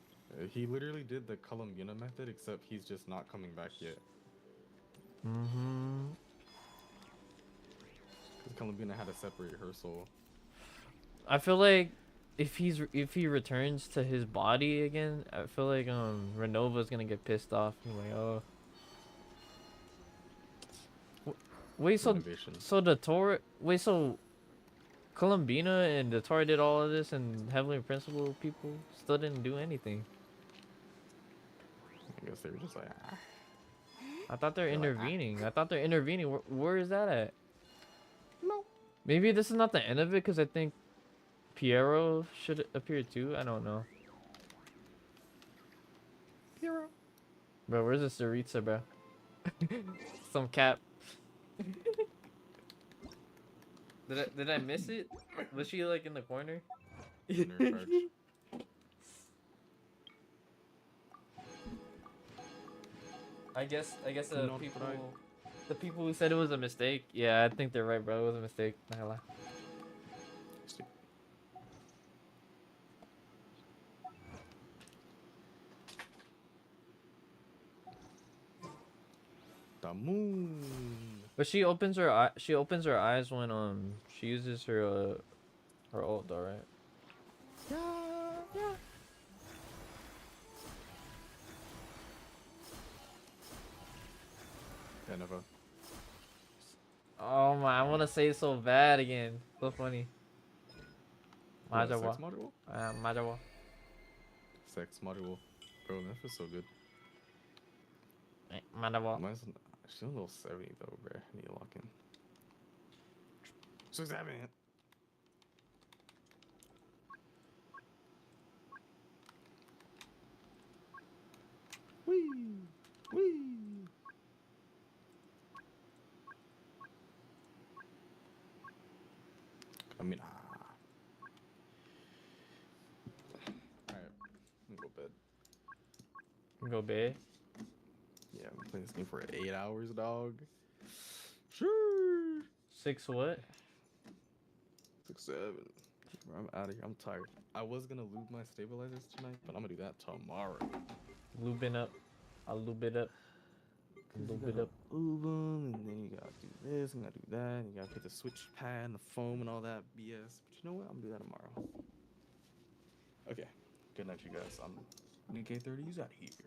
He literally did the Columbina method, except he's just not coming back yet. Mm-hmm. Because Columbina had to separate her soul. I feel like if he returns to his body again, I feel like Renova's gonna get pissed off. He's like, oh. Wait, so Columbina and Datora did all of this, and Heavenly Principle people still didn't do anything. I guess they were just like, ah. I thought they're intervening. Where is that at? No. Maybe this is not the end of it, because I think Piero should appear too. I don't know. Piero. Bro, where's the Saritsa, bro? Some cap. Did I miss it? Was she like in the corner? I guess the people who said it was a mistake. Yeah, I think they're right, bro. It was a mistake. Not gonna lie. The moon. But she opens her eyes when she uses her ult though, right? Yeah, yeah. Yeah, never. Oh my, I want to say it so bad again. So funny. What, Majawa. sex module? Majawa. Sex module. Bro, that feels so good. Majawa. Mine's still a little 70 though, bro. I need to lock in. So examine it. Wee! Wee! I mean, Alright, I'm gonna go bed. Go bed? Yeah, I'm playing this game for 8 hours, dog. Sure. 6 what? 6, 7. Bro, I'm out of here. I'm tired. I was gonna lube my stabilizers tonight, but I'm gonna do that tomorrow. Lubing up. I'll lube it up. Lube it up. Lube them, and then you gotta do this, and you gotta do that, and you gotta put the switch pad and the foam and all that BS. But you know what? I'm gonna do that tomorrow. Okay. Good night, you guys. I'm gonna K30. Use out here.